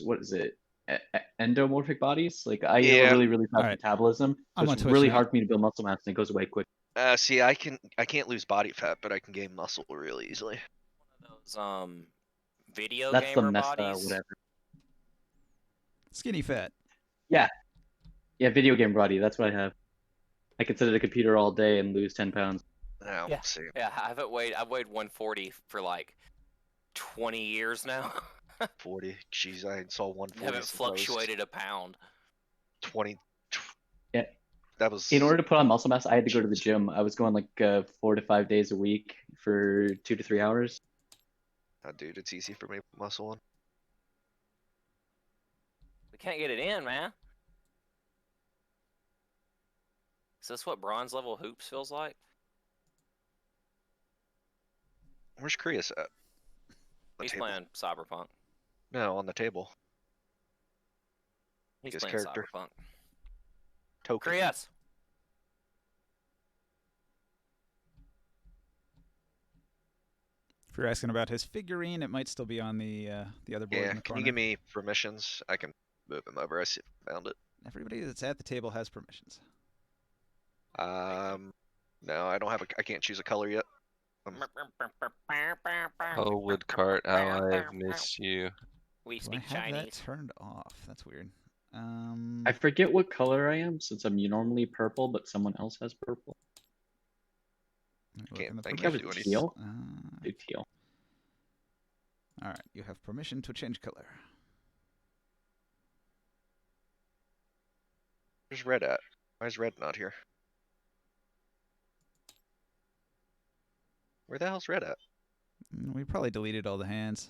what is it? Endomorphic bodies. Like I have a Yeah. really fast Alright. metabolism, so I'm on it's Twitch really now. hard for me to build muscle mass, and it goes away quick. See, I can't lose body fat, but I can gain muscle really easily. Those video That's the gamer Mesa bodies. whatever. Skinny fat. Yeah, video game body. That's what I have. I can sit at a computer all day and lose 10 pounds. Now, Yeah. see. Yeah, I've weighed 140 for like 20 years now. 40. Jeez, I saw 140. Haven't fluctuated a pound. 20. Yeah. That was. In order to put on muscle mass, I had to go to the gym. I was going like 4 to 5 days a week for 2 to 3 hours. Oh, dude, it's easy for me to put muscle on. We can't get it in, man. Is this what bronze level hoops feels like? Where's Krius at? He's table. playing Cyberpunk. No, on the table. He's His playing character. Cyberpunk. Token. Krius! If you're asking about his figurine, it might still be on the other board Yeah, in the can corner. you give me permissions? I can move him over. I found it. Everybody that's at the table has permissions. No, I don't have I can't choose a color yet. Oh, Woodcart, how I have missed you. We Do I speak have that Chinese. turned off? That's weird. I forget what color I am since I'm normally purple, but someone else has purple. Can't I think think I of was anything. teal. Do teal. Alright, you have permission to change color. Where's red at? Why is red not here? Where the hell's red at? We probably deleted all the hands.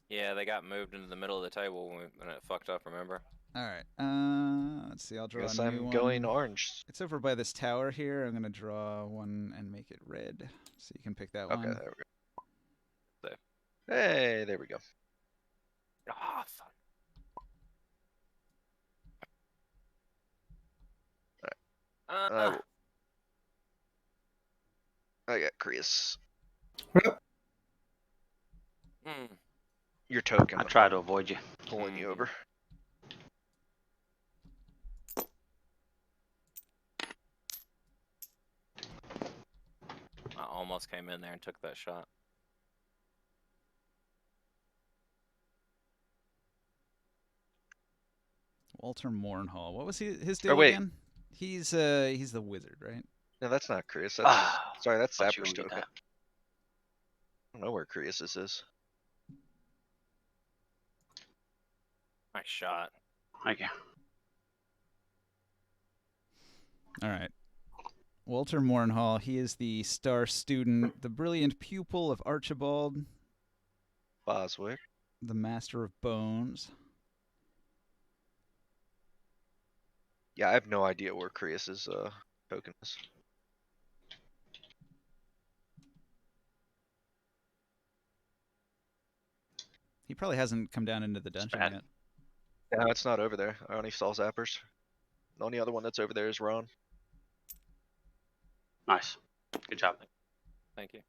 Yeah, they got moved into the middle of the table when it fucked up, remember? Alright, let's see, I'll draw Guess a new I'm one. going orange. It's over by this tower here. I'm gonna draw one and make it red. So you can pick that Okay, one. there we go. Hey, there we go. Ah, fuck. I got Krius. Hmm. Your token. I try to avoid you. Pulling you over. I almost came in there and took that shot. Walter Mournhall. What was his deal wait. again? He's the wizard, right? No, that's not Krius. That's, sorry, that's Thought you Zapper's were gonna token. get I don't know where Krius is. Nice shot. Thank you. All right. Walter Mournhall. He is the star student, the brilliant pupil of Archibald, Boswick. the master of bones. Yeah, I have no idea where Krius's token is. He probably hasn't come down into the dungeon bad. yet. No, it's not over there. I only saw Zappers. The only other one that's over there is Ron. Nice. Good job. Thank you.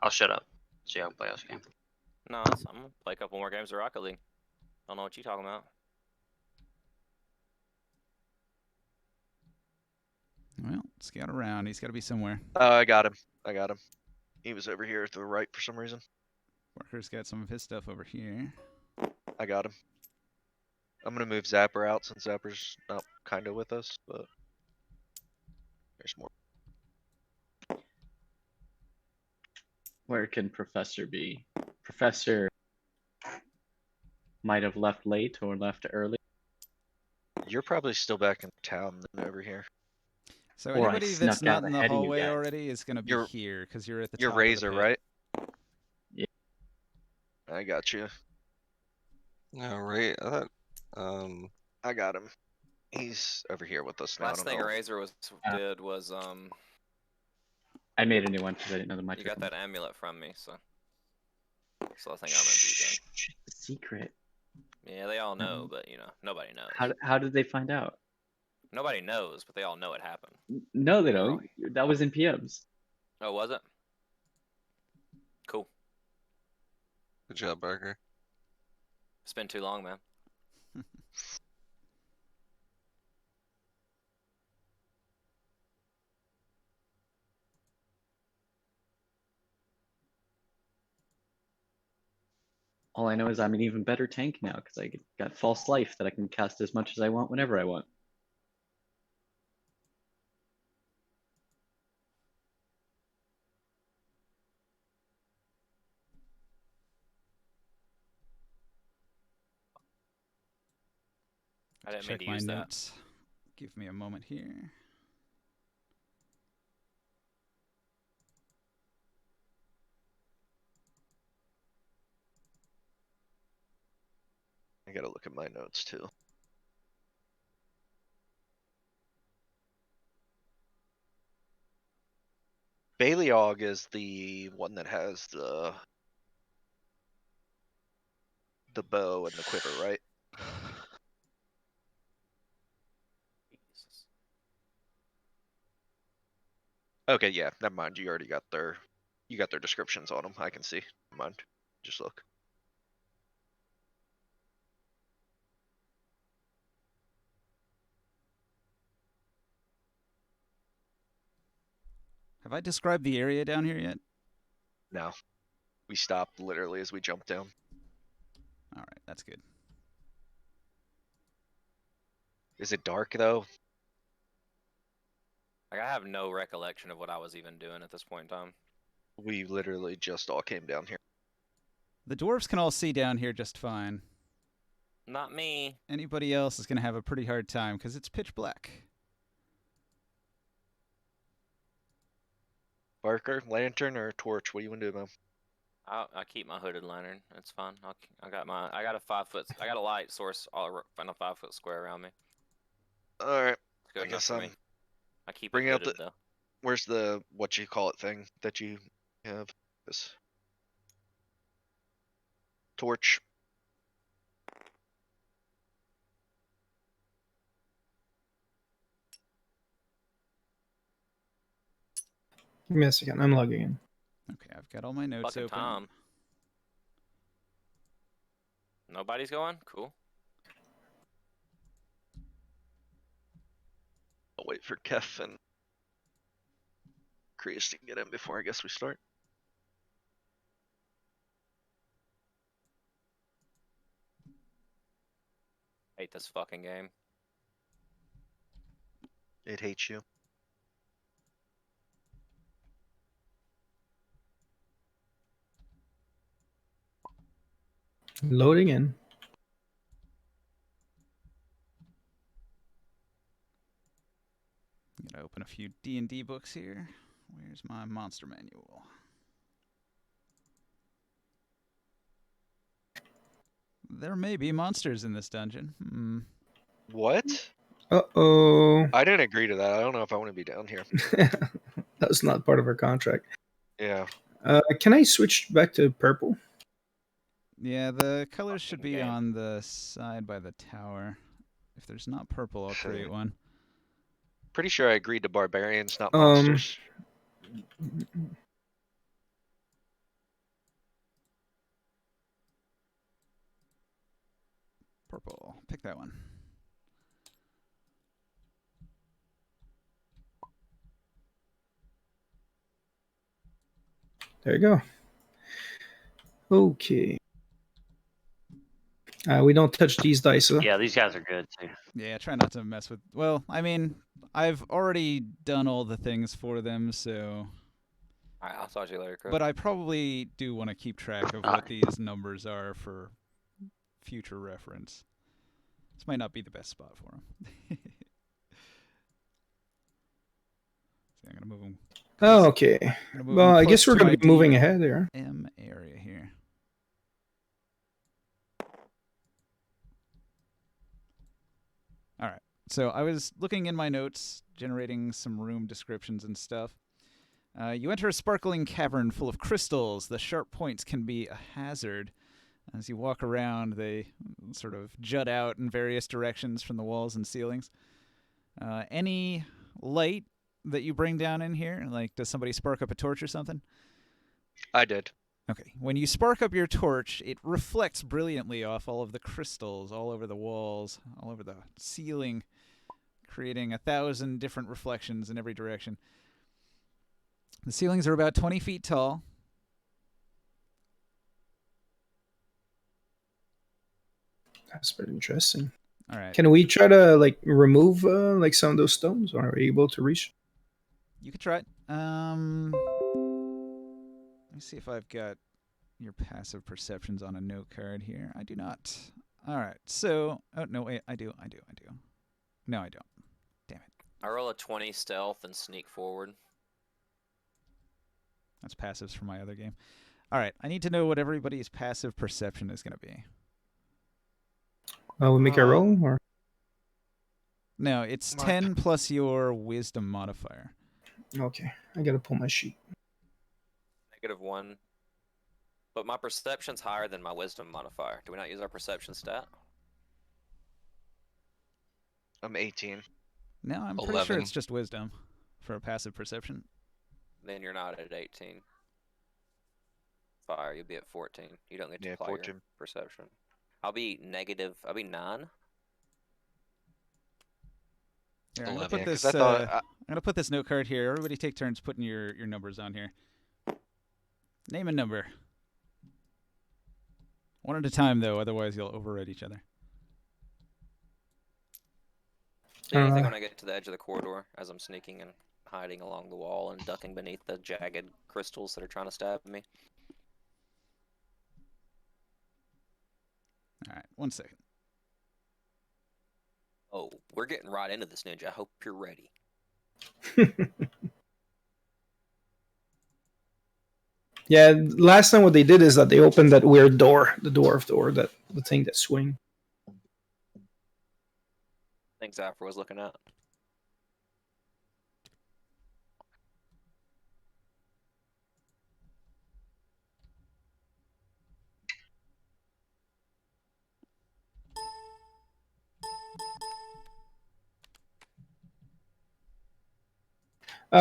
I'll shut up. See how I play this game. No, I'm gonna play a couple more games of Rocket League. Don't know what you talking about. Well, scout around. He's got to be somewhere. I got him. I got him. He was over here to the right for some reason. Parker's got some of his stuff over here. I got him. I'm gonna move Zapper out since Zapper's not kinda with us, but there's more. Where can Professor be? Professor might have left late or left early. You're probably still back in town than over here. So Or I anybody that's snuck out not in the ahead of you hallway guys. already is going to be You're- here because you're at the You're top of the Razor, pit. right? Yeah. I got you. Alright, I thought, I got him. He's over here with us now. I Last don't thing know. Razor did was I made a new one because I didn't know the mic. you got that amulet from me, so I think I'm gonna be done. The secret. Yeah, they all know, but you know, nobody knows. How did they find out? Nobody knows, but they all know it happened. No, they don't. That was in PMs. Oh, was it? Cool. good job, Barker. It's been too long, man. All I know is I'm an even better tank now because I got false life that I can cast as much as I want whenever I want. I didn't mean Check to my use that. notes. Give me a moment here. I gotta look at my notes too. Baleog is the one that has the bow and the quiver, right? Jesus. Okay, yeah, never mind. You already got their descriptions on them. I can see. Never mind. Just look. Have I described the area down here yet? No, we stopped literally as we jumped down. All right, that's good. Is it dark though? Like, I have no recollection of what I was even doing at this point in time. We literally just all came down here. The dwarves can all see down here just fine. Not me. Anybody else is going to have a pretty hard time because it's pitch black. Barker, lantern, or torch? What do you want to do, man? I keep my hooded lantern. It's fine. I got a 5 foot. I got a light source in a 5 foot square around me. All right. It's good I enough guess for I'm me. I keep it bringing out hooded though. Where's the what you call it thing that you have? This torch. Give me a second. I'm logging in. Okay, I've got all my notes Fucking open. Tom. Nobody's going? Cool. I'll wait for Kef and Chris to get in before I guess we start. Hate this fucking game. It hates you. Loading in. I'm gonna open a few D&D books here. Where's my monster manual? There may be monsters in this dungeon. What? Uh-oh. I didn't agree to that. I don't know if I want to be down here. That was not part of our contract. Yeah. Can I switch back to purple? Yeah, the colors should Fucking be game. on the side by the tower. If there's not purple, I'll create one. Pretty sure I agreed to barbarians, not Um, monsters. Purple. Pick that one. There you go. Okay. We don't touch these dice. Yeah, these guys are good too. Yeah, try not to mess with... Well, I mean, I've already done all the things for them, so... Alright, I'll talk to you later, Chris. But I probably do want to keep track of what these numbers are for future reference. This might not be the best spot for them. So I'm going to move them. Oh, okay. Well, I guess we're going to be moving ahead there. M area here. All right. So I was looking in my notes, generating some room descriptions and stuff. You enter a sparkling cavern full of crystals. The sharp points can be a hazard. As you walk around, they sort of jut out in various directions from the walls and ceilings. Any light that you bring down in here? Like, does somebody spark up a torch or something? I did. Okay, when you spark up your torch, it reflects brilliantly off all of the crystals, all over the walls, all over the ceiling, creating 1,000 different reflections in every direction. The ceilings are about 20 feet tall. That's pretty interesting. All right. Can we try to like remove like some of those stones? Or are we able to reach? You could try it. Let me see if I've got your passive perceptions on a note card here. I do not. All right. So, oh no, wait, I do. No, I don't. Damn it. I roll a 20 stealth and sneak forward. That's passives from my other game. All right. I need to know what everybody's passive perception is going to be. We make a roll, or No, it's My 10 plus your wisdom modifier. okay, I gotta pull my sheet. -1. But my perception's higher than my wisdom modifier. Do we not use our perception stat? I'm 18. No, I'm pretty sure 11. it's just wisdom for a passive perception. Then you're not at 18. Fire, you'll be at 14. You don't get to Yeah, apply 14. your perception. I'll be 9. Here, I'm gonna 11. put Yeah, this. 'cause I thought I'm gonna put this note card here. Everybody take turns putting your numbers on here. Name a number. One at a time, though. Otherwise, you'll override each other. Do anything Uh, when I get to the edge of the corridor as I'm sneaking and hiding along the wall and ducking beneath the jagged crystals that are trying to stab me. All right, 1 second. Oh, we're getting right into this, Ninja. I hope you're ready. Yeah, last time what they did is that they opened that weird door, the dwarf door, that the thing that swing. Things Zafra was looking at.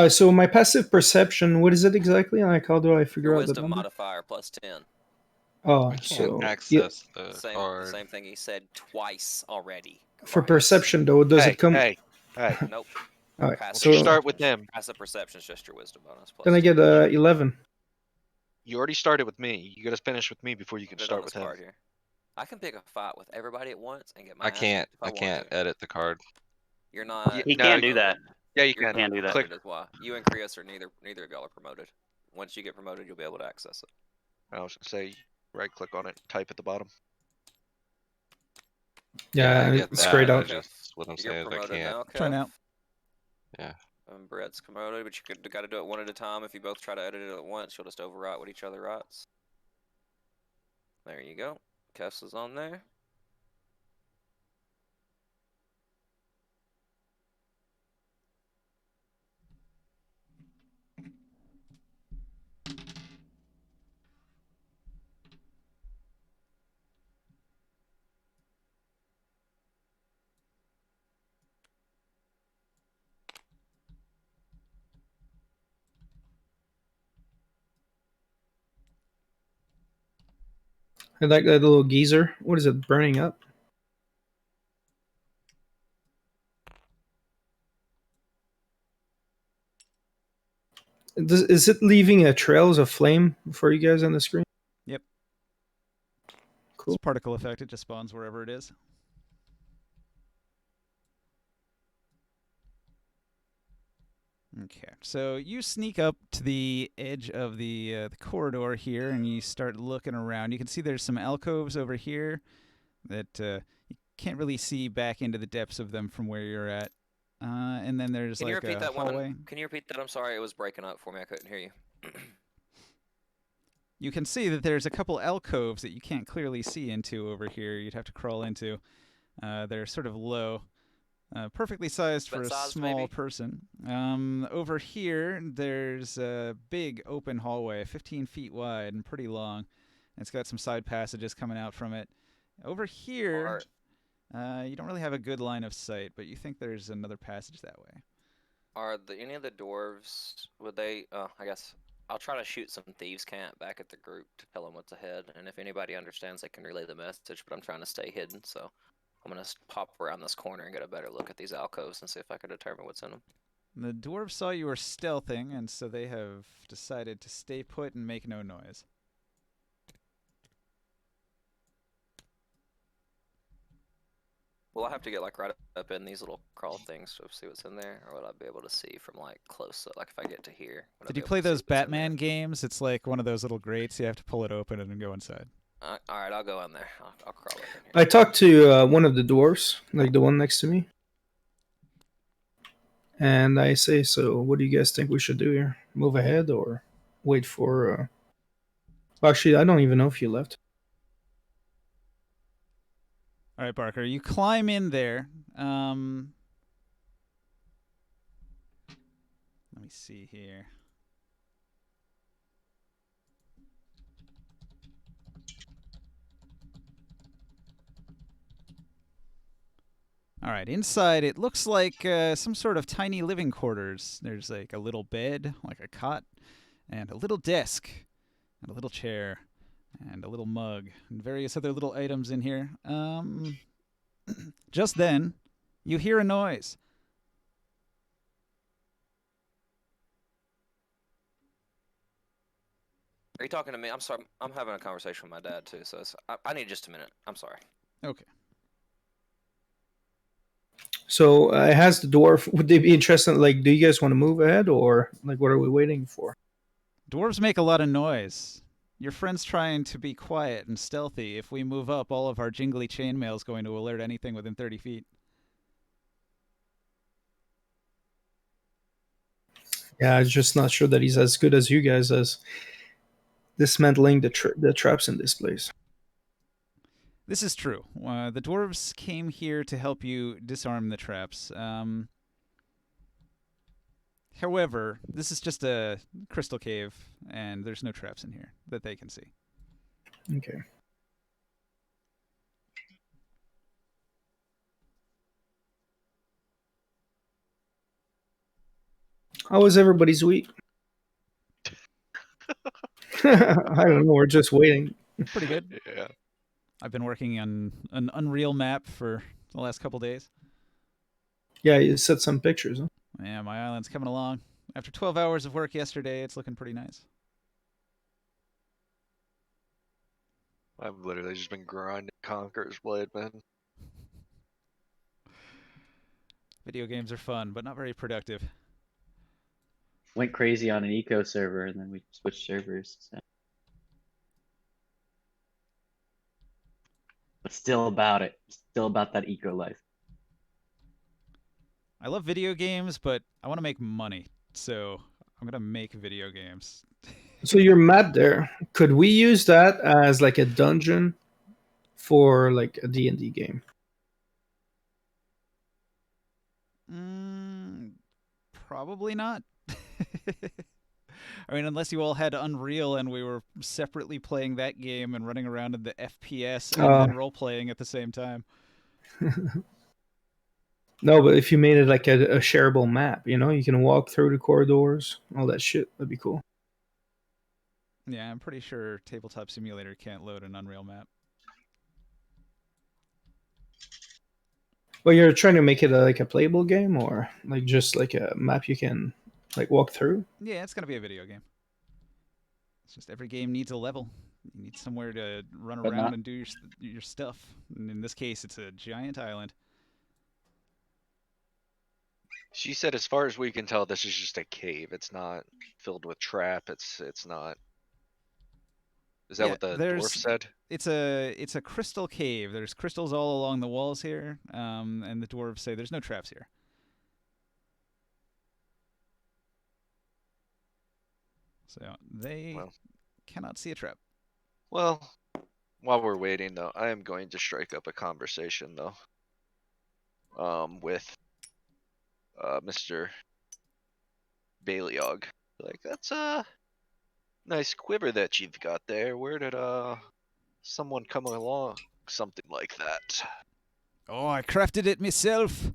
So my passive perception, what is it exactly? Like, how do I figure Your out the wisdom number? modifier plus 10. Oh, We can't so yeah, access the The card. same thing he said twice already. for Christ. perception though, does hey, it come? hey. Nope. All right, Passive so you start with perception- them. Passive perception is just your wisdom bonus. Plus then I 10. get 11. You already started with me. You gotta finish with me before you can Put it on start this with him. card here. I can pick a fight with everybody at once and get my I ass can't. kicked if I I want can't to. edit the card. You're not. Yeah, He no, can do that. Yeah, you You're can. not do that. Click. promoted is why. You and Krios are neither of y'all are promoted. Once you get promoted, you'll be able to access it. I was gonna say, right click on it, type at the bottom. Yeah, I get it's that. straight I out. just what I'm You're saying is I promoted can't. now, Try Kev. now. Yeah. Brett's promoted, but you got to do it one at a time. If you both try to edit it at once, you'll just overwrite what each other writes. There you go. Kess is on there. I like that little geezer. What is it burning up? Is it leaving trails of flame for you guys on the screen? Yep. Cool. It's a particle effect. It just spawns wherever it is. Okay, so you sneak up to the edge of the corridor here, and you start looking around. You can see there's some alcoves over here that you can't really see back into the depths of them from where you're at. And then there's Can you like repeat a that hallway. one? Can you repeat that? I'm sorry, it was breaking up for me. I couldn't hear you. You can see that there's a couple alcoves that you can't clearly see into over here. You'd have to crawl into. They're sort of low. Perfectly sized for a Bed-sized, small maybe? person. Over here, there's a big open hallway, 15 feet wide and pretty long. It's got some side passages coming out from it. Over here, you don't really have a good line of sight, but you think there's another passage that way. Are any of the dwarves? Would they? I guess I'll try to shoot some thieves' camp back at the group to tell them what's ahead, and if anybody understands, they can relay the message. But I'm trying to stay hidden, so I'm gonna pop around this corner and get a better look at these alcoves and see if I can determine what's in them. The dwarves saw you were stealthing, and so they have decided to stay put and make no noise. Will I have to get like right up in these little crawl things to see what's in there, or would I be able to see from like close up? Like if I get to here. would I Did be you able play to see those what's in there? Batman games? It's like one of those little grates. You have to pull it open and then go inside. All right, I'll go in there. I'll crawl up in here. I talked to one of the dwarves, like the one next to me, and I say, "So, what do you guys think we should do here? Move ahead or wait for?" Well, actually, I don't even know if you left. All right, Barker, you climb in there. Let me see here. All right, inside it looks like some sort of tiny living quarters. There's like a little bed, like a cot, and a little desk, and a little chair, and a little mug, and various other little items in here. Just then, you hear a noise. Are you talking to me? I'm sorry. I'm having a conversation with my dad too, so I need just a minute. I'm sorry. Okay. So, has the dwarf? Would they be interested? Like, do you guys want to move ahead, or like, what are we waiting for? Dwarves make a lot of noise. Your friend's trying to be quiet and stealthy. If we move up, all of our jingly chainmail's going to alert anything within 30 feet. Yeah, I'm just not sure that he's as good as you guys as dismantling the traps in this place. This is true. The dwarves came here to help you disarm the traps. However, this is just a crystal cave, and there's no traps in here that they can see. Okay. How was everybody's week? I don't know. We're just waiting. Pretty good. Yeah. I've been working on an Unreal map for the last couple days. Yeah, you set some pictures. Huh? Yeah, my island's coming along. After 12 hours of work yesterday, it's looking pretty nice. I've literally just been grinding Conqueror's Blade, man. Video games are fun, but not very productive. Went crazy on an eco server and then we switched servers. So. But still about it. Still about that eco life. I love video games, but I want to make money, so I'm gonna make video games. So your map there, could we use that as like a dungeon for like a D&D game? Probably not. I mean, unless you all had Unreal and we were separately playing that game and running around in the FPS and then role-playing at the same time. No, but if you made it like a shareable map, you know, you can walk through the corridors, all that shit. That'd be cool. Yeah, I'm pretty sure Tabletop Simulator can't load an Unreal map. Well, you're trying to make it like a playable game, or like just like a map you can like walk through? Yeah, it's gonna be a video game. It's just every game needs a level. You need somewhere to run But around not- and do your stuff. And in this case, it's a giant island. She said, as far as we can tell, this is just a cave. It's not filled with trap. It's not. Is that Yeah, what the there's- dwarf said? It's a crystal cave. There's crystals all along the walls here, and the dwarves say there's no traps here. So they Well. cannot see a trap. Well, while we're waiting though, I am going to strike up a conversation though. With Mr. Baileog. Like, that's a nice quiver that you've got there. Where did someone come along? Something like that. Oh, I crafted it myself.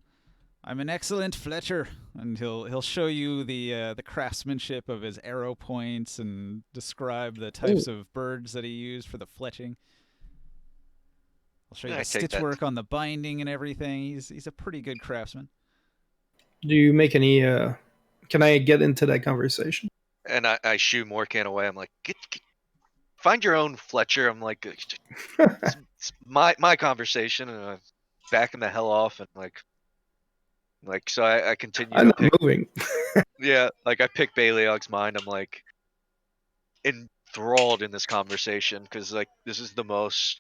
I'm an excellent Fletcher, and he'll show you the craftsmanship of his arrow points and describe the types of birds that he used for the fletching. I'll show you I the take stitch that. work on the binding and everything. He's a pretty good craftsman. Do you make any? Can I get into that conversation? And I shoo Morkan away. I'm like, get, find your own Fletcher. I'm like, it's my conversation, and I'm backing the hell off, and like so I continue I'm to not pick. moving. Yeah, like I pick Baleog's mind. I'm like enthralled in this conversation because like this is the most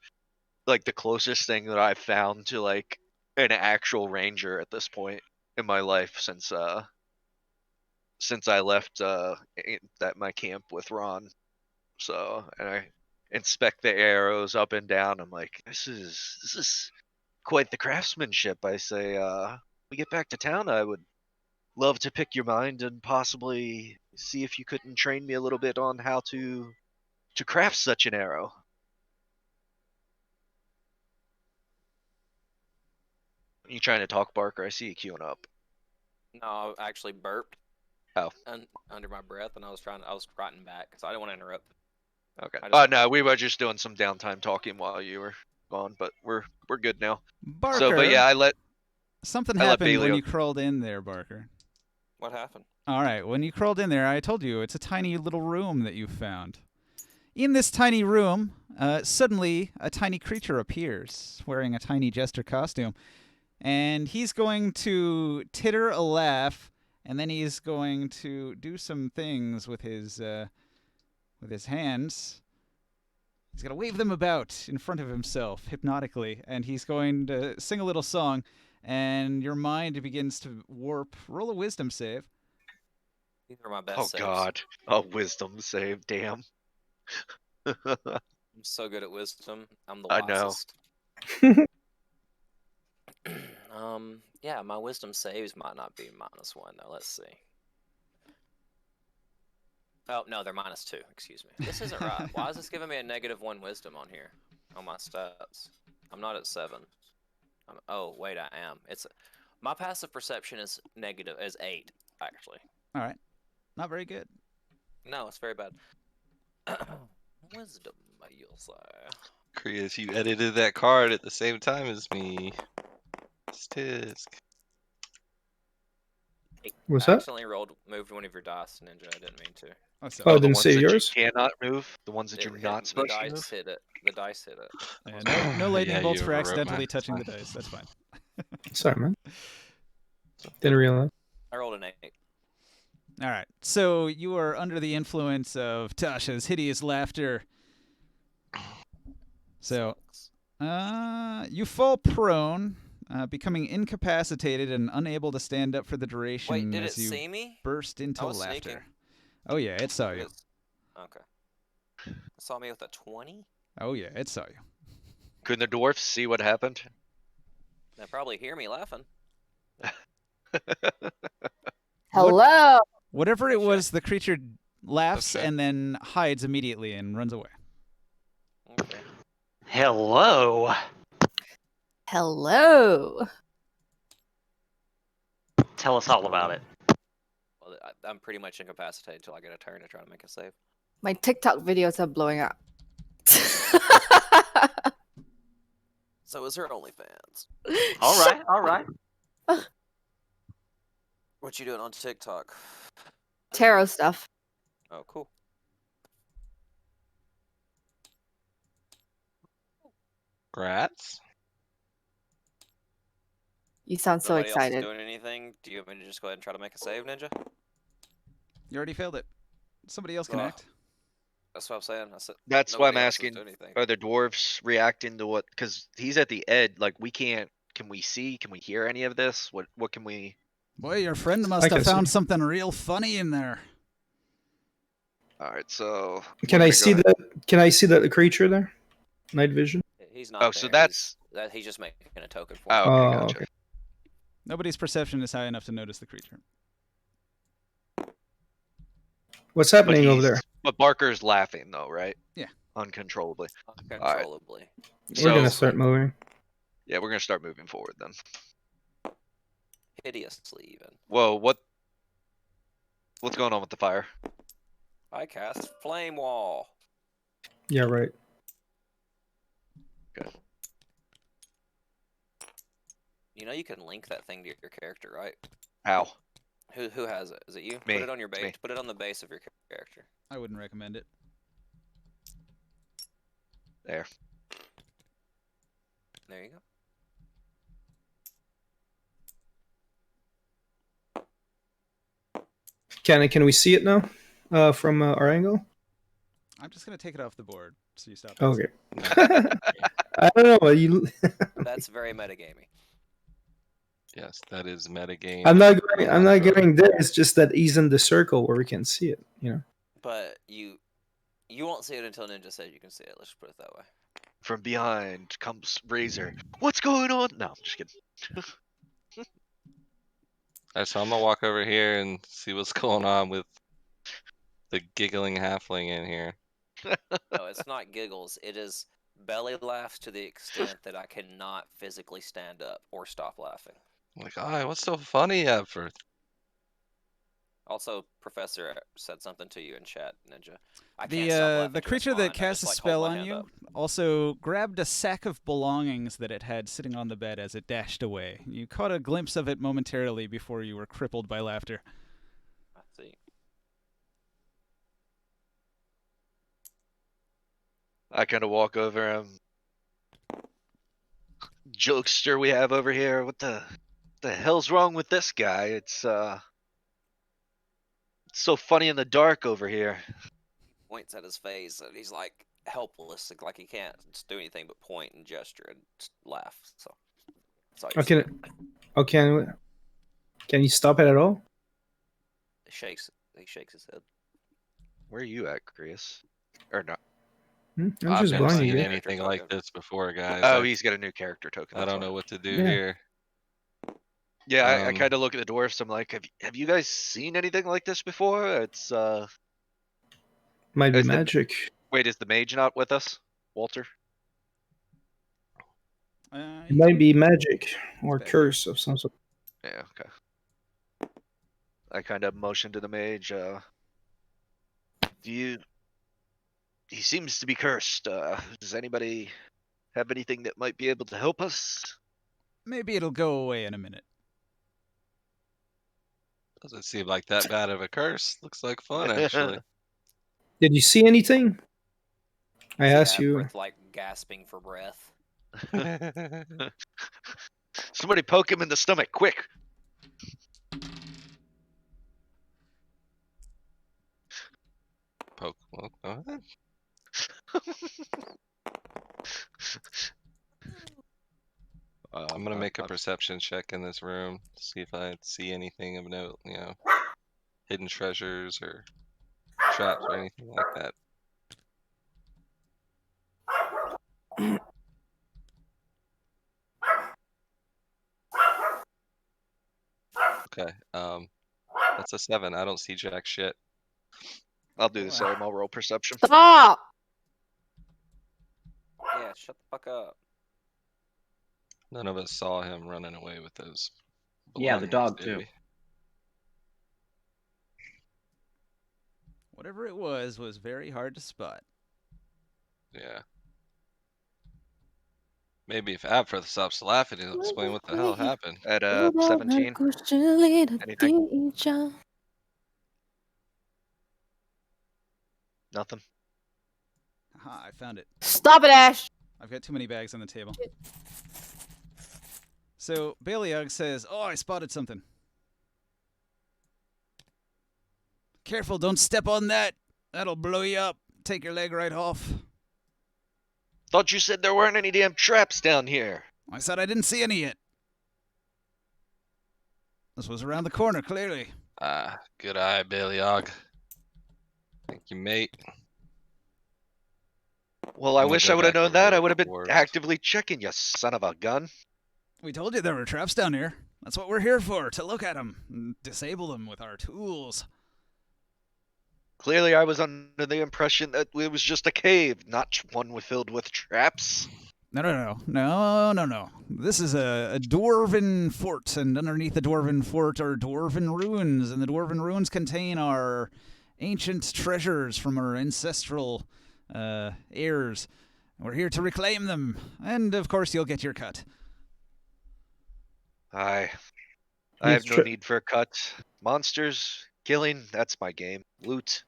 like the closest thing that I've found to like an actual ranger at this point in my life since I left my camp with Ron. So and I inspect the arrows up and down. I'm like, this is quite the craftsmanship. I say, we get back to town, I would love to pick your mind and possibly see if you couldn't train me a little bit on how to craft such an arrow. You trying to talk, Barker? I see you queuing up. No, I actually burped. Oh. Under my breath, and I was writing back, so I didn't want to interrupt. Okay. I just Oh wanted no, to- we were just doing some downtime talking while you were gone, but we're good now. Barker, So, but yeah, something I let happened when Baleo- you crawled in there, Barker. What happened? All right, when you crawled in there, I told you it's a tiny little room that you found. In this tiny room, suddenly a tiny creature appears, wearing a tiny jester costume, and he's going to titter a laugh, and then he's going to do some things with his hands. He's going to wave them about in front of himself hypnotically, and he's going to sing a little song, and your mind begins to warp. Roll a wisdom save. These are my best oh saves. god, a wisdom save, damn. I'm so good at wisdom. I'm the I know. wisest. Yeah, my wisdom saves might not be -1 though. Let's see. Oh no, they're -2. Excuse me. This isn't right. Why is this giving me a -1 wisdom on here on my stats? I'm not at 7. Oh wait, I am. My passive perception is is 8 actually. All right. Not very good. No, it's very bad. Wisdom, you'll say. Chris, you edited that card at the same time as me. Stisk. What's I that? accidentally moved one of your dice, Ninja. I didn't mean to. Oh, so Oh, I the didn't ones say that yours. you cannot move, the ones that It you're hit- not the supposed to dice move. hit it. The dice hit it. yeah, no lightning Yeah, bolts you for overwrote accidentally mine. touching the dice. That's fine. Sorry, man. Didn't realize. I rolled an 8. All right. So you are under the influence of Tasha's hideous laughter. So, you fall prone, becoming incapacitated and unable to stand up for the duration Wait, did it as you see me? burst into I was laughter. sneaking. Oh yeah, it saw you. It's- Okay. It saw me with a 20? Oh yeah, it saw you. Couldn't the dwarfs see what happened? They probably hear me laughing. Hello. Whatever it was, the creature laughs Okay. and then hides immediately and runs away. Okay. Hello. Hello. Tell us all about it. Well, I'm pretty much incapacitated until I get a turn to try to make a save. My TikTok videos are blowing up. So is her OnlyFans? All right, all right. What you doing on TikTok? Tarot stuff. Oh, cool. Rats? You sound so Nobody else is excited. doing anything? Do you want me to just go ahead and try to make a save, Ninja? You already failed it. Somebody else can Ugh. act. That's what I'm saying. I said, That's why I'm nobody else is asking, doing anything. are the dwarves reacting to what? Because he's at the edge. Like we can't. Can we see? Can we hear any of this? What can we? Boy, your friend must I have can see. found something real funny in there. All right, so Can we're I gonna see go ahead- that? Can I see that creature there? Night vision. He's not Oh, there. so that's. He's just making a token for Oh, me. okay, Oh, gotcha. okay. Nobody's perception is high enough to notice the creature. What's But happening over there? But Barker's laughing though, right? Yeah. Uncontrollably. Uncontrollably. We're gonna So- start moving. Yeah, we're gonna start moving forward then. hideously even. Whoa, what's going on with the fire? I cast Flame Wall. Yeah, right. You know you can link that thing to your character, right? How? Who has it? Is it you? Me. Put it on your It's me. base. Put it on the base of your character. I wouldn't recommend it. There. There you go. Can we see it now? From our angle? I'm just gonna take it off the board so you stop. Okay. I don't know. You. That's very metagamey. Yes, that is metagame. I'm not getting there. It's just that he's in the circle where we can see it. You know. But you won't see it until Ninja says you can see it. Let's put it that way. From behind comes Razor. What's going on? No, I'm just kidding. Alright, so I'm gonna walk over here and see what's going on with the giggling halfling in here. No, it's not giggles. It is belly laughs to the extent that I cannot physically stand up or stop laughing. Like, oh, what's so funny ever? Also, Professor said something to you in chat, Ninja. I can't stop laughing The to creature respond. that casts a I just, spell hold my on hand you up. also grabbed a sack of belongings that it had sitting on the bed as it dashed away. You caught a glimpse of it momentarily before you were crippled by laughter. I see. I kind of walk over. Jokester we have over here. What the hell's wrong with this guy? It's so funny in the dark over here. Points at his face, and he's like helpless, like he can't do anything but point and gesture and laugh. So, Okay. Okay. Can you stop it at all? He shakes his head. Where are you at, Chris? Or not? I'm I've just never blind seen you. anything like this before, guys. Oh, he's got a new character token. I that's don't why. know what to do Yeah. here. Yeah, I kind of look at the dwarfs. I'm like, have you guys seen anything like this before? It's Might be Is the- magic. Wait, is the mage not with us, Walter? It might be magic or back curse of some sort. Yeah, okay. I kind of motion to the mage. He seems to be cursed. Does anybody have anything that might be able to help us? Maybe it'll go away in a minute. Doesn't seem like that bad of a curse. Looks like fun, actually. Did you see anything? I asked you. With like gasping for breath. Somebody poke him in the stomach, quick! Poke. Well, go ahead. I'm gonna make a perception check in this room to see if I see anything of note, you know, hidden treasures or traps or anything like that. Okay, that's a 7. I don't see jack shit. I'll do the same. I'll roll perception. Stop! Yeah, shut the fuck up. None of us saw him running away with those. Yeah, the belongings, dog, did too. we? Whatever it was very hard to spot. Yeah. Maybe if Abfrith stops laughing, he'll explain what the hell happened. At 17. Anything? Nothing. Aha, I found it. Stop it, Ash! I've got too many bags on the table. So, Baliog says, oh, I spotted something. Careful, don't step on that. That'll blow you up. Take your leg right off. Thought you said there weren't any damn traps down here. I said I didn't see any yet. This was around the corner, clearly. Ah, good eye, Baliog. Thank you, mate. Well, I I'm gonna wish go I would have back known over that. here I would have with been dwarves. actively checking, you son of a gun. We told you there were traps down here. That's what we're here for, to look at them and disable them with our tools. Clearly, I was under the impression that it was just a cave, not one filled with traps. No. This is a dwarven fort, and underneath the dwarven fort are dwarven ruins, and the dwarven ruins contain our ancient treasures from our ancestral heirs. We're here to reclaim them, and of course you'll get your cut. I Yes, have no need for a cut. Monsters, killing, that's my game. Loot,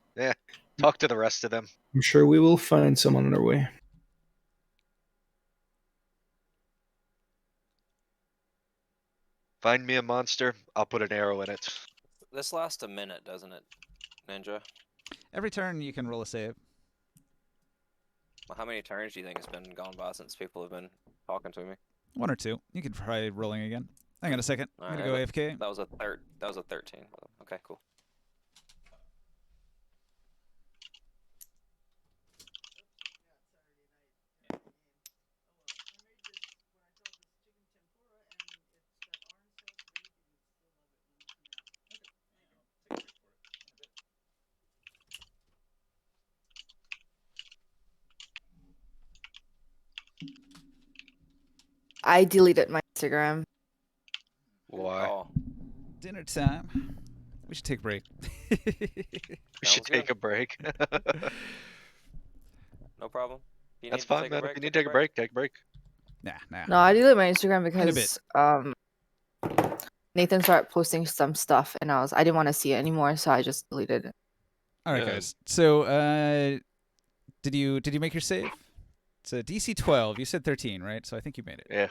talk to the rest of them. I'm sure we will find someone on our way. Find me a monster, I'll put an arrow in it. This lasts a minute, doesn't it, Ninja? Every turn you can roll a save. Well, how many turns do you think has been gone by since people have been talking to me? 1 or 2. You can try rolling again. Hang on a second. I'm gonna go Alright, AFK. That was a 13. Okay, cool. I deleted my Instagram. Why? Oh, Dinner time. We should take a break. We sounds should take good. a break. No problem. You That's need to fine, take man. a break, If you need to take a break, take a break. Nah. No, I deleted my Instagram bit. because Nathan started posting some stuff, and I didn't want to see it anymore, so I just deleted it. All right, Yeah. guys. So, did you make your save? It's a DC 12. You said 13, right? So I think you made it. Yeah.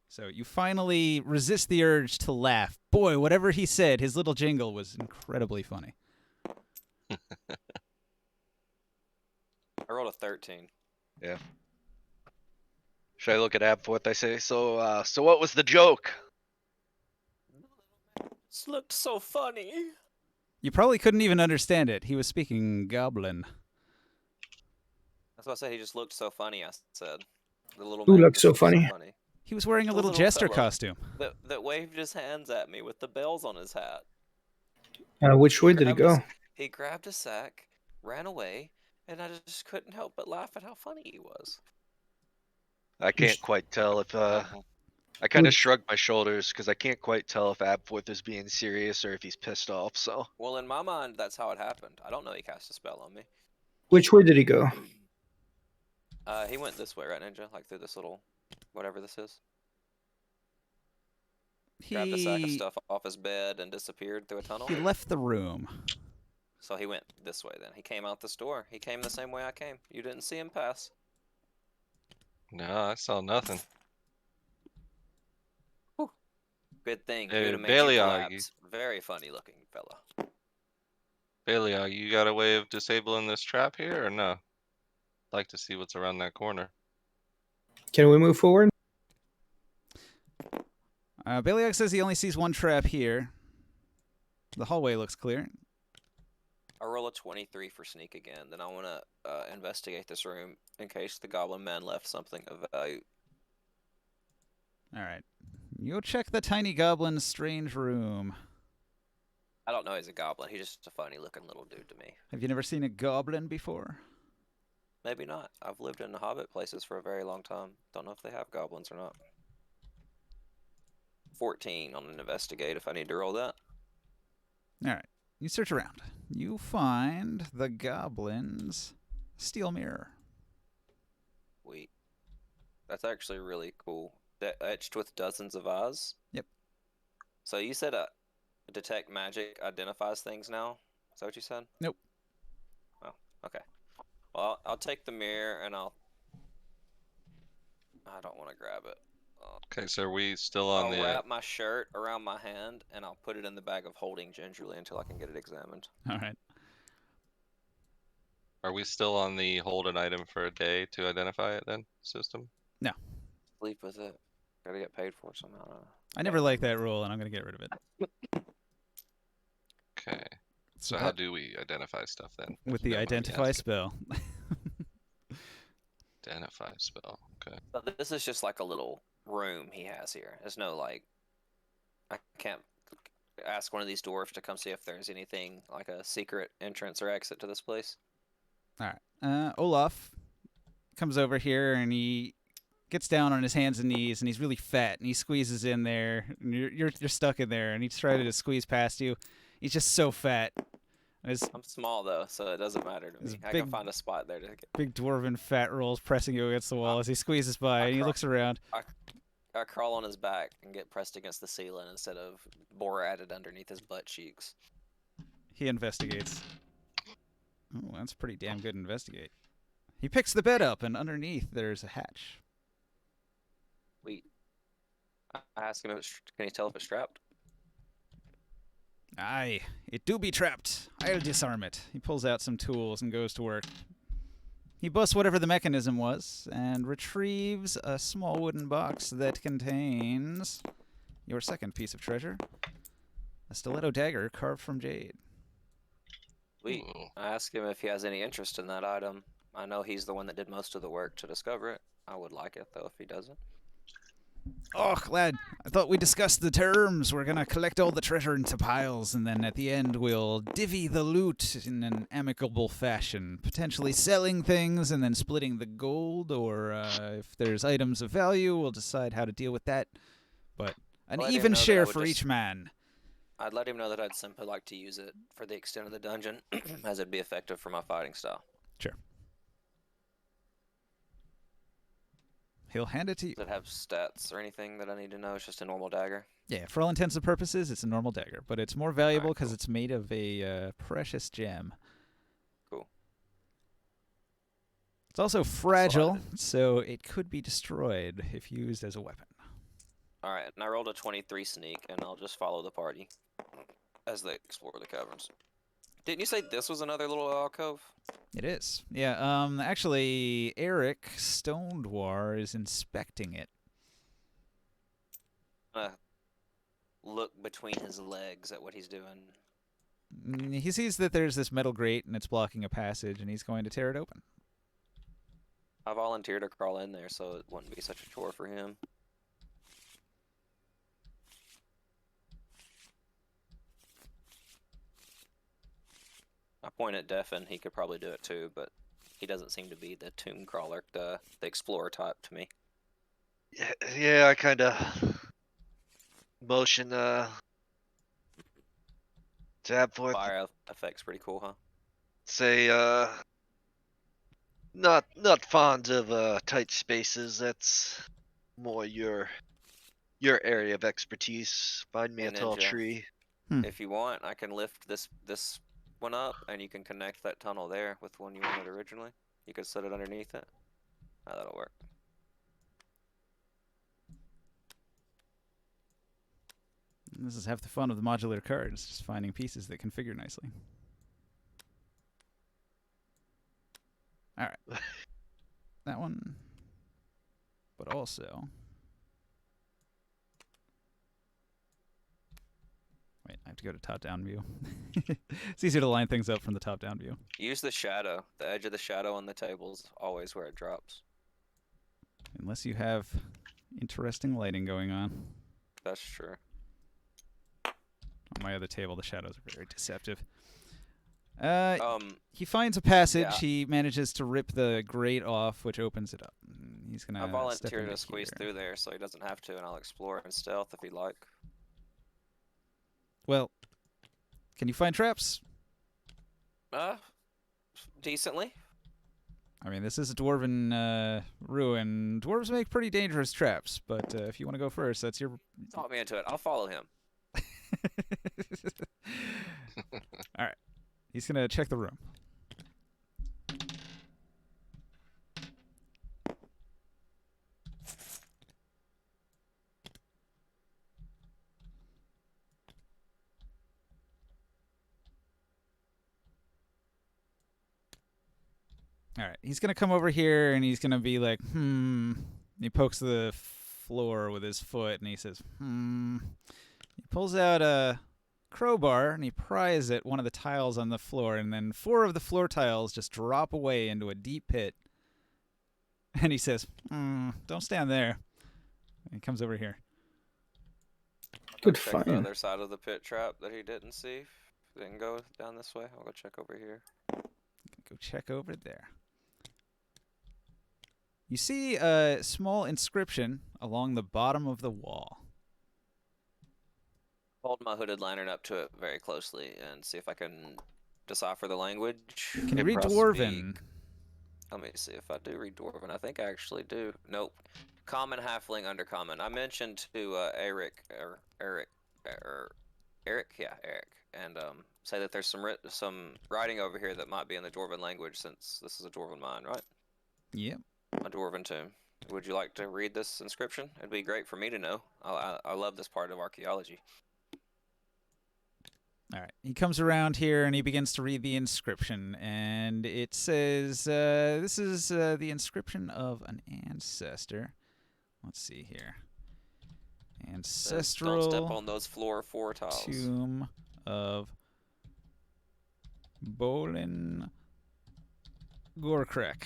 So you finally resist the urge to laugh. Boy, whatever he said, his little jingle was incredibly funny. I rolled a 13. Yeah. Should I look at Ab for what they say? So what was the joke? This looked so funny. You probably couldn't even understand it. He was speaking Goblin. That's why I said he just looked so funny. I said the little Who man looked just so looked funny? He was wearing a The little little jester fellow. costume. That waved his hands at me with the bells on his hat. Which way did he Grabbed go? He grabbed a sack, ran away, and I just couldn't help but laugh at how funny he was. I can't quite tell if I kind of Which- shrugged my shoulders because I can't quite tell if Abforth is being serious or if he's pissed off. So Well, in my mind, that's how it happened. I don't know he cast a spell on me. Which way did he go? He went this way, right, Ninja? Like through this little, whatever this is. Grabbed a sack of He stuff off his bed and disappeared through a tunnel. he left the room. So he went this way then. He came out this door. He came the same way I came. You didn't see him pass. No, I saw nothing. Good thing. Hey, He would have made Bailey, you are collapse. Very funny looking fella. Bailey, you got a way of disabling this trap here or no? Like to see what's around that corner. Can we move forward? Baliak says he only sees one trap here. The hallway looks clear. I roll a 23 for sneak again. Then I want to investigate this room in case the goblin man left something of value. All right. You check the tiny goblin's strange room. I don't know he's a goblin. He's just a funny looking little dude to me. Have you never seen a goblin before? Maybe not. I've lived in the Hobbit places for a very long time. Don't know if they have goblins or not. 14 on an investigate if I need to roll that. All right. You search around. You find the goblin's steel mirror. Sweet. That's actually really cool. Etched with dozens of eyes? Yep. So you said detect magic identifies things now? Is that what you said? Nope. Oh, okay. Well, I'll take the mirror and I don't want to grab it. Okay, so are we still on I'll the? wrap my shirt around my hand and I'll put it in the bag of holding gingerly until I can get it examined. All right. Are we still on the hold an item for a day to identify it then system? Sleep with it. Gotta get paid for it somehow. I never liked that rule, and I'm going to get rid of it. Okay. So how do we identify stuff then? With If you the don't mind me identify asking. spell. Identify spell. Okay. But this is just like a little room he has here. There's no like, I can't ask one of these dwarfs to come see if there's anything like a secret entrance or exit to this place. All right. Olaf, comes over here and he gets down on his hands and knees, and he's really fat, and he squeezes in there, and you're stuck in there, and he's trying to squeeze past you. He's just so fat. I'm small though, so it doesn't matter to his me. I big- can find a spot there to get. Big dwarven fat rolls pressing you against the wall as he squeezes by, and he looks around. I crawl on his back and get pressed against the ceiling instead of bore at it underneath his butt cheeks. He investigates. Oh, that's pretty damn good investigate. He picks the bed up, and underneath there's a hatch. Wait. I ask him, can you tell if it's strapped? Aye, it do be trapped. I'll disarm it. He pulls out some tools and goes to work. He busts whatever the mechanism was and retrieves a small wooden box that contains your second piece of treasure, a stiletto dagger carved from jade. Sweet. I ask him if he has any interest in that item. I know he's the one that did most of the work to discover it. I would like it, though, if he doesn't. Oh, lad, I thought we discussed the terms. We're gonna collect all the treasure into piles, and then at the end we'll divvy the loot in an amicable fashion, potentially selling things and then splitting the gold, or if there's items of value, we'll decide how to deal with that. But an Let him even know that share I would for just- each man. I'd let him know that I'd simply like to use it for the extent of the dungeon, as it'd be effective for my fighting style. Sure. He'll hand it to you. Does it have stats or anything that I need to know? It's just a normal dagger. Yeah, for all intents and purposes, it's a normal dagger, but it's more valuable because it's made of a precious gem. Cool. It's also fragile, so it could be destroyed if used as a weapon. All right, and I rolled a 23 sneak, and I'll just follow the party as they explore the caverns. Didn't you say this was another little alcove? It is. Yeah, actually, Eric Stone Dwar is inspecting it. Look between his legs at what he's doing. He sees that there's this metal grate and it's blocking a passage, and he's going to tear it open. I volunteered to crawl in there, so it wouldn't be such a chore for him. I point at Deffen. He could probably do it too, but he doesn't seem to be the tomb crawler, the explorer type to me. Yeah, I kind of motion tab forth. Fire effect's pretty cool, huh? Say not fond of tight spaces. That's more your area of expertise. Find me Hey, a tall Ninja. tree. If you want, I can lift this one up, and you can connect that tunnel there with one you wanted originally. You could set it underneath it. Oh, that'll work. And this is half the fun of the modular cards, just finding pieces that configure nicely. All right. That one. But also... Wait, I have to go to top-down view. It's easier to line things up from the top-down view. Use the shadow. The edge of the shadow on the table is always where it drops. Unless you have interesting lighting going on. That's true. On my other table, the shadows are very deceptive. He finds a passage. Yeah. He manages to rip the grate off, which opens it up. He's gonna. I step volunteered into to squeeze here. through there, so he doesn't have to, and I'll explore in stealth if he'd like. Well, can you find traps? Decently. I mean, this is a dwarven ruin. Dwarves make pretty dangerous traps, but if you want to go first, that's your. Talk me into it. I'll follow him. All right. He's gonna check the room. All right. He's gonna come over here and he's gonna be like, He pokes the floor with his foot and he says, He pulls out a crowbar and he pries at one of the tiles on the floor, and then 4 of the floor tiles just drop away into a deep pit. And he says, don't stand there. And he comes over here. Good Check the find. other side of the pit trap that he didn't see. Didn't go down this way. I'll go check over here. Go check over there. You see a small inscription along the bottom of the wall. Hold my hooded lantern up to it very closely and see if I can decipher the language. Can you read Speak. Dwarven? Let me see if I do read Dwarven. I think I actually do. Nope. Common, halfling, undercommon. I mentioned to Eric, and say that there's some writing over here that might be in the Dwarven language, since this is a Dwarven mine, right? Yep. A Dwarven tomb. Would you like to read this inscription? It'd be great for me to know. I love this part of archaeology. All right. He comes around here and he begins to read the inscription, and it says, "This is the inscription of an ancestor." Let's see here. Ancestral. Don't step on those floor 4 tiles. Tomb of Bolin Gorkrek.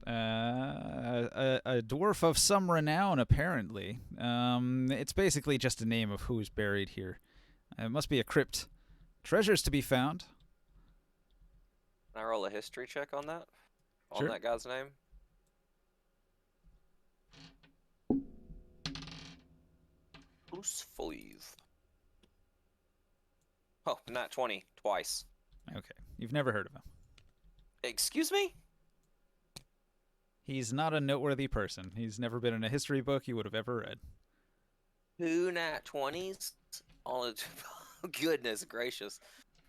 A dwarf of some renown, apparently. It's basically just a name of who's buried here. It must be a crypt. Treasures to be found. Can I roll a history check on that? Sure. On that guy's name? Usfleeth. Oh, not 20. Twice. Okay. You've never heard of him. Excuse me? He's not a noteworthy person. He's never been in a history book you would have ever read. 2 nat 20s? On a... Goodness gracious.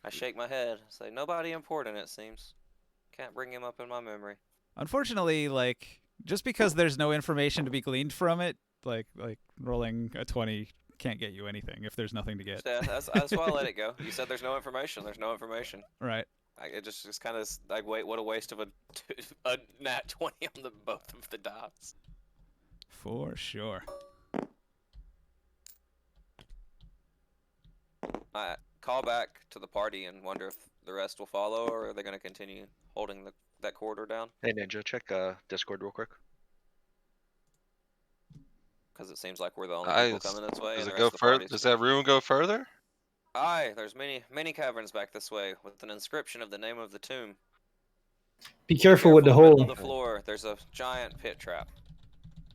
I shake my head. Say, nobody important, it seems. Can't bring him up in my memory. Unfortunately, like, just because there's no information to be gleaned from it, like rolling a 20 can't get you anything if there's nothing to get. Yeah, that's why I let it go. You said there's no information. There's no information. Right. It just kind of like, wait, what a waste of a nat 20 on the both of the dots. For sure. I call back to the party and wonder if the rest will follow, or are they going to continue holding that corridor down? Hey Ninja, check Discord real quick. Because it seems like we're the only people coming this way. Does and it the go rest of the further? party's Does that room go further? Aye, there's many caverns back this way with an inscription of the name of the tomb. Be careful with the middle hole. of the floor. There's a giant pit trap.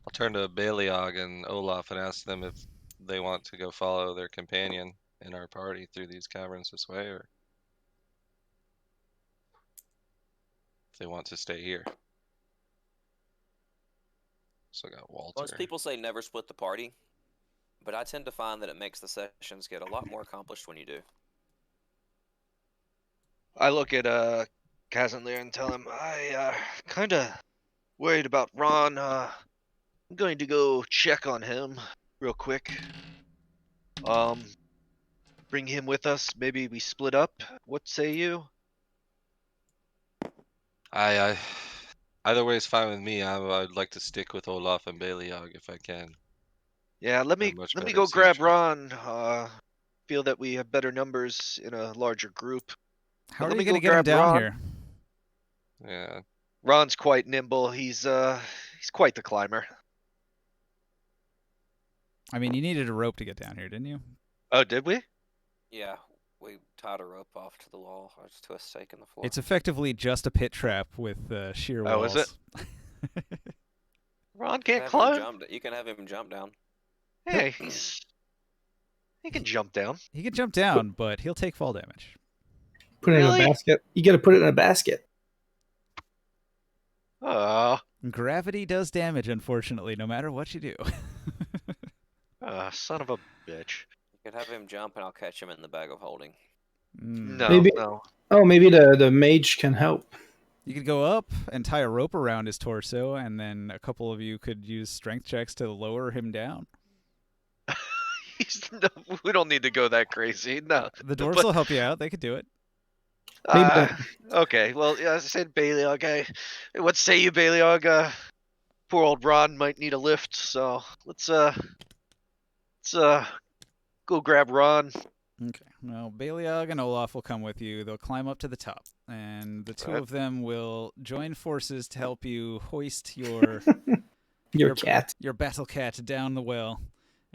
I'll turn to Beliog and Olaf and ask them if they want to go follow their companion in our party through these caverns this way, or if they want to stay here. So I got Walter. Most people say never split the party, but I tend to find that it makes the sessions get a lot more accomplished when you do. I look at Kazanlir and tell him I kind of worried about Ron. I'm going to go check on him real quick. Bring him with us. Maybe we split up. What say you? Either way is fine with me. I'd like to stick with Olaf and Beliog if I can. Yeah, let me better go grab siege. Ron. Feel that we have better numbers in a larger group. How Let are me you going to go get him grab down Ron. here? Yeah. Ron's quite nimble. He's quite the climber. I mean, you needed a rope to get down here, didn't you? Oh, did we? Yeah, we tied a rope off to the wall, or to a stake in the floor. It's effectively just a pit trap with sheer Oh, walls. is it? Ron can't Have him climb. you can have him jump down. Hey, he can jump down. He can jump down, but he'll take fall damage. Put it in Really? a basket. You got to put it in a basket. Gravity does damage, unfortunately, no matter what you do. Son of a bitch. You can have him jump, and I'll catch him in the bag of holding. No, Maybe- no. Oh, maybe the mage can help. You could go up and tie a rope around his torso, and then a couple of you could use strength checks to lower him down. No, we don't need to go that crazy. No. The dwarves But- will help you out. They could do it. Okay, well, yeah, as I said, Beliog, what say you, Beliog? Poor old Ron might need a lift, so let's go grab Ron. Okay. Well, Beliog and Olaf will come with you. They'll climb up to the top, and the two Right. of them will join forces to help you hoist your Your cat. your battle cat down the well,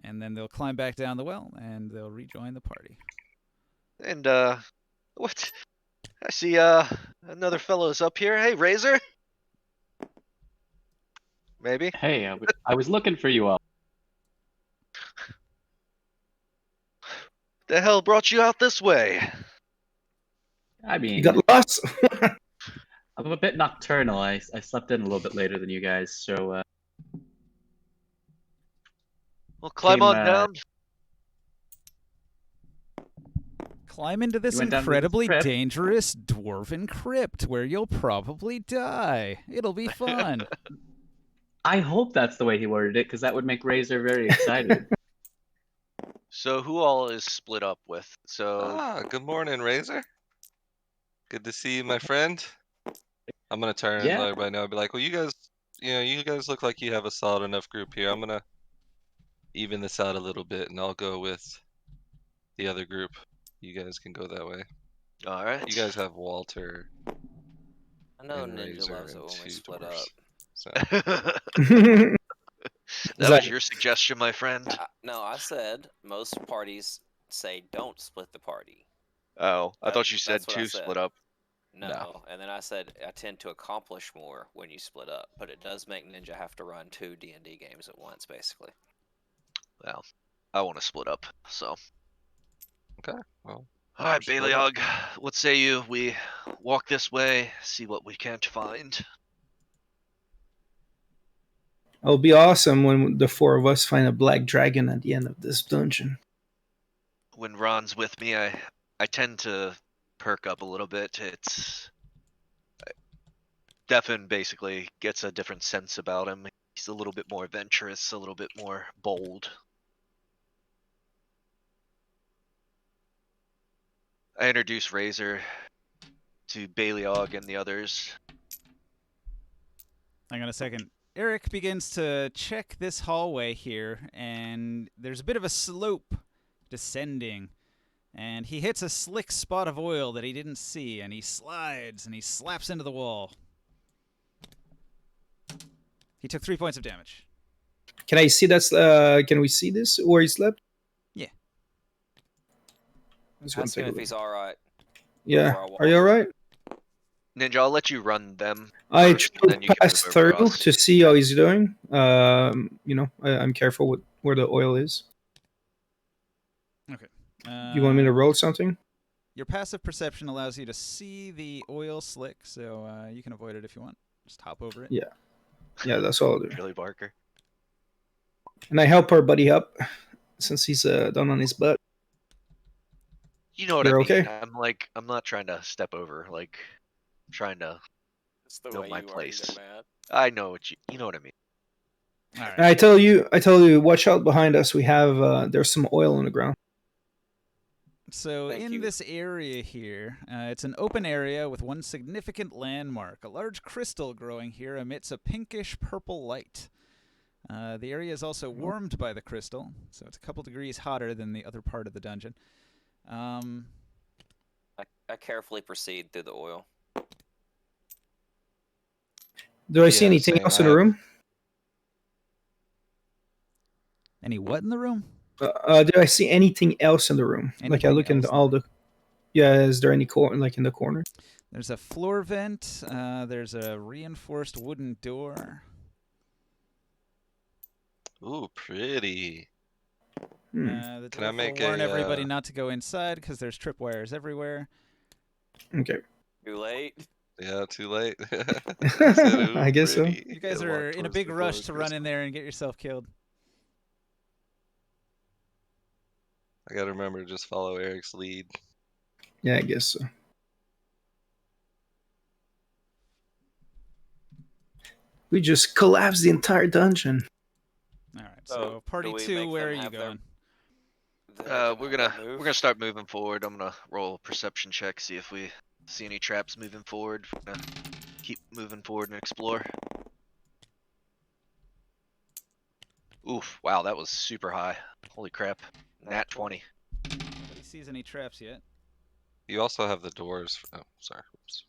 and then they'll climb back down the well, and they'll rejoin the party. And what? I see another fellow's up here. Hey, Razor. maybe. Hey, I was looking for you all. The hell brought you out this way? I You mean, got lost. I'm a bit nocturnal. I slept in a little bit later than you guys, so Well, climb came. on down. Climb into this You went down to this incredibly crypt? dangerous dwarven crypt where you'll probably die. It'll be fun. I hope that's the way he worded it, because that would make Razor very excited. So who all is split up with? So Good morning, Razor. Good to see you, my friend. I'm gonna turn and Yeah. let everybody know. I'll be like, well, you guys look like you have a solid enough group here. I'm gonna even this out a little bit, and I'll go with the other group. You guys can go that way. all right. You guys have Walter I know and Ninja Razor loves it and when we 2 split dwarfs. up. So That was that- your suggestion, my friend. No, I said most parties say don't split the party. Oh, I thought you said That's what I 2 said. split up. No, and then I said I tend to accomplish more when you split up, but it does make Ninja have to run 2 D&D games at once, basically. Well, I want to split up, so. okay, well, All right, split up. Baleog, what say you? We walk this way, see what we can't find. It'll be awesome when the 4 of us find a black dragon at the end of this dungeon. When Ron's with me, I tend to perk up a little bit. Devin basically gets a different sense about him. He's a little bit more adventurous, a little bit more bold. I introduce Razor to Baleog and the others. Hang on a second. Eric begins to check this hallway here, and there's a bit of a slope descending. And he hits a slick spot of oil that he didn't see, and he slides, and he slaps into the wall. He took 3 points of damage. Can I see that's can we see this where he slept? Yeah. Just wanna Ask take him a if look. he's alright. Yeah. before I walk. Are you alright? Ninja, I'll let you run them. I first, and then tried you to can pass move through across. to see how he's doing. I'm careful with where the oil is. Okay. You want me to roll something? Your passive perception allows you to see the oil slick, so you can avoid it if you want. Just hop over it. Yeah. Yeah, that's all I'll do. Billy Barker. And I help our buddy up since he's down on his butt. You know what You're I mean. okay? I'm not trying to step over. Like, I'm trying to It's the know way my you place. are, you get mad. I know what you know what I mean. All right. And I tell you, watch out behind us. We have there's some oil on the ground. So Thank in you. this area here, it's an open area with one significant landmark. A large crystal growing here emits a pinkish purple light. The area is also warmed by the crystal, so it's a couple degrees hotter than the other part of the dungeon. I carefully proceed through the oil. Do I see Yeah, anything same. else I in the have- room? Any what in the room? Do I see anything else in the room? Like I Anything look into else in all the the. Yeah, is there any like in the corner? There's a floor vent. There's a reinforced wooden door. Ooh, pretty. The Can I dwarf make will warn a, everybody not to go inside because there's tripwires everywhere. Okay. Too late. Yeah, too late. I said, ooh, I guess so. pretty. You guys And walk are in a towards big the rush glowing to run in crystal. there and get yourself killed. I gotta remember to just follow Eric's lead. Yeah, I guess so. We just collapsed the entire dungeon. All right, So, so party do we 2, make where them are you have their- going? We're gonna start moving forward. I'm gonna roll a perception check, see if we see any traps moving forward. We're gonna keep moving forward and explore. Oof! Wow, that was super high. Holy crap! Nat 20. Nobody sees any traps yet. You also have the doors. Oh, sorry. Oops.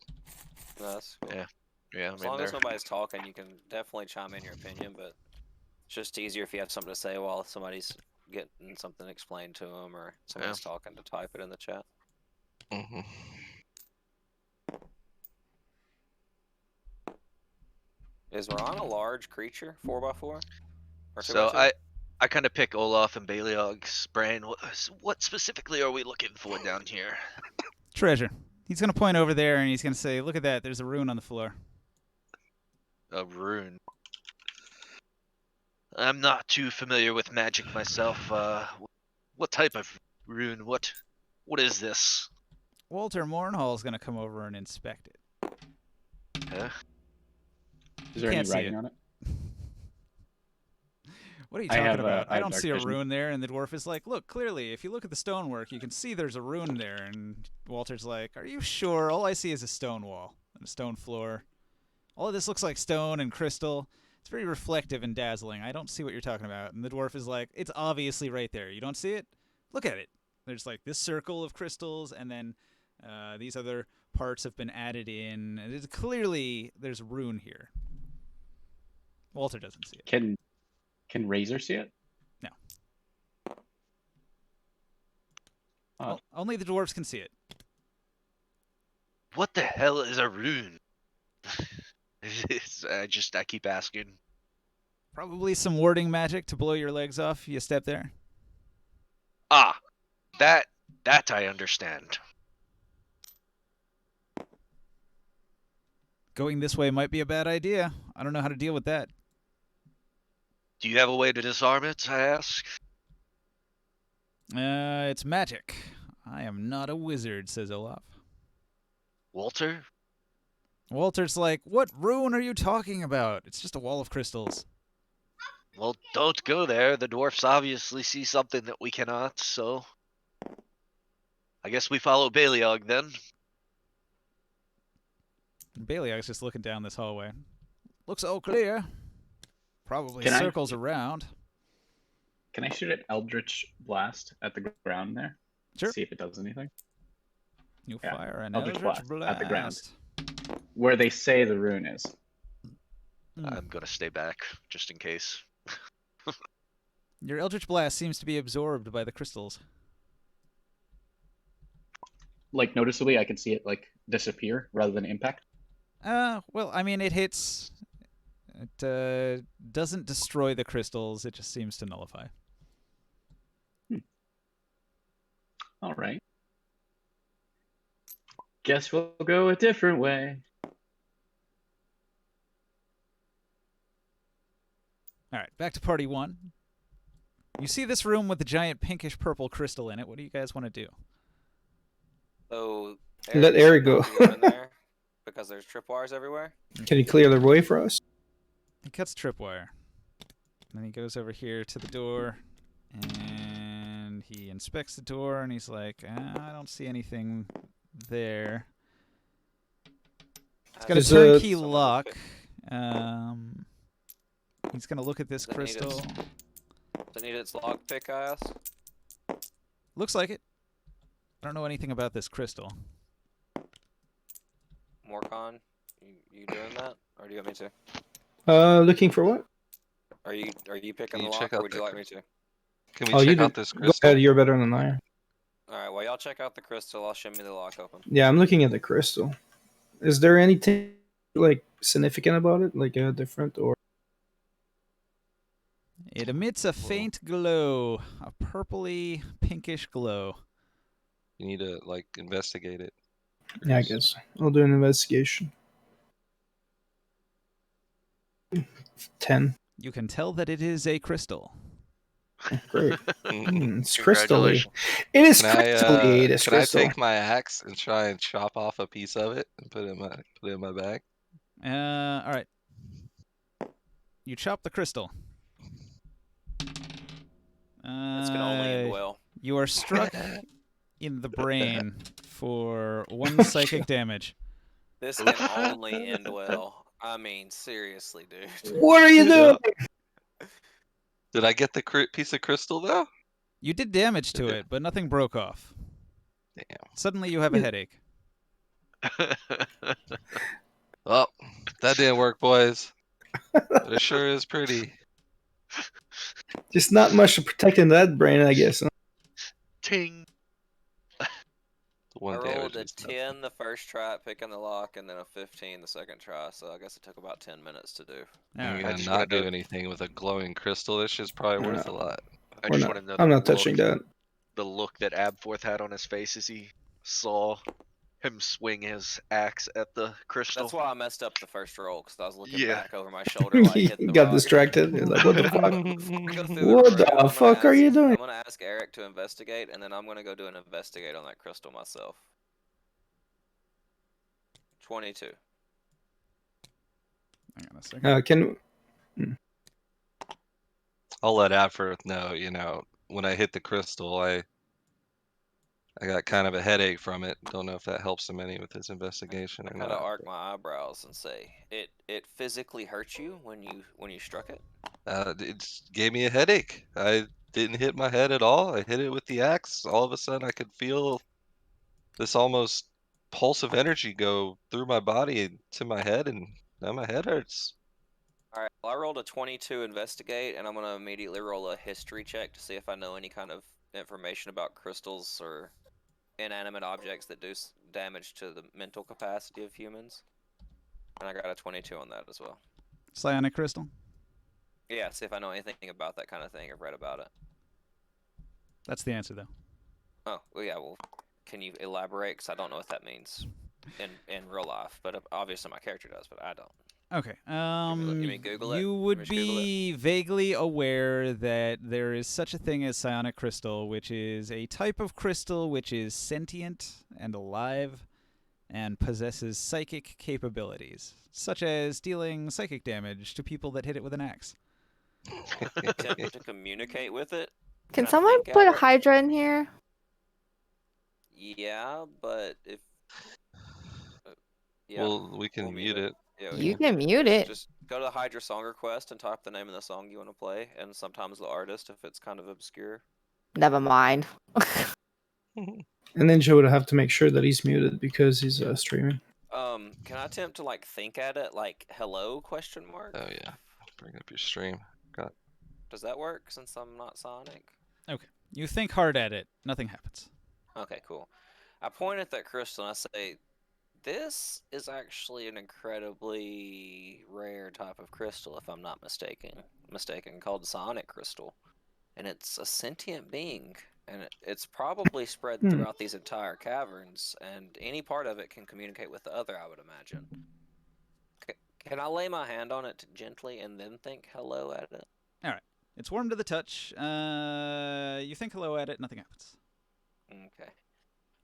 That's cool. Yeah. Yeah, As I'm in long as there. nobody's talking, you can definitely chime in your opinion, but it's just easier if you have something to say while somebody's getting something explained to them or someone's talking to type it in the chat. Is Ron a large creature, 4x4? Or So 2x2? I kind of pick Olaf and Baliog's brain. What specifically are we looking for down here? Treasure. He's gonna point over there and he's gonna say, "Look at that. There's a rune on the floor." A rune. I'm not too familiar with magic myself. What type of rune? What is this? Walter Mornhall's gonna come over and inspect it. Huh? Is there Can't any see writing it. on it? What are you I talking have, about? I I have don't dark see a vision. rune there. And the dwarf is like, "Look, clearly, if you look at the stonework, you can see there's a rune there." And Walter's like, "Are you sure? All I see is a stone wall and a stone floor. All of this looks like stone and crystal. It's very reflective and dazzling. I don't see what you're talking about." And the dwarf is like, "It's obviously right there. You don't see it? Look at it. There's like this circle of crystals, and then these other parts have been added in. And it's clearly there's a rune here." Walter doesn't see it. Can Razor see it? No. Oh. Well, only the dwarves can see it. What the hell is a rune? I keep asking. Probably some warding magic to blow your legs off if you step there. Ah, that I understand. Going this way might be a bad idea. I don't know how to deal with that. Do you have a way to disarm it? I ask. It's magic. I am not a wizard, says Olaf. Walter? Walter's like, "What rune are you talking about? It's just a wall of crystals." Well, don't go there. The dwarfs obviously see something that we cannot, so I guess we follow Baliog then. Baliog's just looking down this hallway. Looks all clear. Probably Can I- circles around. Can I shoot an Eldritch Blast at the ground there? Sure. See if it does anything. You Yeah, fire an Eldritch Eldritch Blast at the ground. Blast. Where they say the rune is. I'm gonna stay back, just in case. Your Eldritch Blast seems to be absorbed by the crystals. Like noticeably, I can see it like disappear rather than impact. Well, I mean, it hits. It doesn't destroy the crystals. It just seems to nullify. All right. Guess we'll go a different way. All right, back to party one. You see this room with the giant pinkish purple crystal in it. What do you guys want to do? So Let Eric Eric go. wants to in there because there's tripwires everywhere. Can you clear the way for us? He cuts tripwire. And then he goes over here to the door, and he inspects the door, and he's like, "I don't see anything there." It's got a Is, turnkey someone lock. pick- He's gonna look at this Does it need crystal. Does it need its lockpick, I ask? Looks like it. I don't know anything about this crystal. Morcon, you doing that, or do you want me to? Looking for what? Are you picking Can you the check lock, or out would the you like me to? Can we Oh, you check do. out this Go crystal? ahead. You're better than I am. All right. Well, y'all check out the crystal. I'll show me the lock open. Yeah, I'm looking at the crystal. Is there anything like significant about it, like different or? It emits a faint glow, a purpley pinkish glow. You need to like investigate it. Yeah, I guess I'll do an investigation. 10. You can tell that it is a crystal. Great. Mm. It's crystal-y. Congratulations. It is Can crystal-y. It is can I crystal. take my axe and try and chop off a piece of it and put it in my bag? All right. You chop the crystal. This can only end well. You are struck in the brain for 1 psychic damage. This can only end well. I mean, seriously, dude. What are you doing? Did I get the piece of crystal though? You did damage to it, but nothing broke off. Damn. Suddenly you have a headache. Well, that didn't work, boys. But it sure is pretty. Just not much to protecting that brain, I guess. Ting. One I damage rolled a is 10 the first try, picking the lock, and then a 15 the second try. So I guess it took about 10 minutes to do. All I'm right. gonna just not wanna do know- anything with a glowing crystal. This shit's probably worth a No. lot. I We're just not. want to know I'm the not touching look, that. the look that Abforth had on his face as he saw him swing his axe at the crystal. That's why I messed up the first roll, because I was looking Yeah. back over my shoulder while I hit He the got rock. distracted. He's like, what the fuck? Go through What room, the I'm gonna fuck are you doing? I'm gonna ask Eric to investigate, and then I'm gonna go do an investigate on that crystal myself. 22. Hang on a second. Can I'll let Adforth know, you know, when I hit the crystal, I got kind of a headache from it. Don't know if that helps him any with his investigation I or kind of not. arc my eyebrows and say, "It physically hurt you when you struck it." It gave me a headache. I didn't hit my head at all. I hit it with the axe. All of a sudden, I could feel this almost pulse of energy go through my body to my head, and now my head hurts. All right. Well, I rolled a 22 investigate, and I'm gonna immediately roll a history check to see if I know any kind of information about crystals or inanimate objects that do damage to the mental capacity of humans. And I got a 22 on that as well. Psionic crystal. Yeah, see if I know anything about that kind of thing or read about it. That's the answer, though. Oh, well, yeah. Well, can you elaborate? Because I don't know what that means in real life. But obviously my character does, but I don't. Okay. You mean Google it? You You would mean just Google it? be vaguely aware that there is such a thing as psionic crystal, which is a type of crystal which is sentient and alive and possesses psychic capabilities, such as dealing psychic damage to people that hit it with an axe. Attempt to communicate with it. Can I someone think put a Eric- Hydra in here? Yeah, but if yeah, Well, we can we'll mute it. Yeah, You can can mute it. Just go to the Hydra song request and type the name of the song you want to play, and sometimes the artist if it's kind of obscure. Never mind. and Ninja would have to make sure that he's muted because he's streaming. Can I attempt to like think at it like hello question mark? Oh yeah, bring up your stream. Got Does that work since I'm not Sonic? Okay. You think hard at it. Nothing happens. Okay, cool. I point at that crystal and I say, this is actually an incredibly rare type of crystal, if I'm not mistaken, called Sonic Crystal. And it's a sentient being, and it's probably spread throughout these entire caverns, and any part of it can communicate with the other, I would imagine. Can I lay my hand on it gently and then think hello at it? All right. It's warm to the touch. You think hello at it. Nothing happens. Okay.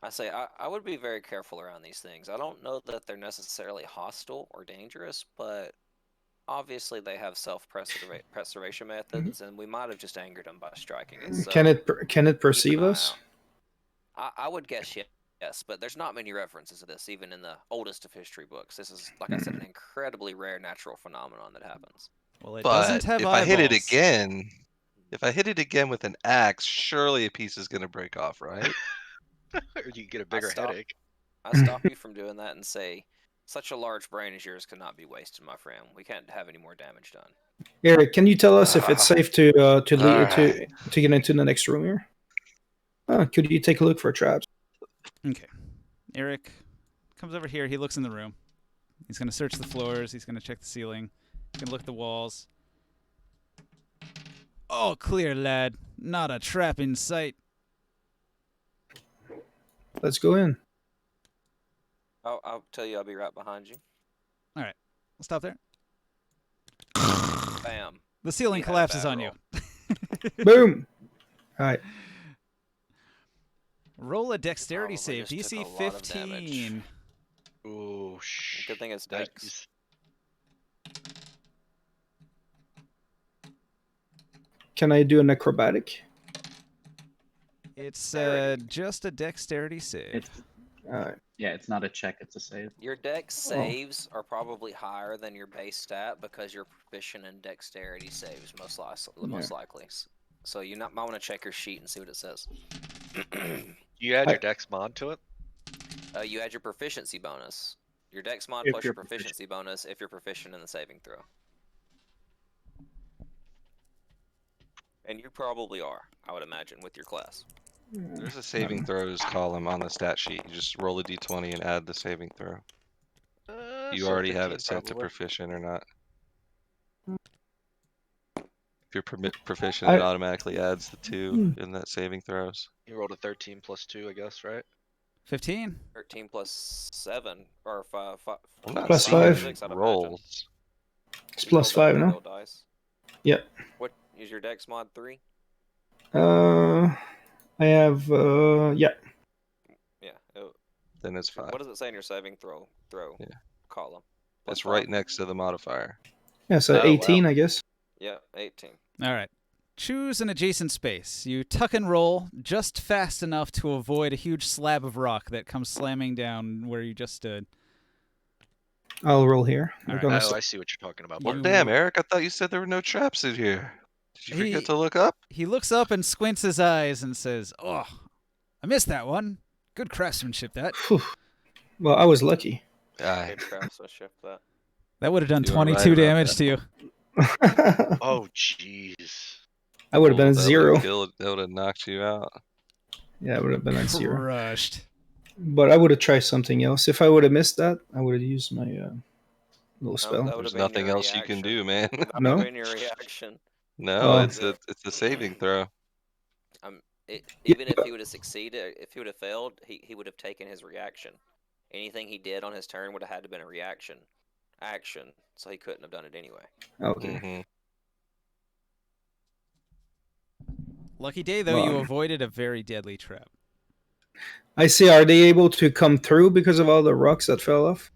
I say I would be very careful around these things. I don't know that they're necessarily hostile or dangerous, but obviously they have self-preservation methods, and we might have just angered them by striking it. So Can it perceive keep an eye us? out. I would guess yes, but there's not many references to this, even in the oldest of history books. This is, like I said, an incredibly rare natural phenomenon that happens. Well, it but doesn't have if eyeballs. I hit it again with an axe, surely a piece is gonna break off, right? Or you get a bigger headache. I stop you from doing that and say, such a large brain as yours cannot be wasted, my friend. We can't have any more damage done. Eric, can you tell us if it's safe to Alright. to get into the next room here? Could you take a look for traps? Okay. Eric comes over here. He looks in the room. He's going to search the floors. He's going to check the ceiling. He's going to look at the walls. All clear, lad. Not a trap in sight. Let's go in. I'll tell you, I'll be right behind you. All right. We'll stop there. Bam. The ceiling You had a collapses bad on roll. you. Boom. All right. Roll a dexterity Probably save. just took DC a lot of damage. 15. Oh shit. Good thing it's Dex. Can I do an acrobatic? It's Dexterity. just a dexterity save. It's All right. yeah, it's not a check, it's a save. Your dex saves are probably higher than your base stat because you're proficient in dexterity saves, most likely. So you might want to check your sheet and see what it says. You add your dex mod to it? You add your proficiency bonus. Your dex mod If plus you're your proficiency bonus if you're proficient in the saving throw. And you probably are, I would imagine, with your class. There's a saving throws column on the stat sheet. You just roll a d20 and add the saving throw. You So already have 15 it set to probably. proficient or not. If you're proficient, it automatically adds the 2 in that saving throws. You rolled a 13 plus 2, I guess, right? 15. 13 plus 7 or 5. I'm not Plus seeing 5. 6, I'd imagine. rolls. It's You plus rolled 5, the no? real dice. Yep. What is your dex mod 3? I have, yeah. Yeah. Then it's 5. What does it say in your saving throw Yeah. column? Plus It's right 5? next to the modifier. Yeah, so Oh, 18, wow. I guess. Yeah, 18. All right. Choose an adjacent space. You tuck and roll just fast enough to avoid a huge slab of rock that comes slamming down where you just stood. I'll roll here. All Look right. on the Oh, s- I see what you're talking about. Well, You- damn, Eric, I thought you said there were no traps in here. Did you forget to look up? He looks up and squints his eyes and says, "Oh, I missed that one. Good craftsmanship, that. Phew. Well, I was lucky. Aye. Good craftsmanship, that. That would have done You are right 22 about damage that. to you." Oh, jeez. I would have been a That 0. would have knocked you out. Yeah, it would have been a 0. Crushed. But I would have tried something else. If I would have missed that, I would have used my little No, spell. that would There's have been nothing your else you can reaction. do, man. That would No? have been your reaction. No, Oh. it's a saving throw. Even if he would have succeeded, if he would have failed, he would have taken his reaction. Anything he did on his turn would have had to been a reaction. Action. So he couldn't have done it anyway. Okay. hmm Lucky day, though, you Well, avoided a very deadly trap. I see. Are they able to come through because of all the rocks that fell off?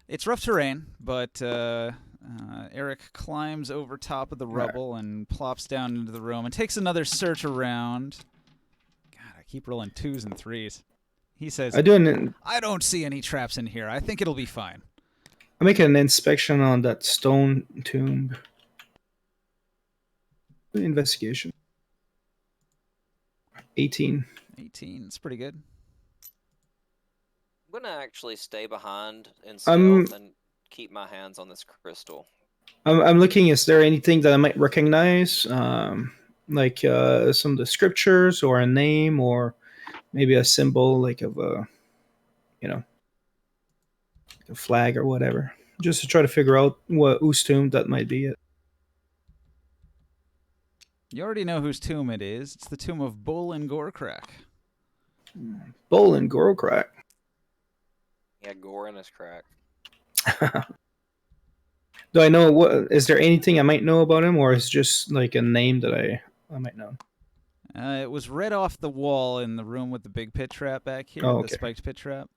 It's rough terrain, but Eric climbs over top of the rubble and plops down into the room and takes another search around. God, I keep rolling 2s and 3s. He says, I do an. I don't see any traps in here. I think it'll be fine. I make an inspection on that stone tomb. Investigation. 18. 18. It's pretty good. I'm gonna actually stay behind in Um, stealth and keep my hands on this crystal. I'm looking. Is there anything that I might recognize? Like some of the scriptures or a name or maybe a symbol like of a, like a flag or whatever. Just to try to figure out whose tomb that might be it. You already know whose tomb it is. It's the tomb of Bull and Gorecrack. Bull and Gorokrak. He had gore in his crack. Do I know what? Is there anything I might know about him, or is it just like a name that I might know? It was read off the wall in the room with the big pit trap back here, Oh, the okay. spiked pit trap.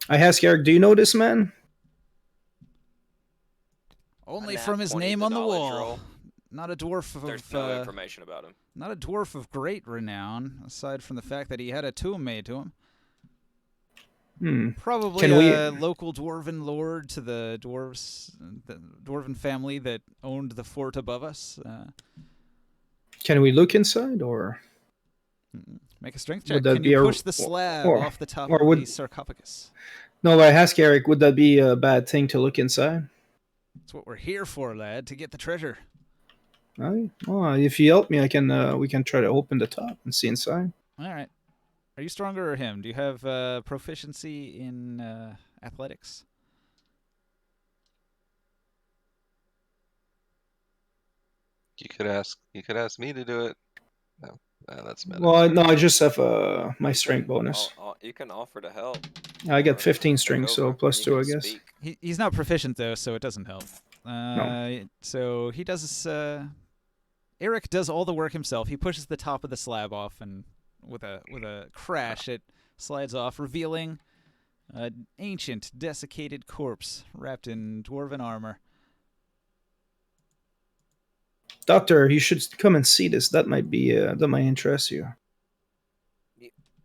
I ask Eric, do you know this man? Only A nat from his 20 name the on the knowledge wall. roll. Not a dwarf of There's no information about him. not a dwarf of great renown, aside from the fact that he had a tomb made to him. Hmm. Probably Can we- a local dwarven lord to the dwarves, the dwarven family that owned the fort above us. Can we look inside, or Make a strength Would check. that Can be you a- push the slab or- off the top or of would- the sarcophagus? no? I ask Eric, would that be a bad thing to look inside? That's what we're here for, lad, to get the treasure. Aye. Well, if you help me, I can. We can try to open the top and see inside. All right. Are you stronger or him? Do you have proficiency in athletics? You could ask me to do it. No, that's meta. Well, no, I just have my strength You can bonus. You can offer to help. I get or 15 take strength, so over, plus and 2, you I can guess. speak. He's not proficient though, so it doesn't help. So he does. Eric does all the work himself. He pushes the top of the slab off, and with a crash, it slides off, revealing an ancient, desiccated corpse wrapped in dwarven armor. Doctor, you should come and see this. That might be that might interest you.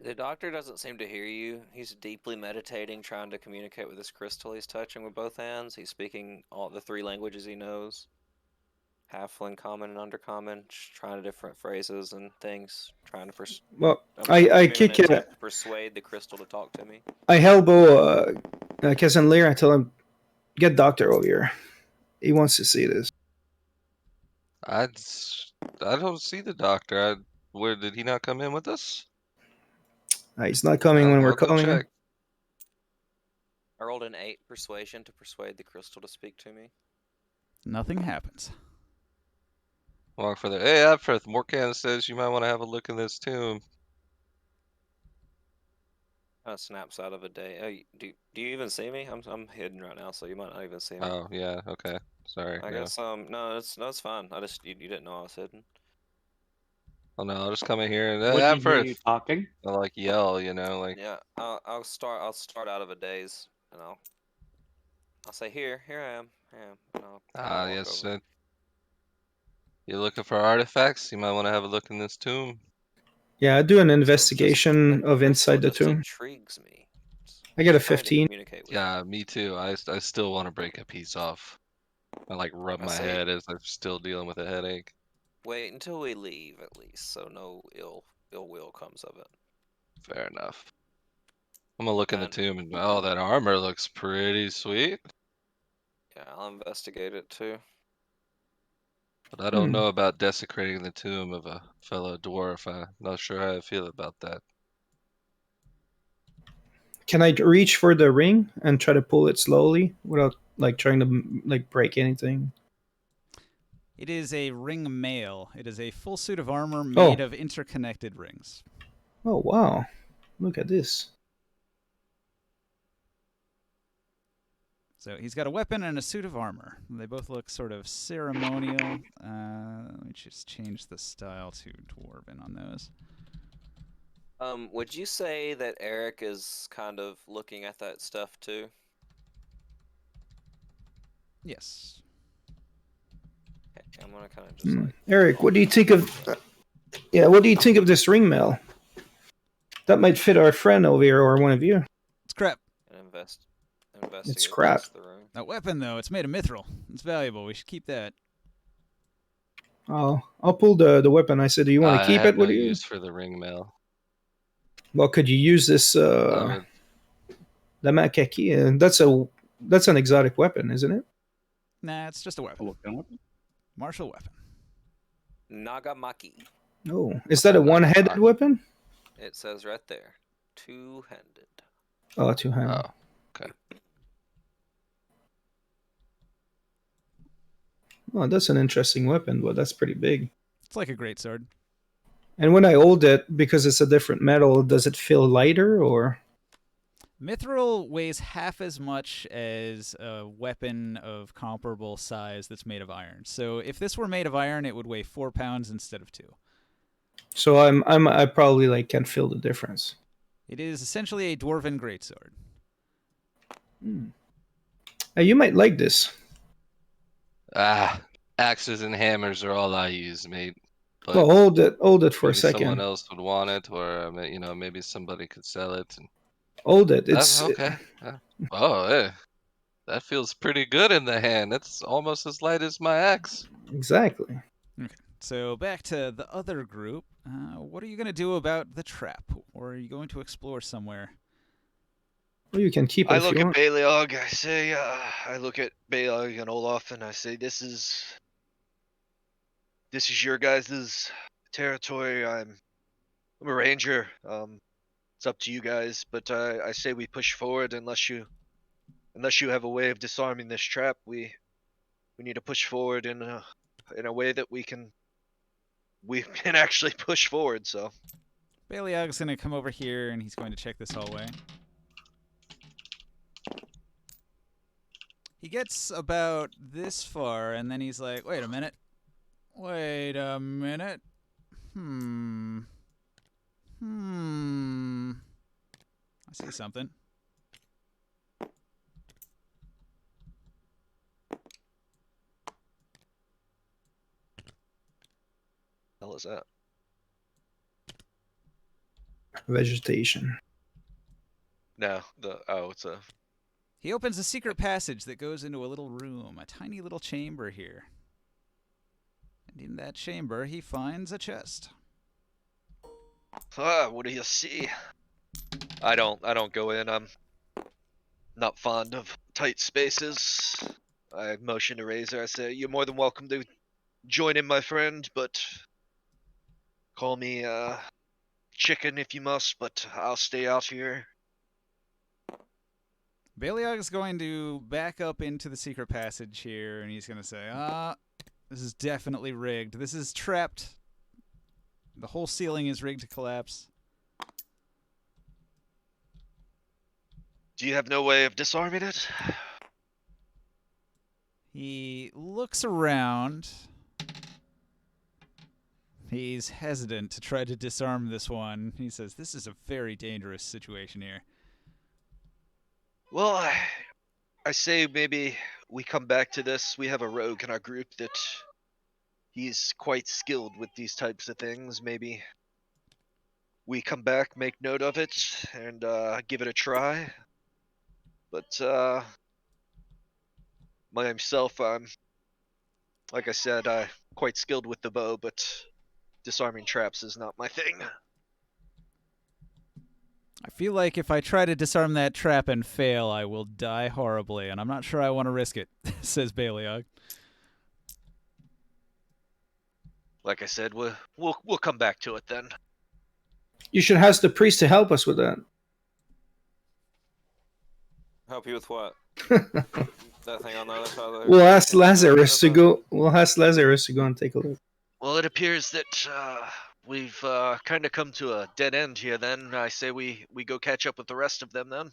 The doctor doesn't seem to hear you. He's deeply meditating, trying to communicate with this crystal he's touching with both hands. He's speaking all the 3 languages he knows. Halfling, common, and undercommon. Just trying different phrases and things. Trying to Well, I'm I doing kick an it. attempt to persuade the crystal to talk to me. I elbow Kazan Lear. I tell him, get Doctor over here. He wants to see this. I don't see the doctor. Where did he not come in with us? He's not coming when we're I'll go calling him. check. I rolled an 8 persuasion to persuade the crystal to speak to me. Nothing happens. Walk further. Hey, Apfrith, Morkan says you might want to have a look in this tomb. Snaps out of a day. Oh, do you even see me? I'm hidden right now, so you might not even see me. Oh, yeah, okay. Sorry. I no. guess no, it's fine. I just you didn't know I was hidden. Oh no, I'll just come in here and Would he hear you Apfrith. talking? I'll like yell, like Yeah, I'll start out of a daze, and I'll say here I am, and I'll kinda walk yes. over. You're looking for artifacts? You might want to have a look in this tomb. Yeah, I do an So investigation the of crystal inside the just tomb. intrigues me. I get a I'm trying to 15. communicate with Yeah, me too. I still want to break a piece off. I like rub I my say- head as I'm still dealing with a headache. Wait until we leave, at least, so no ill will comes of it. Fair enough. I'm gonna look in the And- tomb and oh, that armor looks pretty sweet. Yeah, I'll investigate it too. But I don't know about desecrating the tomb of a fellow dwarf. I'm not sure how I feel about that. Can I reach for the ring and try to pull it slowly without like trying to like break anything? It is a ring mail. It is a full suit of armor made of interconnected rings. Oh wow! Look at this. So he's got a weapon and a suit of armor. They both look sort of ceremonial. Let me just change the style to dwarven on those. Would you say that Eric is kind of looking at that stuff too? Yes. Okay, I'm gonna kind of just like. Eric, what do you think of? Yeah, what do you think of this ring mail? That might fit our friend over here or one of you. It's crap. And investigate It's crap. the room. That weapon, though, it's made of mithril. It's valuable. We should keep that. I'll pull the weapon. I said, do you want I to keep have it? no What do you? use for the ring mail. Well, could you use this? I The makeki. That's an exotic weapon, isn't it? Nah, it's just a weapon. Martial weapon. Nagamaki. Oh, is that a one-handed weapon? It says right there, two-handed. Oh, two-handed. Oh, okay. Oh, that's an interesting weapon, but that's pretty big. It's like a great sword. And when I hold it, because it's a different metal, does it feel lighter or? Mithril weighs half as much as a weapon of comparable size that's made of iron. So if this were made of iron, it would weigh 4 pounds instead of 2. So I probably like can feel the difference. It is essentially a dwarven greatsword. You might like this. Axes and hammers are all I use, mate. But Well, hold it for a maybe someone second. else would want it, or maybe somebody could sell it. And Hold it. that's It's okay. Oh, hey, that feels pretty good in the hand. It's almost as light as my axe. Exactly. Okay, so back to the other group. What are you going to do about the trap? Or are you going to explore somewhere? Well, you can keep it I if look you at want. Baleog. I say, I look at Baleog and Olaf, and I say, this is your guys' territory. I'm a ranger. It's up to you guys, but I say we push forward unless you have a way of disarming this trap. We need to push forward in a way that we can actually push forward. So Baleog's going to come over here and he's going to check this hallway. He gets about this far and then he's like, wait a minute. Wait a minute. I see something. the hell is that? Vegetation. No, it's a. He opens a secret passage that goes into a little room, a tiny little chamber here. And in that chamber, he finds a chest. What do you see? I don't go in. I'm not fond of tight spaces. I motion to Razor. I say, you're more than welcome to join in, my friend, but Call me chicken if you must, but I'll stay out here. Baliog is going to back up into the secret passage here, and he's going to say, this is definitely rigged. This is trapped. The whole ceiling is rigged to collapse. Do you have no way of disarming it? He looks around. He's hesitant to try to disarm this one. He says, this is a very dangerous situation here. Well, I say maybe we come back to this. We have a rogue in our group that he's quite skilled with these types of things. Maybe we come back, make note of it, and give it a try. But myself, like I said, I'm quite skilled with the bow, but disarming traps is not my thing. I feel like if I try to disarm that trap and fail, I will die horribly, and I'm not sure I want to risk it, says Baliog. Like I said, we'll come back to it then. You should ask the priest to help us with that. Help you with what? That thing on the other side of the... We'll ask Lazarus to go. We'll ask Lazarus to go and take a look. Well, it appears that we've kind of come to a dead end here. Then I say we go catch up with the rest of them. Then.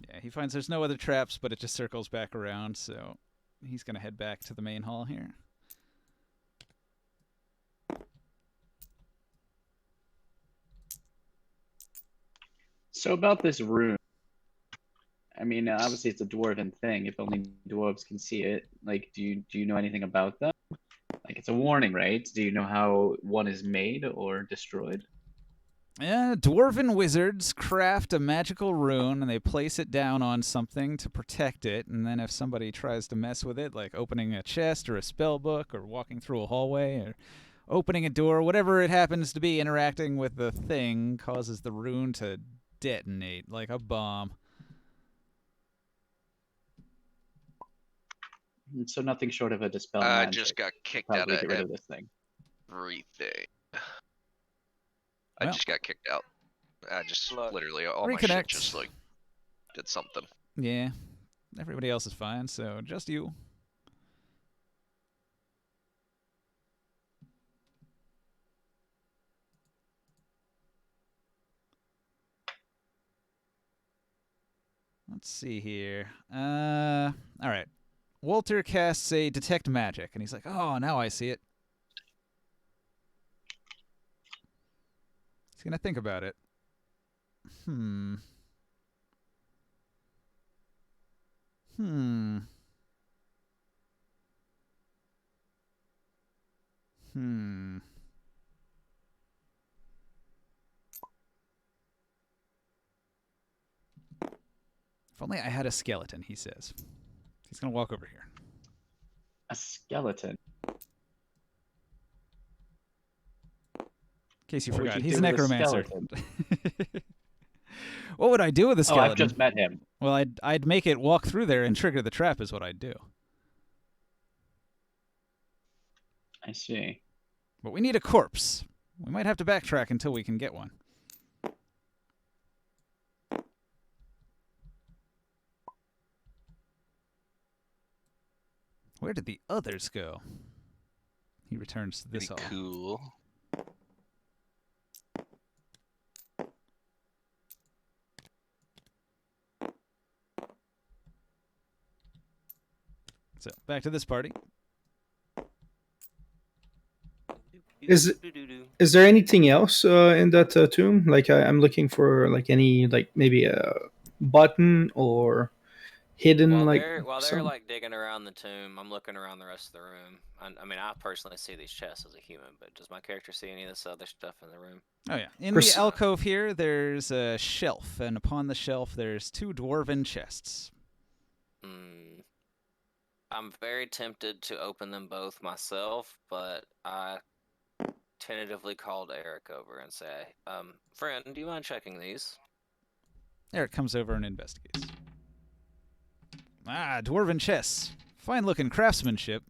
Yeah, he finds there's no other traps, but it just circles back around, so he's gonna head back to the main hall here. So about this room. I mean, obviously it's a dwarven thing. If only dwarves can see it. Like, do you know anything about them? Like, it's a warning, right? Do you know how one is made or destroyed? Yeah, dwarven wizards craft a magical rune, and they place it down on something to protect it, and then if somebody tries to mess with it, like opening a chest or a spell book or walking through a hallway or opening a door, whatever it happens to be, interacting with the thing causes the rune to detonate like a bomb. So nothing short of a dispel I magic. just got kicked Probably out get of rid of this thing. everything. I Well. just got kicked out. I just Look. literally all my shit Reconnect. just like did something. Yeah, everybody else is fine, so just you. Let's see here. All right. Walter casts a detect magic, and he's like, "Oh, now I see it." He's gonna think about it. Hmm. If only I had a skeleton, he says. He's gonna walk over here. A skeleton. In case you What would forgot, you he's a do with a necromancer. skeleton? What would I do with a Oh, skeleton? I've just met him. Well, I'd make it walk through there and trigger the trap is what I'd do. I see. But we need a corpse. We might have to backtrack until we can get one. Where did the others go? He returns to this Pretty hall. cool. So, back to this party. Is there anything else in that tomb? Like I'm looking for like any like maybe a button or hidden While like they're some- like digging around the tomb, I'm looking around the rest of the room. I mean, I personally see these chests as a human, but does my character see any of this other stuff in the room? Oh, yeah. In Pers- the alcove here, there's a shelf, and upon the shelf, there's 2 dwarven chests. Hmm. I'm very tempted to open them both myself, but I tentatively called Eric over and say, friend, do you mind checking these? Eric comes over and investigates. Ah, dwarven chests. Fine-looking craftsmanship.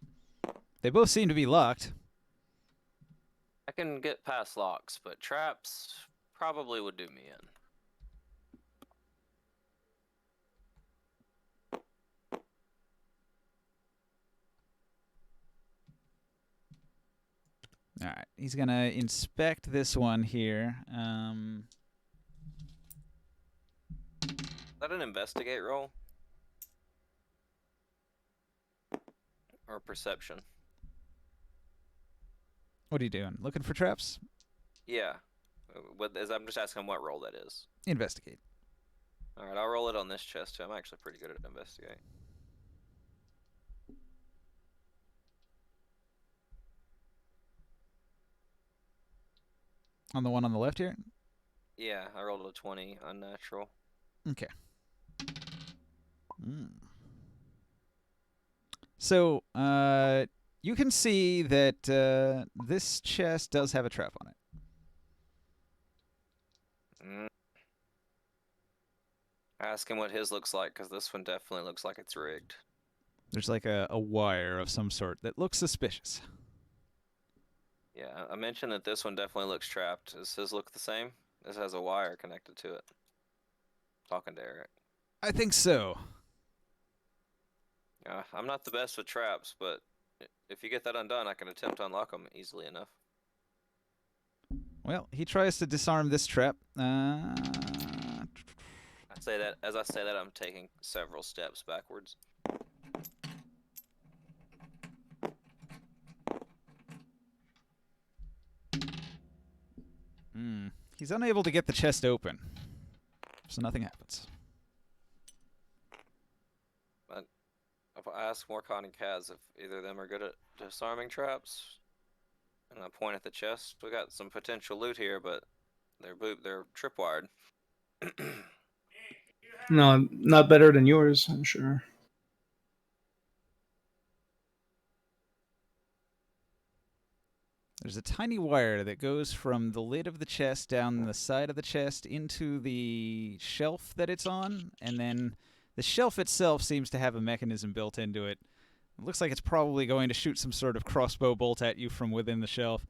They both seem to be locked. I can get past locks, but traps probably would do me in. All right, he's gonna inspect this one here. Is that an investigate roll? Or perception? What are you doing? Looking for traps? Yeah. I'm just asking what roll that is. Investigate. Alright, I'll roll it on this chest too. I'm actually pretty good at investigate. On the one on the left here? Yeah, I rolled a 20 unnatural. Okay. So, you can see that this chest does have a trap on it. Ask him what his looks like, because this one definitely looks like it's rigged. There's like a wire of some sort that looks suspicious. Yeah, I mentioned that this one definitely looks trapped. Does his look the same? This has a wire connected to it. Talking to Eric. I think so. I'm not the best with traps, but if you get that undone, I can attempt to unlock them easily enough. Well, he tries to disarm this trap. As I say that, I'm taking several steps backwards. He's unable to get the chest open, so nothing happens. If I ask Morcon and Kaz if either of them are good at disarming traps, and I point at the chest, we got some potential loot here, but they're tripwired. No, not better than yours, I'm sure. There's a tiny wire that goes from the lid of the chest down the side of the chest into the shelf that it's on, and then the shelf itself seems to have a mechanism built into it. It looks like it's probably going to shoot some sort of crossbow bolt at you from within the shelf.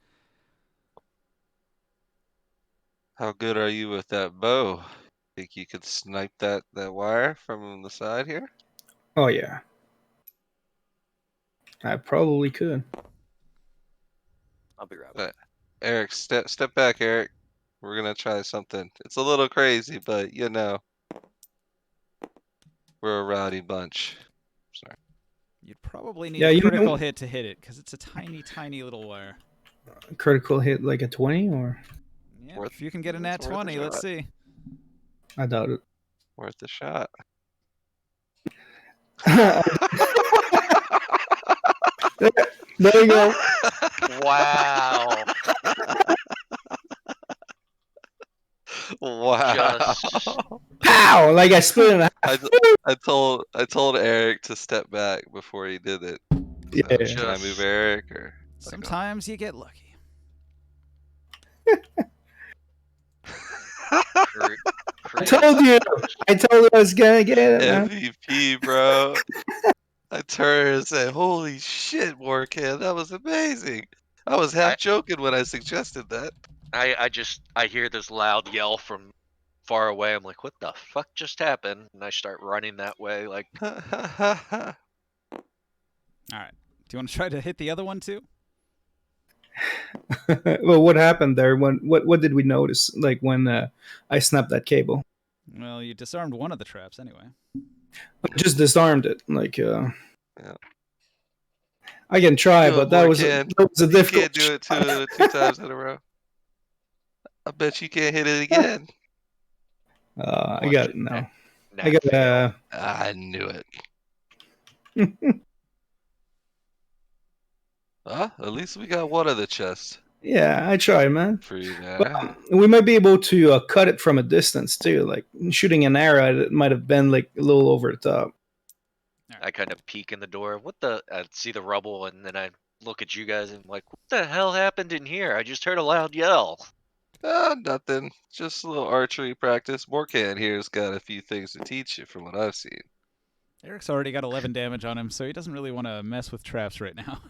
How good are you with that bow? Think you could snipe that wire from the side here? Oh, yeah. I probably could. I'll be right back. Eric, step back, Eric. We're gonna try something. It's a little crazy, but you know, we're a rowdy bunch. Sorry. You'd probably need a critical hit to hit it, because it's a tiny, tiny little wire. Critical hit like a 20, or? Yeah, if you can get a nat 20, let's see. I doubt it. Worth a shot. There you go. Wow. Wow. Pow! Like I split in half. I told Eric to step back before he did it. So Yeah. should I move Eric or? Sometimes you get lucky. I told you I was gonna get it, man. MVP, bro. I turned and said, "Holy shit, Morcan, that was amazing." I was half joking when I suggested that. I hear this loud yell from far away. I'm like, what the fuck just happened? And I start running that way, like. All right. Do you want to try to hit the other one too? Well, what happened there? What did we notice? Like when I snapped that cable? Well, you disarmed one of the traps anyway. I just disarmed it. Like, yeah. I can try, but that was a difficult. You can't do it two times in a row. I bet you can't hit it again. I got it now. I got. I knew it. At least we got one of the chests. Yeah, I tried, man. For you there. But we might be able to cut it from a distance too. Like shooting an arrow, it might have been like a little over the top. I kind of peek in the door. I see the rubble, and then I look at you guys and I'm like, what the hell happened in here? I just heard a loud yell. Nothing. Just a little archery practice. Morcan here's got a few things to teach you from what I've seen. Eric's already got 11 damage on him, so he doesn't really want to mess with traps right now.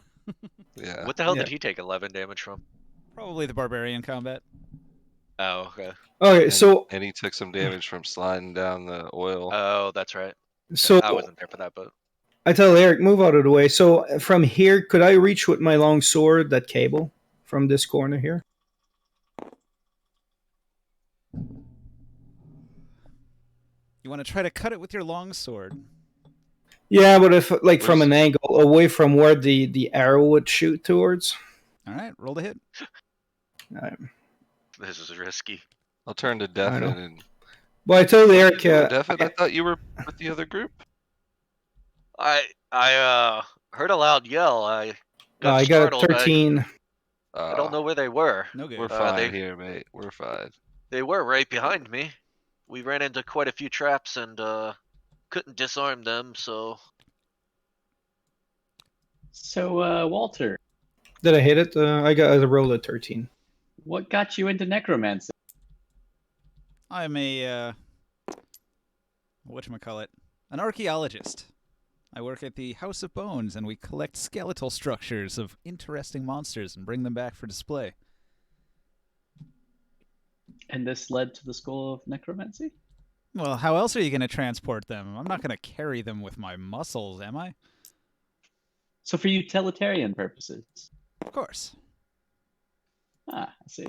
Yeah. What the hell did he take 11 damage from? Probably the barbarian combat. Oh, okay. Okay, And, so and he took some damage from sliding down the oil. Oh, that's right. so I wasn't there for that, but I tell Eric, move out of the way. So from here, could I reach with my long sword that cable from this corner here? You want to try to cut it with your long sword. Yeah, but if like from Where's- an angle away from where the arrow would shoot towards. All right, roll to hit. this is risky. I'll turn to I Devin know. and. Well, I told What are you Eric. doing, Devin? I thought you were with the other group. I heard a loud yell. I got I got a startled. 13. I don't know where they were. No good. We're fine they- here, mate. We're fine. They were right behind me. We ran into quite a few traps and couldn't disarm them, so So, Walter, Did I hit it? I rolled a 13. what got you into necromancy? I'm a whatchamacallit, an archaeologist. I work at the House of Bones, and we collect skeletal structures of interesting monsters and bring them back for display. And this led to the School of Necromancy? Well, how else are you going to transport them? I'm not going to carry them with my muscles, am I? So for utilitarian purposes. Of course. Ah, I see.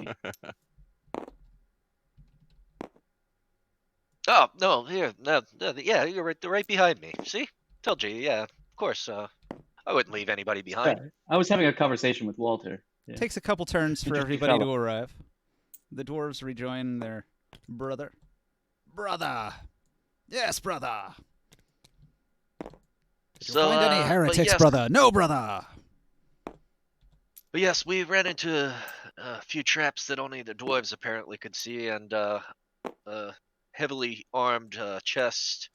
oh no, here, no, yeah, you're right behind me. See, told you, yeah, of course. I wouldn't leave anybody behind. Sorry. I was having a conversation with Walter. Yeah. Takes a couple turns for Interesting everybody to fellow. arrive. The dwarves rejoin their brother. Brother! Yes, brother! Did you find any but heretics, yes, brother? No, brother! But yes, we ran into a few traps that only the dwarves apparently could see, and a heavily armed chest.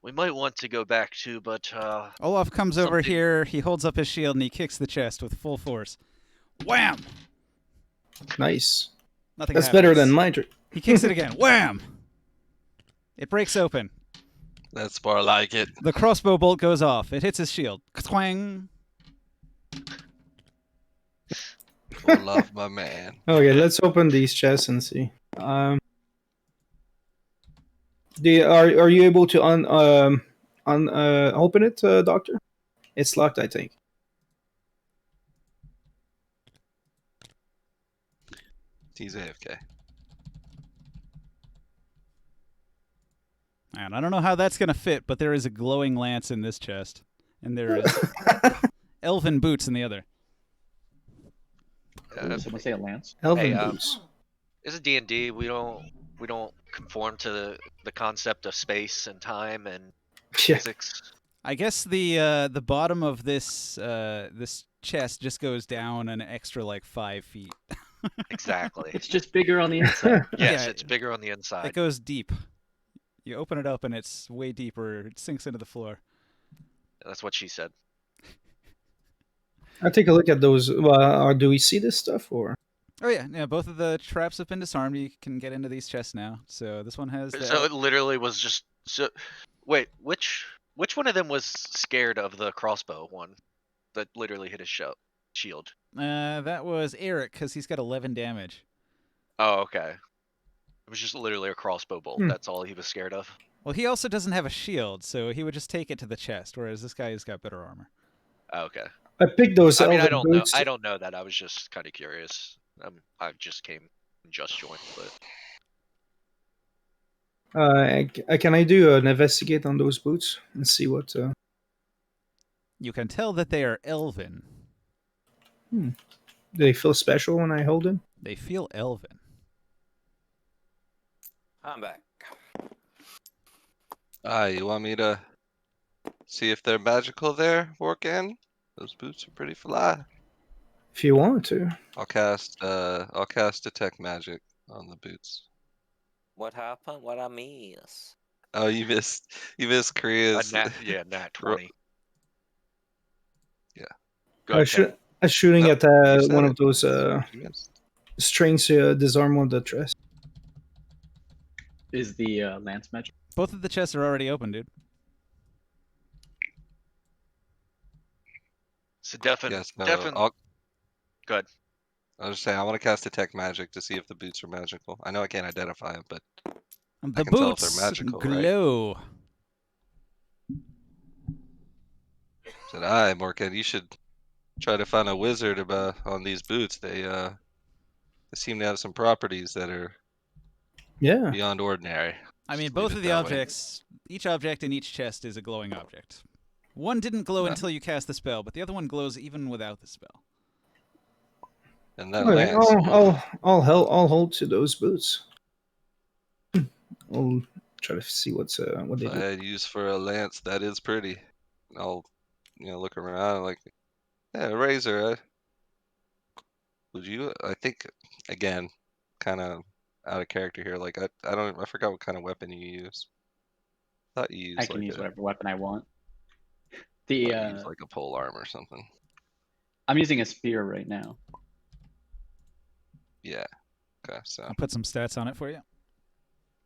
We might want to go back to, but Olaf comes over something- here, he holds up his shield, and he kicks the chest with full force. Wham! Nice. Nothing That's better happens. than my drink. He kicks it again. Wham! It breaks open. That's more like it. The crossbow bolt goes off. It hits his shield. Twang! Love my man. Okay, let's open these chests and see. Are you able to open it, Doctor? It's locked, I think. He's AFK. And I don't know how that's going to fit, but there is a glowing lance in this chest. And there is elven boots in the other. Ooh, someone say a lance? Elven Hey, boots. This is D&D. We don't conform to the concept of space and time and Yeah. physics. I guess the bottom of this this chest just goes down an extra like 5 feet. Exactly. It's just bigger on the inside. Yes, Yeah, it's bigger on the It inside. goes deep. You open it up and it's way deeper. It sinks into the floor. That's what she said. I'll take a look at those. Or do we see this stuff or? Oh yeah, both of the traps have been disarmed. You can get into these chests now. So this one has the So it literally was just so. Wait, which one of them was scared of the crossbow one that literally hit his shield? that was Eric because he's got 11 damage. Oh, okay. It was just literally a crossbow bolt. Hmm. That's all he was scared of. Well, he also doesn't have a shield, so he would just take it to the chest, whereas this guy has got better armor. Oh, okay. I picked those I mean, elven I don't know. boots. I don't know that. I was just kind of curious. I just joined, but Can I do an investigate on those boots and see what? You can tell that they are elven. Do they feel special when I hold them? They feel elven. I'm back. You want me to see if they're magical there, Workan? Those boots are pretty fly. If you want to. I'll cast detect magic on the boots. What happened? What I miss? Oh, you missed Korea's. nat 20. Yeah. Go I ahead, should. I'm shooting No, at you said one it. of those You missed. strings to disarm one of the chest. Is the lance magic? Both of the chests are already open, dude. So definitely. Yes, no, Go ahead. I was just saying, I want to cast Detect Magic to see if the boots are magical. I know I can't identify them, but The can tell if they're boots magical, right? glow. Said, "Aye, Morgan, you should try to find a wizard about on these boots. They seem to have some properties that are Yeah. beyond ordinary." I mean, Just leave both it of the that way. objects, each object in each chest is a glowing object. One didn't glow Ah. until you cast the spell, but the other one glows even without the spell. And that All right, lance. I'll hold to those boots. I'll try to see what they If I do. had use for a lance, that is pretty. And I'll look around like, yeah, razor. Would you? I think again, kind of out of character here. Like I forgot what kind of weapon you use. Thought you I used can like use a whatever weapon I want. thought The you used like a pole arm or something. I'm using a spear right now. Yeah. Okay. So I'll put some stats on it for you.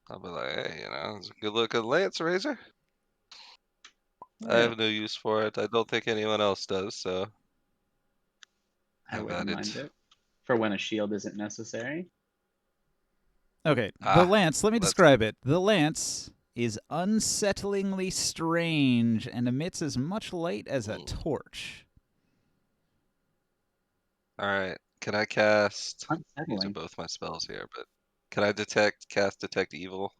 I'll be like, hey, it's a good looking lance razor. I Yeah, have no use for it. I don't think anyone else does. So I have wouldn't at mind it. it for when a shield isn't necessary. Okay, the Ah, lance, let me let's- describe it. The lance is unsettlingly strange and emits as much light as a torch. All right. Can I cast? These are Unsettling. both my spells here, but can I cast detect evil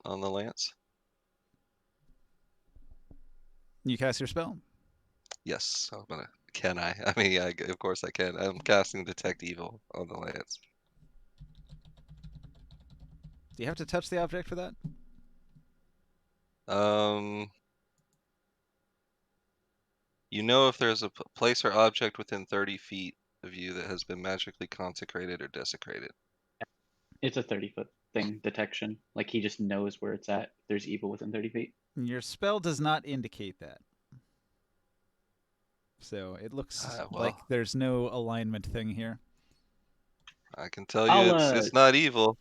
on the lance? You cast your spell? Yes, I'm gonna. Can I? I mean, yeah, of course I can. I'm casting detect evil on the lance. Do you have to touch the object for that? You know if there's a place or object within 30 feet of you that has been magically consecrated or desecrated. It's a 30-foot thing detection. Like he just knows where it's at. There's evil within 30 feet. Your spell does not indicate that. So it looks like well. there's no alignment thing here. I can tell you it's not evil.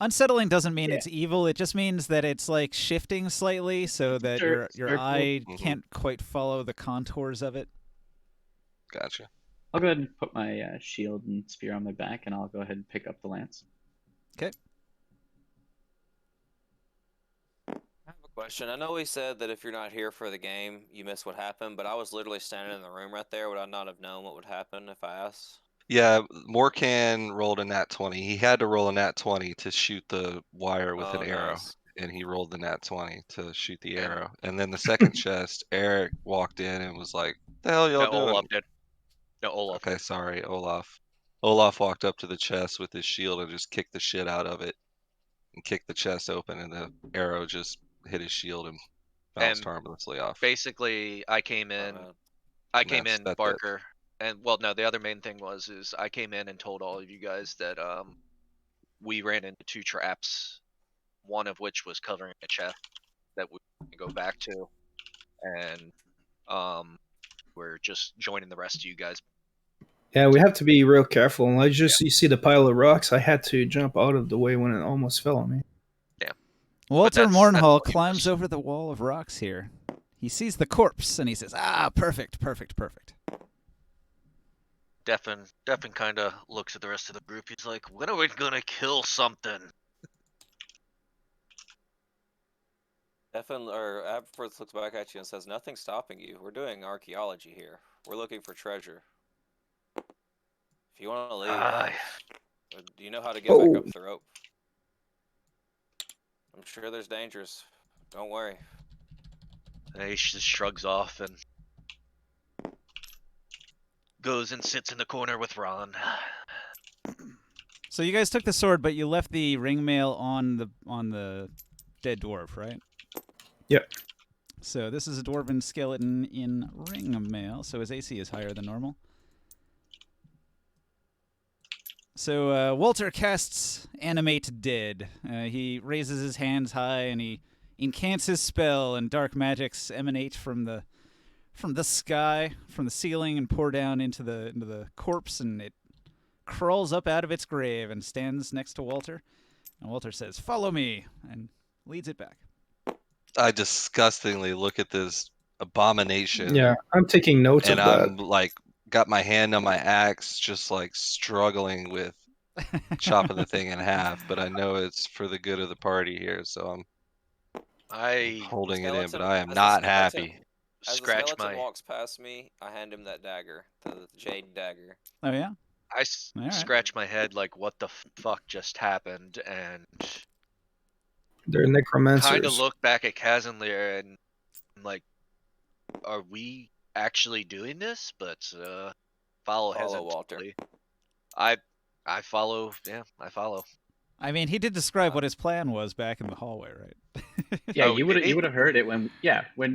Unsettling doesn't mean it's evil. It just means that it's like shifting slightly so that your eye can't quite follow the contours of it. Gotcha. I'll go ahead and put my shield and spear on my back, and I'll go ahead and pick up the lance. Okay. I have a question. I know we said that if you're not here for the game, you miss what happened, but I was literally standing in the room right there. Would I not have known what would happen if I asked? Yeah, Morkan rolled a nat 20. He had to roll a nat 20 to shoot the wire with an arrow. Nice. And he rolled the nat 20 to shoot the arrow. And then the second chest, Eric walked in and was like, the hell y'all No, doing? Olaf did. No, Olaf. Okay, sorry, Olaf. Olaf walked up to the chest with his shield and just kicked the shit out of it. And kicked the chest open, and the arrow just hit his shield and bounced harmlessly off. Basically, I came in, That's Barker. And well, no, the other main thing is I came in and told all of you guys that we ran into 2 traps, one of which was covering a chest that we can go back to, and we're just joining the rest of you guys. Yeah, we have to be real careful. You see the pile of rocks. I had to jump out of the way when it almost fell on me. Yeah. Walter Mornhall climbs over the wall of rocks here. He sees the corpse and he says, "Ah, perfect, perfect, perfect." Deffen kind of looks at the rest of the group. He's like, when are we gonna kill something? Aberforth looks back at you and says, "Nothing's stopping you. We're doing archaeology here. We're looking for treasure. If you want to leave, do you know how to get back up the rope? I'm sure there's dangers. Don't worry." And he just shrugs off and goes and sits in the corner with Ron. So you guys took the sword, but you left the ring mail on the dead dwarf, right? Yep. So this is a dwarven skeleton in ring mail, so his AC is higher than normal. So Walter casts Animate Dead. He raises his hands high and he incants his spell, and dark magics emanate from the sky, from the ceiling, and pour down into the corpse, and it crawls up out of its grave and stands next to Walter. And Walter says, "Follow me," and leads it back. I disgustingly look at this abomination. Yeah, I'm taking notes and of that. I'm like got my hand on my axe, just like struggling with chopping the thing in half. But I know it's for the good of the party here, so I'm I holding it in. But Skeleton, I am as the not skeleton, happy. as the scratch skeleton my walks past me, I hand him that dagger, the jade dagger. Oh yeah. All right. scratch my head like what the fuck just happened, and They're kind of necromancers. look back at Kazanlir and I'm like, are we actually doing this? But follow Walter. hesitantly. I follow. Yeah, I follow. I mean, he did describe what his plan was back in the hallway, right? Yeah, Oh, you did he? would have heard it when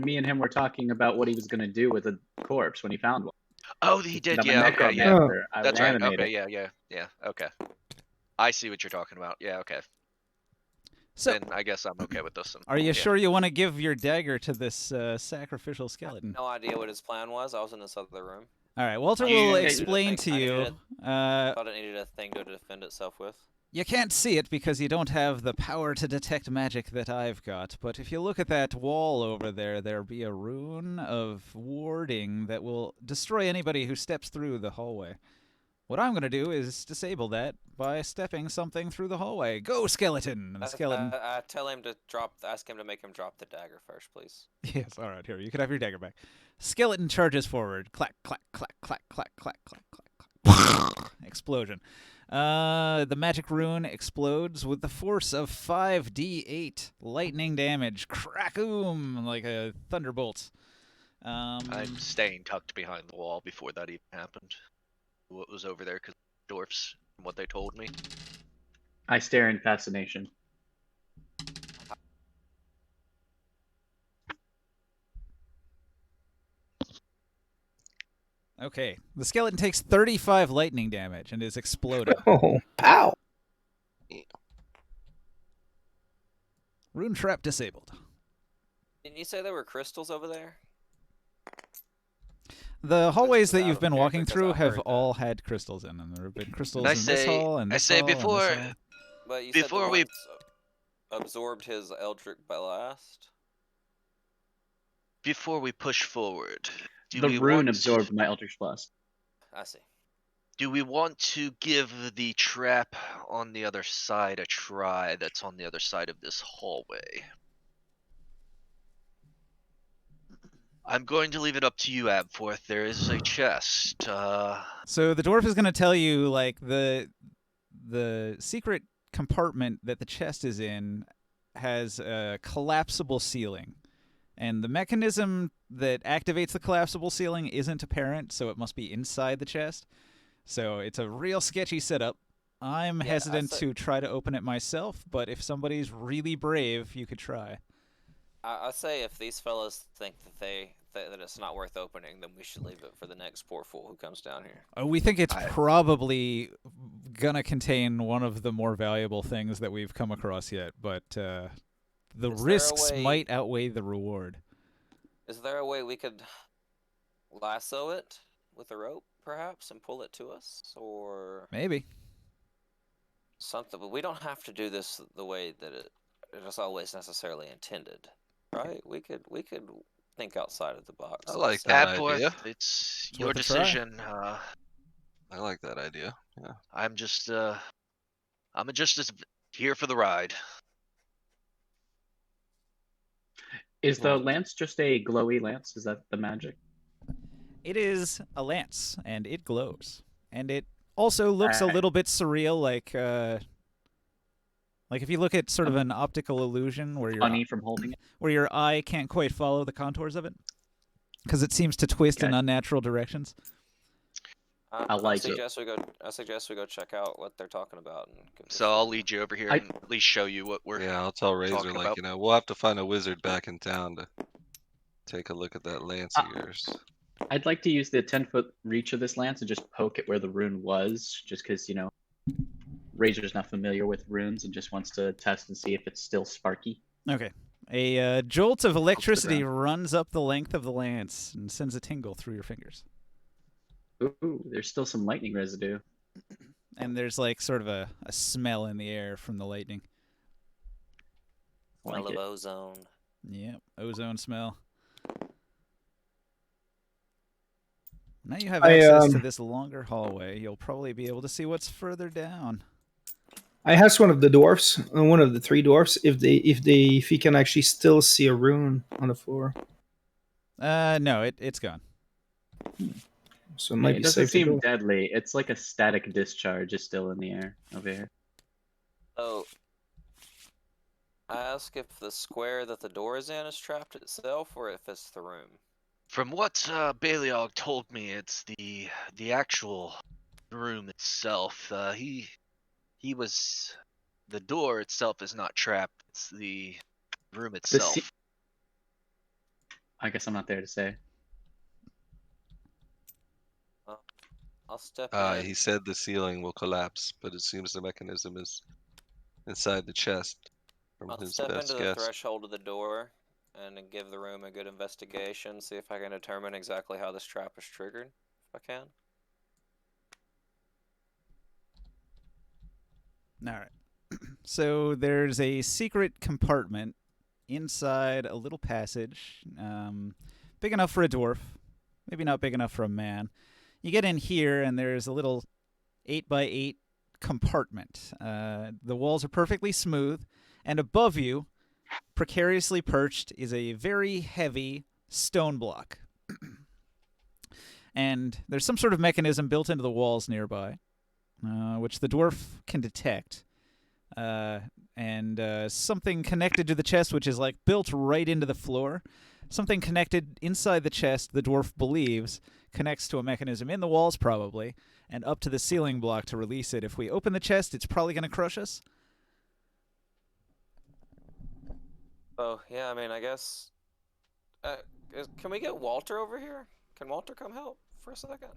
me and him were talking about what he was gonna do with a corpse when he found one. Oh, he did. I'm a Yeah. Okay. Yeah. necromancer. I would That's right. animate Okay. it. Yeah. Okay. I see what you're talking about. Yeah. Okay. So, Then I guess I'm okay with this. are you Yeah. sure you want to give your dagger to this sacrificial skeleton? No idea what his plan was. I was in this other room. All right, Walter You- will I needed a explain to I you. needed Thought it needed a thing to defend itself with. You can't see it because you don't have the power to detect magic that I've got, but if you look at that wall over there, there'll be a rune of warding that will destroy anybody who steps through the hallway. What I'm going to do is disable that by stepping something through the hallway. Go, skeleton! And the skeleton... I tell him to ask him to make him drop the dagger first, please. Yes, all right, here, you can have your dagger back. Skeleton charges forward. Clack, clack, clack, clack, clack, clack, clack, clack, clack. Explosion. The magic rune explodes with the force of 5d8 lightning damage. Crackoom! Like a thunderbolt. I'm staying tucked behind the wall before that even happened. What was over there? Because dwarfs, from what they told me. I stare in fascination. Okay, the skeleton takes 35 lightning damage and is exploded. Oh, pow! Rune trap disabled. Didn't you say there were crystals over there? The hallways that out you've of been character walking 'cause through I have heard that. all had crystals in them. There have been crystals I in this say- hall and I this say hall and before- this hall. But you Before said we- the ones absorbed his eldritch blast. Before we push forward, do The we rune want absorbed my Eldritch Blast. I see. Do we want to give the trap on the other side a try? That's on the other side of this hallway. I'm going to leave it up to you, Abforth. There is a chest. So the dwarf is going to tell you, like, the secret compartment that the chest is in has a collapsible ceiling. And the mechanism that activates the collapsible ceiling isn't apparent, so it must be inside the chest. So it's a real sketchy setup. I'm Yeah, hesitant to try to open it myself, but if somebody's really brave, you could try. I say if these fellas think that it's not worth opening, then we should leave it for the next poor fool who comes down here. We think it's probably gonna contain one of the more valuable things that we've come across yet, but the Is there a risks way- might outweigh the reward. Is there a way we could lasso it with a rope, perhaps, and pull it to us, or Maybe. something? But we don't have to do this the way that it is always necessarily intended, right? We could think outside of the box. I and like say- that Abforth, idea. it's It's your worth a try. decision. I like that idea. Yeah. I'm just as here for the ride. Is the lance just a glowy lance? Is that the magic? It is a lance, and it glows. And it also looks a Alright. little bit surreal, like if you look at sort of an optical illusion Funny from holding it. where your eye can't quite follow the contours of it, because it seems to twist in Okay. unnatural directions. I like it. I suggest we go check out what they're talking about. And give this So I'll a- lead you over here I- and at least show you what we're. Yeah, I'll tell Razor, talking like, about. we'll have to find a wizard back in town to take a look at that lance of yours. I'd like to use the 10-foot reach of this lance and just poke it where the rune was, just because, Razor's not familiar with runes and just wants to test and see if it's still sparky. Okay. A jolt of electricity ground. runs up the length of the lance and sends a tingle through your fingers. Ooh, there's still some lightning residue. And there's like sort of a smell in the air from the lightning. Like Smell of it. ozone. Yep, ozone smell. Now you have I, access to this longer hallway. You'll probably be able to see what's further down. I asked one of the dwarfs, one of the three dwarfs, if he can actually still see a rune on the floor. No, it's gone. So it might It be doesn't safe to seem go. deadly. It's like a static discharge is still in the air over here. Oh. I ask if the square that the door is in is trapped itself, or if it's the room. From what Baliog told me, it's the actual room itself. He was the door itself is not trapped. It's the room The itself. I guess I'm not there to say. I'll step in. He said the ceiling will collapse, but it seems the mechanism is inside the chest. From I'll his step best into the guess. threshold of the door and then give the room a good investigation, see if I can determine exactly how this trap is triggered, if I can. All right. So there's a secret compartment inside a little passage, big enough for a dwarf, maybe not big enough for a man. You get in here, and there's a little 8x8 compartment. The walls are perfectly smooth, and above you, precariously perched, is a very heavy stone block. And there's some sort of mechanism built into the walls nearby, which the dwarf can detect. And something connected to the chest, which is like built right into the floor. Something connected inside the chest, the dwarf believes, connects to a mechanism in the walls probably, and up to the ceiling block to release it. If we open the chest, it's probably going to crush us. Oh, yeah, I mean, I guess... can we get Walter over here? Can Walter come help for a second?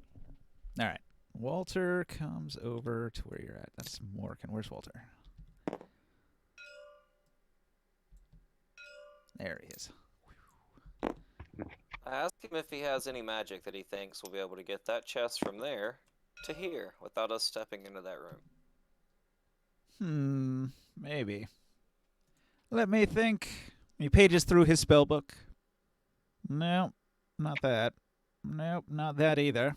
All right. Walter comes over to where you're at. That's Morgan. Where's Walter? There he is. I asked him if he has any magic that he thinks will be able to get that chest from there to here without us stepping into that room. Maybe. Let me think. He pages through his spellbook. Nope, not that. Nope, not that either.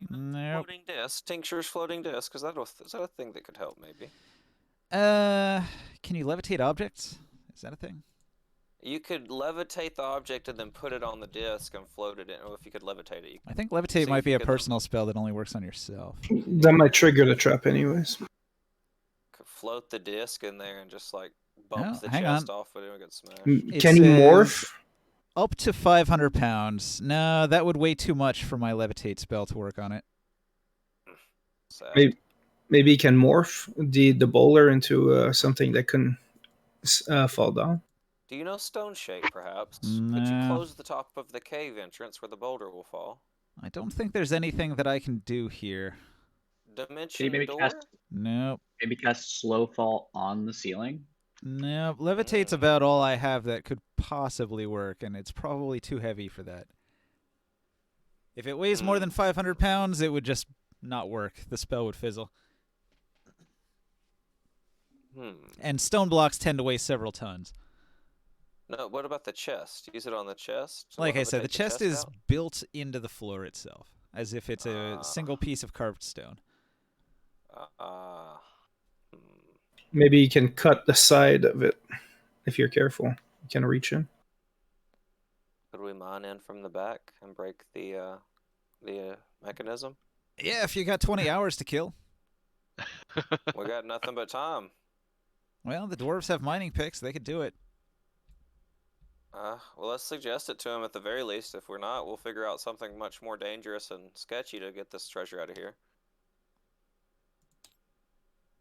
Nope. Floating disc, tinctures, floating disc. Is that a thing that could help? Maybe. Can you levitate objects? Is that a thing? You could levitate the object and then put it on the disc and float it in. Or if you could levitate it, I think levitate might be a personal spell that only works on yourself. That might trigger the trap, anyways. Could float the disc in there and just like bump the hang chest on. off, but it would get smashed. Can he morph? Up to 500 pounds. No, that would weigh too much for my levitate spell to work on it. Maybe he can morph the boulder into something that can fall down. Do you know stone shape, perhaps? Could you No. close the top of the cave entrance where the boulder will fall? I don't think there's anything that I can do here. Can Dimension you maybe door? cast Nope. slow fall on the ceiling? Nope. Levitate's about all I have that could possibly work, and it's probably too heavy for that. If it weighs more than 500 pounds, it would just not work. The spell would fizzle. And stone blocks tend to weigh several tons. No, what about the chest? Use it on the chest? Like I said, the Levitate chest is out? built into the floor itself, as if it's a single piece of carved stone. Maybe you can cut the side of it if you're careful. You can reach in. Could we mine in from the back and break the mechanism? Yeah, if you got 20 hours to kill. We got nothing but time. Well, the dwarves have mining picks. They could do it. Well, let's suggest it to him at the very least. If we're not, we'll figure out something much more dangerous and sketchy to get this treasure out of here.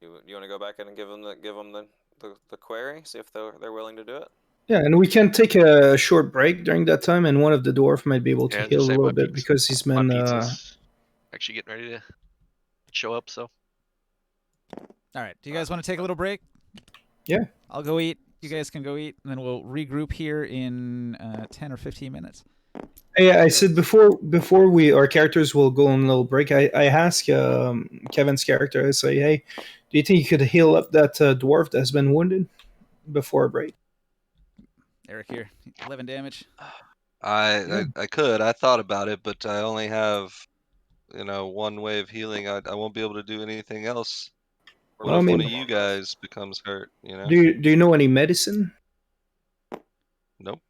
You want to go back in and give them the query? See if they're willing to do it. Yeah, and we can take a short break during that time, and one of the dwarf might be able to heal a little bit because he's been. Pizza's actually getting ready to show up. So. All right. Do you guys want to take a little break? Yeah. I'll go eat. You guys can go eat, and then we'll regroup here in 10 or 15 minutes. Hey, I said before our characters will go on a little break, I asked Kevin's character, I say, hey, do you think you could heal up that dwarf that's been wounded before a break? Eric here, 11 damage. I could. I thought about it, but I only have, one way of healing. I won't be able to do anything else. What Well, I if one mean, of you guys becomes hurt? do you know any medicine? Nope.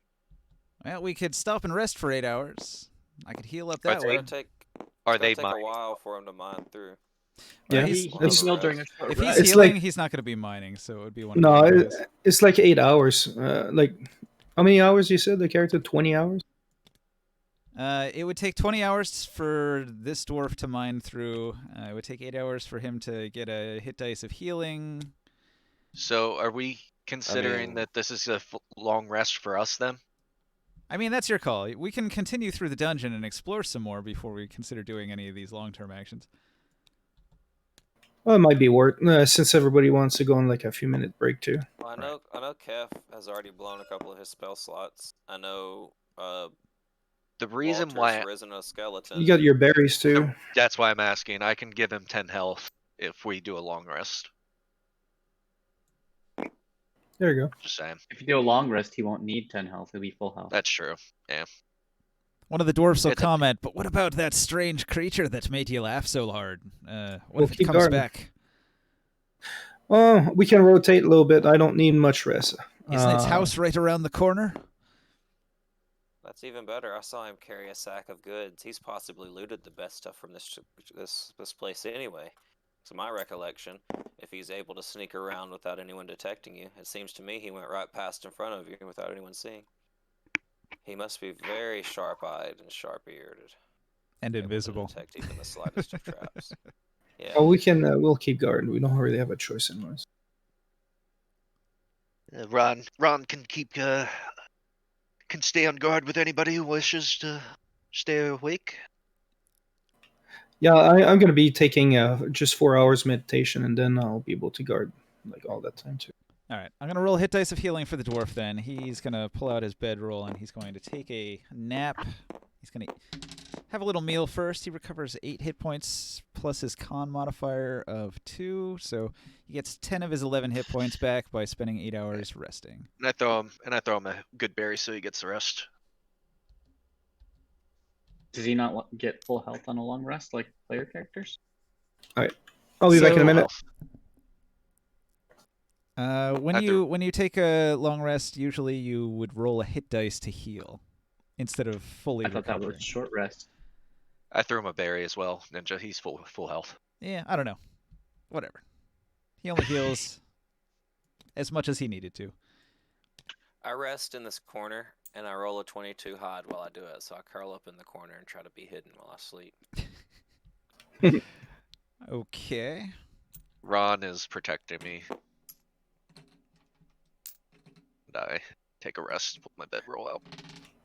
Well, we could stop and rest for 8 hours. I could heal up Are that It's way. gonna take. Are It's gonna they take a mining? while for him to mine through. Yeah, He We'll can have a it's heal rest. during a short If he's rest. It's healing, like- he's not going to be mining, so it would be one no, of those guys. it's like 8 hours. Like, how many hours you said the character? 20 hours. It would take 20 hours for this dwarf to mine through. It would take 8 hours for him to get a hit dice of healing. So are we considering mean- that this is a long rest for us then? I mean, that's your call. We can continue through the dungeon and explore some more before we consider doing any of these long-term actions. Well, it might be worth since everybody wants to go on like a few minute break too. Well, I know Kef has already blown a couple of his spell slots. I know The reason Walter's why risen a skeleton. You got your berries too. that's why I'm asking. I can give him 10 health if we do a long rest. There you go. Just saying. If you do a long rest, he won't need 10 health. He'll be full health. That's true. Yeah. One of the dwarfs will It's a- comment, but what about that strange creature that made you laugh so hard? What We'll if it keep comes guarding. back? Oh, we can rotate a little bit. I don't need much rest. Isn't its house right around the corner? That's even better. I saw him carry a sack of goods. He's possibly looted the best stuff from this place anyway. To my recollection, if he's able to sneak around without anyone detecting you, it seems to me he went right past in front of you without anyone seeing. He must be very sharp-eyed and sharp-eared. And able to invisible. detect even the slightest of traps. Yeah. Oh, we can. We'll keep guard. We don't really have a choice in this. Ron can can stay on guard with anybody who wishes to stay awake. Yeah, I'm gonna be taking just 4 hours meditation, and then I'll be able to guard like all that time too. All right, I'm going to roll hit dice of healing for the dwarf then. He's going to pull out his bedroll and he's going to take a nap. He's going to have a little meal first. He recovers 8 hit points plus his con modifier of 2, so he gets 10 of his 11 hit points back by spending 8 hours resting. And I throw him a good berry so he gets the rest. Does he not get full health on a long rest like player characters? I'll be back in a So- minute. When you take a long rest, usually you would roll a hit dice to heal instead of fully I thought that recovering. was short rest. I threw him a berry as well. Ninja, he's full health. Yeah, I don't know. Whatever. He only heals as much as he needed to. I rest in this corner and I roll a 22 hide while I do it, so I curl up in the corner and try to be hidden while I sleep. Okay. Ron is protecting me. And I take a rest, pull my bedroll out.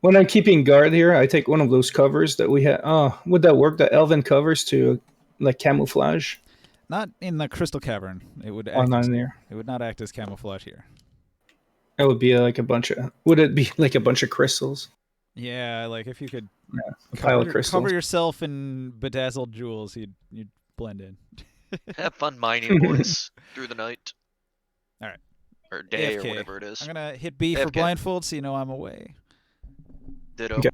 When I'm keeping guard here, I take one of those covers that we had. Oh, would that work? The elven covers to like camouflage? Not in the crystal cavern. It would Oh, act not as, in there. it would not act as camouflage here. That would be like a bunch of. Would it be like a bunch of crystals? Yeah, like if you could A pile of crystals. cover yourself in bedazzled jewels, you'd blend in. Have fun mining, boys, through the night. All right. Or day, or AFK. whatever it is. I'm gonna hit B for AFK. blindfold so you know I'm away. Ditto. Okay.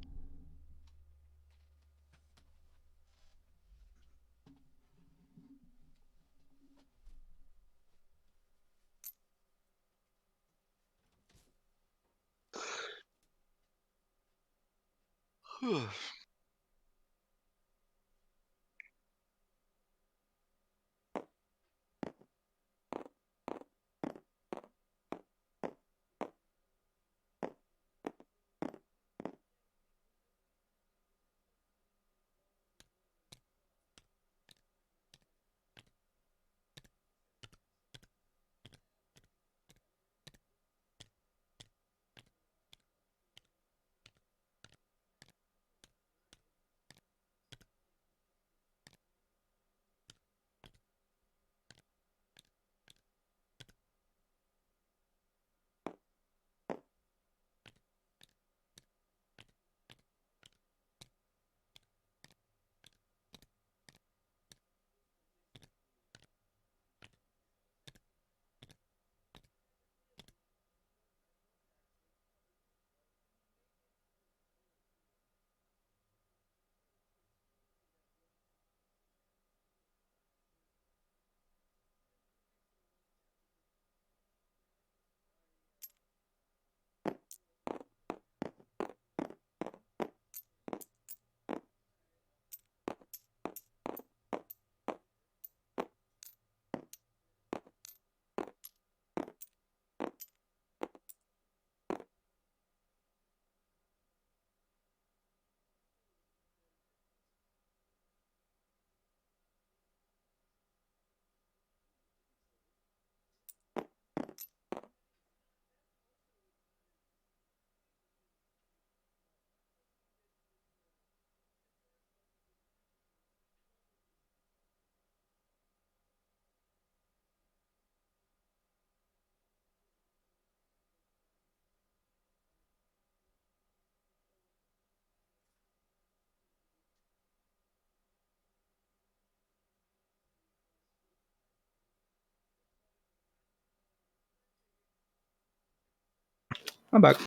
I'm back.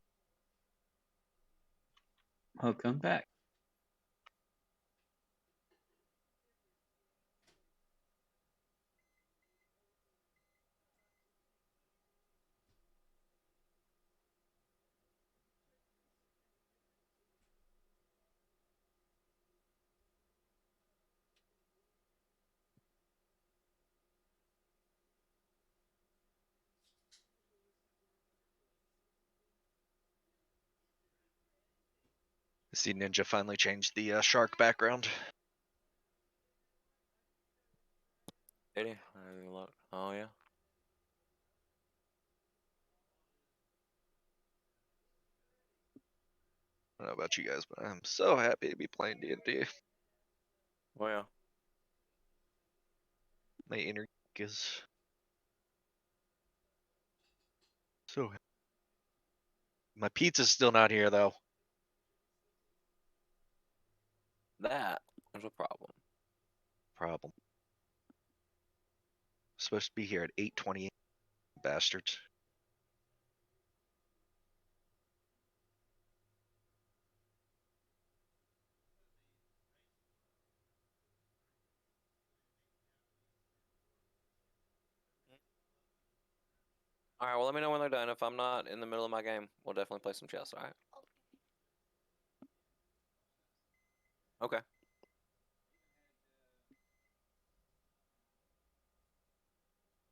Welcome back. I see Ninja finally changed the shark background. Did he? I didn't even look. Oh yeah. I don't know about you guys, but I'm so happy to be playing D&D. Oh yeah. My inner geek is so happy. My pizza's still not here though. That is a problem. Problem. Supposed to be here at 8:28. Bastards. All right. Well, let me know when they're done. If I'm not in the middle of my game, we'll definitely play some chess. All right. Okay.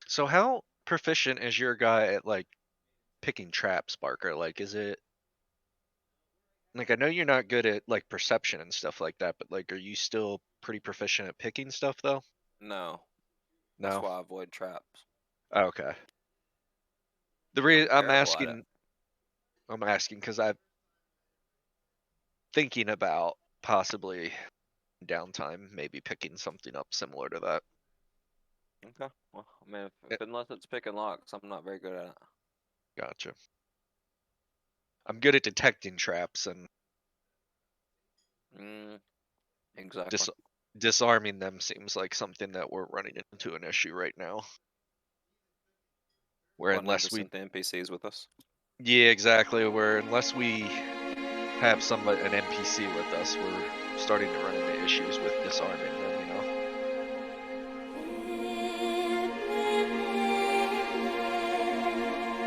So how proficient is your guy at like picking traps, Barker? Like, is it like I know you're not good at like perception and stuff like that, but like, are you still pretty proficient at picking stuff though? No. That's No. why I avoid traps. Oh, okay. The I'm reason terrible at it. I'm asking because I'm thinking about possibly downtime, maybe picking something up similar to that. Okay. Well, I mean, unless it's picking locks, I'm not very good at it. Gotcha. I'm good at detecting traps and Exactly. disarming them seems like something that we're running into an issue right now. Where Wanting unless to we send the NPCs with us. Yeah, exactly. Where unless we have an NPC with us, we're starting to run into issues with disarming them, you know?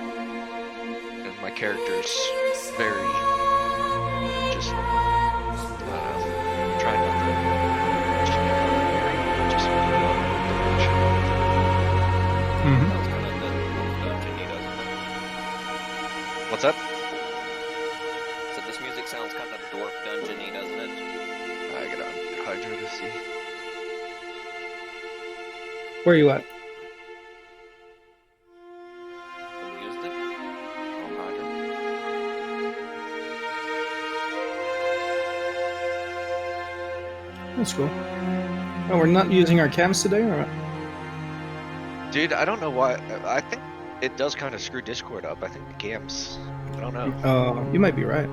And my character's very just trying not to mention it, but very just Mm-hmm. That was kind of the dungeon-y, doesn't it? What's up? So this music sounds kind of dwarf dungeon-y, doesn't it? I get on Hydra to see. Where are you at? The music on Hydra. That's cool. Oh, we're not using our cams today, or what? Dude, I don't know why. I think it does kind of screw Discord up. I think the cams. I don't know. You might be right.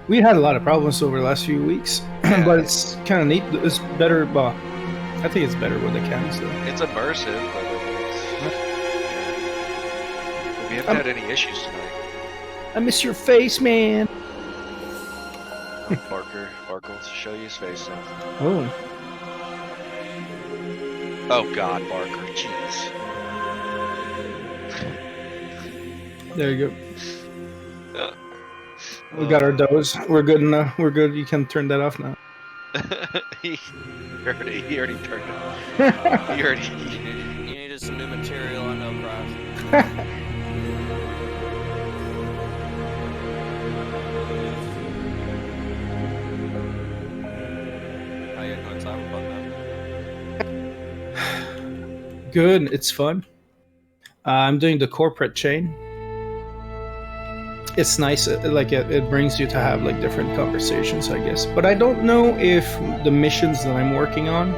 We had a lot of problems over the last few weeks, Yeah. but it's kind of neat. It's better. Well, I think it's better with the cams though. It's immersive, but we haven't had any issues tonight. I miss your face, man. Barker will show you his face now. Oh, Oh God, Barker, jeez. there you go. We got our dose. We're good now. We're good. You can turn that off now. he already turned it. He already. You needed some new material, I know, Bryce. How you doing, Cyberpunk, man? Good. It's fun. I'm doing the corporate chain. It's nice. It brings you to have like different conversations, I guess. But I don't know if the missions that I'm working on,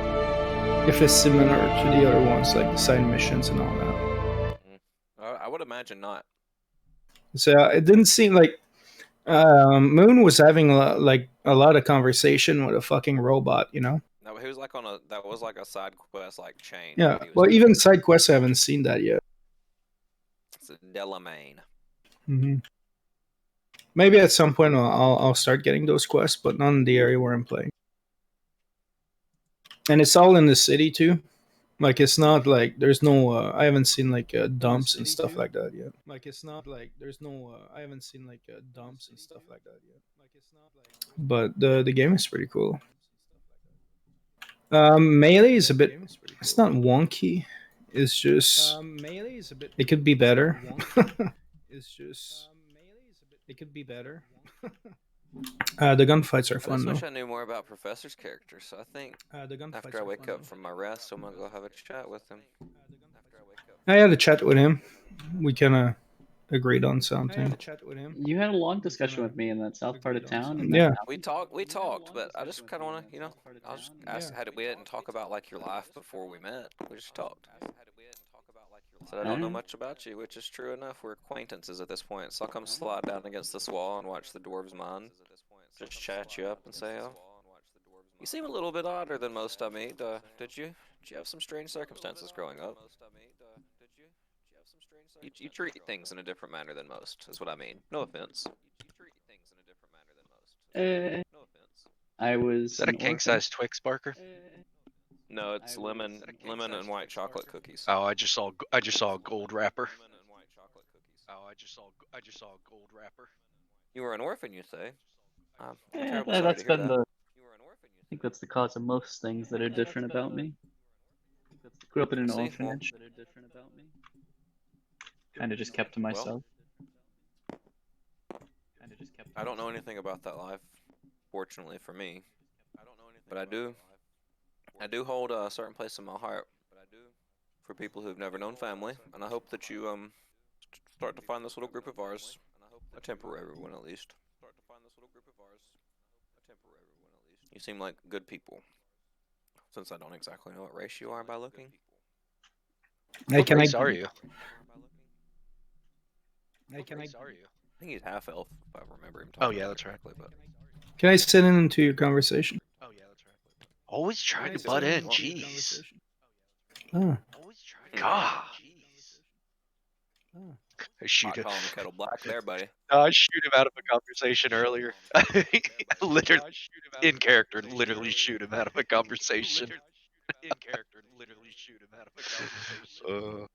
if it's similar to the other ones, like the side missions and all that. I would imagine not. So it didn't seem like Moon was having a lot of conversation with a fucking robot, you know? No, he was like that was like a side quest, like chain. Yeah. what he was Well, doing. even side quests, I haven't seen that yet. It's a Delamain. Mm-hmm. Maybe at some point I'll start getting those quests, but not in the area where I'm playing. And it's all in the city too. Like it's not like there's no. I haven't seen like dumps and stuff like that yet. Like it's not like there's no. I haven't seen like dumps and stuff like that yet. Like it's not like. But the game is pretty cool. Melee is a bit. It's not wonky. It's just. Melee is a bit. It could be better. It's just. It could be better. The gunfights are I fun just wish though. I knew more about Professor's character, so I think after I wake up from my rest, I'm gonna go have a chat with him. I had a chat with him. We kind of agreed on something. You had a long discussion with me in that south part of town. And Yeah. We talked, but I just kind of want to, you know, I was just ask how did we didn't talk about like your life before we met. We just talked. Said I don't know much about you, which is true enough. We're acquaintances at this point, so I'll come slide down against this wall and watch the dwarves mine. Just chat you up and say, oh, you seem a little bit odder than most I meet. Did you have some strange circumstances growing up? You treat things in a different manner than most, is what I mean. No offense. I was. Is that a king size Twix, Barker? No, it's lemon and white chocolate cookies. Oh, I just saw a gold wrapper. Oh, I just saw a gold wrapper. You were an orphan, you say? I'm Yeah, terribly sorry that's to hear been that. the. I think that's the cause of most things that are different about me. Grew up in an orphanage. Kind of just kept to myself. I don't know anything about that life, fortunately for me. But I do hold a certain place in my heart for people who've never known family, and I hope that you start to find this little group of ours, a temporary one at least. You seem like good people, since I don't exactly know what race you are by looking. Hey, What race are you? I think he's half elf, if I remember him Oh talking. yeah, that's right. But Can I sit into your conversation? Oh yeah, that's right. Always trying to butt in. Jeez. Oh. God. I shoot hot him. calling the kettle black there, buddy. No, I shoot him out of a conversation earlier. Literally, in character, literally shoot him out of a conversation. In character, literally shoot him out of a conversation.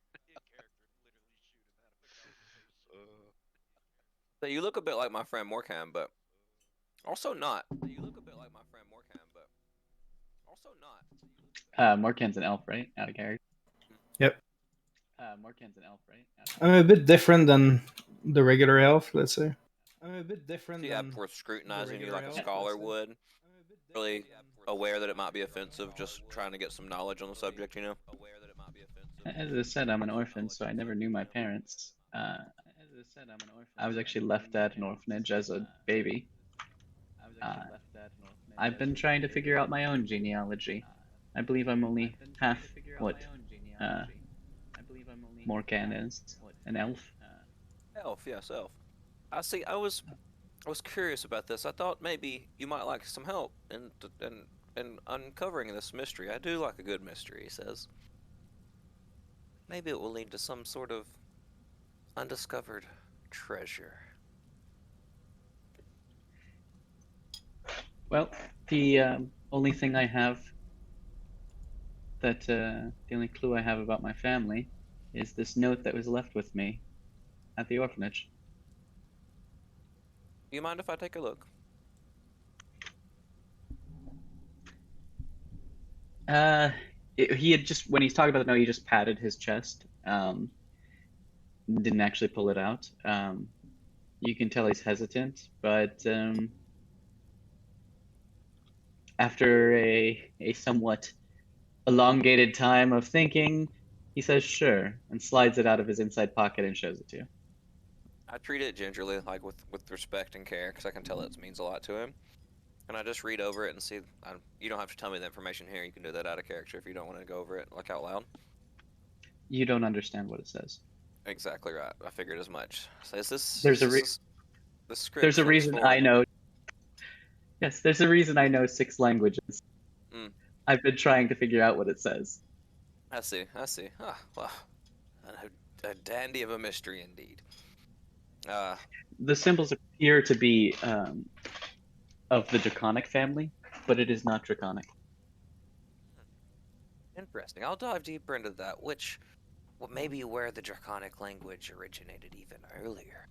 So you look a bit like my friend Morcam, but also not. Morkan's an elf, right? Out of character. Yep. Morkan's an elf, right? I'm a bit different than the regular elf, let's say. I'm a bit different. Yeah, we're scrutinizing you like a scholar would. Really aware that it might be offensive, just trying to get some knowledge on the subject, you know? As I said, I'm an orphan, so I never knew my parents. I was actually left at an orphanage as a baby. I've been trying to figure out my own genealogy. I believe I'm only half what Morkan is, an elf. Elf, yes, elf. I see. I was curious about this. I thought maybe you might like some help in uncovering this mystery. I do like a good mystery, he says. Maybe it will lead to some sort of undiscovered treasure. Well, the only thing I have that the only clue I have about my family is this note that was left with me at the orphanage. Do you mind if I take a look? He had just, when he's talking about the note, he just patted his chest. Didn't actually pull it out. You can tell he's hesitant, but after a somewhat elongated time of thinking, he says sure, and slides it out of his inside pocket and shows it to you. I treat it gingerly, like with respect and care, because I can tell it means a lot to him. And I just read over it and see. You don't have to tell me the information here. You can do that out of character if you don't want to go over it like out loud. You don't understand what it says. Exactly right. I figured as much. So is this? There's a reason I know. Yes, there's a reason I know 6 languages. I've been trying to figure out what it says. I see. Ah, well, a dandy of a mystery indeed. The symbols appear to be of the draconic family, but it is not draconic. Interesting. I'll dive deeper into that. Well, maybe where the draconic language originated even earlier.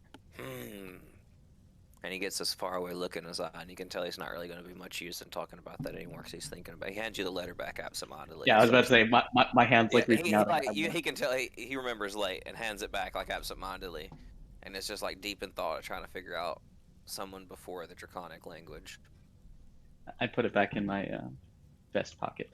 And he gets this faraway look in his eye, and you can tell he's not really going to be much use in talking about that anymore because he's thinking about it. He hands you the letter back absentmindedly. Yeah, I was about to say, my hand's like Yeah, reaching out. he can tell he remembers late and hands it back like absentmindedly. And it's just like deep in thought trying to figure out someone before the draconic language. I put it back in my vest pocket.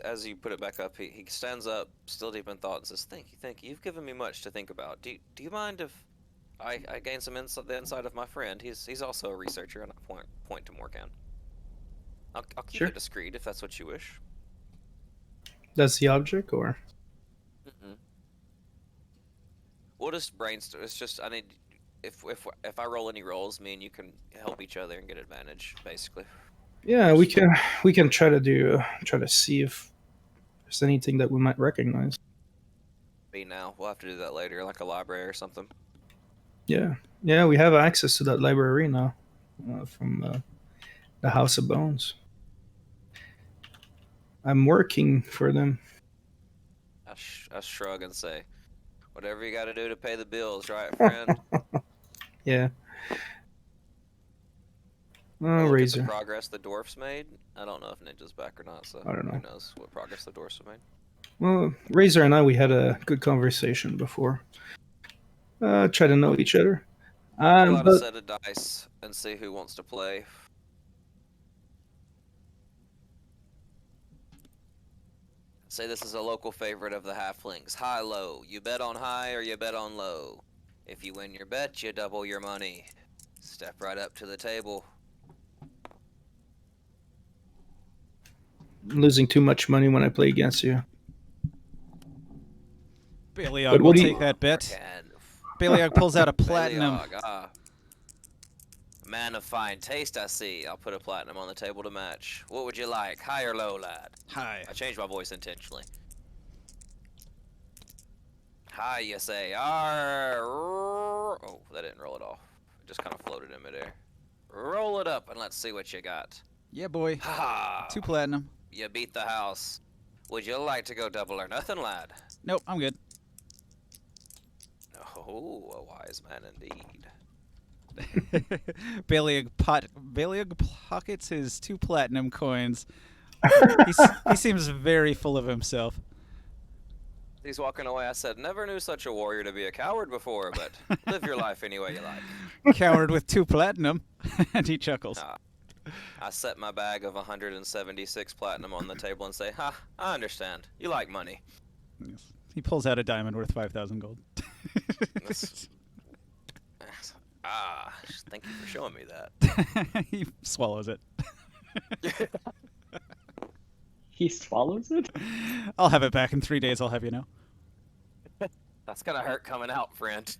As you put it back up, he stands up, still deep in thought, and says, "Thank you. You've given me much to think about. Do you mind if I gain some insight, the insight of my friend? He's also a researcher, and I point to Morgan. I'll keep Sure. it discreet if that's what you wish." That's the object, or We'll just brainstorm. It's just I need if I roll any rolls, me and you can help each other and get advantage, basically. yeah, we can try to see if there's anything that we might recognize. Be now. We'll have to do that later, like a library or something. Yeah, we have access to that library now from the House of Bones. I'm working for them. I shrug and say, "Whatever you got to do to pay the bills, right, friend?" Yeah. Look at Razor. the progress the dwarfs made. I don't know if Ninja's back or not, so I don't know. who knows what progress the dwarfs have made. Well, Razor and we had a good conversation before. Try to know each other. Pull out a But set of dice and see who wants to play. Say this is a local favorite of the halflings. High-low. You bet on high or you bet on low. If you win your bet, you double your money. Step right up to the table. I'm losing too much money when I play against you. Baliog But will what do you- take that bet. Can- Baliog pulls out a platinum. Baliog, man of fine taste, I see. I'll put a platinum on the table to match. What would you like, high or low, lad? Hi. I changed my voice intentionally. High, you say. Arr, oh, that didn't roll it off. It just kind of floated in midair. Roll it up and let's see what you got. Yeah, boy. Ha! 2 platinum. You beat the house. Would you like to go double or nothing, lad? Nope, I'm good. Oh, a wise man indeed. Baliog pockets his 2 platinum coins. He seems very full of himself. He's walking away. I said, never knew such a warrior to be a coward before, but live your life any way you like. Coward with 2 platinum. And he chuckles. I set my bag of 176 platinum on the table and say, ha, I understand. You like money. Yes. He pulls out a diamond worth 5,000 gold. Thank you for showing me that. He swallows it. He swallows it? I'll have it back in 3 days, I'll have you know. That's gonna hurt coming out, friend.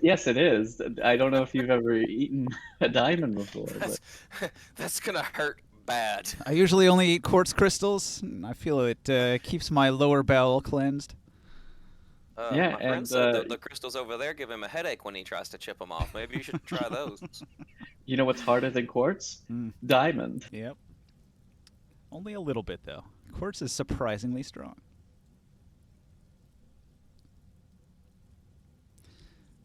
Yes, it is. I don't know if you've ever eaten a diamond before. But... That's gonna hurt bad. I usually only eat quartz crystals. I feel it keeps my lower bowel cleansed. Yeah, my friend said the crystals over there give him a headache when he tries to chip them off. Maybe you should try those. You know what's harder than quartz? Diamond. Yep. Only a little bit, though. Quartz is surprisingly strong.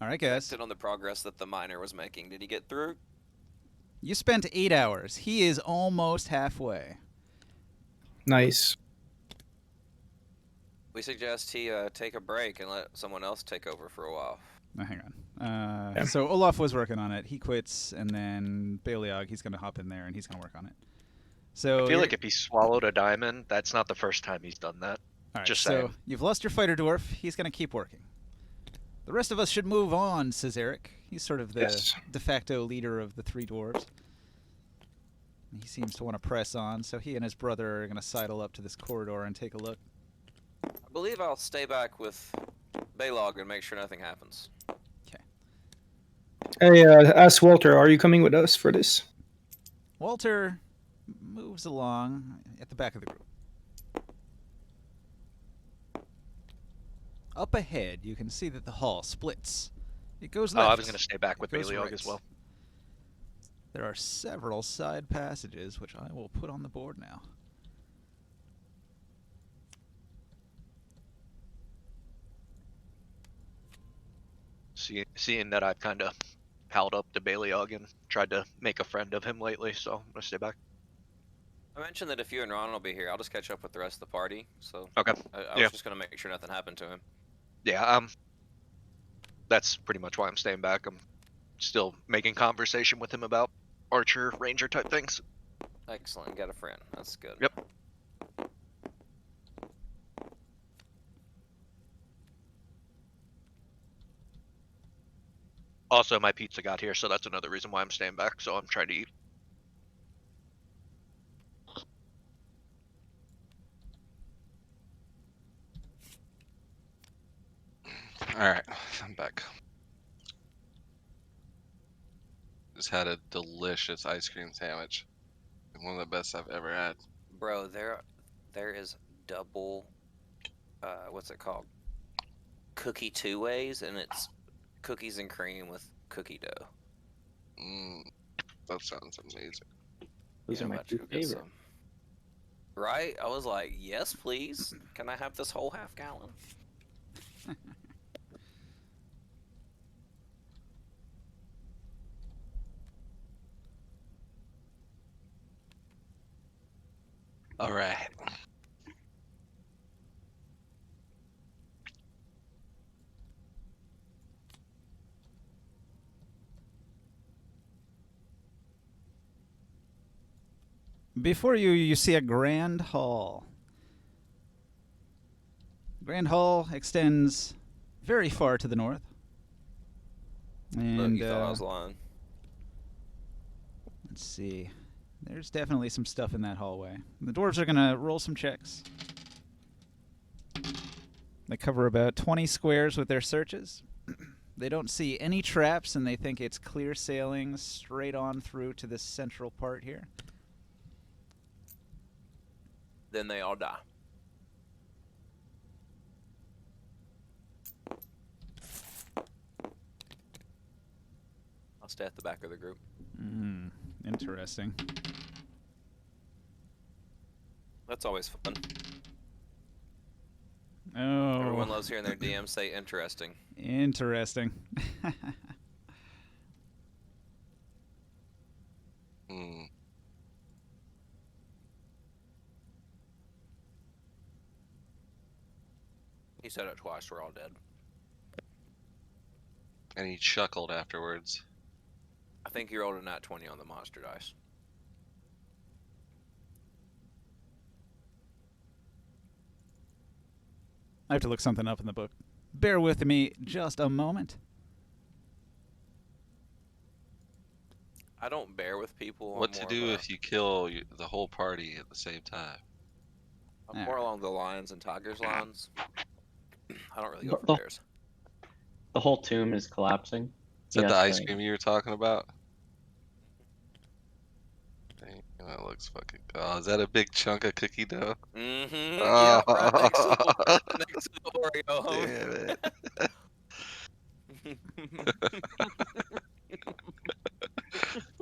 All right, guys. On the progress that the miner was making, did he get through? You spent 8 hours. He is almost halfway. Nice. We suggest he take a break and let someone else take over for a while. Oh, hang on. So Olaf was working on it. He quits, and then Baliog, he's going to hop in there, and he's going to work on it. So I feel like if he swallowed a diamond, that's not the first time he's done that. all right, just so saying. you've lost your fighter dwarf. He's going to keep working. The rest of us should move on, says Eric. He's sort of the de facto leader of the 3 dwarves. He seems to want to press on, so he and his brother are going to sidle up to this corridor and take a look. I believe I'll stay back with Baylog and make sure nothing happens. Okay. Hey, ask Walter, are you coming with us for this? Walter moves along at the back of the group. Up ahead, you can see that the hall splits. It goes Oh, left. I was gonna stay back with It goes Baleog right. as well. There are several side passages, which I will put on the board now. Seeing that I've kind of palled up to Baleog and tried to make a friend of him lately, so I'm gonna stay back. I mentioned that if you and Ron will be here, I'll just catch up with the rest of the party. So Okay. I Yeah. was just gonna make sure nothing happened to him. Yeah. That's pretty much why I'm staying back. I'm still making conversation with him about archer, ranger type things. Excellent. Got a friend. That's good. Yep. Also, my pizza got here, so that's another reason why I'm staying back. So I'm trying to eat. Alright, I'm back. Just had a delicious ice cream sandwich. One of the best I've ever had. Bro, there is double. What's it called? Cookie two ways, and it's cookies and cream with cookie dough. That sounds amazing. Those Yeah, are my about two you get favorite. some. Right? I was like, yes, please. Can I have this whole half gallon? Alright. Before you, you see a grand hall. Grand hall extends very far to the north. Look, And you thought I was lying. let's see. There's definitely some stuff in that hallway. The dwarves are going to roll some checks. They cover about 20 squares with their searches. They don't see any traps, and they think it's clear sailing straight on through to this central part here. Then they all die. I'll stay at the back of the group. Interesting. That's always fun. Oh. Everyone loves hearing their DM say interesting. Interesting. He said it twice, we're all dead. And he chuckled afterwards. I think you rolled a nat 20 on the monster dice. I have to look something up in the book. Bear with me just a moment. I don't bear with people. What to do if you kill the whole party at the same time? I'm more along the lions and tigers lines. I don't really go for The- bears. The whole tomb is collapsing. Is that Yeah, the ice right. cream you were talking about? Dang, that looks fucking. Oh, is that a big chunk of cookie dough? Mm-hmm. Oh. Yeah, right next to the, next to the Oreo. Damn it.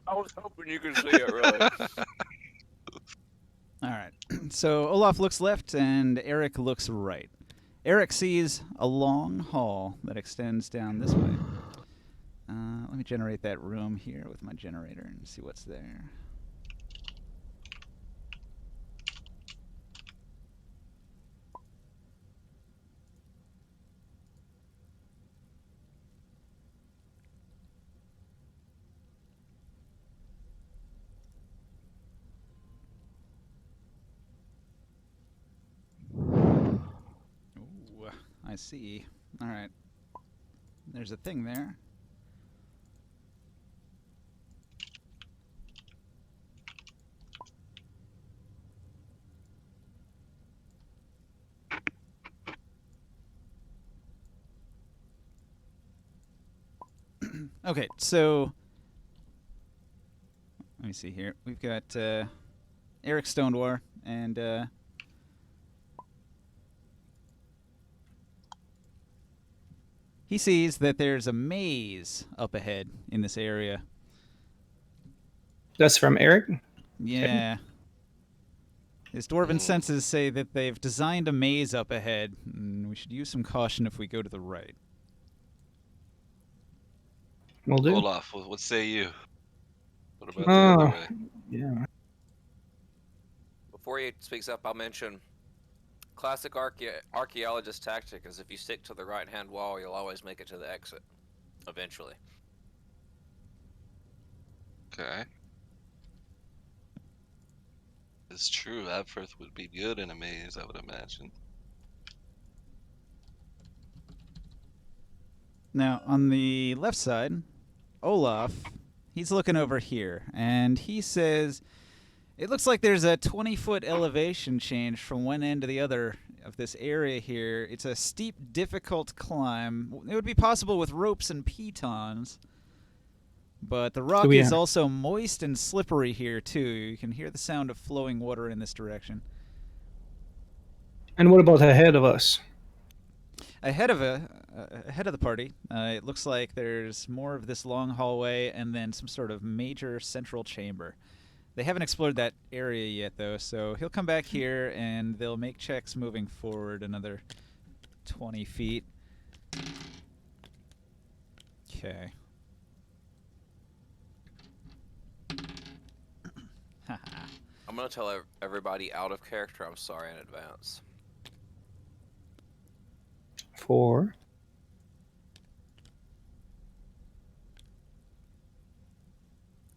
I was hoping you could see it, really. All right. So Olaf looks left and Eric looks right. Eric sees a long hall that extends down this way. Let me generate that room here with my generator and see what's there. Ooh, I see. All right. There's a thing there. Okay, so let me see here. We've got Eric Stonewar, and he sees that there's a maze up ahead in this area. That's from Eric. Yeah. His dwarven senses say that they've designed a maze up ahead, and we should use some caution if we go to the right. Will do. Olaf, what say you? What about the other way? Yeah. Before he speaks up, I'll mention classic archaeologist tactic is if you stick to the right-hand wall, you'll always make it to the exit, eventually. Okay. It's true. Abfirth would be good in a maze, I would imagine. Now, on the left side, Olaf, he's looking over here, and he says, it looks like there's a 20-foot elevation change from one end to the other of this area here. It's a steep, difficult climb. It would be possible with ropes and pitons, but the rock is also moist and slippery here, too. You can hear the sound of flowing water in this direction. And what about ahead of us? Ahead of the party, it looks like there's more of this long hallway and then some sort of major central chamber. They haven't explored that area yet, though, so he'll come back here and they'll make checks moving forward another 20 feet. Okay. I'm going to tell everybody out of character I'm sorry in advance. 4.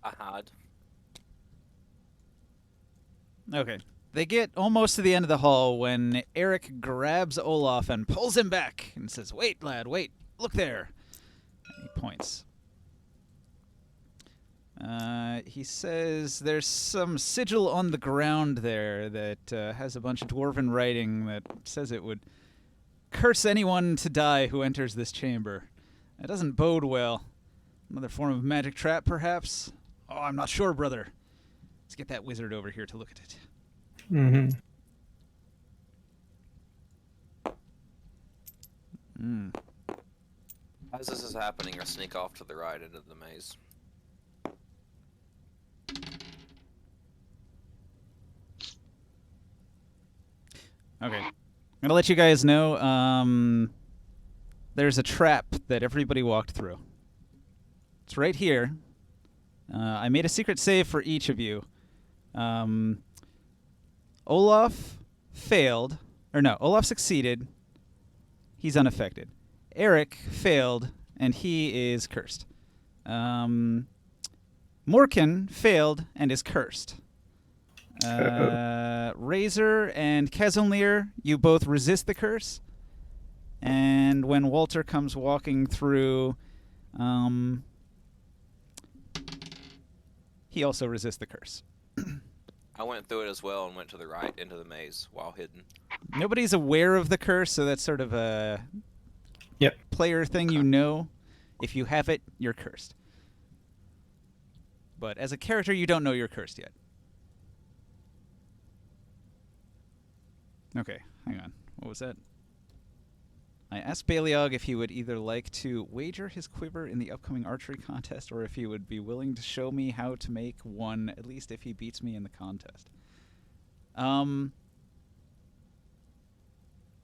Ahad. Okay. They get almost to the end of the hall when Eric grabs Olaf and pulls him back and says, "Wait, lad, wait. Look there." And he points. He says there's some sigil on the ground there that has a bunch of dwarven writing that says it would curse anyone to die who enters this chamber. That doesn't bode well. Another form of magic trap, perhaps? Oh, I'm not sure, brother. Let's get that wizard over here to look at it. Mm-hmm. As this is happening, I sneak off to the right into the maze. Okay. I'm going to let you guys know there's a trap that everybody walked through. It's right here. I made a secret save for each of you. Olaf failed. Or no, Olaf succeeded. He's unaffected. Eric failed, and he is cursed. Morkan failed and is cursed. Razor and Kazunlir, you both resist the curse. And when Walter comes walking through, he also resists the curse. I went through it as well and went to the right into the maze while hidden. Nobody's aware of the curse, so that's sort of a player thing you know. If you have it, you're cursed. But as a character, you don't know you're cursed yet. Okay, hang on. What was that? I asked Baliog if he would either like to wager his quiver in the upcoming archery contest or if he would be willing to show me how to make one, at least if he beats me in the contest.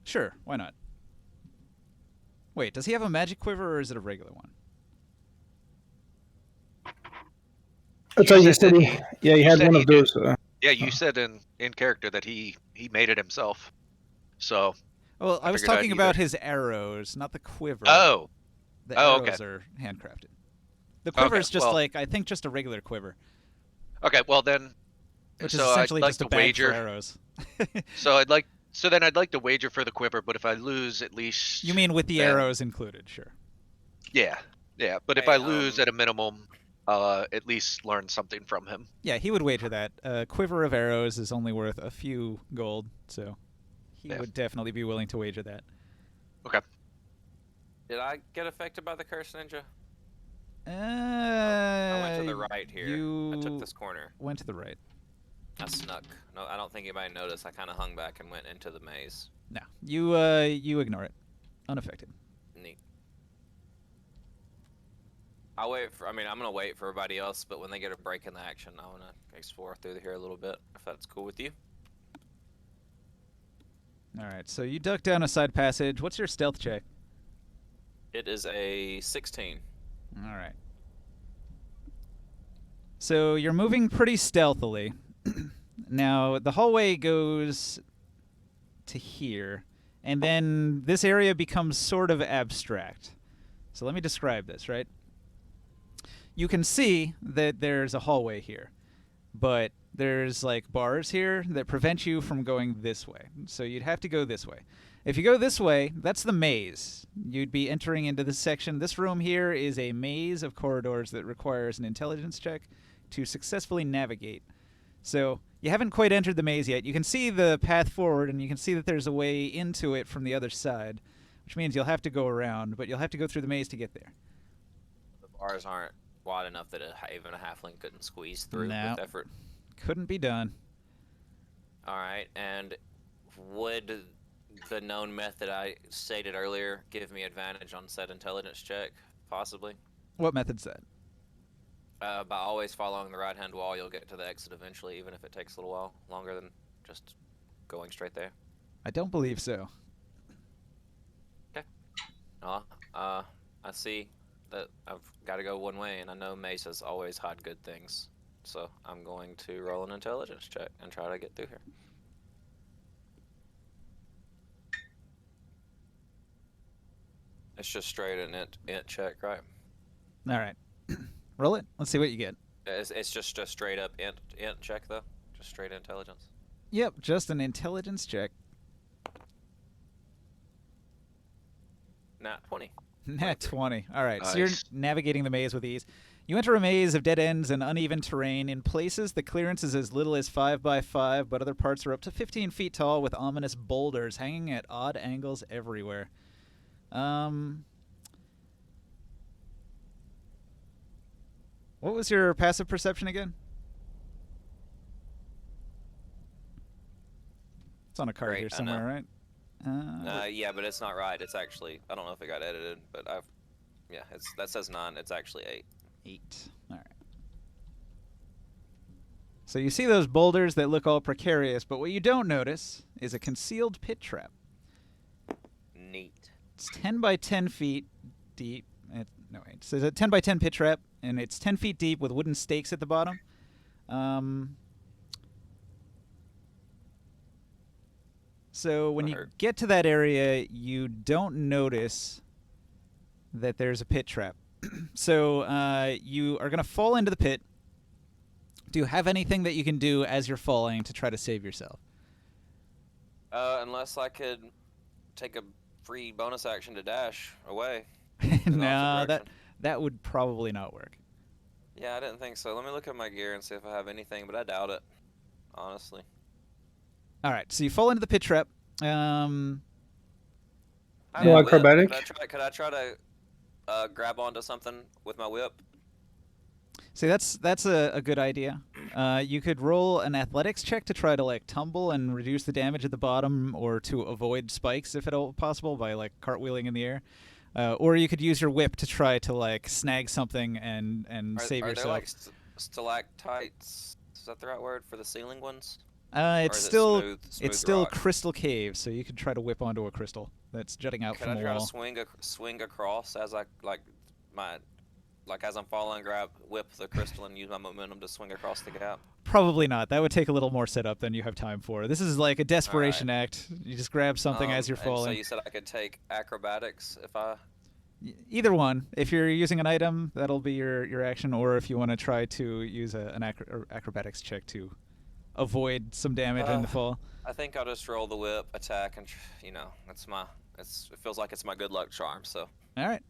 Sure, why not? Wait, does he have a magic quiver or is it a regular one? I thought you said he had one of those. Yeah, you said in character that he made it himself. So. Well, I was talking about his arrows, not the quiver. Oh. The arrows are handcrafted. The quiver is just I think just a regular quiver. Okay, well then. Which is essentially just a bag for arrows. So then I'd like to wager for the quiver, but if I lose, at least. You mean with the arrows included? Sure. Yeah. But if I lose at a minimum, at least learn something from him. Yeah, he would wager that. A quiver of arrows is only worth a few gold, so he would definitely be willing to wager that. Okay. Did I get affected by the curse, Ninja? I went to the right here. I took this corner. Went to the right. I snuck. No, I don't think anybody noticed. I kind of hung back and went into the maze. No, you ignore it, unaffected. Neat. I'll wait for. I mean, I'm gonna wait for everybody else, but when they get a break in the action, I wanna explore through here a little bit, if that's cool with you. All right, so you duck down a side passage. What's your stealth check? It is a 16. All right. So you're moving pretty stealthily. Now, the hallway goes to here, and then this area becomes sort of abstract. So let me describe this, right? You can see that there's a hallway here, but there's like bars here that prevent you from going this way. So you'd have to go this way. If you go this way, that's the maze. You'd be entering into this section. This room here is a maze of corridors that requires an intelligence check to successfully navigate. So you haven't quite entered the maze yet. You can see the path forward, and you can see that there's a way into it from the other side, which means you'll have to go around, but you'll have to go through the maze to get there. The bars aren't wide enough that even a halfling couldn't squeeze through No. with effort. Couldn't be done. All right, and would the known method I stated earlier give me advantage on said intelligence check, possibly? What method's that? By always following the right-hand wall, you'll get to the exit eventually, even if it takes a little while longer than just going straight there. I don't believe so. I see that I've got to go one way, and I know Mesa's always hide good things, so I'm going to roll an intelligence check and try to get through here. It's just straight an int check, right? All right. Roll it. Let's see what you get. It's just a straight up int check, though? Just straight intelligence? Yep, just an intelligence check. Nat 20. Nat 20. All right, so you're Nice. navigating the maze with ease. You enter a maze of dead ends and uneven terrain. In places, the clearance is as little as 5 by 5, but other parts are up to 15 feet tall with ominous boulders hanging at odd angles everywhere. What was your passive perception again? It's on a card Great, here I somewhere, know. right? Yeah, but it's not right. It's actually, I don't know if it got edited, but yeah, that says 9. It's actually 8. 8. All right. So you see those boulders that look all precarious, but what you don't notice is a concealed pit trap. Neat. It's 10 by 10 feet deep. No, wait. So it's a 10 by 10 pit trap, and it's 10 feet deep with wooden stakes at the bottom. So when you get to that area, you don't notice that there's a pit trap. So you are going to fall into the pit. Do you have anything that you can do as you're falling to try to save yourself? Unless I could take a free bonus action to dash away. No, that would probably not work. Yeah, I didn't think so. Let me look at my gear and see if I have anything, but I doubt it, honestly. All right, so you fall into the pit trap. I have No a whip. acrobatic? Could I try to grab onto something with my whip? See, that's a good idea. You could roll an athletics check to try to like tumble and reduce the damage at the bottom, or to avoid spikes if at all possible by like cartwheeling in the air. Or you could use your whip to try to like snag something and save Are yourself. there like stalactites? Is that the right word for the ceiling ones? It's is it still smooth still rock? crystal caves, so you could try to whip onto a crystal that's jutting out Could from I the try wall. to swing across as I as I'm falling, whip the crystal and use my momentum to swing across the gap? Probably not. That would take a little more setup than you have time for. This is like a desperation act. You just grab something as you're And falling. so you said I could take acrobatics if I. Either one. If you're using an item, that'll be your action, or if you want to try to use an acrobatics check to avoid some damage in the fall. I think I'll just roll the whip, attack, and it feels like it's my good luck charm. So. All right.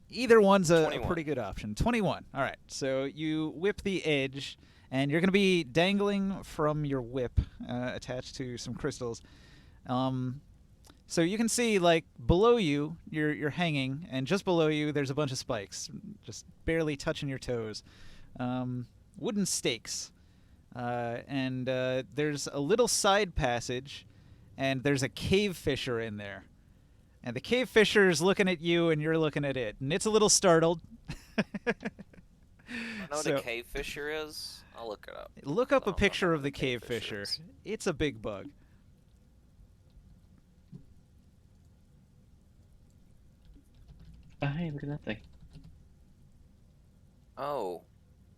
Either one's a 21. pretty good option. 21. All right. So you whip the edge, and you're going to be dangling from your whip attached to some crystals. So you can see, like, below you, you're hanging, and just below you, there's a bunch of spikes, just barely touching your toes. Wooden stakes. and there's a little side passage, and there's a cave fisher in there. And the cave fisher is looking at you, and you're looking at it, and it's a little startled. I know what a cave fisher is. I'll look it up. Look up I a don't know picture what of the a cave cave fisher fisher. is. It's a big bug. Oh, hey, look at that thing. Oh,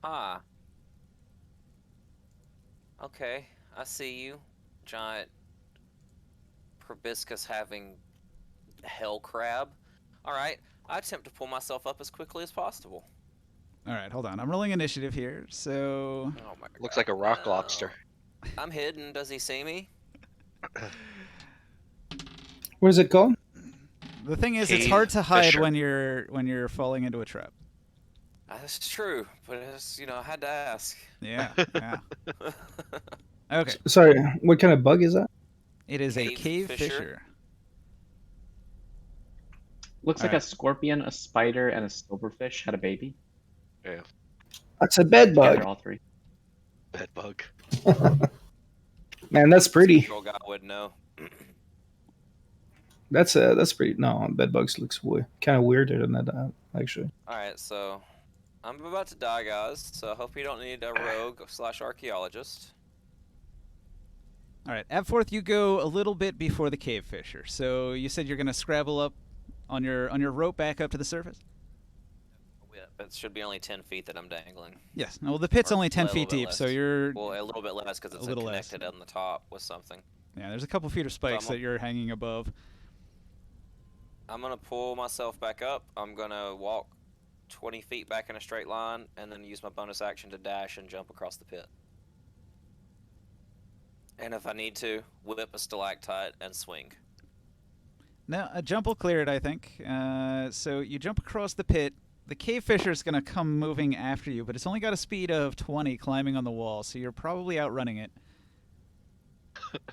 ah. Okay, I see you. Giant proboscis having hell crab. Alright, I attempt to pull myself up as quickly as possible. All right, hold on. I'm rolling initiative here, so... Oh my Looks God, like a rock no. lobster. I'm hidden. Does he see me? What is it called? The thing is, it's Cave hard to hide fisher. when you're falling into a trap. That's true, but it's, I had to ask. Yeah, yeah. Okay, Sorry, what kind of bug is that? it is a Cave cave fisher? fisher. Looks like Alright. a scorpion, a spider, and a silverfish had a baby. Yeah, That's a bed Together, bug. all three. bed bug. Man, that's pretty. Control guy would know. That's pretty. No, bed bugs looks kind of weirder than that actually. Alright, so I'm about to die, guys, so I hope you don't need a rogue / archaeologist. All right, Abforth, you go a little bit before the cave fisher. So you said you're gonna scrabble up on your rope back up to the surface. It should be only 10 feet that I'm dangling. Yes. Well, the pit's Or only 10 a little feet bit deep, so less. you're Well, a little bit less because it's little less. connected on the top with something. yeah. There's a couple feet of spikes I'm that you're hanging above. I'm gonna pull myself back up. I'm gonna walk 20 feet back in a straight line, and then use my bonus action to dash and jump across the pit. And if I need to, whip a stalactite and swing. Now a jump will clear it, I think. So you jump across the pit. The cave fisher is gonna come moving after you, but it's only got a speed of 20 climbing on the wall, so you're probably outrunning it.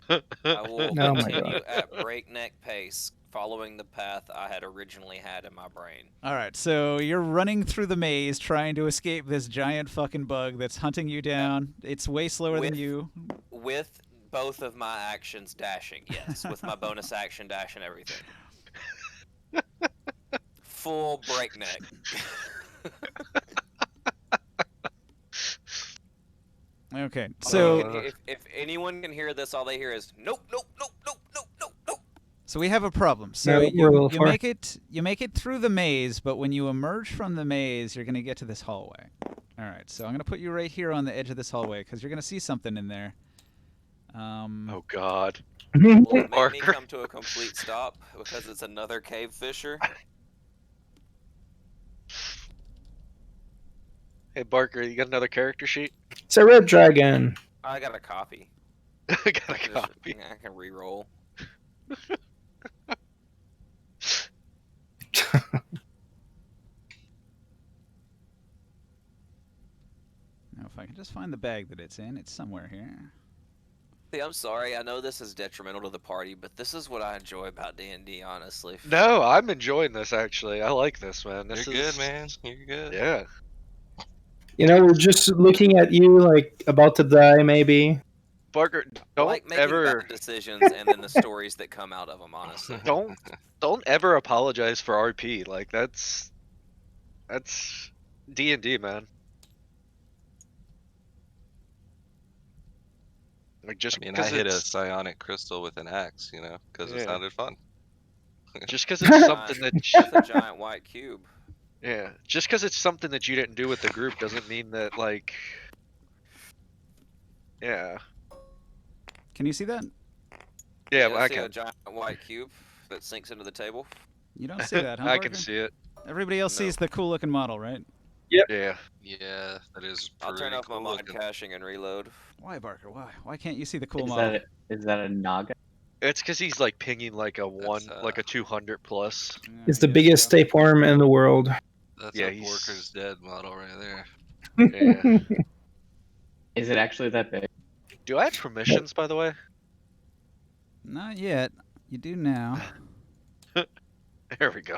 I will Oh my continue God. at breakneck pace, following the path I had originally had in my brain. All right, so you're running through the maze trying to escape this giant fucking bug that's hunting you down. It's way slower than With- you. With both of my actions dashing, yes. With my bonus action dash and everything. Full breakneck. Okay, so if anyone can hear this, all they hear is nope, nope, nope, nope, nope, nope, nope. so we have a problem. So Yeah, we're a little you far. make it through the maze, but when you emerge from the maze, you're gonna get to this hallway. All right, so I'm gonna put you right here on the edge of this hallway because you're gonna see something in there. Oh God. Will it make me Marker. come to a complete stop because it's another cave fisher? Hey Barker, you got another character sheet? It's a red dragon. I got a copy. I got a Just- copy. I can re-roll. Now, if I can just find the bag that it's in, it's somewhere here. See, I'm sorry. I know this is detrimental to the party, but this is what I enjoy about D&D, honestly. No, I'm enjoying this actually. I like this, man. This You're is good, man. You're good. Yeah. You know, we're just looking at you like about to die, maybe. Barker, I don't like making ever bad decisions and then the stories that come out of them, honestly. don't ever apologize for RP. Like that's D&D, man. Like just I mean, I because hit a it's psionic crystal with an axe, you know, because it Yeah. sounded fun. just because it's something that With a giant white cube. yeah, just because it's something that you didn't do with the group doesn't mean that like yeah. Can you see that? Yeah, You I see a can. giant white cube that sinks into the table. You don't see that, huh? I can Barker? see it. Everybody else No. sees the cool looking model, right? Yeah. Yeah, that is I'll turn pretty off my cool mod looking. caching and reload. Why, Barker? Why? Why can't you see the cool Is model? that a Naga? It's because he's like pinging like a That's, like a 200 plus. Yeah, It's I the guess biggest so. tapeworm in the world. That's Yeah, a he's- Borker's dead model right there. Yeah. Is it actually that big? Do I have permissions, by the way? Not yet. You do now. There we go.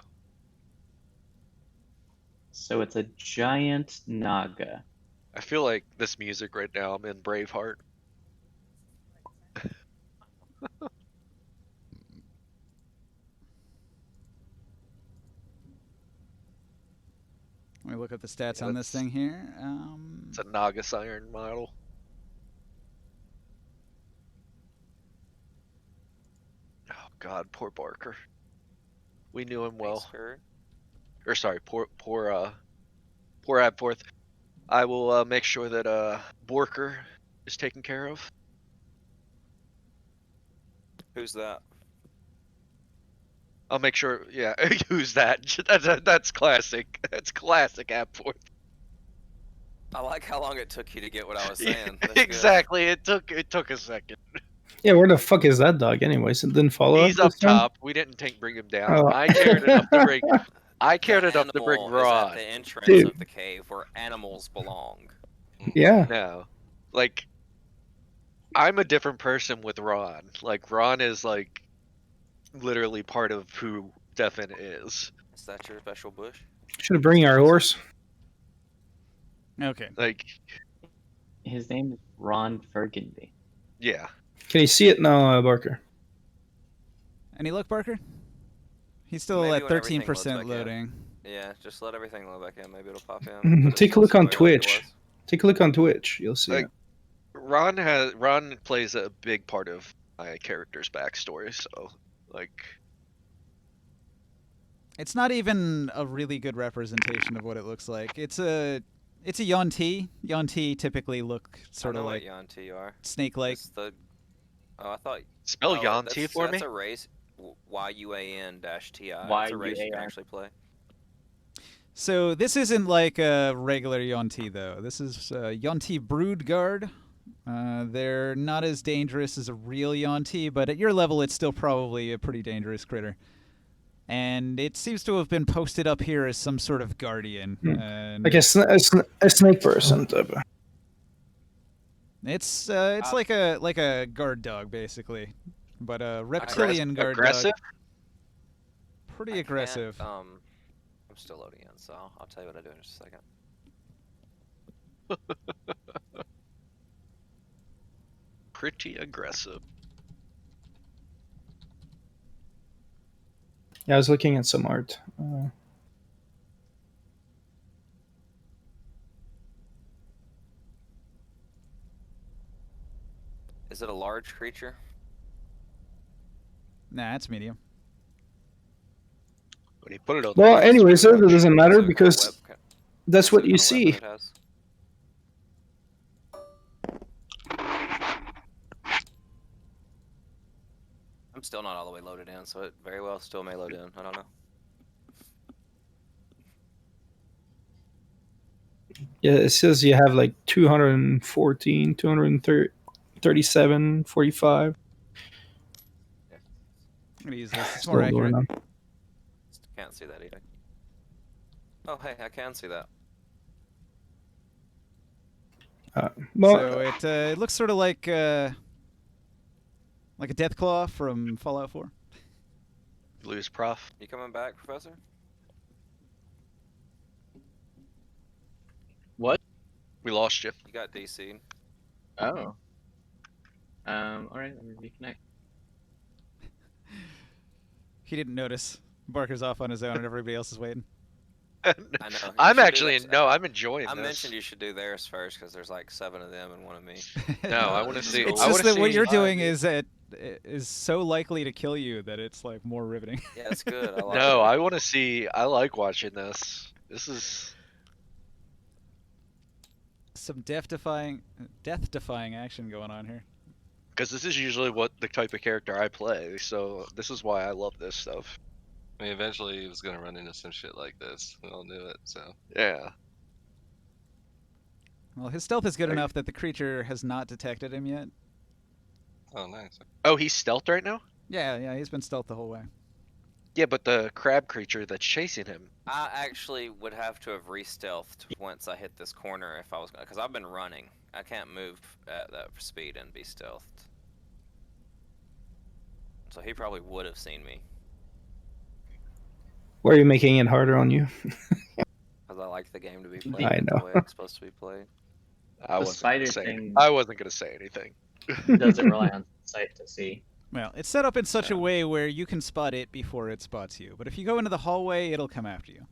So it's a giant Naga. I feel like this music right now. I'm in Braveheart. Let me look at the stats Yeah, on this that's- thing here. It's a Nagas Iron model. Oh God, poor Barker. We knew him well. Thanks, Curry. Or sorry, poor Abforth. I will make sure that Borker is taken care of. Who's that? I'll make sure. Yeah, who's that? That's classic. That's classic Abforth. I like how long it took you to get what I was saying. That's Exactly. It took a second. Yeah, where the fuck is that dog anyways? It didn't follow He's us up this time? top. We didn't bring him down. Oh. I cared enough to bring. I Good. cared The enough to bring animal is at Ron. the entrance Dude. of the cave where animals belong. Yeah. No, like I'm a different person with Ron. Like Ron is like literally part of who Stefan is. Is that your special bush? Should have bring our horse. Okay. Like, His name is Ron Burgundy. yeah. Can you see it now, Barker? Any luck, Barker? He's still Maybe at when everything loads 13% back in. loading. Yeah, just let everything load back in. Maybe it'll pop in. Mhm. but it's Take a still look on similar like it Twitch. was. Take a look on Twitch. You'll see Like- it. Ron plays a big part of my character's backstory. So, like, It's not even a really good representation of what it looks like. It's a Yuan-Ti. Yuan-Ti typically look sort I of know like what Yuan-Ti you are. snake-like. It's the... Oh, I thought... spell oh, Yanti for me. That's a race. Y-U-A-N-T-I. It's a race you can Y-U-A-N. actually play. So this isn't like a regular Yuan-Ti though. This is Yuan-Ti Brood Guard. They're not as dangerous as a real Yuan-Ti, but at your level, it's still probably a pretty dangerous critter. And it seems to have been posted up here as some sort of guardian. And Like a snake person type. it's like a guard dog basically, but a reptilian guard Aggressive. dog. Pretty aggressive. I'm still loading in, so I'll tell you what I do in just a second. Pretty aggressive. Yeah, I was looking at some art. Is it a large creature? Nah, it's medium. When you put it on. Well, the anyways, it doesn't Is matter it because what kind that's of what you weapon see. it has? I'm still not all the way loaded in, so it very well still may load in. I don't know. Yeah, it says you have like 214, 237, 45. I'm gonna use this. It's Still more going accurate. on. Can't see that either. Oh, hey, I can see that. Well, So it looks sort of like a Deathclaw from Fallout 4. Lose prof. You coming back, Professor? What? We lost you. You got DC'd. Oh. Alright, let me reconnect. He didn't notice. Barker's off on his own and everybody else is waiting. I know. You I'm should do actually that- no. I'm enjoying I this. mentioned you should do theirs first because there's like 7 of them and 1 of me. No, I want to see. It's I just wanna that what see- you're doing is so likely to kill you that it's like more riveting. Yeah, it's good. I like No, it. I want to see. I like watching this. This is. Some death-defying action going on here. Because this is usually what the type of character I play, so this is why I love this stuff. I mean, eventually he was gonna run into some shit like this. We all knew it. So Yeah. Well, his stealth is good Like- enough that the creature has not detected him yet. oh, nice. Oh, he's stealth right now? Yeah, he's been stealth the whole way. Yeah, but the crab creature that's chasing him. I actually would have to have re-stealthed once I hit this corner if I was gonna, because I've been running. I can't move at that speed and be stealthed. So he probably would have seen me why are you making it harder on you? because I like the game to be played I know. the way it's supposed to be played. I The wasn't spider gonna say thing I wasn't gonna say anything. doesn't rely on sight to see. Well, it's set up in such a So- way where you can spot it before it spots you. But if you go into the hallway, it'll come after you.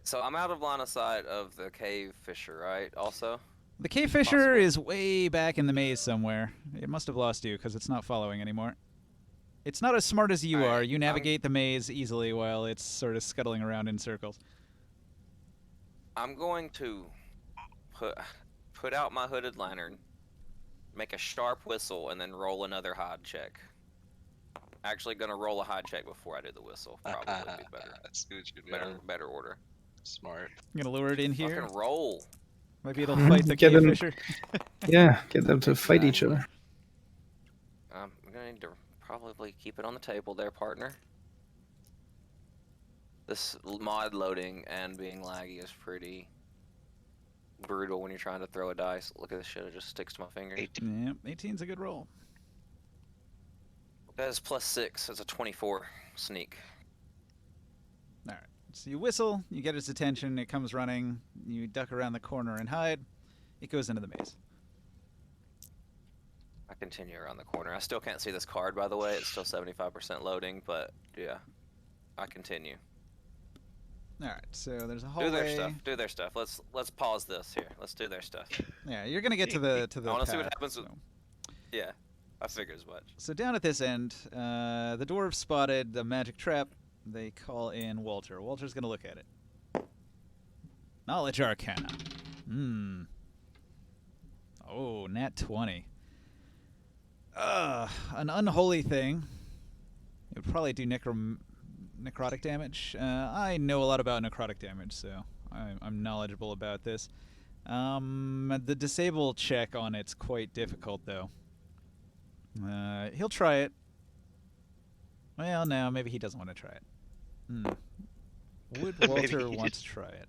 So I'm out of line of sight of the cave fisher, right? Also. The cave fisher Possible. is way back in the maze somewhere. It must have lost you because it's not following anymore. It's not as smart as you Alright, are. You navigate the maze easily while it's sort of scuttling around in circles. I'm going to put out my hooded lantern, make a sharp whistle, and then roll another hide check. Actually, gonna roll a hide check before I do the whistle. Probably be better. I see what you're doing. Better order. Smart. I'm gonna lure it in here. Fucking roll. Maybe it'll Mhm, fight the get cave him- fisher. Yeah, get them to fight each other. I'm gonna need to probably keep it on the table there, partner. This mod loading and being laggy is pretty brutal when you're trying to throw a dice. Look at this shit, it just sticks to my fingers. 18. Yeah, 18's a good roll. That is +6, it's a 24 sneak. Alright. So you whistle, you get its attention, it comes running, you duck around the corner and hide. It goes into the maze. I continue around the corner. I still can't see this card, by the way. It's still 75% loading, but yeah, I continue. Alright, so there's a Do hallway. their stuff. Do their stuff. Let's pause this here. Let's do their stuff. Yeah, you're gonna get to the I wanna see what path, happens with- so. Yeah, I figured as much. So down at this end, the dwarves spotted the magic trap. They call in Walter. Walter's gonna look at it. Knowledge Arcana. Oh, nat 20. An unholy thing. It would probably do necrotic damage. I know a lot about necrotic damage, so I'm knowledgeable about this. The disable check on it's quite difficult, though. He'll try it. Well, no, maybe he doesn't want to try it. Would Maybe Walter he want to try it?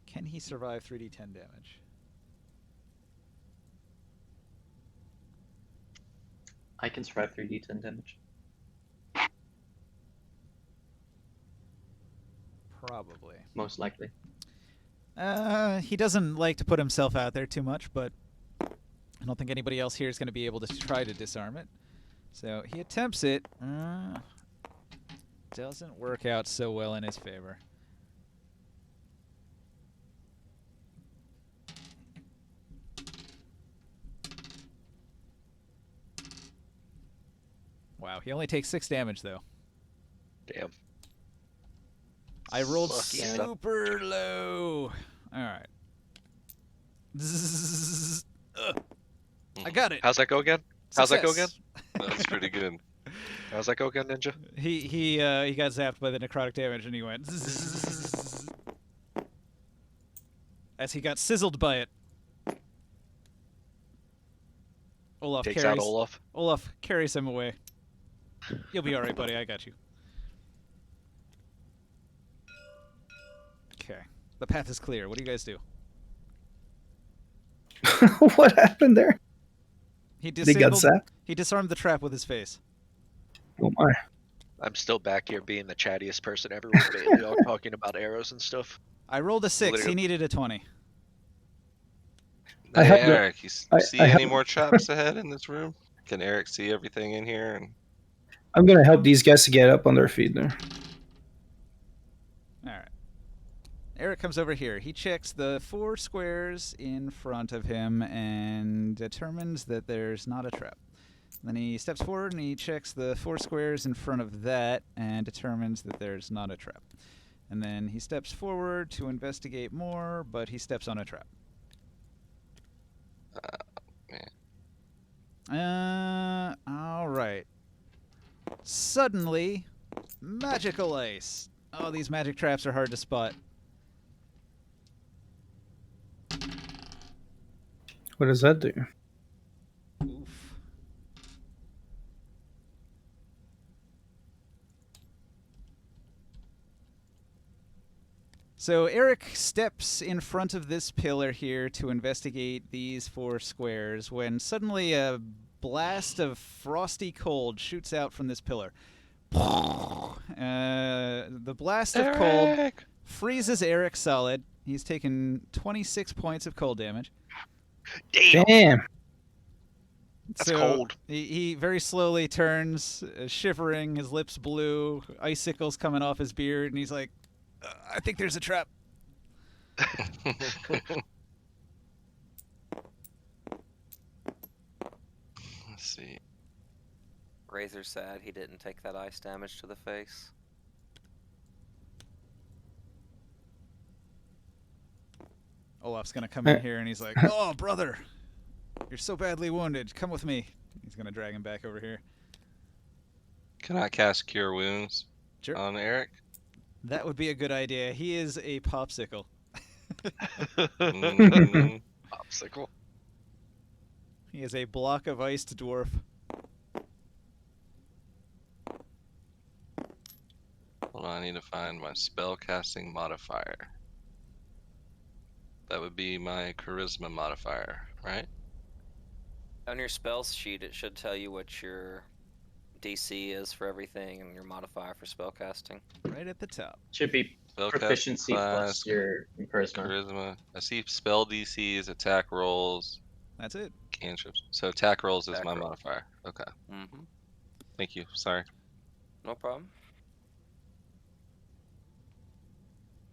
Can he survive 3d10 damage? I can survive 3d10 damage. Probably. Most likely. He doesn't like to put himself out there too much, but I don't think anybody else here is going to be able to try to disarm it. So he attempts it. Doesn't work out so well in his favor. Wow, he only takes 6 damage, though. Damn. I rolled Lucky stuff. super low. Alright. I got it. How's that go again? How's that go again? Success. That's pretty good. How's that go again, Ninja? He got zapped by the necrotic damage and he went as he got sizzled by it. Olaf Takes out carries Olaf. Olaf carries him away. You'll be all right, buddy. I got you. Okay. The path is clear. What do you guys do? What happened there? He They got disabled. zapped? He disarmed the trap with his face. Oh my. I'm still back here being the chattiest person ever with Bailey, all talking about arrows and stuff. I rolled a 6. He Literally. needed a 20. I Hey, have the- Eric, you see I any have- more traps ahead in this room? Can Eric see everything in here? And I'm gonna help these guys to get up on their feet there. All right. Eric comes over here. He checks the 4 squares in front of him and determines that there's not a trap. Then he steps forward and he checks the 4 squares in front of that and determines that there's not a trap. And then he steps forward to investigate more, but he steps on a trap. All right. Suddenly, magical ice. Oh, these magic traps are hard to spot. What does that do? Oof. So Eric steps in front of this pillar here to investigate these 4 squares when suddenly a blast of frosty cold shoots out from this pillar. The blast of cold Eric! freezes Eric solid. He's taken 26 points of cold damage. Damn. Damn. That's So cold. He very slowly turns, shivering, his lips blue, icicles coming off his beard, and he's like, I think there's a trap. Let's see. Razor's sad he didn't take that ice damage to the face. Olaf's gonna come in here and he's like, oh, brother, you're so badly wounded. Come with me. He's gonna drag him back over here. Can I cast Cure Wounds Sure. on Eric? That would be a good idea. He is a popsicle. Mm, Popsicle. He is a block of iced dwarf. hold on, I need to find my spell casting modifier. That would be my charisma modifier, right? On your spells sheet, it should tell you what your DC is for everything and your modifier for spellcasting. Right at the top. Should be Spellcasting proficiency class, plus your charisma. charisma. I see spell DCs, attack rolls, That's it. cantrips. So attack rolls is Attack my roll. modifier. Okay, Mm-hmm. thank you. Sorry. No problem.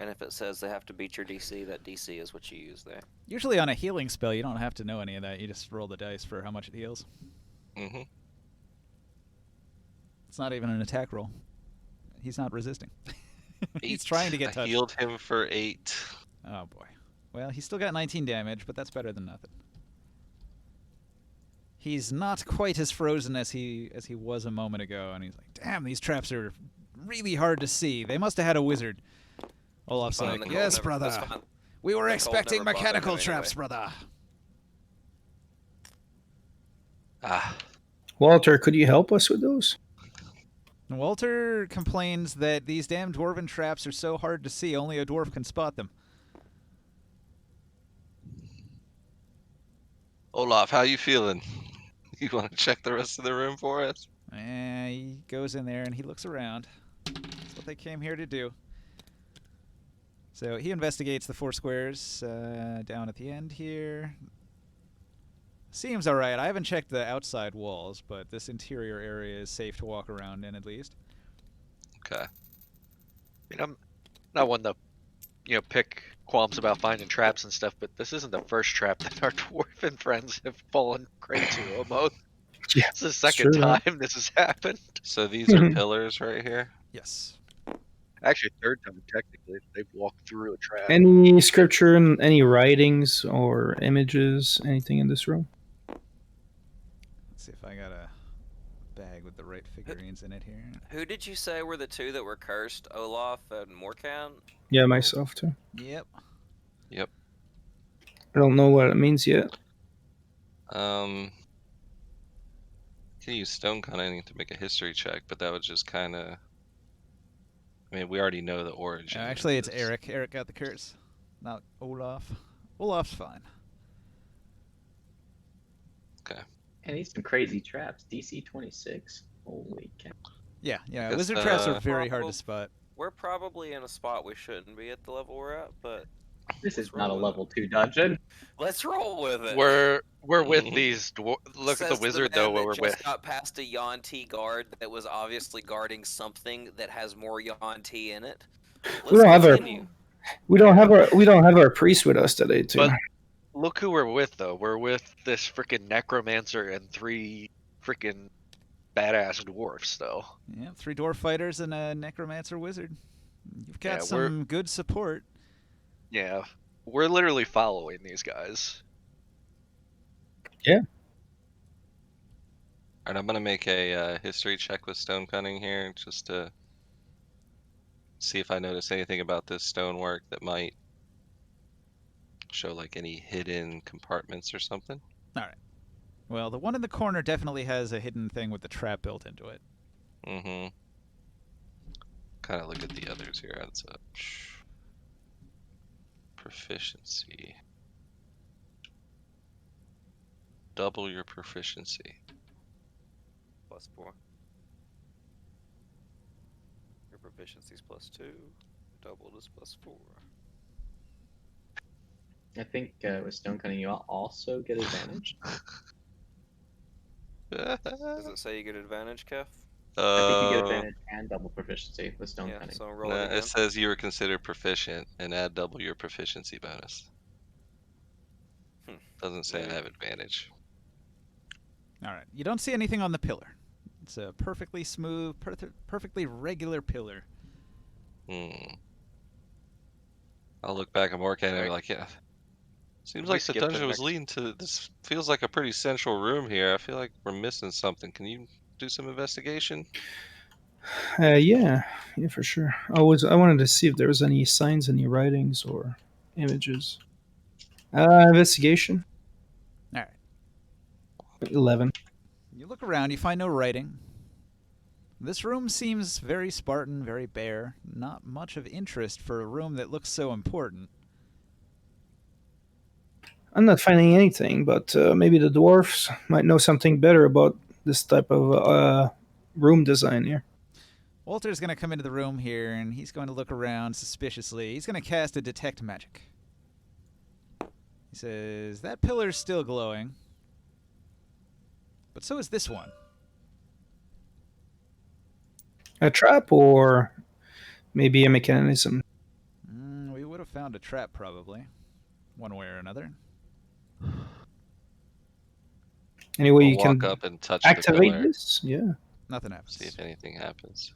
And if it says they have to beat your DC, that DC is what you use there. Usually on a healing spell, you don't have to know any of that. You just roll the dice for how much it heals. Mm-hmm. It's not even an attack roll. He's not resisting. He's 8. trying to get I touched. healed him for 8. Oh boy. Well, he's still got 19 damage, but that's better than nothing. He's not quite as frozen as he was a moment ago, and he's like, "Damn, these traps are really hard to see. They must have had a wizard." Olaf's Fine, like, the cold "Yes, never- brother. that's fine. We were The cold expecting never bothered him mechanical anyway." traps, brother." Ah, Walter, could you help us with those? Walter complains that these damn dwarven traps are so hard to see, only a dwarf can spot them. Olaf, how you feeling? You want to check the rest of the room for us? He goes in there and he looks around. That's what they came here to do. So he investigates the 4 squares down at the end here. Seems alright. I haven't checked the outside walls, but this interior area is safe to walk around in at least. Okay. I mean, I'm not one to, pick qualms about finding traps and stuff, but this isn't the first trap that our dwarven friends have fallen prey to almost. Yeah, It's the second true, that. time this has happened. So these are pillars right here? Yes. Actually, third time technically. They've walked through a trap. Any scripture and any writings or images, anything in this room? Let's see if I got a bag with the right figurines in it here. Who did you say were the 2 that were cursed? Olaf and Morkan? Yeah, myself too. Yep. I don't know what it means yet. Can use stone cunning to make a history check, but that would just kind of. I mean, we already know the origin. Actually, of it's this. Eric. Eric got the curse, not Olaf. Olaf's fine. Okay. And these some crazy traps. DC 26. Holy cow. Yeah, Guess, wizard traps are uh, very hard to spot. We're probably in a spot we shouldn't be at the level we're at, but This is Let's not a roll with level 2 dungeon. let's roll with it. We're with Mhm. these look at the Says wizard man though. that Where we're just with. got past a Yuan-Ti guard that was obviously guarding something that has more Yuan-Ti in it. We don't have continue. we don't have our priest with us today too. But look who we're with though. We're with this freaking necromancer and 3 freaking badass dwarfs though. Yeah, 3 dwarf fighters and a necromancer wizard. You've got Yeah, some good support. Yeah, we're literally following these guys. Alright, I'm gonna make a history check with stone cunning here, just to see if I notice anything about this stonework that might show like any hidden compartments or something. All right. Well, the one in the corner definitely has a hidden thing with the trap built into it. Mm-hmm. Kind of look at the others here. That's a proficiency. Double your proficiency. +4. Your proficiency's +2. Doubled is +4. I think with stone cutting, you also get advantage. Does it say you get advantage, Kef? I think you get Uh, advantage and double proficiency with stone Yeah, cutting. so roll no, it again. it says you were considered proficient and add double your proficiency bonus. Doesn't say I Maybe. have advantage. All right. You don't see anything on the pillar. It's a perfectly smooth, perfectly regular pillar. Hmm. I'll look back and work at it and be like, yeah. Seems We like the skip to dungeon the was next- leading to this. Feels like a pretty central room here. I feel like we're missing something. Can you do some investigation? Yeah, for sure. I wanted to see if there was any signs, any writings or images. Investigation. All right. 11. You look around. You find no writing. This room seems very Spartan, very bare. Not much of interest for a room that looks so important. I'm not finding anything, but maybe the dwarfs might know something better about this type of room design here. Walter's going to come into the room here, and he's going to look around suspiciously. He's going to cast a Detect Magic. He says, that pillar's still glowing. But so is this one. A trap or maybe a mechanism. We would have found a trap, probably. One way or another. Anyway, We'll you walk can up and touch the activate pillar. this. Yeah. Nothing See happens. if anything happens.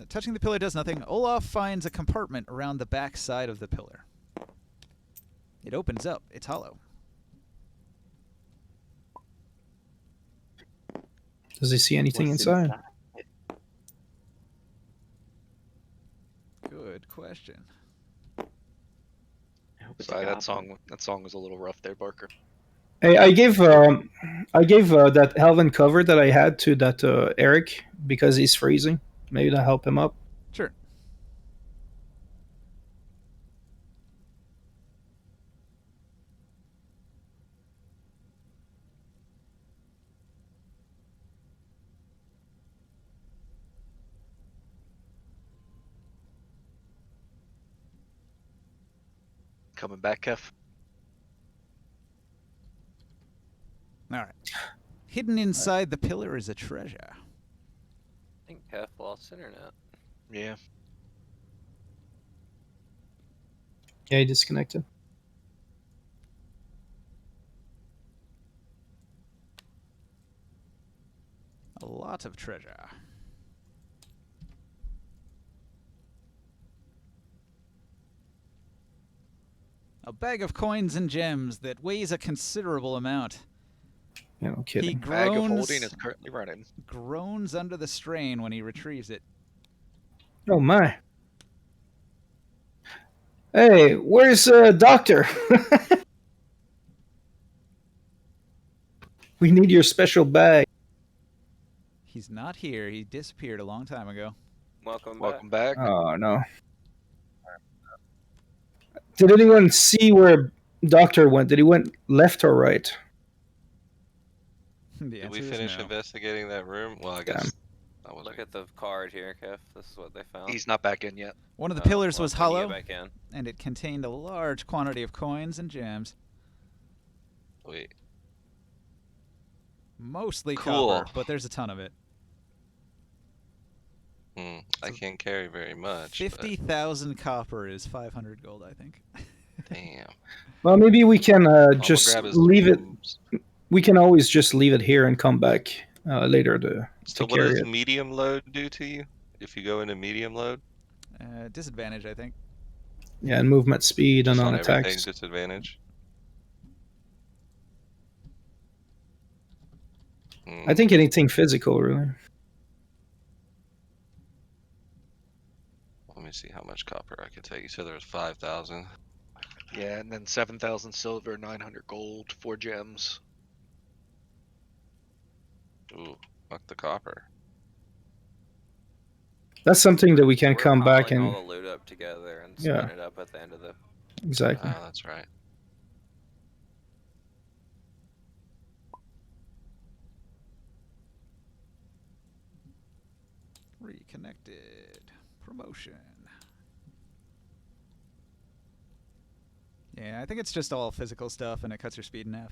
Touching the pillar does nothing. Olaf finds a compartment around the back side of the pillar. It opens up. It's hollow. Does he see anything What's inside? Good question. I hope it's Sorry, a that goblin. song was a little rough there, Barker. Hey, I gave that Helven cover that I had to that Eric because he's freezing. Maybe that'll help him up. Sure. Coming back, Kef. All right. Hidden inside the pillar is a treasure. I think Kef lost internet. Yeah. Yeah, he disconnected. A lot of treasure. A bag of coins and gems that weighs a considerable amount. Yeah, no He kidding. Bag of groans, holding is currently running. groans under the strain when he retrieves it. Oh my. Hey, where's Doctor? We need your special bag. He's not here. He disappeared a long time ago. Welcome back. Oh no. Did anyone see where Doctor went? Did he went left or right? The Did we answer is finish no. investigating that room? Well, I Damn. guess I wasn't. Look at the card here, Kef. This is what they found. He's not back in yet. One of the Oh, pillars well, was when you hollow, get back in. and it contained a large quantity of coins and gems. Wait. Mostly Cool. copper, but there's a ton of it. I So can't carry very much. 50,000 copper is 500 gold, I think. Damn. Well, maybe we can I'm gonna just grab his leave it. looms. We can always just leave it here and come back later So to what carry does it. medium load do to you? If you go into medium load? Disadvantage, I think. Yeah, and movement speed Just and on everything attacks. disadvantage? I think anything physical, really. Let me see how much copper I can take. You said there was 5,000. Yeah, and then 7,000 silver, 900 gold, 4 gems. Ooh, fuck the copper. That's something that we can We're come back piling and all the loot up together and Yeah. split it up at the end of the. exactly. Oh, that's right. Reconnected. Promotion. Yeah, I think it's just all physical stuff, and it cuts your speed in half.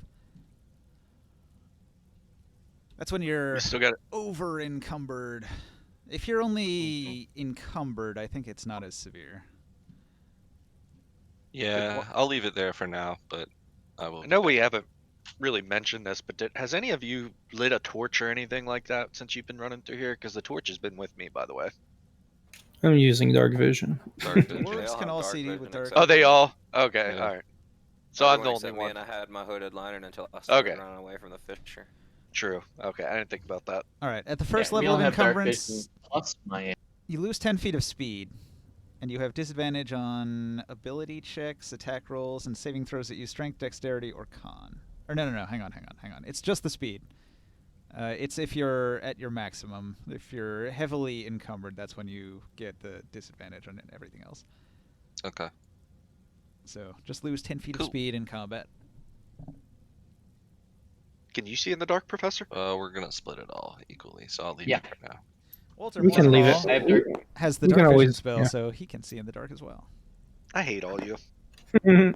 That's when We you're still got over encumbered. If you're only encumbered, I think it's not as severe. Yeah, I'll leave it there for now, but I will. I know we haven't really mentioned this, but has any of you lit a torch or anything like that since you've been running through here? Because the torch has been with me, by the way. I'm using dark vision. Dark vision. Dwarves all can have all dark see vision with dark. except Oh, they for me. all? Okay, Yeah. all right. So I'm Everyone the only except me, one. and I had my hooded lantern until I started Okay. running away from the fisher. True. Okay, I didn't think about that. All right, at the first Yeah, we level all of have dark encumbrance, vision plus my. you lose 10 feet of speed, and you have disadvantage on ability checks, attack rolls, and saving throws that use strength, dexterity, or con. Or no, hang on. It's just the speed. It's if you're at your maximum. If you're heavily encumbered, that's when you get the disadvantage on everything else. Okay. So just lose 10 feet Cool. of speed in combat. Can you see in the dark, Professor? We're gonna split it all equally, so I'll leave Yeah. it for now. Walter We can leave it. Morgenthau I have dark. has the We can dark vision always- spell, yeah. so he can see in the dark as well. I hate all you.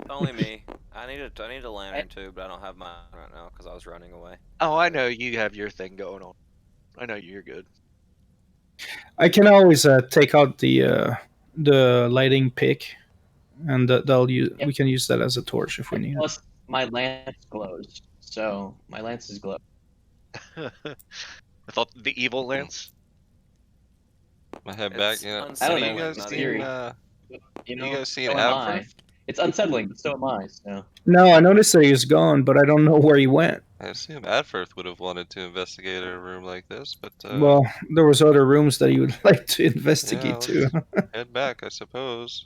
Only me. I need a lantern too, but I don't have mine right now because I was running away. Oh, I know you have your thing going on. I know you're good. I can always take out the lighting pick, and that'll use. Yep. We can use that as a torch if we need it. Plus, my lance glows, so my lance is glow. I thought the evil lance. My head It's back. Yeah. I don't Have know, you guys not seen? evil. You know, You guys seen so am I. Abfrith? It's unsettling, but so am I. So No, I noticed that he's gone, but I don't know where he went. I assume Adfirth would have wanted to investigate a room like this, but Well, there was other rooms that he would like to yeah, investigate too. let's head back, I suppose.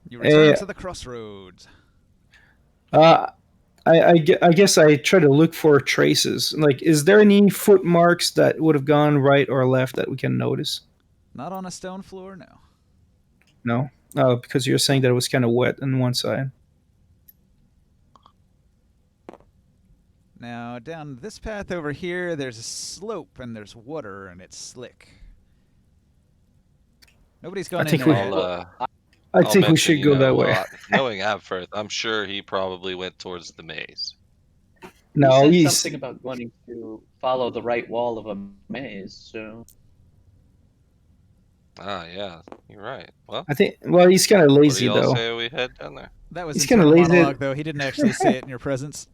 You return Eh, to the crossroads. I guess I try to look for traces. Like, is there any footmarks that would have gone right or left that we can notice? Not on a stone floor, no. No, because you're saying that it was kind of wet on one side. Now, down this path over here, there's a slope and there's water and it's slick. Nobody's gone in think there we- yet. I I'll think we mention, should you go know, that way. Knowing Abfirth, I'm sure he probably went towards the maze. No, you said he's something about wanting to follow the right wall of a maze. So Ah, yeah, you're right. Well, I think. Well, he's kind of what do lazy y'all though. say we head down there? That was He's kinda internal lazy. monologue, though. He didn't actually say it in your presence.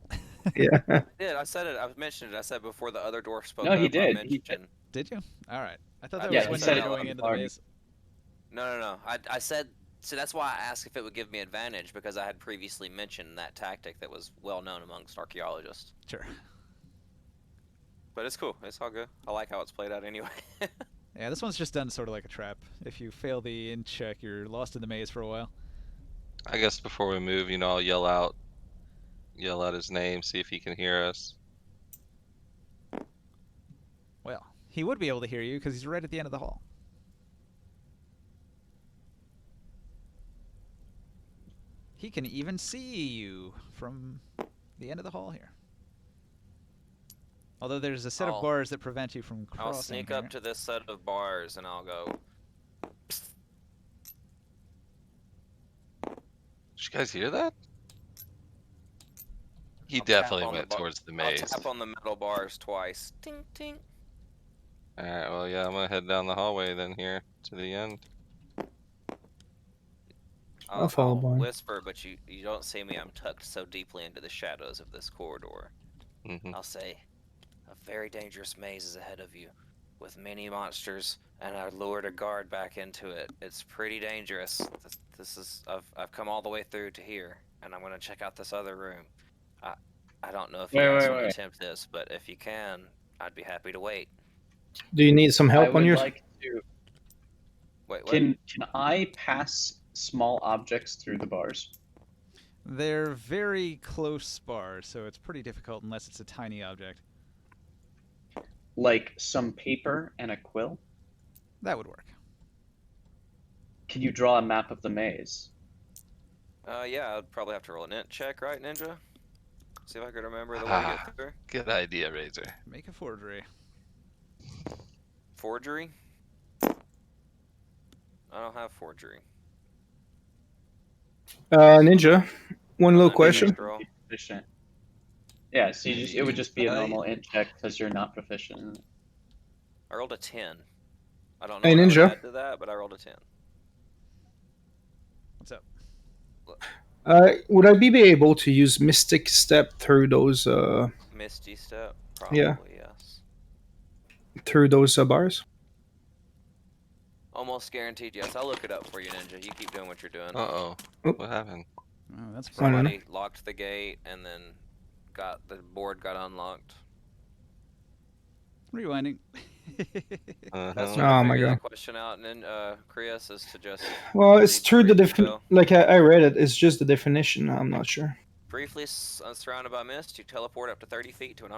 Yeah. Yeah, I said it. I mentioned it. I said before the other dwarf spoke. No, he up, did. I He mentioned. Did you? All right. I thought that Yeah, was he when said you it were on going the into the party. maze. No. I said. So that's why I asked if it would give me advantage because I had previously mentioned that tactic that was well known amongst archaeologists. Sure. But it's cool. It's all good. I like how it's played out anyway. Yeah, this one's just done sort of like a trap. If you fail the in check, you're lost in the maze for a while. I guess before we move, I'll yell out his name, see if he can hear us. Well, he would be able to hear you because he's right at the end of the hall. He can even see you from the end of the hall here. Although there's a set of I'll- bars that prevent you from crossing. I'll sneak here. up to this set of bars and I'll go. Did you guys hear that? He I'll tap definitely on the went bar- towards the I'll maze. tap on the metal bars twice. Ting ting. Alright, well, yeah, I'm gonna head down the hallway then here to the end. I'll follow behind. whisper, but you don't see me. I'm tucked so deeply into the shadows of this corridor. Hmm. I'll say, a very dangerous maze is ahead of you, with many monsters, and I lured a guard back into it. It's pretty dangerous. This is I've come all the way through to here, and I'm gonna check out this other room. I don't know if you guys want to attempt this, but if you can, I'd be happy to wait. Do you need some I help would on your? like to. Wait, what? Can I pass small objects through the bars? They're very close bars, so it's pretty difficult unless it's a tiny object. Like some paper and a quill? That would work. Can you draw a map of the maze? Yeah, I'd probably have to roll a int check, right, Ninja? See if I could remember the way to get through. Good idea, Razor. Make a forgery. Forgery? I don't have forgery. Ninja, one On little that question. damage roll. Proficient. Yeah, so it would just be a I- normal int check because you're not proficient in it. I rolled a 10. I don't know Hey, what I Ninja. would add to that, but I rolled a 10. What's up? Would I be able to use Mystic Step through those Misty Step? Probably, Yeah. yes. bars? Almost guaranteed, yes. I'll look it up for you, Ninja. You keep doing what you're doing. Uh-oh. Oop. What happened? Oh, that's I don't know. Somebody locked the gate and then the board got unlocked. Rewinding. That's Uh-huh. trying to Oh my figure God. that question out, and then Krios is to just Well, it's read through the briefly definition. go. Like I read it. It's just the definition. I'm not sure. Briefly surrounded by mist, you teleport up to 30 feet to an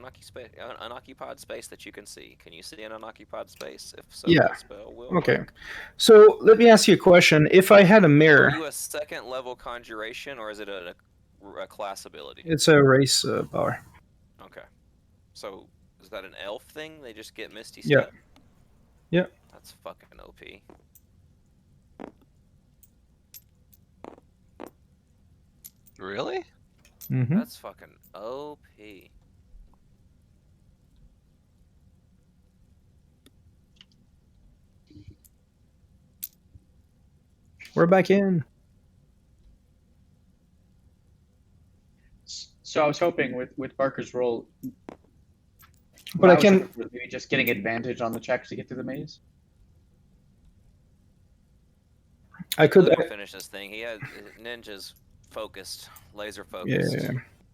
unoccupied space that you can see. Can you see an unoccupied space? If so, Yeah. the spell will Okay. work. So let me ask you a question. If I had a Are mirror, you a second level conjuration, or is it a class ability? it's a race bar. Okay. So, is that an elf thing? They just get Misty Yeah. Step? Yeah. That's fucking OP. Really? Mm-hmm. That's fucking OP. We're back in. So I was hoping with Barker's roll, But I can. was maybe just getting advantage on the checks to get through the maze. I could. Let me finish this thing. He had ninjas focused, laser focused. Yeah.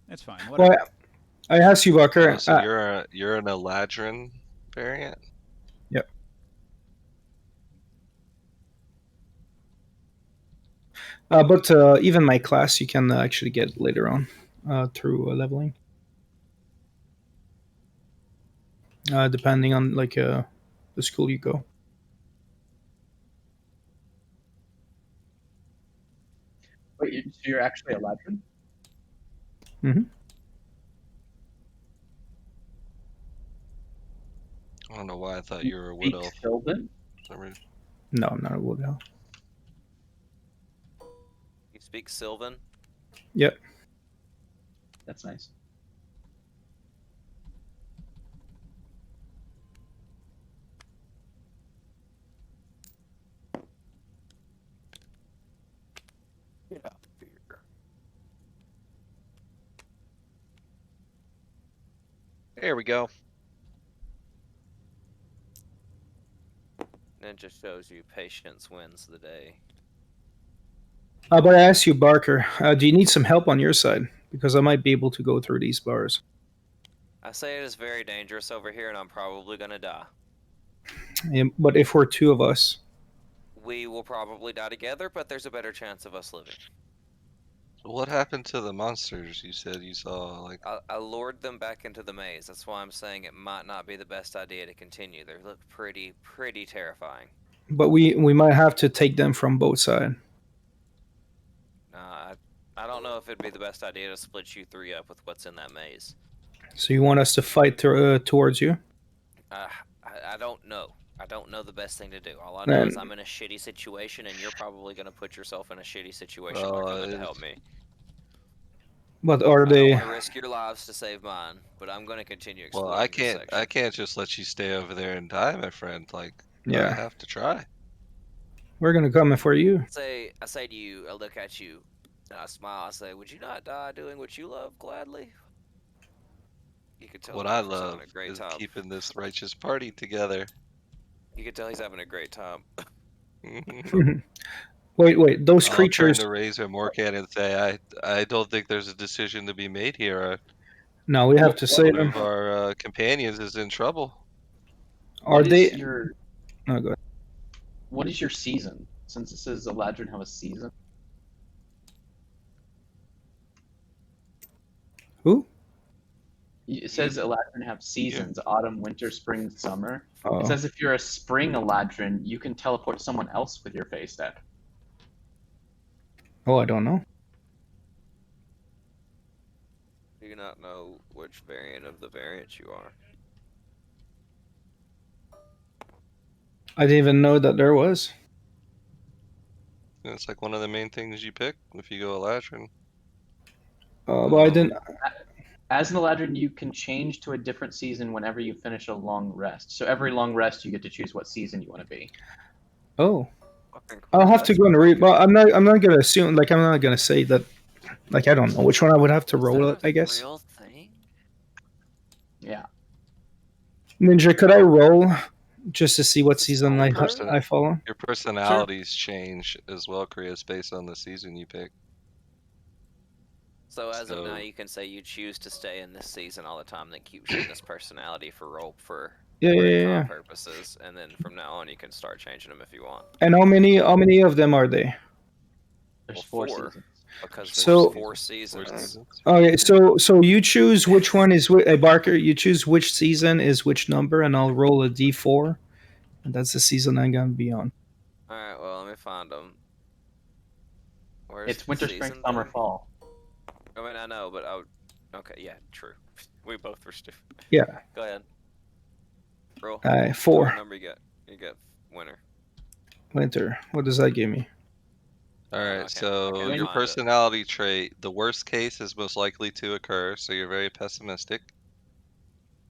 It's fine. Well, Whatever. I asked you, Walker. Oh, so you're an Eladrin variant? But even my class, you can actually get later on through leveling, depending on like the school you go. Wait, so you're actually a Ladrin? I don't know why I thought you were a wood Speak elf. Sylvan? For some reason. No, I'm not a wood elf. You speak Sylvan? Yep. That's nice. Get out here. There we go. Ninja shows you patience wins the day. But I asked you, Barker, do you need some help on your side? Because I might be able to go through these bars. I say it is very dangerous over here, and I'm probably gonna die. But if we're two of us, We will probably die together, but there's a better chance of us living. What happened to the monsters you said you saw? Like, I lured them back into the maze. That's why I'm saying it might not be the best idea to continue. They look pretty terrifying. but we might have to take them from both sides. I don't know if it'd be the best idea to split you three up with what's in that maze. So you want us to fight towards you? I don't know. I don't know the best thing to do. All I know is Man. I'm in a shitty situation, and you're probably going to put yourself in a shitty situation Well, by coming to help me. But are I don't they? want to risk your lives to save mine, but I'm going to continue exploring well, I this can't. section. I can't just let you stay over there and die, my friend. Like, I Yeah, have to try. we're gonna come for you. I say to you, I look at you, and I smile. I say, "Would you not die doing what you love gladly?" You could tell What the I dwarf is having love a great is time. keeping this righteous party together. You can tell he's having a great time. Wait, those I'll turn creatures. to Razor Morcan and say, I don't think there's a decision to be made here. No, we have to save One them. of our companions is in trouble. Are What is they? your Oh, go ahead. what is your season? Since it says the Ladrin have a season. Who? It says Eladrin have seasons: autumn, winter, spring, summer. Oh. It says if you're a spring Eladrin, you can teleport someone else with your face deck. Oh, I don't know. Do you not know which variant of the variant you are? I didn't even know that there was. It's like one of the main things you pick if you go Eladrin. But I didn't. As an Eladrin, you can change to a different season whenever you finish a long rest. So every long rest, you get to choose what season you want to be. Oh, Fucking I'll cool. have to That's go and read. fucking- Well, I'm not gonna assume. Like, I'm not gonna say that. Like, I don't know which one I would have to Is roll that it. I a guess. real thing? Yeah. Ninja, could I roll just to see what Is this season homebrew? I follow? Your personalities change as well, Chris, based on the season you pick. So as of now, So- you can say you choose to stay in this season all the time, then keep shooting this personality for roll for Yeah, yeah, retcon yeah. purposes, and then from now on, you can start changing them if you want. And how many of them are they? There's Well, four four. Seasons. Because there's So- four Four seasons. seasons. Okay, so you choose which one is Barker. You choose which season is which number, and I'll roll a d4, and that's the season I'm gonna be on. All right, well, let me find them. Where's It's the winter, spring, season summer, thing? fall. I mean, I know, but okay, yeah, true. We both were stupid. Yeah, Go ahead. Roll. 4 What number you got? You got winter. winter. What does that give me? All I right, can't so find your it. personality trait, the worst case is most likely to occur, so you're very pessimistic.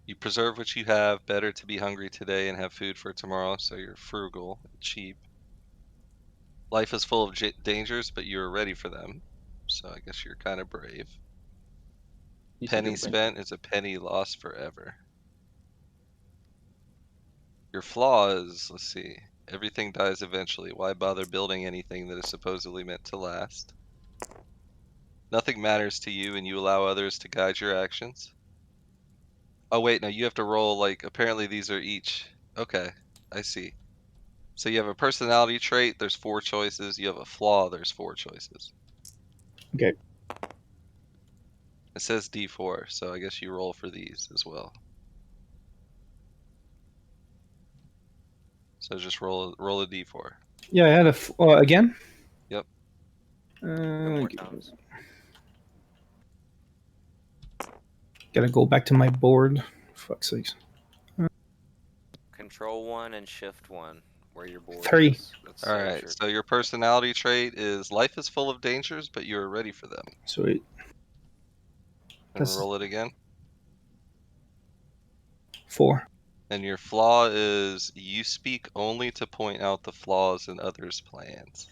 You preserve what you have, better to be hungry today and have food for tomorrow, so you're frugal and cheap. Life is full of dangers, but you're ready for them, so I guess you're kind of brave. You said Penny you're winter. spent is a penny lost forever. Your flaw is, let's see, everything dies eventually. Why bother building anything that is supposedly meant to last? Nothing matters to you and you allow others to guide your actions. Oh wait, no, you have to roll like, apparently these are each. Okay, I see. So you have a personality trait, there's 4 choices. You have a flaw, there's 4 choices. Okay. It says D4, so I guess you roll for these as well. So just roll a D4. Yeah, I had again. Yep. More times. Gotta go back to my board. Fuck's sakes. Control 1 and Shift 1, where your board 3. is. That's All right, so your personality trait is life is full of dangers, but you are ready for them. Sweet. And That's- roll it again. 4. And your flaw is you speak only to point out the flaws in others' plans.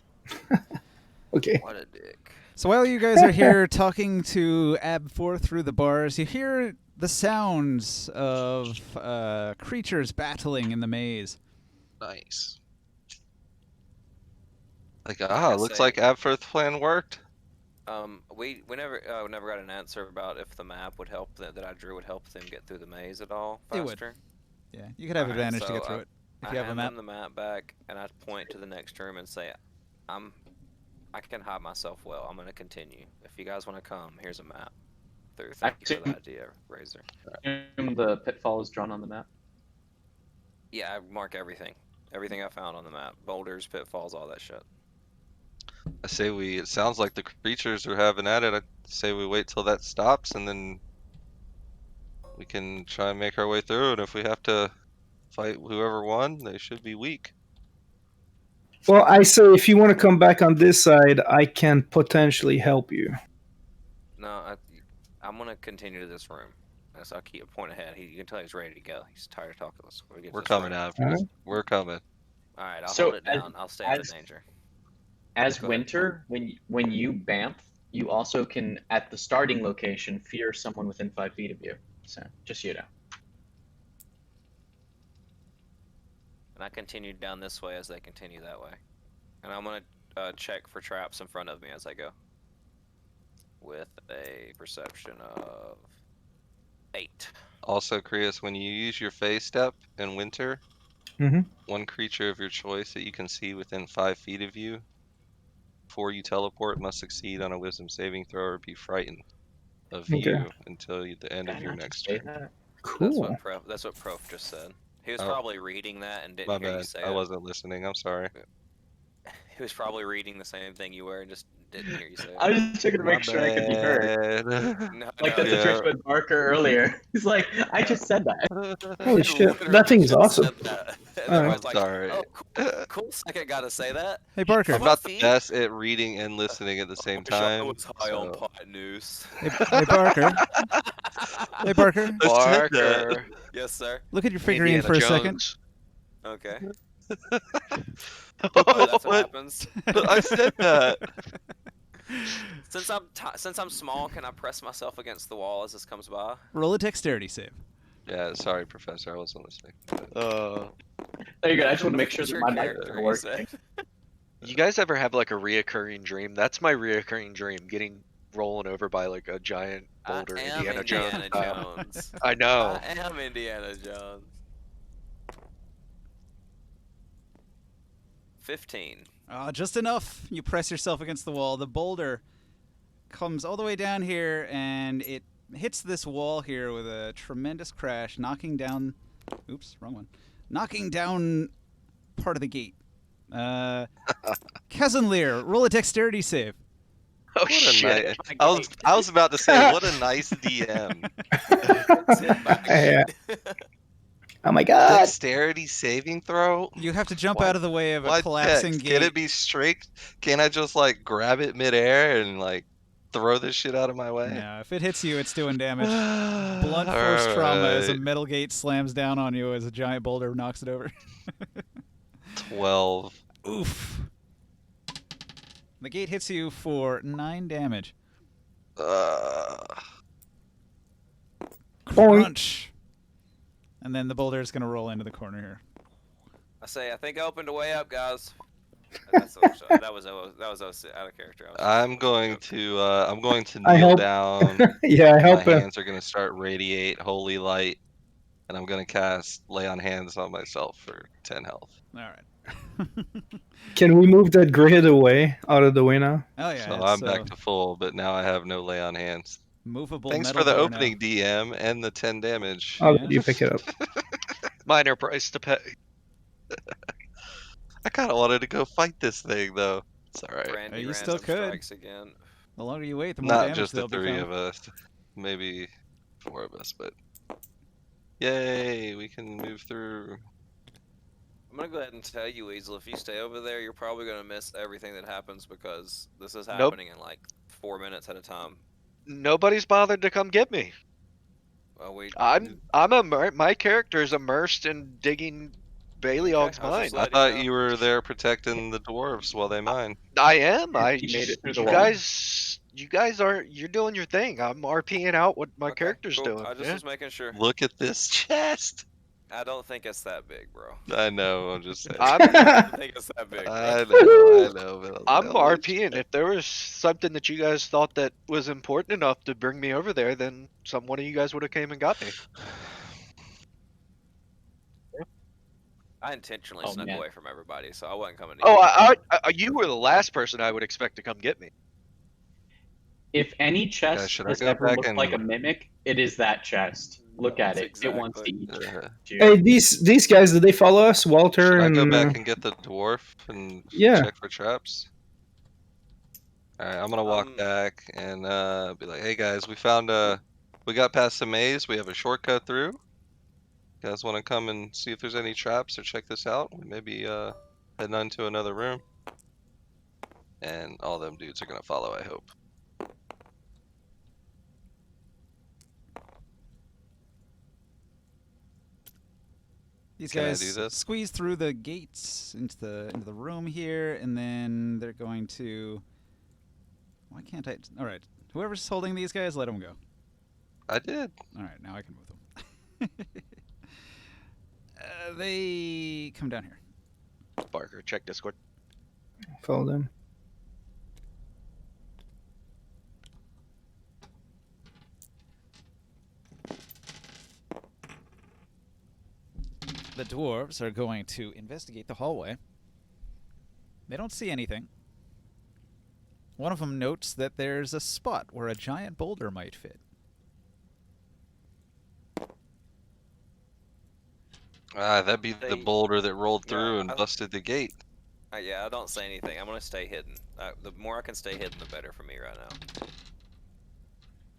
Okay. What a dick. So while you guys are here talking to Ab4 through the bars, you hear the sounds of creatures battling in the maze. Nice. Like, I looks say- like Abfirth's plan worked. We never got an answer about if the map would help that I drew would help them get through the maze at all It would. faster. Yeah, you could have Alright, advantage to so, get through it if I you have a hand map. them the map back, and I point to the next room and say, I can hide myself well. I'm gonna continue. If you guys want to come, here's a map. Thank you for the idea, Razor. The pitfall is drawn on the map. Yeah, I mark everything. Everything I found on the map. Boulders, pitfalls, all that shit. I say it sounds like the creatures are having at it. I say we wait till that stops and then we can try and make our way through. And if we have to fight whoever won, they should be weak. Well, I say if you want to come back on this side, I can potentially help you. No, I'm gonna continue to this room. So I'll keep a point ahead. You can tell he's ready to go. He's tired of talking. We're coming out. We're coming. All right, I'll So, hold it as- down. I'll stay out of as- danger. As Go ahead. winter, when you bamf, you also can at the starting location fear someone within 5 feet of you. So just so you know. And I continued down this way as they continue that way. And I'm gonna check for traps in front of me as I go. With a perception of 8. Also, Krios, when you use your phase step in winter, Mhm. one creature of your choice that you can see within 5 feet of you before you teleport must succeed on a wisdom saving throw or be frightened of Okay. you until the end Did of I your not next just say turn. that? Cool. That's what Prof just said. He was Oh. probably reading that and My didn't hear you bad. say I it. wasn't listening. I'm sorry. He was probably reading the same thing you were and just didn't hear you say I it. was just checking to My make sure I could be heard. bad. No, Like no, the you Yeah. situation with Barker earlier. He's like, I just said that. Holy you shit, literally that thing is just awesome. said that. And All then I right. was like, Sorry. oh, cool second guy to say that. Hey, Barker. I'm not the best at reading and listening at the I same wish I time. was high on So. pot news. Hey, Barker. Hey, Barker. I said that. Parker. Yes, sir. Look at your figurine Indiana for a second. Jones. Okay. Oh, Oh, that's what What? happens. I said that. Since I'm small, can I press myself against the wall as this comes by? Roll a dexterity save. Yeah, sorry, Professor. I wasn't listening. There you go. I just want to make sure It's that your my character, mics are you working. said. you guys ever have like a reoccurring dream? That's my reoccurring dream, getting rolling over by like a giant boulder, I am Indiana Jones. Indiana style. Jones. I know. I am Indiana Jones. 15. Just enough. You press yourself against the wall. The boulder comes all the way down here, and it hits this wall here with a tremendous crash, knocking down... Oops, wrong one. Knocking down part of the gate. Kazenlir, roll a dexterity save. Oh What a shit. nice. My I was about to say, what a nice DM. It's hit by a Yeah. gate. Oh my god. Dexterity saving throw. You have to jump Why- out of the way of a Why collapsing dex? gate. Can it be straight? Can I just like grab it midair and like throw this shit out of my way? Yeah, if it hits you, it's doing damage. Blunt force trauma as a Alright. metal gate slams down on you as a giant boulder knocks it over. 12. Oof. The gate hits you for 9 damage. Boink. Crunch. And then the boulder is going to roll into the corner here. I say, I think I opened a way up, guys. That was out of character. I'm going to I kneel help. down. Yeah, I My help him. hands are gonna start radiate holy light, and I'm gonna cast lay on hands on myself for 10 health. All right. Can we move that grid away, out of the way now? Oh yeah, So it's I'm back to full, but now I have no lay on hands. movable Thanks metal for the door opening, DM, and the 10 damage. I'll Yeah. let you pick it up. Minor price to pay. I kind of wanted to go fight this thing, though. It's all right. Randy You still random could. strikes again. The longer you wait, the more Not damage just the they'll 3 become. of us, maybe 4 of us, but yay, we can move through. I'm gonna go ahead and tell you, Weasel, if you stay over there, you're probably gonna miss everything that happens because this is Nope. happening in like 4 minutes at a time. Nobody's bothered to come get me. Well, My character is immersed in digging Baleog's Okay, I was mine. just I letting thought know. you were there protecting the dwarves while they mine. I am. He made it through the You wall. guys are. You're doing your thing. I'm RPing out what my Okay, character's cool. doing. I just yeah. was making sure. Look at this chest. I don't think it's that big, bro. I know. I'm just saying. I don't think it's that big, bro. I know. But I'm RPing. If there was something that you guys thought that was important enough to bring me over there, then one of you guys would have came and got me. I intentionally Oh, snuck man. away from everybody, so I wasn't coming to Oh, you. you were the last person I would expect to come get me. If any chest should I has go ever back looked and- like a mimic, it is that chest. Look at That's it. It wants to exactly- eat you. Hey, these guys, did they follow us, Walter? Should I and go back and get the dwarf and Yeah. check for traps? Alright, I'm gonna walk back and be like, hey guys, we got past the maze, we have a shortcut through. You guys wanna come and see if there's any traps or check this out? We maybe heading on to another room. And all them dudes are gonna follow, I hope. These Can I guys do this? squeeze through the gates into the room here, and then they're going to. Why can't I? All right, whoever's holding these guys, let them go. I did. All right, now I can move them. They come down here. Barker, check Discord. follow them. The dwarves are going to investigate the hallway. They don't see anything. One of them notes that there's a spot where a giant boulder might fit. That'd be the boulder that rolled through and I- busted the gate. Yeah, I don't say anything. I'm gonna stay hidden. The more I can stay hidden, the better for me right now.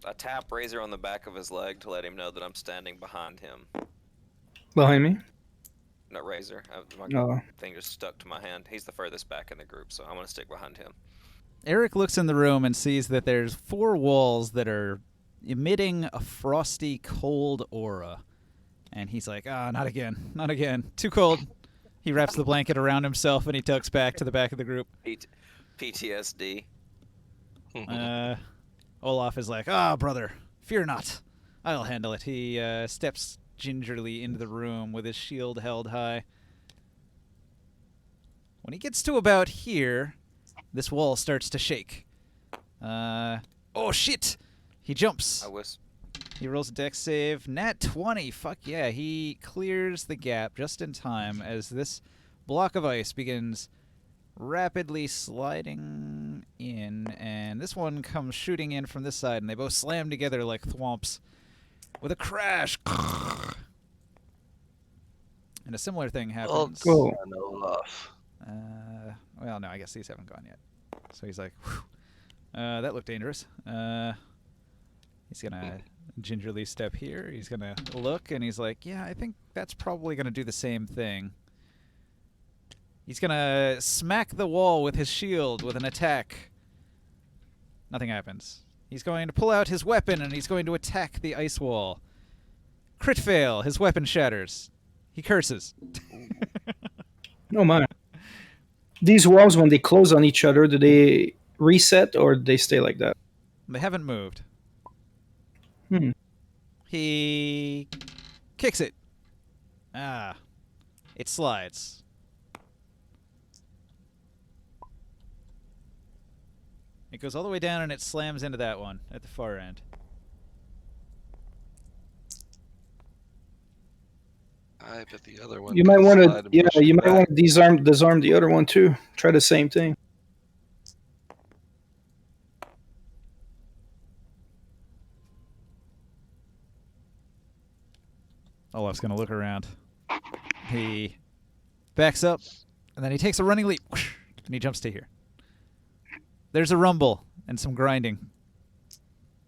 I tap Razor on the back of his leg to let him know that I'm standing behind him. Behind me? Not Razor. My Oh. thing just stuck to my hand. He's the furthest back in the group, so I'm gonna stick behind him. Eric looks in the room and sees that there's 4 walls that are emitting a frosty, cold aura. And he's like, not again. Not again. Too cold. He wraps the blanket around himself and he tucks back to the back of the group. PTSD. Olaf is like, brother, fear not. I'll handle it. He steps gingerly into the room with his shield held high. When he gets to about here, this wall starts to shake. Oh, shit! He jumps. He rolls a dex save. Nat 20. Fuck yeah. He clears the gap just in time as this block of ice begins rapidly sliding in, and this one comes shooting in from this side, and they both slam together like thwomps with a crash. And a similar thing happens. Oh, Olaf. Well, no, I guess these haven't gone yet. So he's like, whew. That looked dangerous. He's gonna gingerly step here. He's gonna look, and he's like, yeah, I think that's probably gonna do the same thing. He's gonna smack the wall with his shield with an attack. Nothing happens. He's going to pull out his weapon, and he's going to attack the ice wall. Crit fail. His weapon shatters. He curses. Oh my. These walls, when they close on each other, do they reset or do they stay like that? They haven't moved. Hmm. He kicks it. It slides. It goes all the way down and it slams into that one at the far end. I bet the other one. You might want to, push you it might want back. to disarm the other one too. Try the same thing. Olaf's gonna look around. He backs up, and then he takes a running leap, and he jumps to here. There's a rumble and some grinding.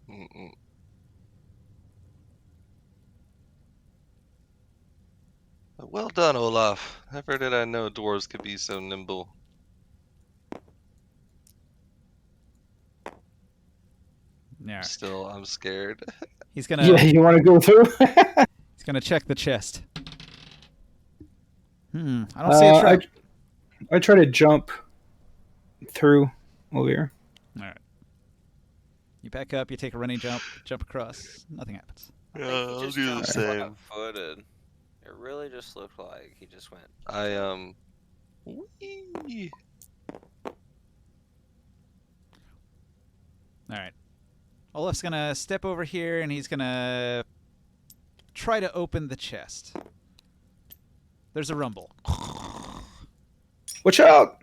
Mm-mm. Well done, Olaf. Never did I know dwarves could be so nimble. Yeah. Still, I'm scared. He's gonna. Yeah, you want to go through? He's gonna check the chest. I don't see a trap. I try to jump through over here. All right. You back up. You take a running jump. Jump across. Nothing happens. Yeah, I'll do the same. Footed. It really just looked like he just went. Whee! All right. Olaf's gonna step over here, and he's gonna try to open the chest. There's a rumble. Watch out!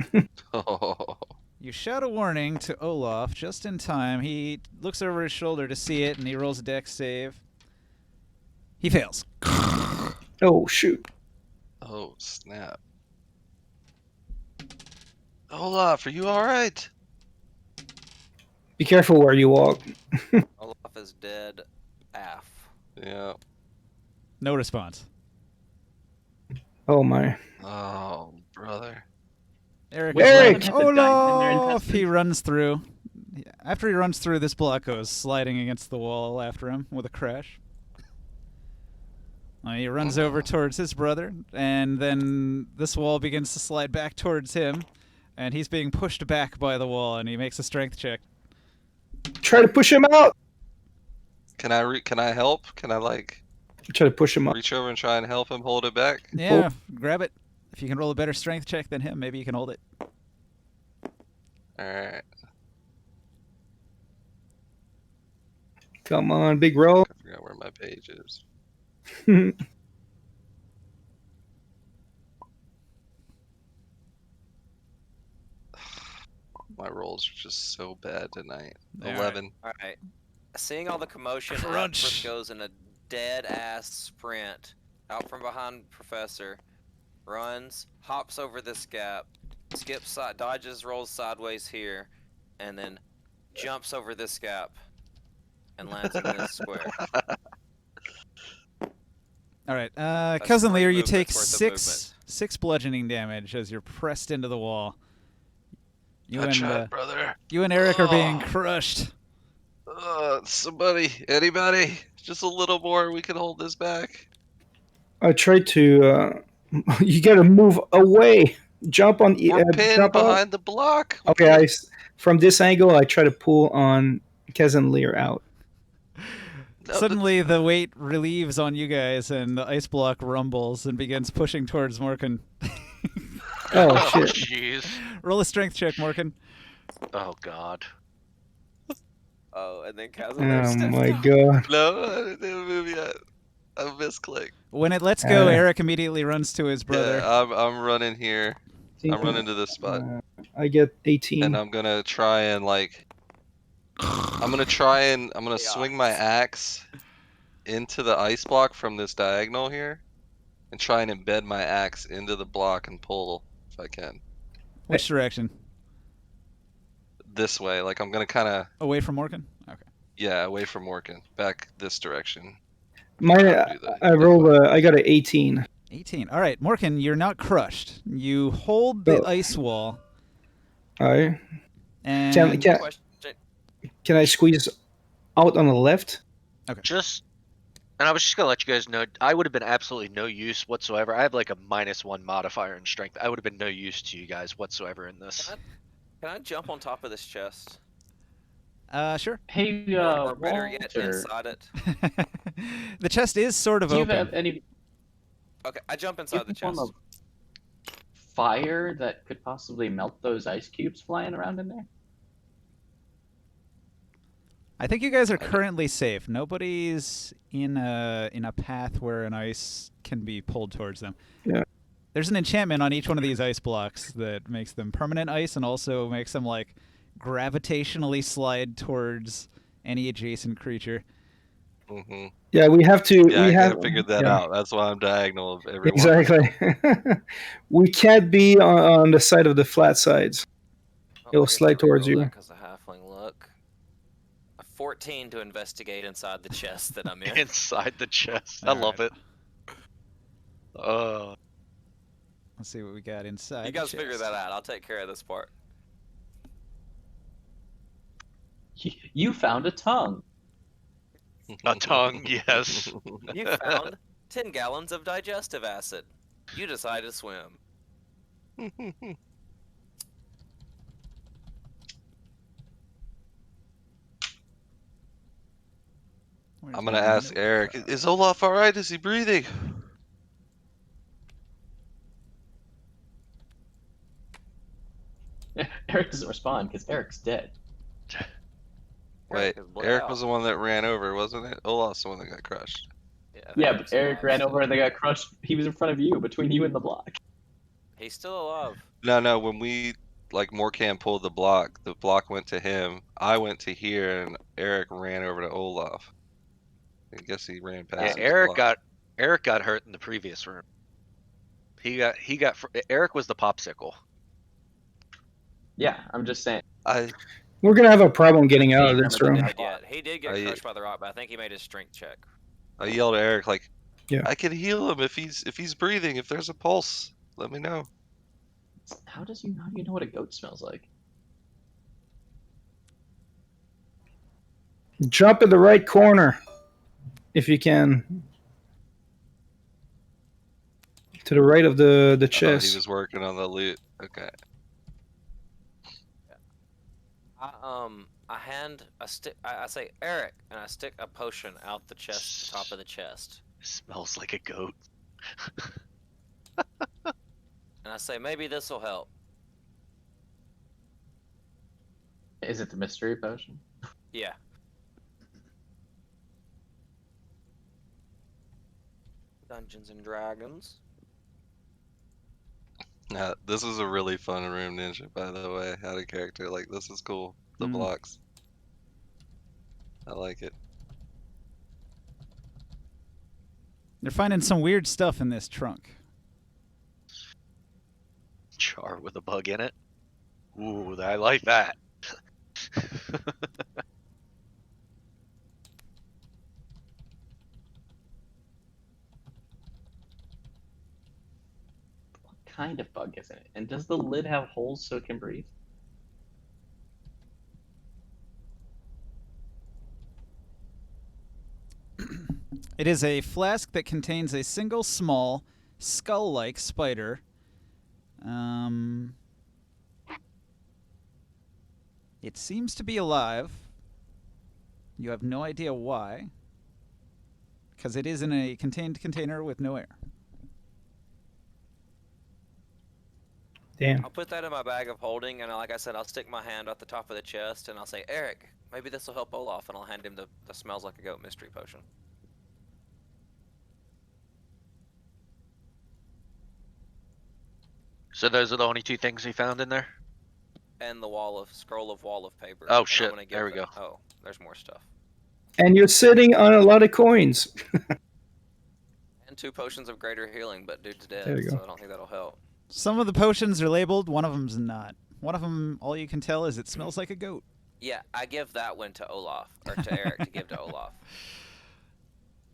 Oh. You shout a warning to Olaf just in time. He looks over his shoulder to see it, and he rolls a dex save. He fails. Oh, shoot. Oh, snap. Olaf, are you alright? Be careful where you walk. Olaf is dead. Af. Yeah. No response. Oh, my. Oh, brother. Eric! Eric! Olaf! He runs through. After he runs through, this block goes sliding against the wall after him with a crash. He runs over towards his brother, and then this wall begins to slide back towards him, and he's being pushed back by the wall, and he makes a strength check. Try to push him out! Can I help? Can I, like, Try to push him out. reach over and try and help him hold it back? Yeah, grab it. If you can roll a better strength check than him, maybe you can hold it. Alright. Come on, big roll. I forgot where my page is. My rolls are just so bad tonight. All right. 11. All right. Seeing all the commotion, Crunch. Alfred goes in a dead-ass sprint out from behind Professor, runs, hops over this gap, dodges, rolls sideways here, and then jumps over this gap and lands in this square. All right, That's Cousin 3 Lear, you take movements worth of six bludgeoning damage as you're pressed into the wall. You I and tried, brother. you and Eric are being Oh. crushed. Somebody, anybody, just a little more. We can hold this back. I tried to. You gotta move away. Jump on. We're pinned Jump out. behind the block. We Okay, can't- from this angle, I try to pull on Cousin Lear out. No, Suddenly, the weight relieves on you guys, and the ice block rumbles and begins pushing towards Morkan. Oh Oh, shit! jeez. Roll a strength check, Morkan. Oh, God. Oh, and then Casimir Oh steps my down. god! No, I didn't move yet. I misclicked. When it lets go, Uh, Eric immediately runs to his brother. Yeah, I'm running here. I'm running to this spot, I get 18. and I'm gonna try and I'm gonna swing my axe into the ice block from this diagonal here, and try and embed my axe into the block and pull if I can. Which direction? This way, like I'm gonna kind of Away from Morkan? Okay. away from Morgan, back this direction. I rolled. I got an 18. 18. All right, Morkan, you're not crushed. You hold the Oh. ice wall, All right. and Can I squeeze out on the left? And I was just gonna let you guys know, I would have been absolutely no use whatsoever. I have like a -1 modifier in strength. I would have been no use to you guys whatsoever in this. Can I jump on top of this chest? Sure. Hey, Or better yet, Walter, inside it. The chest is sort of do you open. have any Okay, I jump do you inside have the any form chest. of fire that could possibly melt those ice cubes flying around in there? I think you guys are currently safe. Nobody's in a path where an ice can be pulled towards them. Yeah. There's an enchantment on each one of these ice blocks that makes them permanent ice and also makes them like gravitationally slide towards any adjacent creature. Mm-hmm. Yeah, we have to. Yeah, we I have have figured that yeah. out. That's why I'm diagonal of everyone. Exactly. We can't be on the side of the flat sides. Oh, It'll I guess slide I towards reroll you. that 'cause of halfling look. A 14 to investigate inside the chest that I'm in. Inside the chest. I love it. Let's see what we got inside. You the guys figure chest. that out. I'll take care of this part. You found a tongue. A tongue, yes. You found 10 gallons of digestive acid. You decide to swim. Where's I'm gonna my ask notepad? Eric, is Olaf alright? Is he breathing? Eric doesn't respond because Eric's dead. Wait, is bled Eric out. was the one that ran over, wasn't it? Olaf's the one that got crushed. Yeah, but Eric ran over and they got crushed. He was in front of you, between you and the block. He's still alive. No, when we Morcam pulled the block went to him. I went to here, and Eric ran over to Olaf. I guess he ran Yeah, past. his Eric block. got hurt in the previous room. Eric was the popsicle. Yeah, I'm just saying. We're gonna have a problem getting out of this Remember room. the Yeah, he did get I- crushed by the rock, but I think he made his strength check. I yelled at Eric Yeah. I can heal him if he's breathing. If there's a pulse, let me know. How do you know what a goat smells like? Jump in the right corner, if you can. To the right of the Oh, chest. he was working on the loot. Okay. I hand a stick. I say Eric, and I stick a potion out the chest, the top of the chest, Smells like a goat. and I say maybe this will help. Is it the mystery potion? Yeah. Dungeons and Dragons. This is a really fun room, Ninja, by the way. Out of character. This is cool. The blocks. I like it. They're finding some weird stuff in this trunk. jar with a bug in it. Ooh, I like that. What kind of bug is it? And does the lid have holes so it can breathe? It is a flask that contains a single small, skull-like spider. It seems to be alive. You have no idea why. Because it is in a contained container with no air. Damn. I'll put that in my bag of holding, and like I said, I'll stick my hand at the top of the chest, and I'll say, Eric, maybe this will help Olaf, and I'll hand him the smells like a goat mystery potion. So those are the only two things he found in there? And the scroll of wall of paper. Oh, And I'm shit. gonna give There we go. Oh, there's more stuff. And you're sitting on a lot of coins. And 2 potions of greater healing, but dude's dead, There you go. so I don't think that'll help. Some of the potions are labeled, one of them's not. One of them, all you can tell is it smells like a goat. Yeah, I give that one to Olaf, or to Eric to give to Olaf.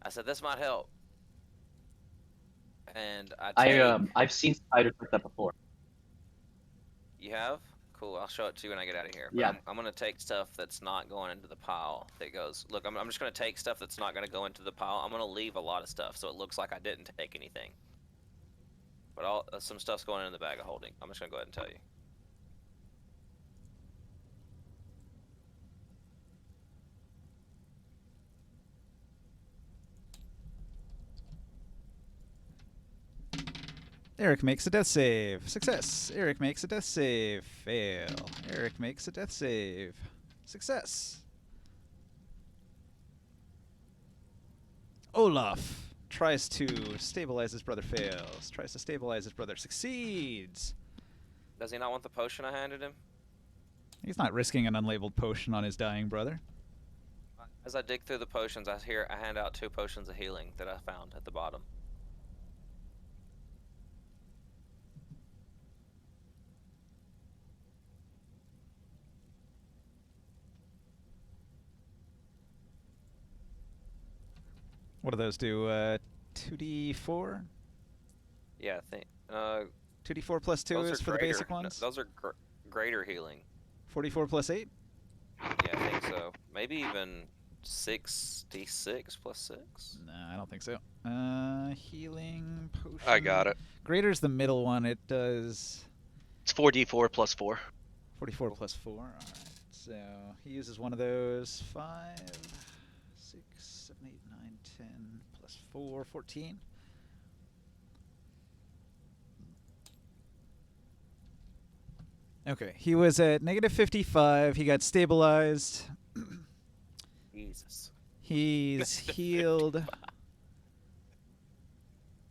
I said, this might help. And I've seen spiders like that before. You have? Cool, I'll show it to you when I get out of here. But Yeah. I'm going to take stuff that's not going into the pile that goes... Look, I'm just going to take stuff that's not going to go into the pile. I'm going to leave a lot of stuff so it looks like I didn't take anything. But some stuff's going in the bag of holding. I'm just going to go ahead and tell you. Eric makes a death save. Success. Eric makes a death save. Fail. Eric makes a death save. Success. Olaf tries to stabilize his brother. Fails. Tries to stabilize his brother. Succeeds. Does he not want the potion I handed him? He's not risking an unlabeled potion on his dying brother. As I dig through the potions, I hand out 2 potions of healing that I found at the bottom. What do those do? 2d4? Yeah, I think... 2d4 plus 2 those is are for the greater. basic ones? Those are greater healing. 44 plus 8? Yeah, I think so. Maybe even 6d6 plus 6? No, I don't think so. Healing potion. I got it. Greater's the middle one. It does It's 4d4 plus 4. 44 plus 4. All right. So he uses one of those. 5, 6, 7, 8, 9, 10 plus 4, 14. Okay, he was at negative 55. He got stabilized. Jesus. He's healed.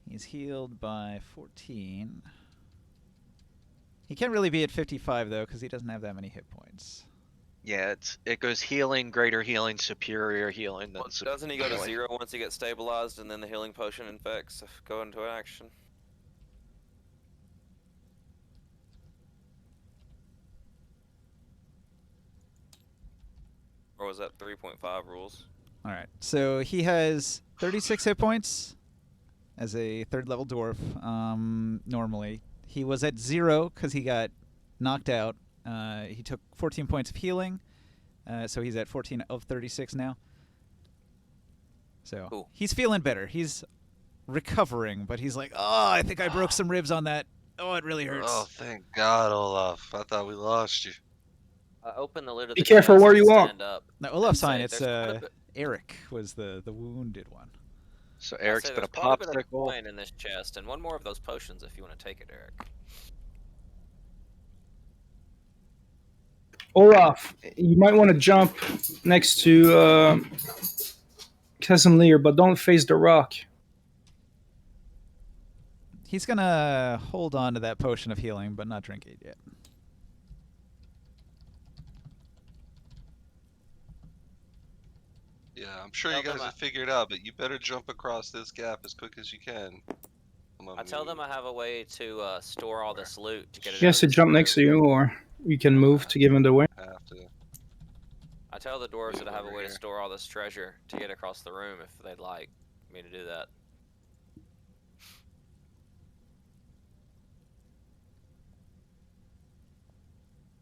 He's healed by 14. He can't really be at 55 though, because he doesn't have that many hit points. Yeah, it goes healing, greater healing, superior healing. Then Doesn't he go to healing. 0 once he gets stabilized, and then the healing potion infects go into action? Or was that 3.5 rules? All right, so he has 36 hit points as a 3rd level dwarf. Normally, he was at 0 because he got knocked out. He took 14 points of healing, so he's at 14 of 36 now. So Cool. he's feeling better. He's recovering, but he's like, oh, I think I broke some ribs on that. Oh, it really hurts. Oh, thank God, Olaf. I thought we lost you. I open the lid of Be the careful chest where and you walk. stand up. No, Olaf's and fine. say, It's "There's quite a bit-" Eric was the wounded one. So I Eric's say, been a "There's quite bit of popsicle. coin in this chest, and one more of those potions if you want to take it, Eric. Olaf, you might want to jump next to Casimir, but don't face the rock. He's gonna hold on to that potion of healing, but not drink it yet. Yeah, I'm sure Tell you guys them have figured out, but you better jump across this gap as quick as you can. I tell them I have a way to store all this loot to get it He out has of to this jump next to room. you, or you can move to give him the way. Have to. I tell the dwarves that I have a Over way to here. store all this treasure to get across the room if they'd like me to do that.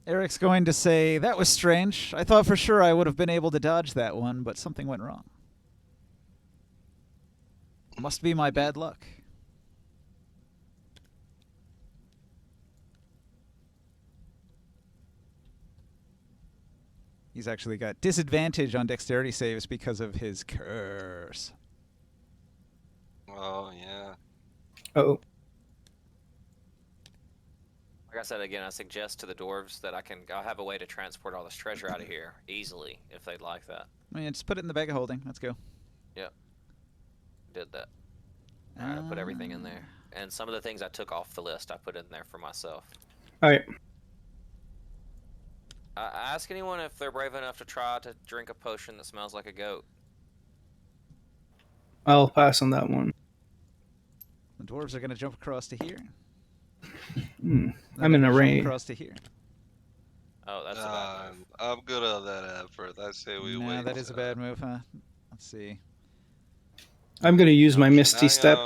Eric's going to say, that was strange. I thought for sure I would have been able to dodge that one, but something went wrong. Must be my bad luck. He's actually got disadvantage on dexterity saves because of his curse. Oh yeah. Oh, Like I said again, I suggest to the dwarves that I have a way to transport all this treasure out of here easily if they'd like that. I mean, just put it in the bag of holding. Let's go. Did that. Alright, I put everything in there. And some of the things I took off the list I put in there for myself. all right. Ask anyone if they're brave enough to try to drink a potion that smells like a goat. I'll pass on that one. The dwarves are going to jump across to here. Hmm. Then I'm they're in a gonna jump range. across to here. Oh, that's a bad move. I'm good on that effort. I say we No, wait. that is a bad move, huh? Let's see. I'm gonna use my Can Misty I, Step.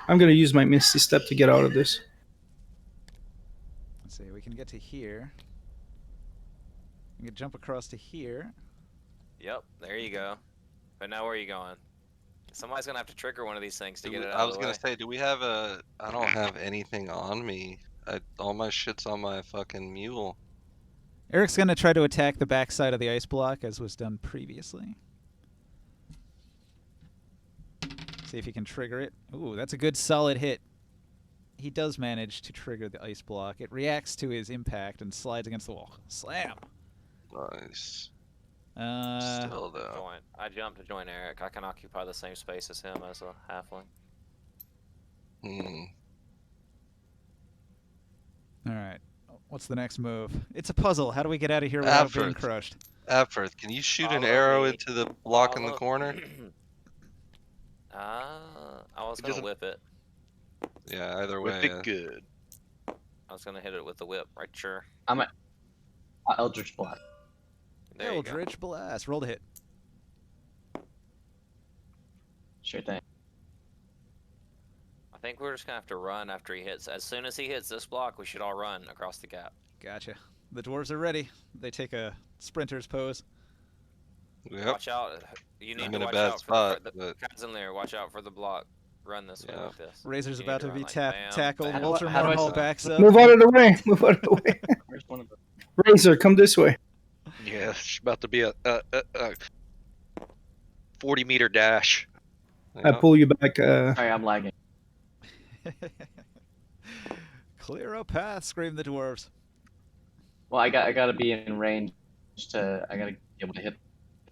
I'm gonna use my Misty Step to get out of this. Let's see. We can get to here. We can jump across to here. Yep, there you go. But now where are you going? Somebody's gonna have to trigger one of these things to get it out I of was the gonna way. say, do we have a? I don't have anything on me. All my shit's on my fucking mule. Eric's going to try to attack the backside of the ice block, as was done previously. See if he can trigger it. Ooh, that's a good solid hit. He does manage to trigger the ice block. It reacts to his impact and slides against the wall. Slam! Nice. Uh, Still though. Join. I jumped to join Eric. I can occupy the same space as him as a halfling. all right. What's the next move? It's a puzzle. How do we get out of here without being Effort. crushed? Effort, can you shoot an Follow arrow me. into the block in the Follow- corner? I was It gonna doesn't- whip it. Yeah, either Whip way. it good. I was gonna hit it with the whip, right? Sure. I'm a Eldritch Blast. There you go. Eldritch Blast. Roll to hit. Sure thing. I think we're just gonna have to run after he hits. As soon as he hits this block, we should all run across the gap. Gotcha. The dwarves are ready. They take a sprinter's pose. Yep. Watch out. You need I'm to in a watch bad out spot, for the but guys in there. Watch out for the block. Run this way Yeah. like this. Razor's You need about to run be like bam, tackled. bam. Walter How do I Mornhall stop? backs up. Move out of the way. Move out of the way. Where's one of them? Razor, come this way. Yeah, it's about to be a 40-meter dash. I Yep. pull you back. Sorry, I'm lagging. Clear a path, scream the dwarves. Well, I gotta be in range I gotta be able to hit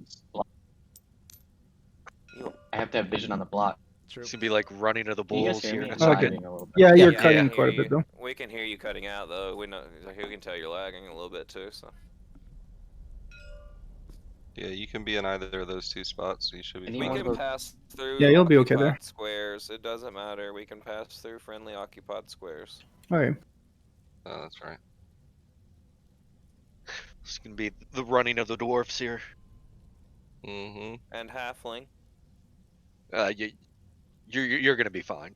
this block. I have to have vision on the block. True. It's gonna be like running to the Can you guys bulls hear here me? in a I'm Okay. second. lagging a little bit. yeah, you're Yeah, cutting I can quite a hear bit though. We can hear you cutting out though. We can tell you're lagging a little bit too. So Yeah, you can be in either of those two spots, so you should be And we you fine. wanna can go- pass through. Yeah, you'll be okay there. occupied Squares. It doesn't matter. We can pass through friendly occupied squares. All right. Oh, that's right. It's gonna be the running of the dwarfs here. Mm-hmm. And halfling. You're gonna be fine.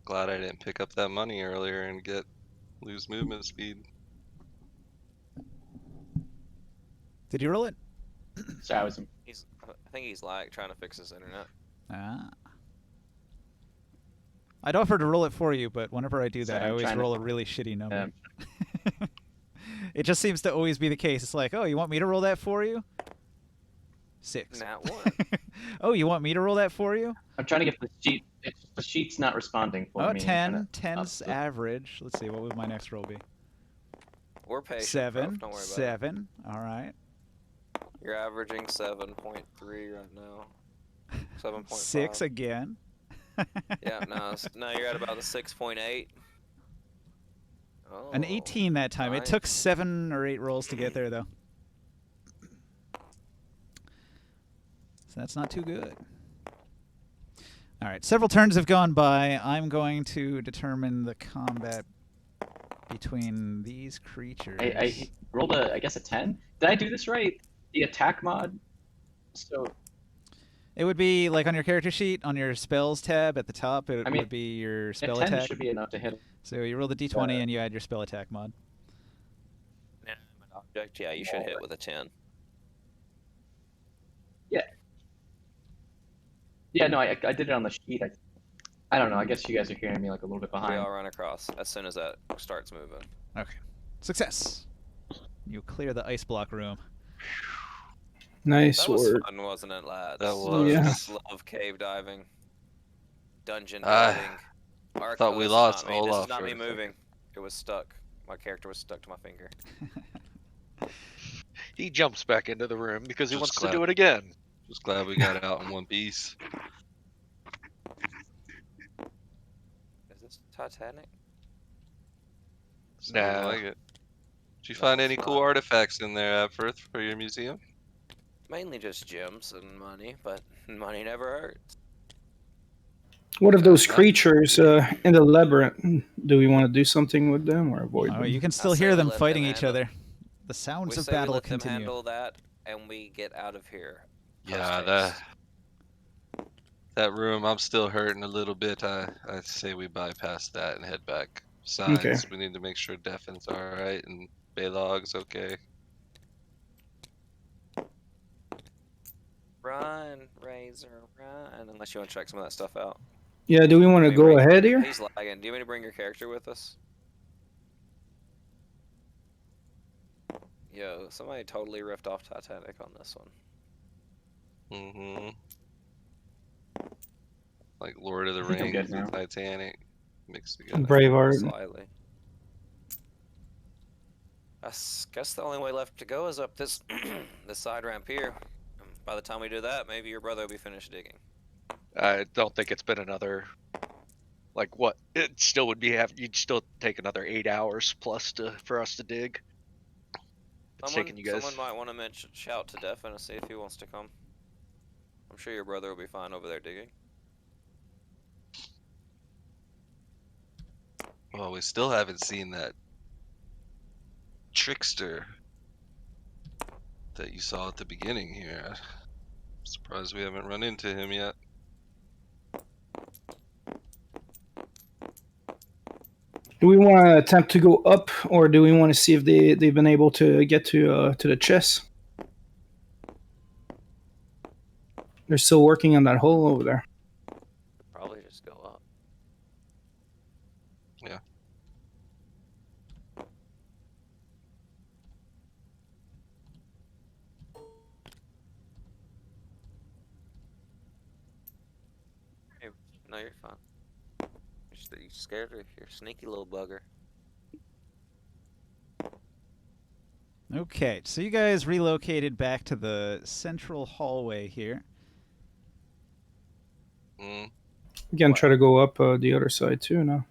Glad I didn't pick up that money earlier and lose movement speed. Did you roll it? Sorry, I think he's like trying to fix his internet. Ah. I'd offer to roll it for you, but whenever I do that, Sorry, I I'm always trying to- roll a really shitty number. It just seems to always be the case. It's like, oh, you want me to roll that for you? 6. Nat 1. Oh, you want me to roll that for you? I'm trying to get the sheet. The sheet's not responding for Oh, me. 10. Kinda 10's up. average. Let's see, what would my next roll be? We're patient. 7. Prof, don't worry about 7. All right. it. You're averaging 7.3 right now. 7.5. 6 again. Yeah, no, you're at about the 6.8. Oh, An 18 that time. It nice. took 7 or 8 rolls to get there, though. So that's not too good. All right, several turns have gone by. I'm going to determine the combat between these creatures. I rolled I guess a 10. Did I do this right? The attack mod. So It would be like on your character sheet, on your spells tab at the top. It I mean, would be your a spell 10 attack. should be enough to hit. So you roll the d20 and you add your spell attack mod. Inanimate object, yeah, you should hit with a 10. Yeah. Yeah, no, I did it on the sheet. I don't know. I guess you guys are hearing me like a little bit We behind. all run across as soon as that starts moving. Okay. Success. You clear the ice block room. Nice That was work. fun, wasn't it, lads? That was. Yeah. Just love cave diving, dungeon I diving. Arc, thought oh, we this is lost not me. This Olaf is not for me a second. moving. It was stuck. My character was stuck to my finger. He jumps back into the room because he Just wants glad- to do it again. Just glad we got out in one piece. Is this Titanic? Sounds Nah. like it. Did you No, find it's any cool not. artifacts in there, Firth, for your museum? Mainly just gems and money, but money never hurts. What of those creatures in the labyrinth? Do we want to do something with them or avoid Oh, them? you can I still say hear we them let fighting them each handle- other. The sounds We of say we battle let them continue. handle that, and we get out of here. Yeah, post-haste. that room, I'm still hurting a little bit. I say we bypass that and head back. Besides, we need to make sure Deffin's alright and Baylog's okay. Run, Razor, run. Unless you want to check some of that stuff out. Yeah, do we want to Hey, go Ray, ahead here? He's lagging. Do you want me to bring your character with us? Yo, somebody totally ripped off Titanic on this one. Mm-hmm. Like Lord of the I think I'm Rings good and now. Titanic mixed together. Braveheart. Slightly. Guess the only way left to go is up this this side ramp here. By the time we do that, maybe your brother will be finished digging. I don't think it's been another. Like what? It still would be you'd still take another 8 hours plus for us to dig. It's taking you guys. Someone might want to shout to Defin and see if he wants to come. I'm sure your brother will be fine over there digging. Well, we still haven't seen that trickster that you saw at the beginning here. I'm surprised we haven't run into him yet. Do we want to attempt to go up, or do we want to see if they've been able to get to the chest? They're still working on that hole over there. Probably just go up. Yeah. Hey, no, you're fine. You scared her? You're a sneaky little bugger. Okay, so you guys relocated back to the central hallway here. Mm. Again, try to go up the other side too now.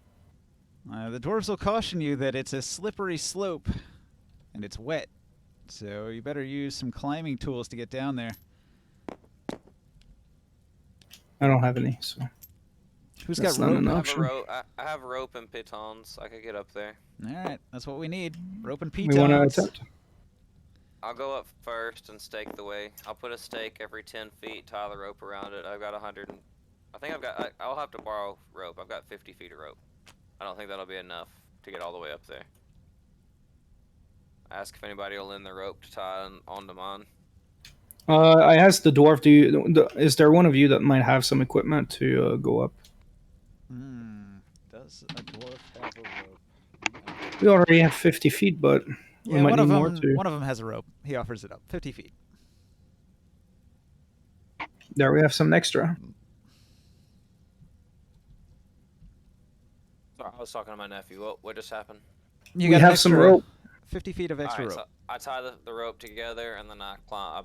The dwarves will caution you that it's a slippery slope and it's wet, so you better use some climbing tools to get down there. I don't have any, so Who's That's got not rope? an I have, option. I have rope and pitons. I could get up there. All right, that's what we need. Rope and we want to pitons. attempt. I'll go up first and stake the way. I'll put a stake every 10 feet, tie the rope around it. I've got 100. I think I'll have to borrow rope. I've got 50 feet of rope. I don't think that'll be enough to get all the way up there. Ask if anybody will lend the rope to tie onto mine. I asked the dwarf. Is there one of you that might have some equipment to go up? Does a dwarf have a rope? We already have 50 feet, but we Yeah, might one need of more them. too. One of them has a rope. He offers it up. 50 feet. There we have some extra. Sorry, I was talking to my nephew. What just happened? You We got an have some extra rope. 50 feet of extra Alright, rope. so I tie the rope together and then I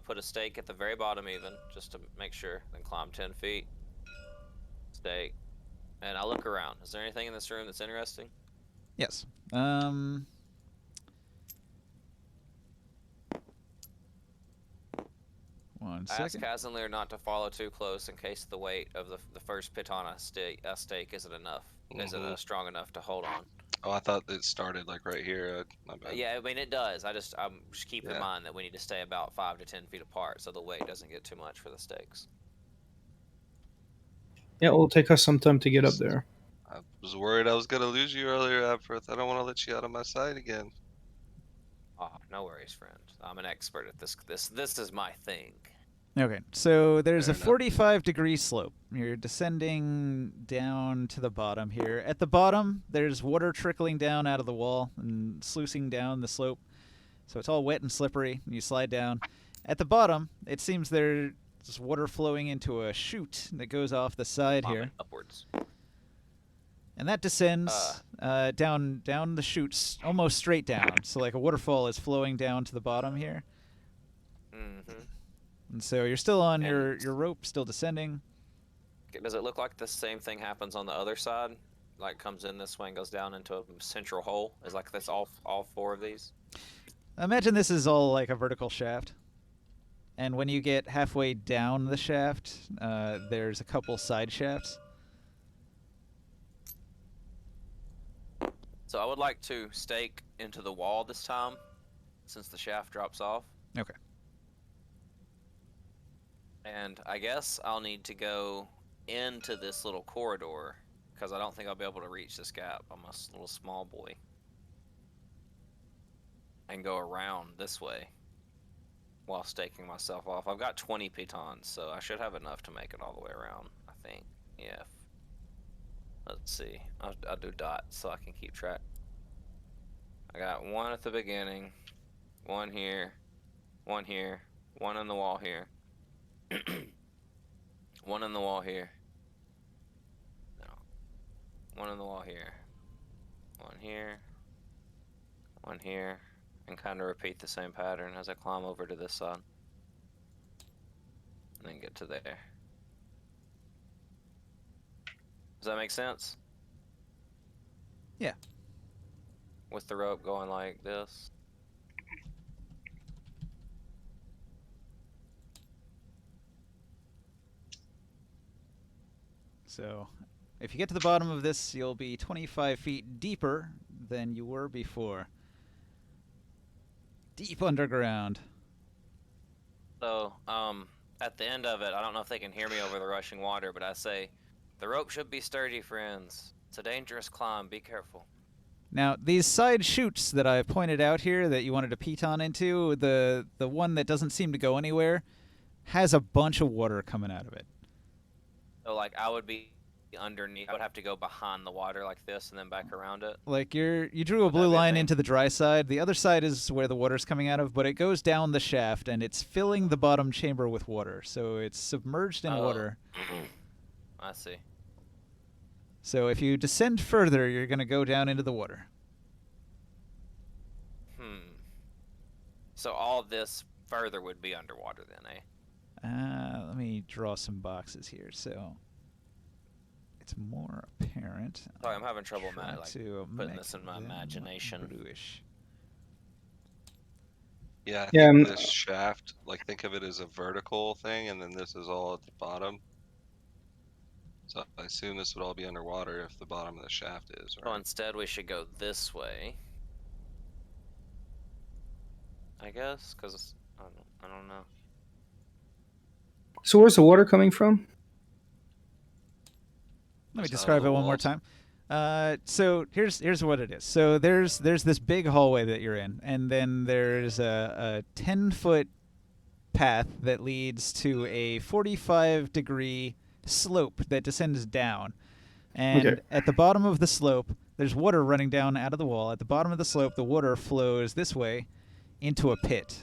put a stake at the very bottom even, just to make sure. Then climb 10 feet. Stake. And I look around. Is there anything in this room that's interesting? Yes. 1, 1 Ask second. Casimir not to follow too close in case the weight of the first pitana stake isn't enough. Isn't Mhm. strong enough to hold on. Oh, I thought it started like right here. My bad. Yeah, I mean it does. I'm just keep in Yeah. mind that we need to stay about 5 to 10 feet apart so the weight doesn't get too much for the stakes. Yeah, it'll take us some time to get up there. I was worried I was gonna lose you earlier, Aperth. I don't want to let you out of my sight again. Oh, no worries, friend. I'm an expert at this. This is my thing. Okay, so there's Fair a enough. 45-degree slope. You're descending down to the bottom here. At the bottom, there's water trickling down out of the wall and sluicing down the slope. So it's all wet and slippery, and you slide down. At the bottom, it seems there's water flowing into a chute that goes off the side here. Vomit upwards. And that descends down the chutes, almost straight down. So like a waterfall is flowing down to the bottom here. Mm-hmm. And so you're still on And- your rope, still descending. Does it look like the same thing happens on the other side? Like comes in this way and goes down into a central hole? Is like this all 4 of these? Imagine this is all like a vertical shaft. And when you get halfway down the shaft, there's a couple side shafts. So I would like to stake into the wall this time, since the shaft drops off. Okay. And I guess I'll need to go into this little corridor, because I don't think I'll be able to reach this gap. I'm a little small boy. And go around this way while staking myself off. I've got 20 pitons, so I should have enough to make it all the way around, I think. Yeah. Let's see. I'll do dots so I can keep track. I got 1 at the beginning, 1 here, 1 here, 1 on the wall here, 1 on the wall here. No. 1 on the wall here, 1 here, 1 here, and kind of repeat the same pattern as I climb over to this side. And then get to there. Does that make sense? Yeah. With the rope going like this. So if you get to the bottom of this, you'll be 25 feet deeper than you were before. Deep underground. So, at the end of it, I don't know if they can hear me over the rushing water, but I say, the rope should be sturdy, friends. It's a dangerous climb. Be careful. Now, these side chutes that I pointed out here that you wanted to piton into, the one that doesn't seem to go anywhere, has a bunch of water coming out of it. So, like, I would be underneath. I would have to go behind the water like this and then back around it. Like you drew a Would that blue be a line thing? into the dry side. The other side is where the water's coming out of, but it goes down the shaft and it's filling the bottom chamber with water. So it's submerged in Oh. water. I see. So if you descend further, you're going to go down into the water. So all this further would be underwater then, eh? Let me draw some boxes here so it's more apparent. Sorry, I'm having trouble, Try Matt, like, to putting make this in my them imagination. bluish. Yeah, I Yeah, think this shaft, like think of it as a vertical thing, and then this is all at the bottom. So I assume this would all be underwater if the bottom of the shaft is, So right? instead we should go this way. I guess, because I don't know. So where's the water coming from? Let me Just out of describe the it one more walls. time. So here's what it is. So there's this big hallway that you're in, and then there's a 10-foot path that leads to a 45-degree slope that descends down. And Okay. at the bottom of the slope, there's water running down out of the wall. At the bottom of the slope, the water flows this way into a pit.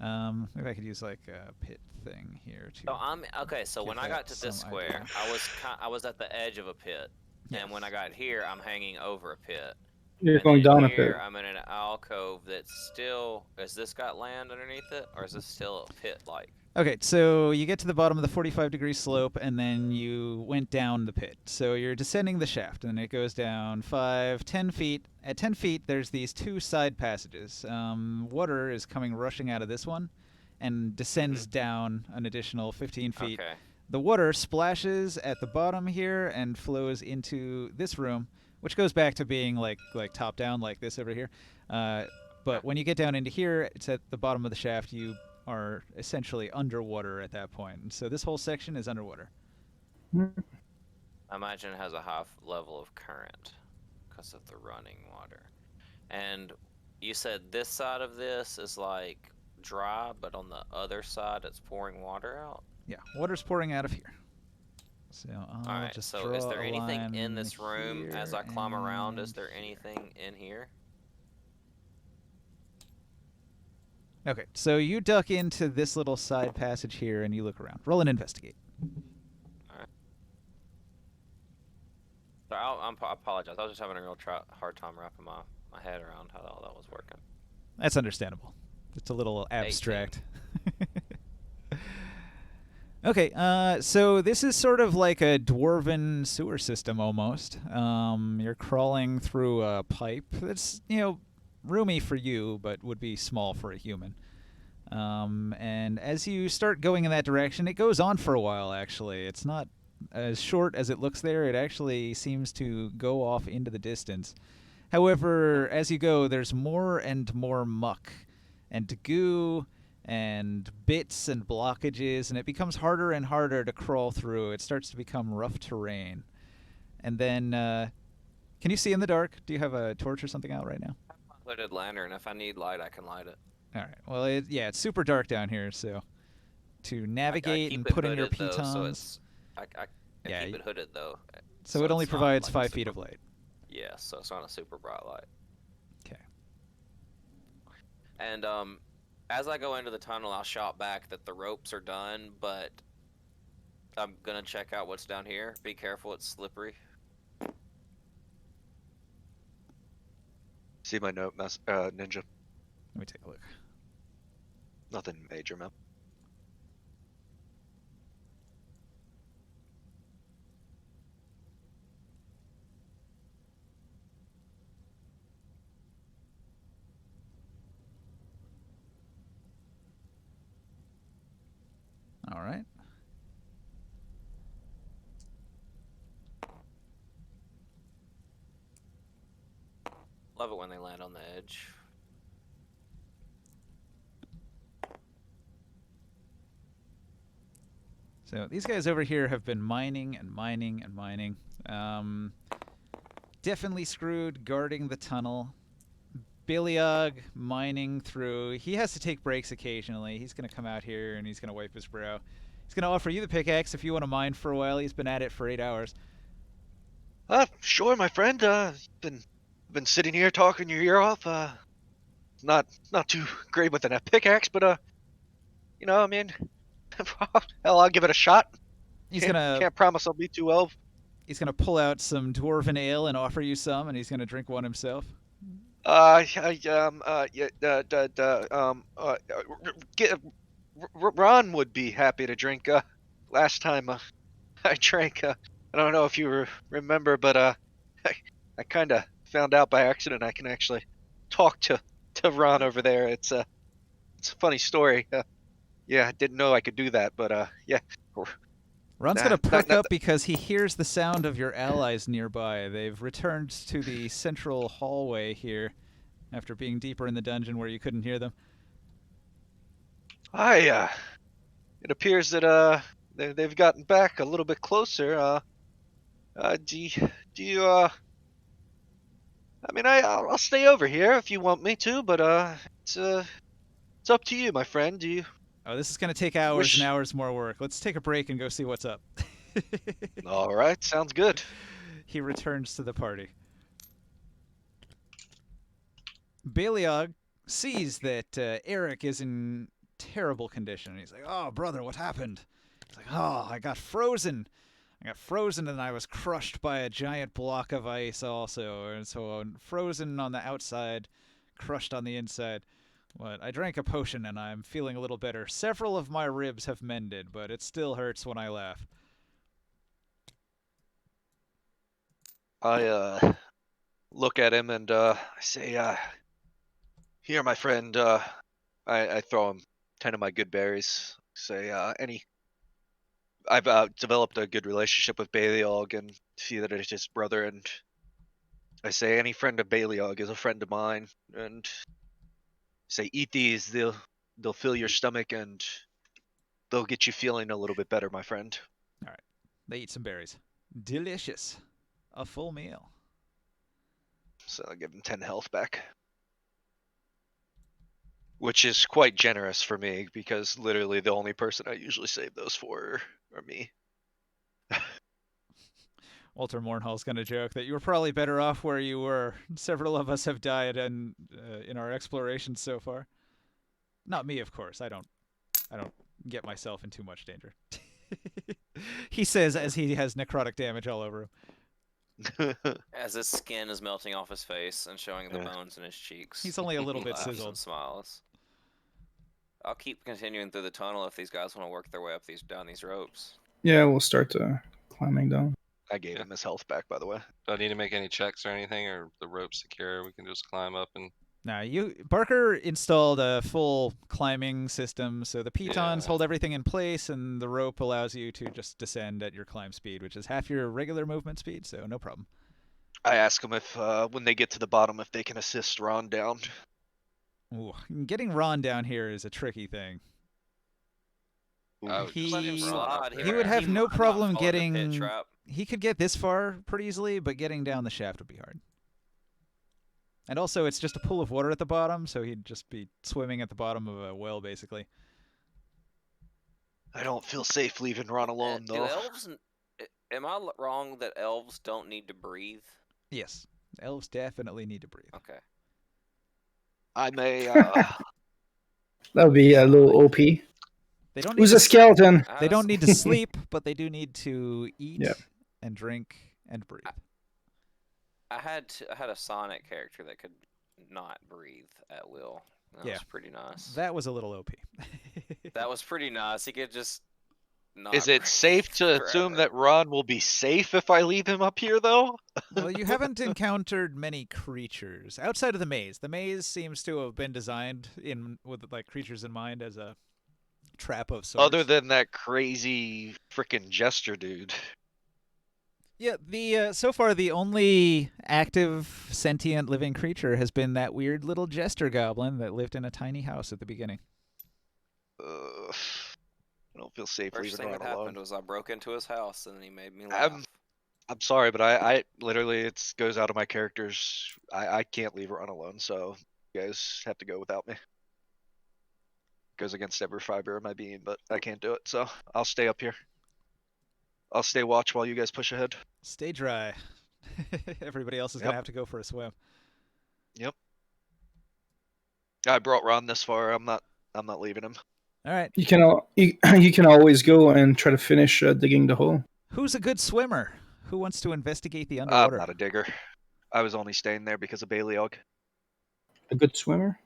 Maybe I could use like a pit thing here too. So I'm okay. So Give when I that got to this some square, idea. I was at the edge of a pit, and when I got here, I'm hanging over a pit. You're And going then down a here, pit. I'm in an alcove that's still. Has this got land underneath it, or is this still a pit-like? Okay, so you get to the bottom of the 45-degree slope, and then you went down the pit. So you're descending the shaft, and it goes down 5, 10 feet. At 10 feet, there's these two side passages. Water is coming rushing out of this one, and descends down an additional 15 feet. Okay. The water splashes at the bottom here and flows into this room, which goes back to being like top down like this over here. But when you get down into here, it's at the bottom of the shaft. You are essentially underwater at that point. And so this whole section is underwater. I imagine it has a high level of current because of the running water. And you said this side of this is like dry, but on the other side it's pouring water out? Yeah, water's pouring out of here. So I'll Alright, just so draw is there a anything line in this room as I here climb around? Is and there here. anything in here? Okay, so you duck into this little side passage here and you look around. Roll and investigate. Sorry, I apologize. I was just having a real hard time wrapping my head around how all that was working. That's understandable. It's a little 18. abstract. Okay, so this is sort of like a dwarven sewer system almost. You're crawling through a pipe that's, roomy for you, but would be small for a human. And as you start going in that direction, it goes on for a while, actually. It's not as short as it looks there. It actually seems to go off into the distance. However, as you go, there's more and more muck and goo and bits and blockages, and it becomes harder and harder to crawl through. It starts to become rough terrain. And then, can you see in the dark? Do you have a torch or something out right now? Hooded lantern. If I need light, I can light it. All right. Well, it's super dark down here, so to navigate keep and it put in your hooded, though, pitons. so it's I Yeah, keep it hooded though. So it only it's not provides like 5 super- feet of light. Yeah, so it's not a super bright light. Okay. And as I go into the tunnel, I'll shout back that the ropes are done, but I'm gonna check out what's down here. Be careful, it's slippery. See my note, Ninja. Let me take a look. Nothing major, man. All right. Love it when they land on the edge. So these guys over here have been mining and mining and mining. Definitely screwed guarding the tunnel. Biliog mining through. He has to take breaks occasionally. He's going to come out here and he's going to wipe his brow. He's going to offer you the pickaxe if you want to mine for a while. He's been at it for 8 hours. Sure, my friend. Been sitting here talking your ear off. Not too great with a pickaxe, but I mean, hell, I'll give it a shot. He's gonna Can't promise I'll be too well. He's gonna pull out some dwarven ale and offer you some, and he's gonna drink one himself. Ron would be happy to drink. Last time I drank, I don't know if you remember, but I kind of found out by accident I can actually talk to Ron over there. It's a funny story. Yeah, I didn't know I could do that, but yeah. Ron's gonna perk up because he hears the sound of your allies nearby. They've returned to the central hallway here after being deeper in the dungeon where you couldn't hear them. It appears that they've gotten back a little bit closer. Do you I mean, I'll stay over here if you want me to, but it's up to you, my friend. Do you? Oh, this is gonna take hours and hours more work. Let's take a break and go see what's up. All right, sounds good. He returns to the party. Beliog sees that Eric is in terrible condition. He's like, "Oh, brother, what happened?" He's like, "Oh, I got frozen. I got frozen and I was crushed by a giant block of ice also. And so I'm frozen on the outside, crushed on the inside. But I drank a potion and I'm feeling a little better. Several of my ribs have mended, but it still hurts when I laugh." I look at him and I say, "Here, my friend." I throw him 10 of my good berries. Say any. I've developed a good relationship with Baleog and see that it's his brother, and I say any friend of Baleog is a friend of mine, and say eat these. They'll fill your stomach and they'll get you feeling a little bit better, my friend. All right. They eat some berries. Delicious. A full meal. So I give him 10 health back. Which is quite generous for me because literally the only person I usually save those for are me. Walter Mornhall's going to joke that you were probably better off where you were. Several of us have died in our explorations so far. Not me, of course. I don't get myself in too much danger. He says as he has necrotic damage all over him. As his skin is melting off his face and showing the Yeah. bones in his cheeks. He's only a little He bit laughs sizzled. and smiles. I'll keep continuing through the tunnel if these guys want to work their way up down these ropes. Yeah, we'll start climbing down. I gave him his health back, by the way. Do I need to make any checks or anything, or the rope secure? We can just climb up and. Now, Barker installed a full climbing system, so the pitons Yeah. hold everything in place, and the rope allows you to just descend at your climb speed, which is half your regular movement speed, so no problem. I ask them if, when they get to the bottom, if they can assist Ron down. Ooh, getting Ron down here is a tricky thing. I would just Let him leave Ron slide. up He there. would have no might problem fall into pit getting. trap. He could get this far pretty easily, but getting down the shaft would be hard. And also, it's just a pool of water at the bottom, so he'd just be swimming at the bottom of a well, basically. I don't feel safe leaving Ron alone, Do though. elves? Am I wrong that elves don't need to breathe? Yes, elves definitely need to breathe. Okay. I may. That would be a little OP. They don't need Who's to a skeleton? They don't need to sleep, but they do need to eat Yeah. and drink and breathe. I had a Sonic character that could not breathe at will. That Yeah. was pretty nice. That was a little OP. That was pretty nice. He could just not Is it breathe safe to assume forever. that Ron will be safe if I leave him up here, though? Well, you haven't encountered many creatures outside of the maze. The maze seems to have been designed with like creatures in mind as a trap of sorts. Other than that crazy freaking jester dude. Yeah, the so far the only active sentient living creature has been that weird little jester goblin that lived in a tiny house at the beginning. I don't feel safe First leaving thing Ron that alone. happened was I broke into his house and he made me laugh. I'm sorry, but I literally it goes out of my characters. I can't leave Ron alone, so you guys have to go without me. Goes against every fiber of my being, but I can't do it, so I'll stay up here. I'll stay watch while you guys push ahead. Stay dry. Everybody else is Yep. gonna have to go for a swim. Yep. I brought Ron this far. I'm not leaving him. All right. You can always go and try to finish digging the hole. Who's a good swimmer? Who wants to investigate the I'm underwater? not a digger. I was only staying there because of Baleog. A good swimmer?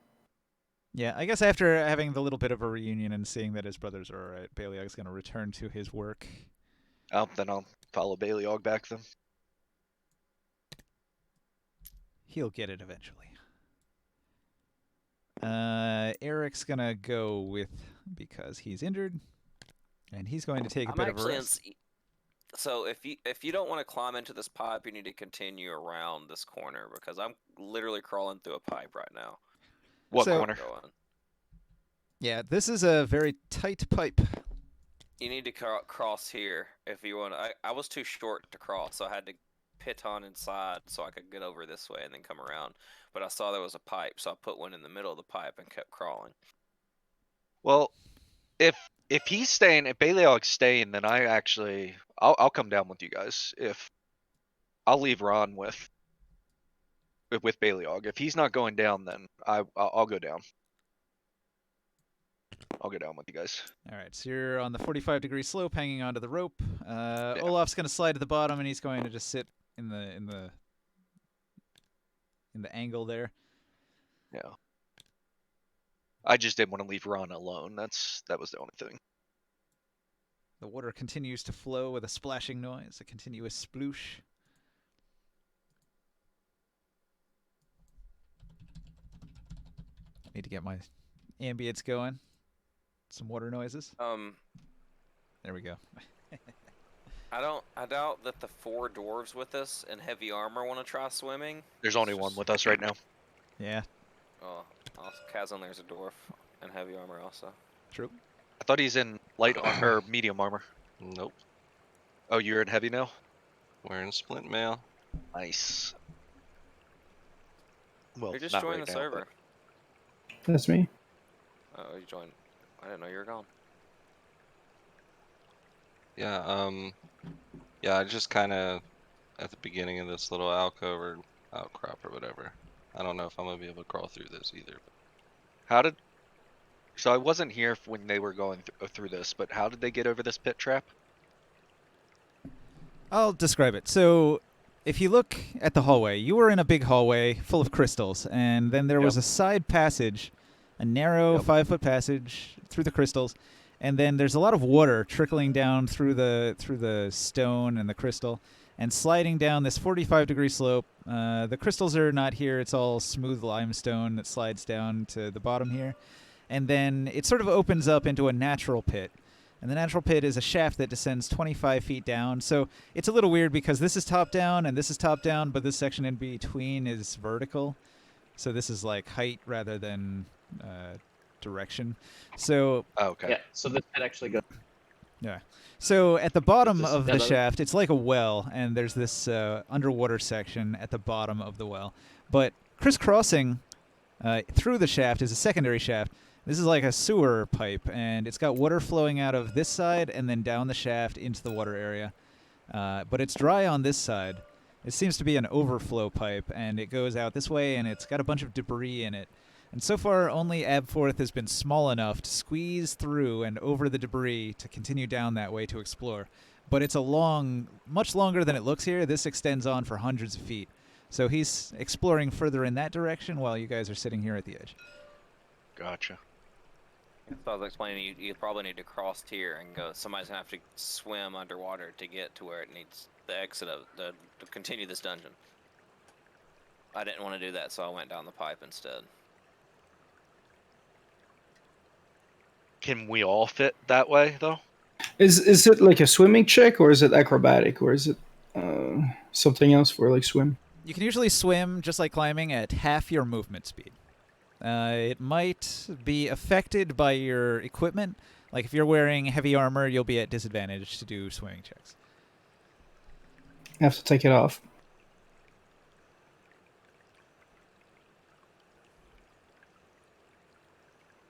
Yeah, I guess after having the little bit of a reunion and seeing that his brothers are all right, Baleog's going to return to his work. Then I'll follow Baleog back then. He'll get it eventually. Eric's going to go with, because he's injured, and he's going to take a I'm bit of a actually rest. So if you don't want to climb into this pipe, you need to continue around this corner because I'm literally crawling through a pipe right now. What So- corner? Going. Yeah, this is a very tight pipe. You need to cross here if you want. I was too short to cross, so I had to piton inside so I could get over this way and then come around. But I saw there was a pipe, so I put one in the middle of the pipe and kept crawling. Well, if he's staying, if Baleog's staying, then I'll come down with you guys. I'll leave Ron with Baleog. If he's not going down, then I'll go down. I'll go down with you guys. All right, so you're on the 45-degree slope, hanging onto the rope. Olaf's going to slide to the bottom, and he's going to just sit in the angle there. Yeah. I just didn't want to leave Ron alone. That was the only thing. The water continues to flow with a splashing noise, a continuous sploosh. I need to get my ambience going. some water noises. There we go. I doubt that the 4 dwarves with us in heavy armor want to try swimming. There's only one with us right now. Yeah, Oh, Kazan, there's a dwarf in heavy armor also. true. I thought he's in light or medium armor. Nope. Oh, you're in heavy now? Wearing splint mail. Nice. Well, Who just not joined right the now, server? That's me. Oh, you joined. I didn't know you were gone. Yeah, yeah, I just kind of at the beginning of this little alcove or outcrop or whatever. I don't know if I'm gonna be able to crawl through this either. How did... So I wasn't here when they were going through this, but how did they get over this pit trap? I'll describe it. So, if you look at the hallway, you were in a big hallway full of crystals, and then there was a side passage, a narrow 5-foot passage through the crystals, and then there's a lot of water trickling down through the stone and the crystal, and sliding down this 45-degree slope. The crystals are not here; it's all smooth limestone that slides down to the bottom here, and then it sort of opens up into a natural pit. And the natural pit is a shaft that descends 25 feet down. So it's a little weird because this is top down and this is top down, but this section in between is vertical. So this is like height rather than direction. So okay. Yeah, so this pit actually goes. yeah. So at the bottom of the hello? shaft, it's like a well, and there's this underwater section at the bottom of the well. But crisscrossing through the shaft is a secondary shaft. This is like a sewer pipe, and it's got water flowing out of this side and then down the shaft into the water area. But it's dry on this side. It seems to be an overflow pipe, and it goes out this way, and it's got a bunch of debris in it. And so far, only Abforth has been small enough to squeeze through and over the debris to continue down that way to explore. But it's a much longer than it looks here. This extends on for hundreds of feet. So he's exploring further in that direction while you guys are sitting here at the edge. Gotcha. So I was explaining, you probably need to cross here and go. Somebody's gonna have to swim underwater to get to where it needs the exit of to continue this dungeon. I didn't want to do that, so I went down the pipe instead. Can we all fit that way, though? Is it like a swimming check, or is it acrobatic, or is it something else for like swim? You can usually swim, just like climbing, at half your movement speed. It might be affected by your equipment. Like if you're wearing heavy armor, you'll be at disadvantage to do swimming checks. I have to take it off.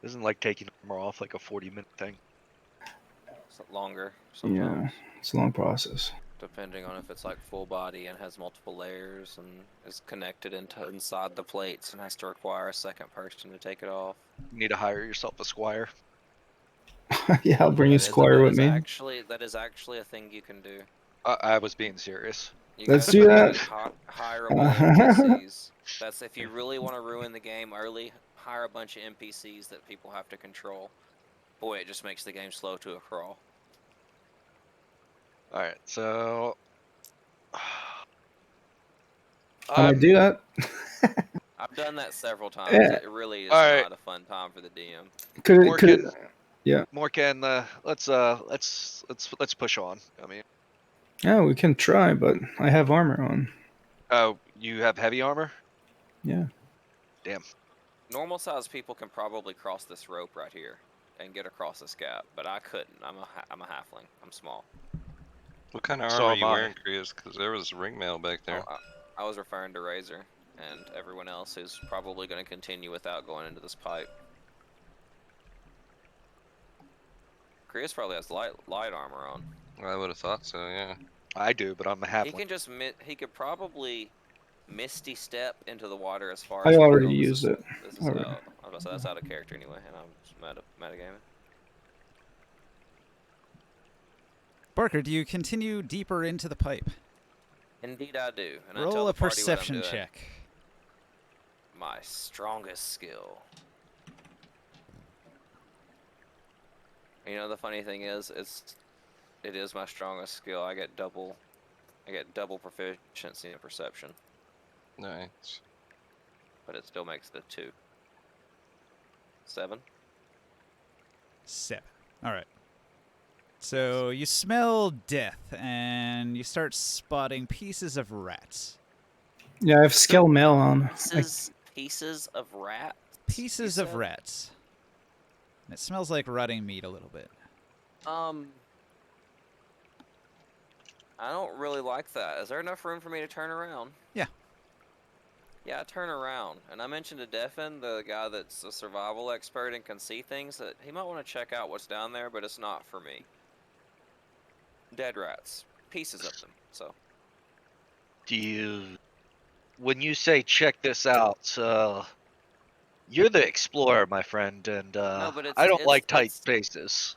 Isn't like taking armor off like a 40-minute thing? It's longer sometimes. Yeah, it's a long process. Depending on if it's like full body and has multiple layers and is connected inside the plates and has to require a second person to take it off. You need to hire yourself a squire. Yeah, I'll bring a squire with me. That is actually a thing you can do. I was being serious. You Let's guys do can that. Hire a bunch of NPCs. That's if you really want to ruin the game early. Hire a bunch of NPCs that people have to control. Boy, it just makes the game slow to a crawl. Alright, so... Can I do that? I've done that several times. Yeah. It really is Alright. not a fun time for the DM. Morgan, let's push on. I mean, Yeah, we can try, but I have armor on. oh, you have heavy armor? Yeah. Damn. Normal sized people can probably cross this rope right here and get across this gap, but I couldn't. I'm a halfling. I'm small. What kind of So armor are am you I. wearing, Krias? Because there was ring mail back there. Oh, I was referring to Razor and everyone else who's probably going to continue without going into this pipe. Chris probably has light armor on. I would have thought so, yeah. I do, but I'm a He halfling. can just he could probably misty step into the water as far I as he already can go. used it. This is Alright. out. I was about to say that's out of character anyway, and I'm just metagaming. Barker, do you continue deeper into the pipe? Indeed, I do. And I Roll tell a the party what I'm perception doing. check. My strongest skill. You know, the funny thing is, it is my strongest skill. I get double proficiency in perception, Nice. but it still makes it a 2. 7. 7. All right. So you smell death, and you start spotting pieces of rats. Yeah, I have scale mail on. Pieces of rat. Pieces of rats. And it smells like rotting meat a little bit. I don't really like that. Is there enough room for me to turn around? Yeah. Yeah, I turn around. And I mentioned to Defin, the guy that's a survival expert and can see things, that he might want to check out what's down there, but it's not for me. Dead rats. Pieces of them, so. When you say check this out, you're the explorer, my friend, and No, but I don't like tight spaces.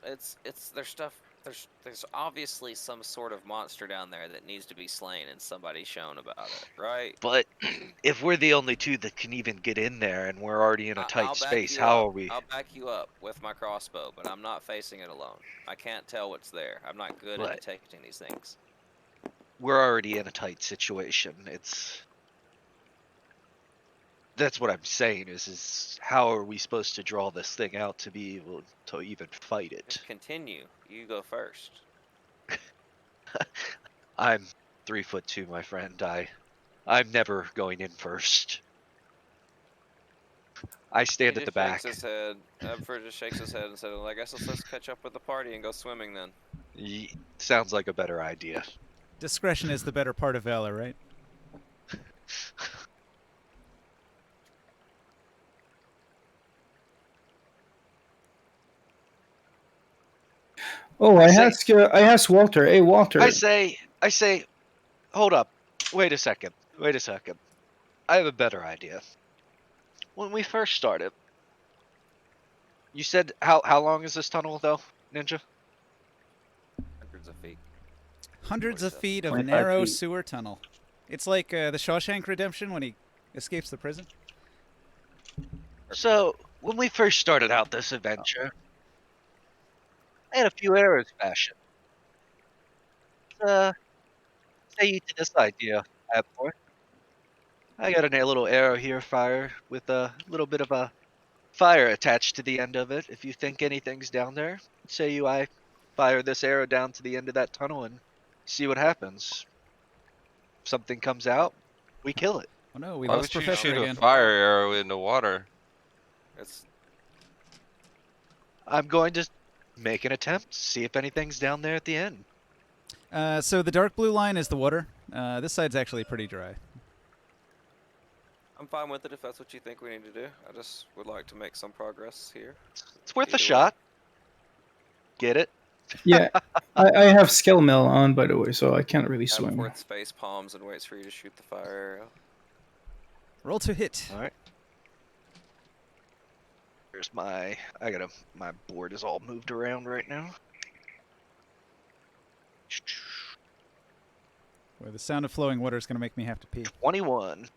There's stuff, there's obviously some sort of monster down there that needs to be slain and somebody's shown about it, right? But if we're the only two that can even get in there and we're already in a tight I'll back space, you how up. are we? I'll back you up with my crossbow, but I'm not facing it alone. I can't tell what's there. I'm not good at But detecting these things. we're already in a tight situation. That's what I'm saying is how are we supposed to draw this thing out to be able to even fight it? Just continue. You go first. I'm 3'2", my friend. I'm never going in first. I stand He at the just back. shakes his head. Abford just shakes his head and said, well, I guess let's catch up with the party and go swimming then. Sounds like a better idea. Discretion is the better part of valor, right? Oh, I asked Walter. Hey, Walter. I say, hold up. Wait a second. I have a better idea. When we first started, you said how long is this tunnel though, Ninja? Hundreds of feet. Hundreds of 47. feet of 25 narrow feet. sewer tunnel. It's like the Shawshank Redemption when he escapes the prison. So when we first started out this adventure, I had a few arrows fashioned. Say you to this idea, Abor. I got a little arrow here, fire with a little bit of a fire attached to the end of it. If you think anything's down there, I fire this arrow down to the end of that tunnel and see what happens. If something comes out, we kill it. Oh no, we Why lost would you Professor shoot a again. fire arrow into water? It's I'm going to make an attempt, see if anything's down there at the end. So the dark blue line is the water. This side's actually pretty dry. I'm fine with it if that's what you think we need to do. I just would like to make some progress here. It's worth Either a way. shot. Get it? Yeah, I have scale mail on, by the way, so I can't really swim. Abforth face palms and waits for you to shoot the fire arrow. Roll to hit. All right. Here's my board is all moved around right now. Boy, the sound of flowing water is going to make me have to pee. 21.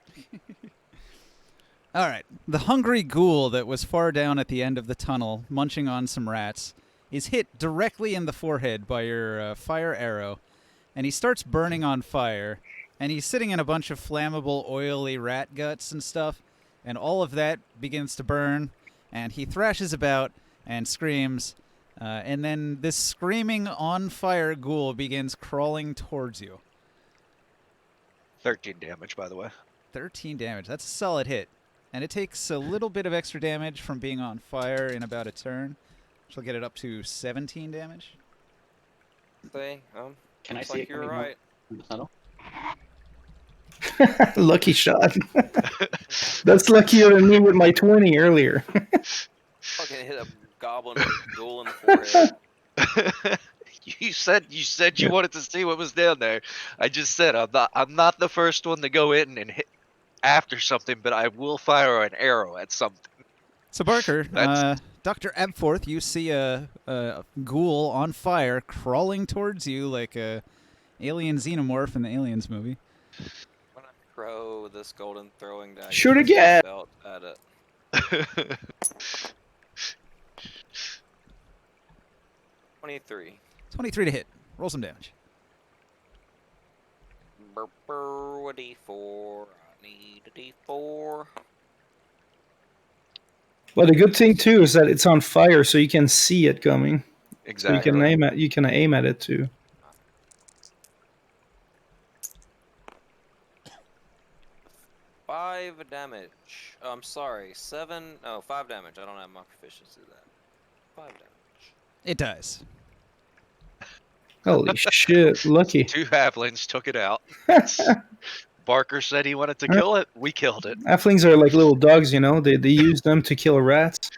All right. The hungry ghoul that was far down at the end of the tunnel, munching on some rats, is hit directly in the forehead by your fire arrow, and he starts burning on fire, and he's sitting in a bunch of flammable, oily rat guts and stuff, and all of that begins to burn, and he thrashes about and screams, and then this screaming on fire ghoul begins crawling towards you. 13 damage, by the way. 13 damage. That's a solid hit. And it takes a little bit of extra damage from being on fire in about a turn. Which will get it up to 17 damage. See, Can I looks see like it you're coming out right. from the tunnel? Lucky shot. That's luckier than me with my 20 earlier. Fucking hit a goblin ghoul in the forehead. You said you wanted to see what was down there. I just said I'm not the first one to go in and hit after something, but I will fire an arrow at something. So Barker, That's- Dr. Abforth, you see a ghoul on fire crawling towards you like a alien xenomorph in the Aliens movie. When I throw this golden throwing dagger Shoot from the again! belt at it. 23. 23 to hit. Roll some damage. A D4. I need a D4. But the good thing too is that it's on fire, so you can see it coming. So Exactly. you can aim at it too. 5 damage. Oh, I'm sorry. 7. Oh, 5 damage. I don't have my proficiency to that. 5 damage. It does. Holy shit! Lucky. 2 halflings took it out. Barker said he wanted to kill it. We killed it. Halflings are like little dogs, you know. They use them to kill rats.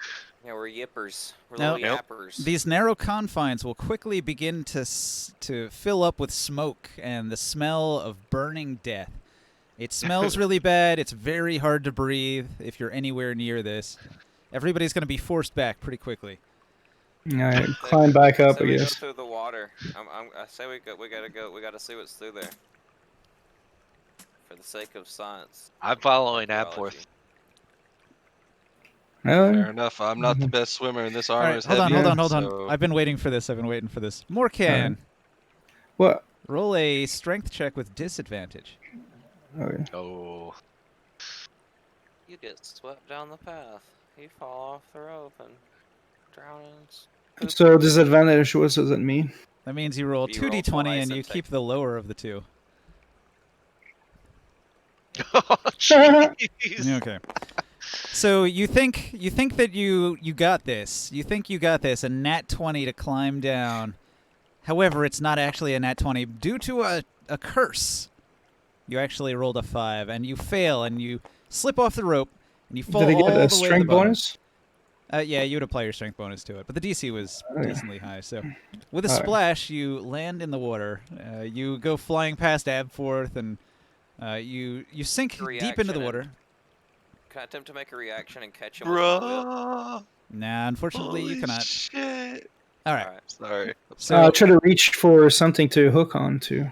Yeah, we're yippers. We're Now- little Yep. yappers. These narrow confines will quickly begin to fill up with smoke and the smell of burning death. It smells really bad. It's very hard to breathe if you're anywhere near this. Everybody's going to be forced back pretty quickly. I climb back up, Say I we go guess. through the water. I say we gotta go. We gotta see what's through there. For the sake of science. I'm following Archaeology. Apworth. Fair enough. I'm not the best swimmer, and this All armor right, is hold heavy. on. So I've been waiting for this. Morcan, What? roll a strength check with disadvantage. Okay. Oh. You get swept down the path. You fall off the rope and drownings. So disadvantage, what does it mean? That means you roll You roll 2d20 twice and and you take- keep the lower of the two. Jeez. Okay. So you think that you got this. You think you got this, a nat 20 to climb down. However, it's not actually a nat 20 due to a curse. You actually rolled a 5 and you fail and you slip off the rope and you fall Did I all get the way a to the strength bottom. bonus? Yeah, you would apply your strength bonus to it, but the DC was Okay. decently high. So, with a Alright. splash, you land in the water. You go flying past Abforth, and you sink deep into the Reaction water. and- Can I attempt to make a reaction and catch him with my whip? Bruh. Nah, unfortunately, you Holy cannot. shit. All right. Alright. Sorry. So, Try to reach for something to hook on to.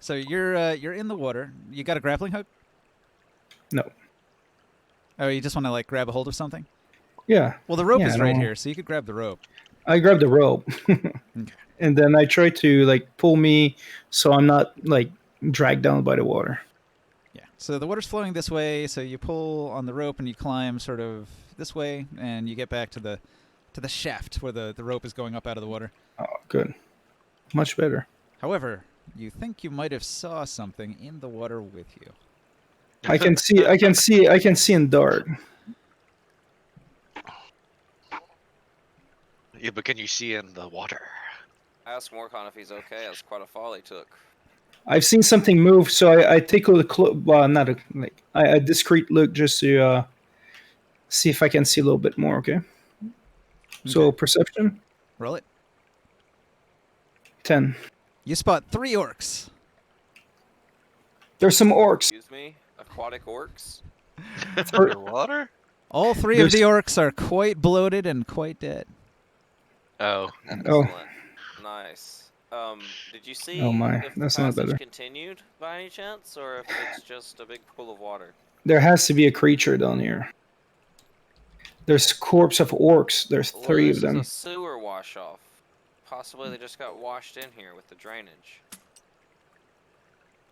so you're in the water. You got a grappling hook? No. Oh, you just want to like grab a hold of something? Yeah. Well, the rope Yeah, is I right don't- here, so you could grab the rope. I grabbed the rope. And then I try to like pull me so I'm not like dragged down by the water. Yeah. So the water's flowing this way, so you pull on the rope and you climb sort of this way, and you get back to the shaft where the rope is going up out of the water. Oh, good. Much better. However, you think you might have saw something in the water with you. I can see in dark. Yeah, but can you see in the water? I asked Morcon if he's okay. That's quite a fall he took. I've seen something move, so I take a not a like a discreet look just to see if I can see a little bit more. Okay. So Okay. perception Roll it. 10. You spot 3 orcs. There's some orcs. Excuse me? Aquatic orcs? Underwater? All 3 of the orcs are quite bloated and quite dead. Oh. Oh, Excellent. Nice. Did you see Oh my, if the that's not passage better. continued by any chance, or if it's just a big pool of water? there has to be a creature down here. There's corpse of orcs. There's Well, 3 this of them. is a sewer wash off. Possibly they just got washed in here with the drainage.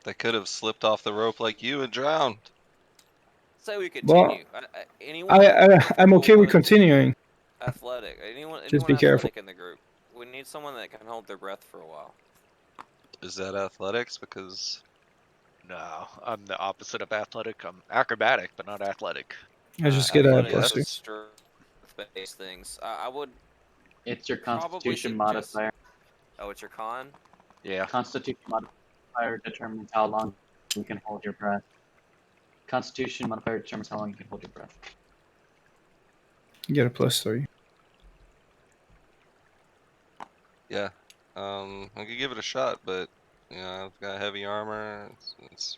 They could have slipped off the rope like you and drowned. Say we Well, continue. Anyone I'm okay with who's continuing. athletic. Anyone Just be athletic careful. in the group. We need someone that can hold their breath for a while. Is that athletics? Because No, I'm the opposite of athletic. I'm acrobatic, but not athletic. I just get a Athletics plus is 2. strength-based things. I would. It's your Probably Constitution suggest- modifier. Oh, it's your con. Yeah. Constitution modifier determines how long you can hold your breath. Constitution modifier determines how long you can hold your breath. You get a plus 3. yeah, I could give it a shot, but I've got heavy armor. It's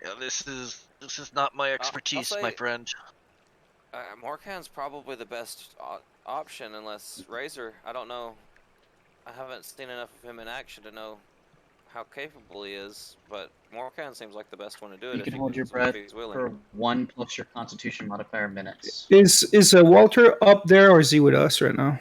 Yeah, this is not my expertise, my say- friend. Morcan's probably the best option, unless Razor. I don't know. I haven't seen enough of him in action to know how capable he is, but Morcan seems like the best one to do it. You if can he hold your if breath he's willing. for 1 plus your Constitution modifier minutes. Is Walter up there or is he with us right now?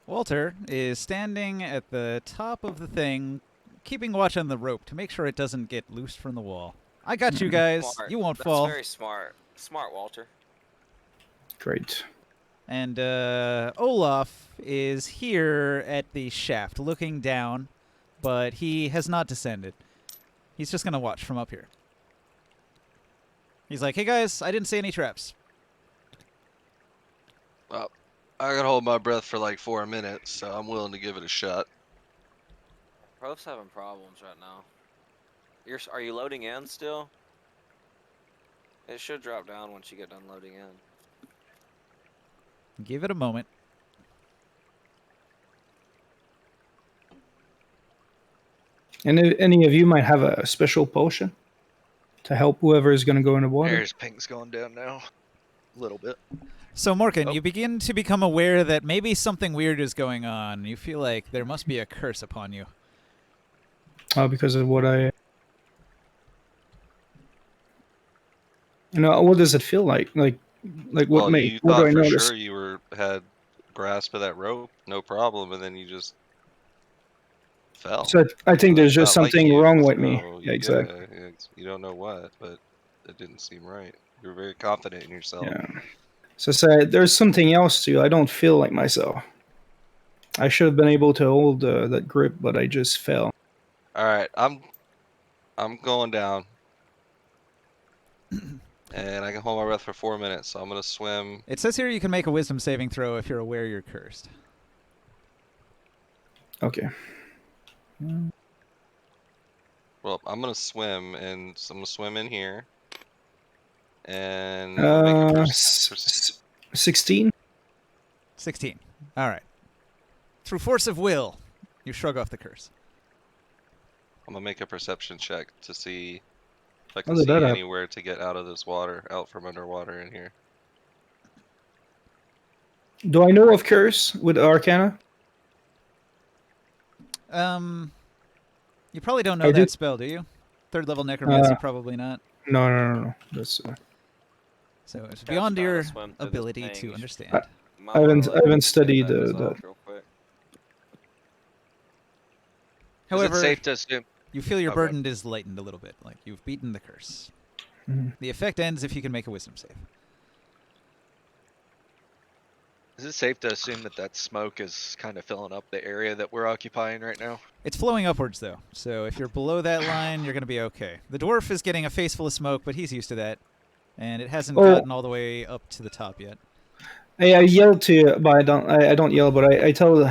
Walter is standing at the top of the thing, keeping watch on the rope to make sure it doesn't get loose from the wall. I got you guys. Smart. You won't That's fall. very smart. Smart, Walter. Great. And Olaf is here at the shaft, looking down, but he has not descended. He's just gonna watch from up here. He's like, "Hey guys, I didn't see any traps." Well, I can hold my breath for like 4 minutes, so I'm willing to give it a shot. Pro's having problems right now. Are you loading in still? It should drop down once you get done loading in. Give it a moment. And if any of you might have a special potion to help whoever is going to go in the water. There's ping's going down now. A little bit. So, Morgan, Oh. you begin to become aware that maybe something weird is going on. You feel like there must be a curse upon you. Because of what I. What does it feel like? Like what Well, make? you What do thought I for notice? sure you had grasp of that rope, no problem, and then you just fell. So I think there's It's just not like something you, wrong with me. so Yeah, exactly. you don't know what, but it didn't seem right. You're very confident in yourself. Yeah. So there's something else too. I don't feel like myself. I should have been able to hold that grip, but I just fell. All right, I'm going down, and I can hold my breath for 4 minutes. So I'm gonna swim. It says here you can make a wisdom saving throw if you're aware you're cursed. Okay. Well, I'm gonna swim, and so I'm gonna swim in here, and I'm gonna make a 16. 16. All right. Through force of will, you shrug off the curse. I'm gonna make a perception check to see if I How can did see that happen? anywhere to get out of this water, out from underwater in here. Do I know of curse with Arcana? You probably don't know I that did- spell, do you? Third level necromancy, probably not. No. That's So it's Chad's beyond trying to your swim through this ability thing. to You understand. Might I wanna haven't- let I haven't him studied get that the- off real quick. However, Is it safe to assume? you feel your Oh, go ahead. burden is lightened a little bit, like you've beaten the curse. Mhm. The effect ends if you can make a wisdom save. Is it safe to assume that smoke is kind of filling up the area that we're occupying right now? It's flowing upwards, though, so if you're below that line, you're going to be okay. The dwarf is getting a face full of smoke, but he's used to that, and it hasn't Oh. gotten all the way up to the top yet. I yell to, but I don't yell, but I tell to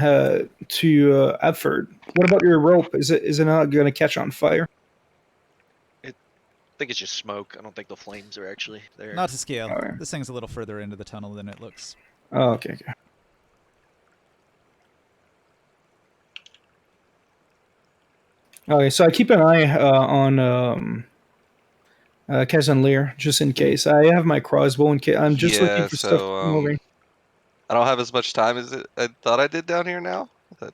Adford. What about your rope? Is it not going to catch on fire? I think it's just smoke. I don't think the flames are actually there. Not to scale. Alright. This thing's a little further into the tunnel than it looks. Oh, okay. Okay, so I keep an eye on Kazan Lear, just in case. I have my crossbow in case. I'm just looking Yeah, for stuff moving. I don't have as much time as I thought I did down here now. That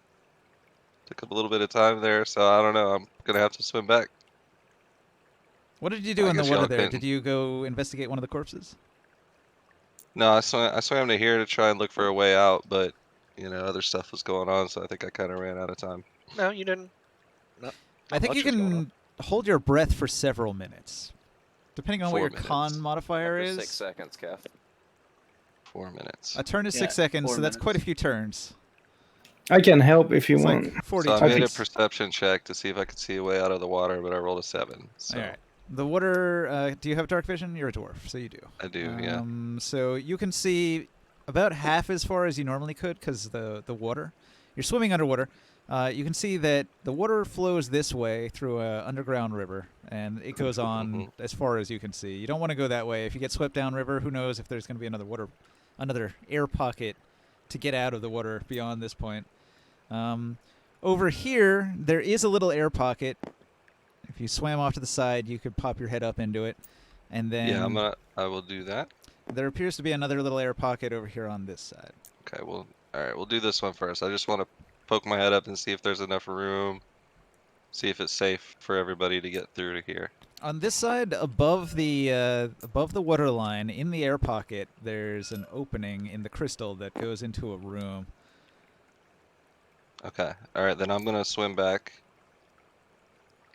took a little bit of time there, so I don't know. I'm gonna have to swim back. What did you do I in the guess water y'all there? couldn't. Did you go investigate one of the corpses? No, I swam to here to try and look for a way out, but other stuff was going on, so I think I kind of ran out of time. No, you didn't. I think you much was going on. can hold your breath for several minutes. Depending on what 4 your minutes. con modifier After is. 6 seconds, Kev. 4 minutes. A turn is Yeah, 6 seconds, 4 so that's quite a minutes. few turns. I can help if you It's want. like 40 So I I made a think- perception check to see if I could see a way out of the water, but I rolled a 7. So All right. The water, do you have dark vision? You're a dwarf, so you do. I do, yeah. So you can see about half as far as you normally could because the water. You're swimming underwater. You can see that the water flows this way through an underground river, and it goes on as far as you can see. You don't want to go that way. If you get swept downriver, who knows if there's going to be another air pocket to get out of the water beyond this point. Over here, there is a little air pocket. If you swam off to the side, you could pop your head up into it, and then Yeah, I will do that. there appears to be another little air pocket over here on this side. Okay, well, all right, we'll do this one first. I just want to poke my head up and see if there's enough room, see if it's safe for everybody to get through to here. On this side, above the water line, in the air pocket, there's an opening in the crystal that goes into a room. Okay, all right, then I'm gonna swim back.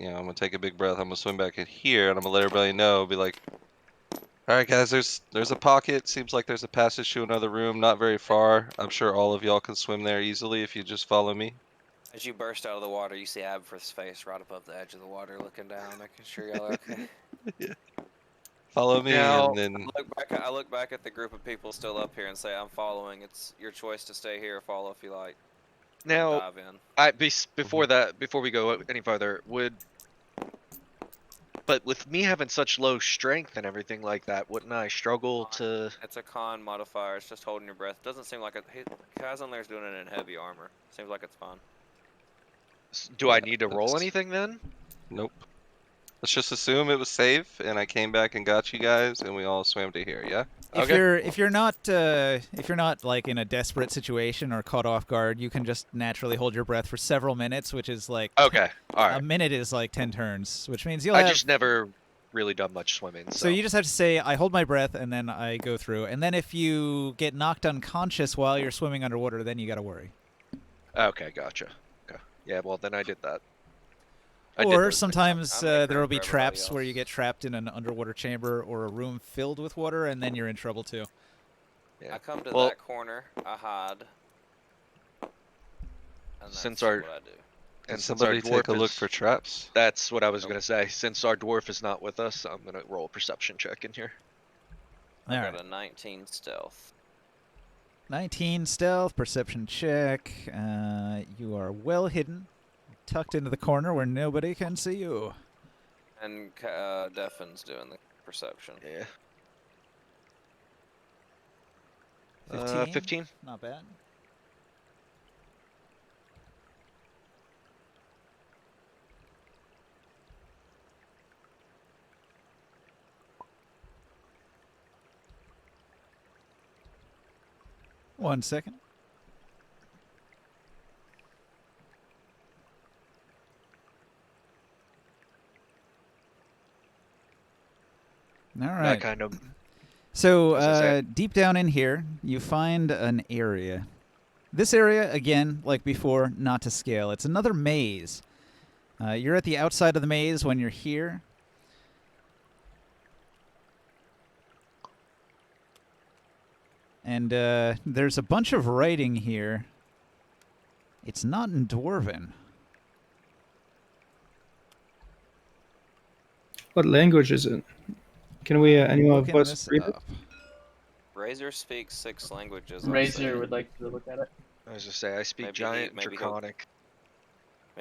I'm gonna take a big breath. I'm gonna swim back in here, and I'm gonna let everybody know. Be like, All right, guys. There's a pocket. Seems like there's a passage to another room, not very far. I'm sure all of y'all can swim there easily if you just follow me. As you burst out of the water, you see Abfrith's face right above the edge of the water, looking down, making sure y'all are okay. Yeah. Follow me, Now, and then I look back at the group of people still up here and say, "I'm following. It's your choice to stay here or follow if you like." now, Dive in. before that, before we go any farther, but with me having such low strength and everything like that, wouldn't I struggle to? It's a con modifier. It's just holding your breath. Doesn't seem like it. Kaz on there's doing it in heavy armor. Seems like it's fine. Do I need to roll that's- anything then? nope. Let's just assume it was safe, and I came back and got you guys, and we all swam to here. Yeah. If Okay. you're not like in a desperate situation or caught off guard, you can just naturally hold your breath for several minutes, which is like Okay. All a right. minute is like 10 turns, which means you'll I have. just never really done much swimming, So you just have to say, I hold my breath, and then I go through. And then if you get knocked unconscious while you're swimming underwater, then you got to worry. Okay, gotcha. Okay. Yeah, well then I did that. I did Or those things. sometimes I'm in there will agreement be with everybody traps where you else. get trapped in an underwater chamber or a room filled with water, and then you're in trouble too. Yeah. I come to Well, that corner. I hide. And that's Since our- what I do. and Can since our somebody dwarf take a look is, for traps? that's what I was gonna say. Since our dwarf is not with us, I'm gonna roll a perception check in here. I All got right. a 19 stealth. 19 stealth, perception check. You are well hidden, tucked into the corner where nobody can see you. And Deffin's doing the perception. Yeah. 15? 15. Not bad. One second. All That right. kind of. So As I say. deep down in here, you find an area. This area, again, like before, not to scale. It's another maze. You're at the outside of the maze when you're here. And there's a bunch of writing here. It's not in Dwarven. What language is it? Can we, anyone of Looking us this read it? up. Razor speaks 6 languages. I'll Razor say. would like to look at it. I was just say I speak Maybe giant maybe he'll- draconic.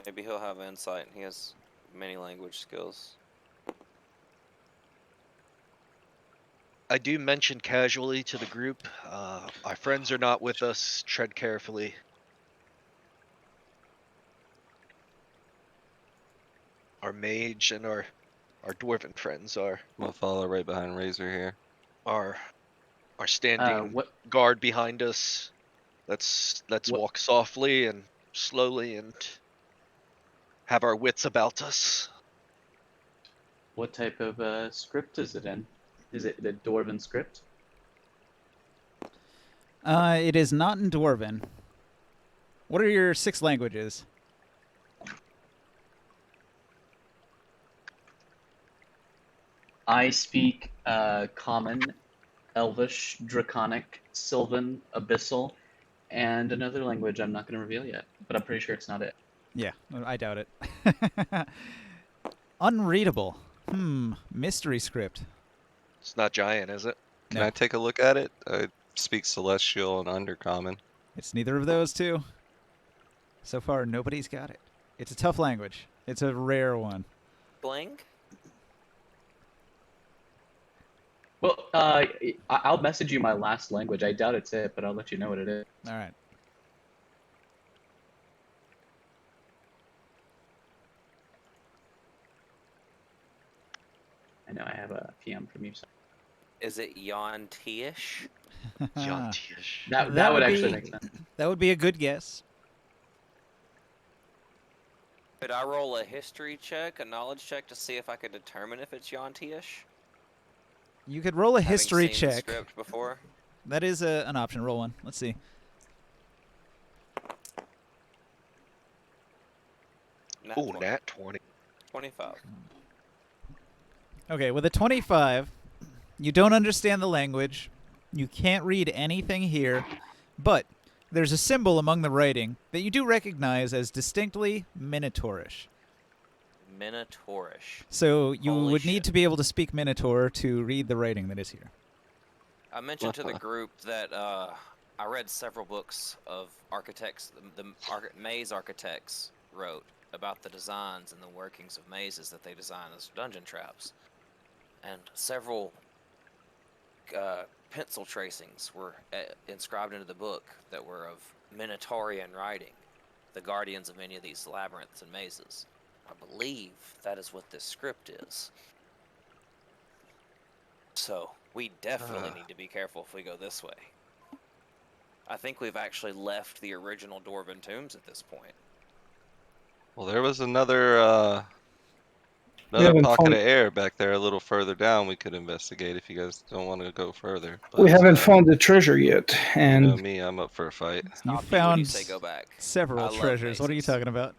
Maybe he'll have insight, and he has many language skills. I do mention casually to the group, our friends are not with us. Tread carefully. Our mage and our dwarven friends I'm gonna follow right behind Razor here. are standing What guard behind us. Let's What- walk softly and slowly and have our wits about us. what type of script is it in? Is it the Dwarven script? It is not in Dwarven. What are your 6 languages? I speak Common, Elvish, Draconic, Sylvan, Abyssal, and another language I'm not going to reveal yet, but I'm pretty sure it's not it. Yeah, I doubt it. Unreadable. Mystery script. It's not giant, is it? Can No. I take a look at it? I speak Celestial and Undercommon. It's neither of those two. So far, nobody's got it. It's a tough language. It's a rare one. Bling? Well, I'll message you my last language. I doubt it's it, but I'll let you know what it is. All right. I know I have a PM from you. So Is it Yonti-ish? Yantish. that That would would actually be- make sense. That would be a good guess. Could I roll a history check, a knowledge check, to see if I could determine if it's Yonti-ish? You could roll a Having history seen the check. script before? That is an option. Roll one. Let's see. Nat Ooh, 20. nat 20. 25. Okay, with a 25, You don't understand the language. You can't read anything here, but there's a symbol among the writing that you do recognize as distinctly Minotaurish. Minotaurish. So you Holy would need shit. to be able to speak Minotaur to read the writing that is here. I mentioned to the group that I read several books of architects, maze architects wrote about the designs and the workings of mazes that they design as dungeon traps. And several pencil tracings were inscribed into the book that were of Minotaurian writing, the guardians of many of these labyrinths and mazes. I believe that is what this script is. So we definitely need to be careful if we go this way. I think we've actually left the original Dwarven tombs at this point. Well, there was another haven't pocket found- of air back there a little further down we could investigate if you guys don't want to go further. We But, haven't found the treasure yet, You and know me, I'm up for a fight. You Stop you when you found say go back. several I love treasures. What are you mazes. talking about?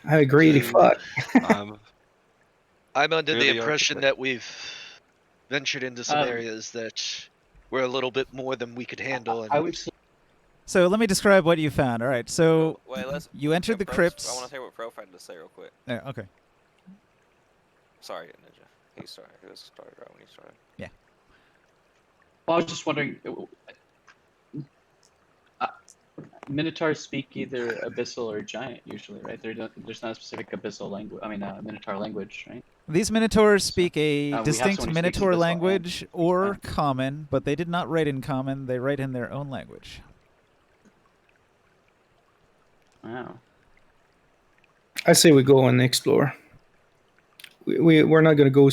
I agree to fuck. I'm under You're the the impression architect. that we've ventured into some areas that were a little bit more than we could handle. And I would say So let me describe what you found. All right, so Wait, you entered the Prof, crypts. I want to hear what Prof had to say real quick. Yeah, okay. Sorry, Ninja. He started right when he started. well, I was just wondering. Minotaurs speak either abyssal or giant usually, right? There's not a specific abyssal language. I mean, Minotaur language, right? These Minotaurs speak a we have distinct someone who speaks Minotaur Abyssal, language or yeah. common, but they did not write in common. They write in their own language. Wow. I say we go and explore. We're not gonna go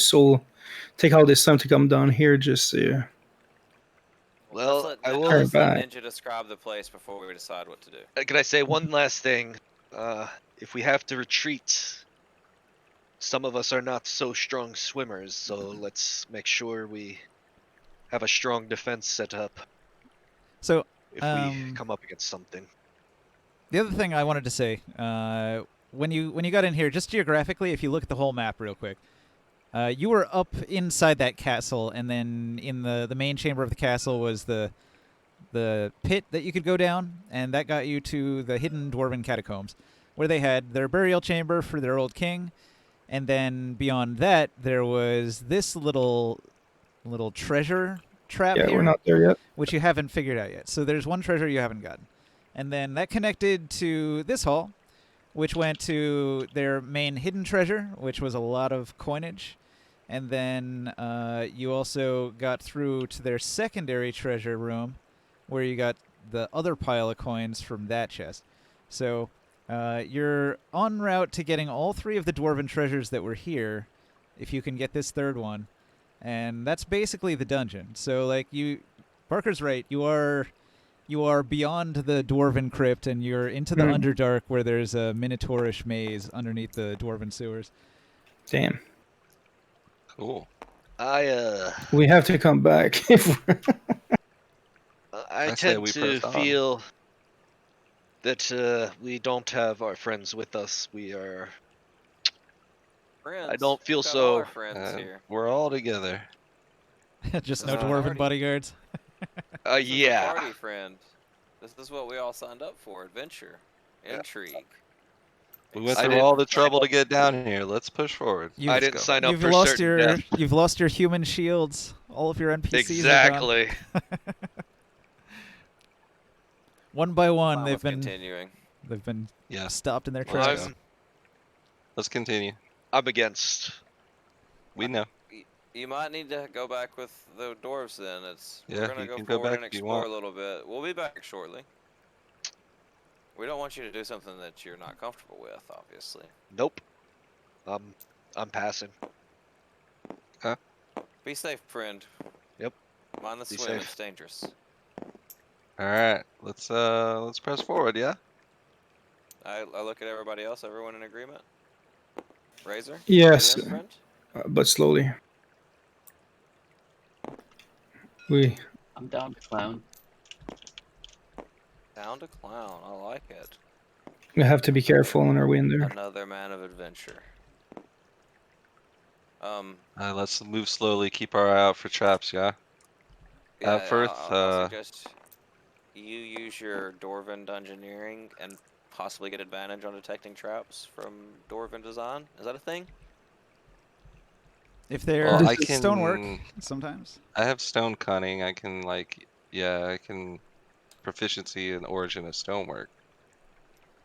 take all this time to come down here just Well, I will- Let's let Alright, Ninja describe the place before we decide what to do. can I say one last thing? If we have to retreat, some of us are not so strong swimmers, so let's make sure we have a strong defense set up So if we come up against something. the other thing I wanted to say, when you got in here, just geographically, if you look at the whole map real quick, you were up inside that castle, and then in the main chamber of the castle was the pit that you could go down, and that got you to the hidden dwarven catacombs, where they had their burial chamber for their old king, and then beyond that there was this little treasure trap yeah, here, we're not there yet. which you haven't figured out yet. So there's one treasure you haven't gotten, and then that connected to this hall, which went to their main hidden treasure, which was a lot of coinage. And then you also got through to their secondary treasure room, where you got the other pile of coins from that chest. So you're en route to getting all three of the dwarven treasures that were here, if you can get this third one. And that's basically the dungeon. So, like, Parker's right. You are beyond the dwarven crypt, and you're into the Underdark, where there's a minotaurish maze underneath the dwarven sewers. Damn. Cool. We have to come back. I say tend we to press on. feel that we don't have our friends with us. We are. Friends. I don't feel We've got all so- our friends here. We're all together. Just no This is a dwarven party. bodyguards. This is a Yeah. party, friend. This is what we all signed up for: adventure, intrigue. We went I through didn't all the sign trouble to up- get down here. Let's push forward. You- I Let's didn't go. sign up You've for lost certain your death. you've lost your human shields. All of your NPCs are gone. Exactly. One by one, Fine they've with been continuing. Yeah. stopped in their Let's tracks. go. Let's continue. I'm against. We know. You might need to go back with the dwarves then. Yeah, We're gonna you go can go forward back and if you explore want. a little bit. We'll be back shortly. We don't want you to do something that you're not comfortable with, obviously. Nope. I'm passing. Be safe, friend. Yep. Mind the Be swim, safe. it's dangerous. All right. Let's press forward. Yeah. I look at everybody else, everyone in agreement? Razor? Yes. You in, friend? But slowly. I'm down to clown. Down to clown, I like it. We have to be careful on our way in there. Another man of adventure. Let's move slowly. Keep our eye out for traps. Yeah. Yeah, Firth. I'll suggest you use your Dwarven Dungeoneering and possibly get advantage on detecting traps from Dwarven design. Is that a thing? If Well, they're This I is- stonework, can. sometimes. I have stone cunning. I can I can proficiency in origin of stonework.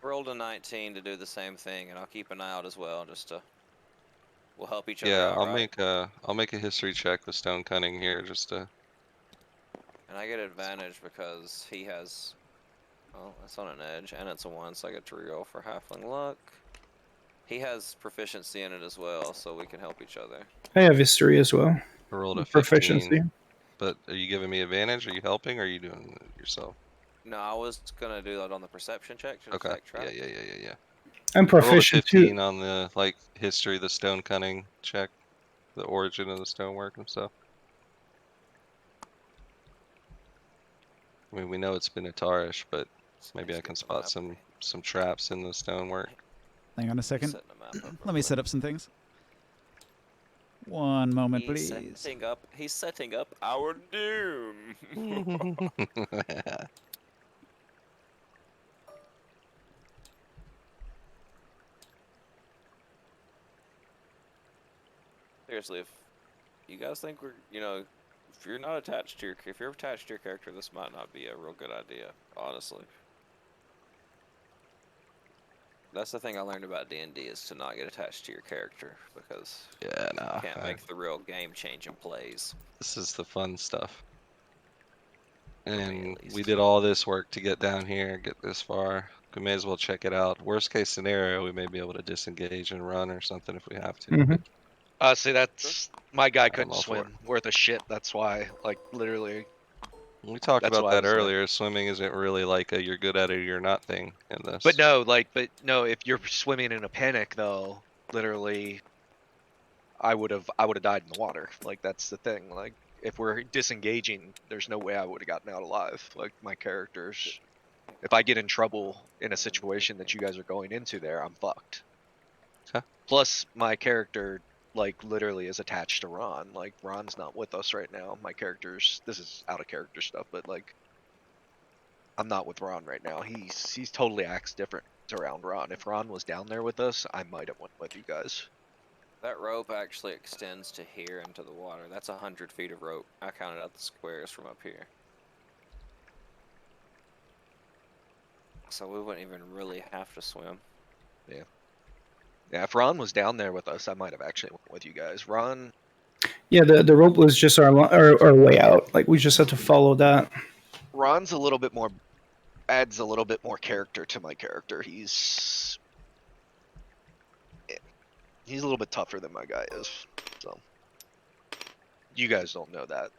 Rolled a 19 to do the same thing, and I'll keep an eye out as well, just to we'll help each other Yeah, out, right? I'll make a history check with stone cunning here just to. And I get advantage because he has. Oh, that's on an edge, and it's a 1, so I get to reroll for halfling luck. He has proficiency in it as well, so we can help each other. I have history as well. I rolled a 15. Proficiency. But are you giving me advantage? Are you helping? Or are you doing it yourself? No, I was gonna do that on the perception check to Okay. detect Yeah, traps. yeah. I'm I rolled a proficient 15 too. on the history, the stone cunning check, the origin of the stonework and stuff. I mean, we know it's Minotaurish, but So maybe let's I can get the spot map some traps in the stonework. Hang on a second. setting the map up real Let me quick. set up some things. One moment, He's please. setting up our doom. Seriously, if you guys think if you're not attached to if you're attached to your character, this might not be a real good idea, honestly. That's the thing I learned about D&D is to not get attached to your character because Yeah, you no. can't make the real game-changing plays. This is the fun stuff. me, at And we least. did all this work to get down here, get this far. We may as well check it out. Worst case scenario, we may be able to disengage and run or something if we have to. Mhm. But See, that's my guy I'm couldn't all for it. swim worth a shit. That's why, like, literally, We talked that's about why I that was there. earlier. Swimming isn't really like a you're good at it or you're not thing in this. But no, if you're swimming in a panic, though, literally, I would have died in the water. Like, that's the thing. Like, if we're disengaging, there's no way I would have gotten out alive. Like, my characters, if I get in trouble in a situation that you guys are going into there, I'm fucked. Okay. Plus, my character, like, literally is attached to Ron. Like, Ron's not with us right now. My character's, this is out of character stuff, but, like, I'm not with Ron right now. He's totally acts different around Ron. If Ron was down there with us, I might have went with you guys. That rope actually extends to here into the water. That's 100 feet of rope. I counted out the squares from up here. So we wouldn't even really have to swim. Yeah. Yeah, if Ron was down there with us, I might have actually went with you guys. Ron, Yeah, the rope was just our way out. Like we just had to follow that. Ron's a little bit more, adds a little bit more character to my character. He's a little bit tougher than my guy is. So you guys don't know that.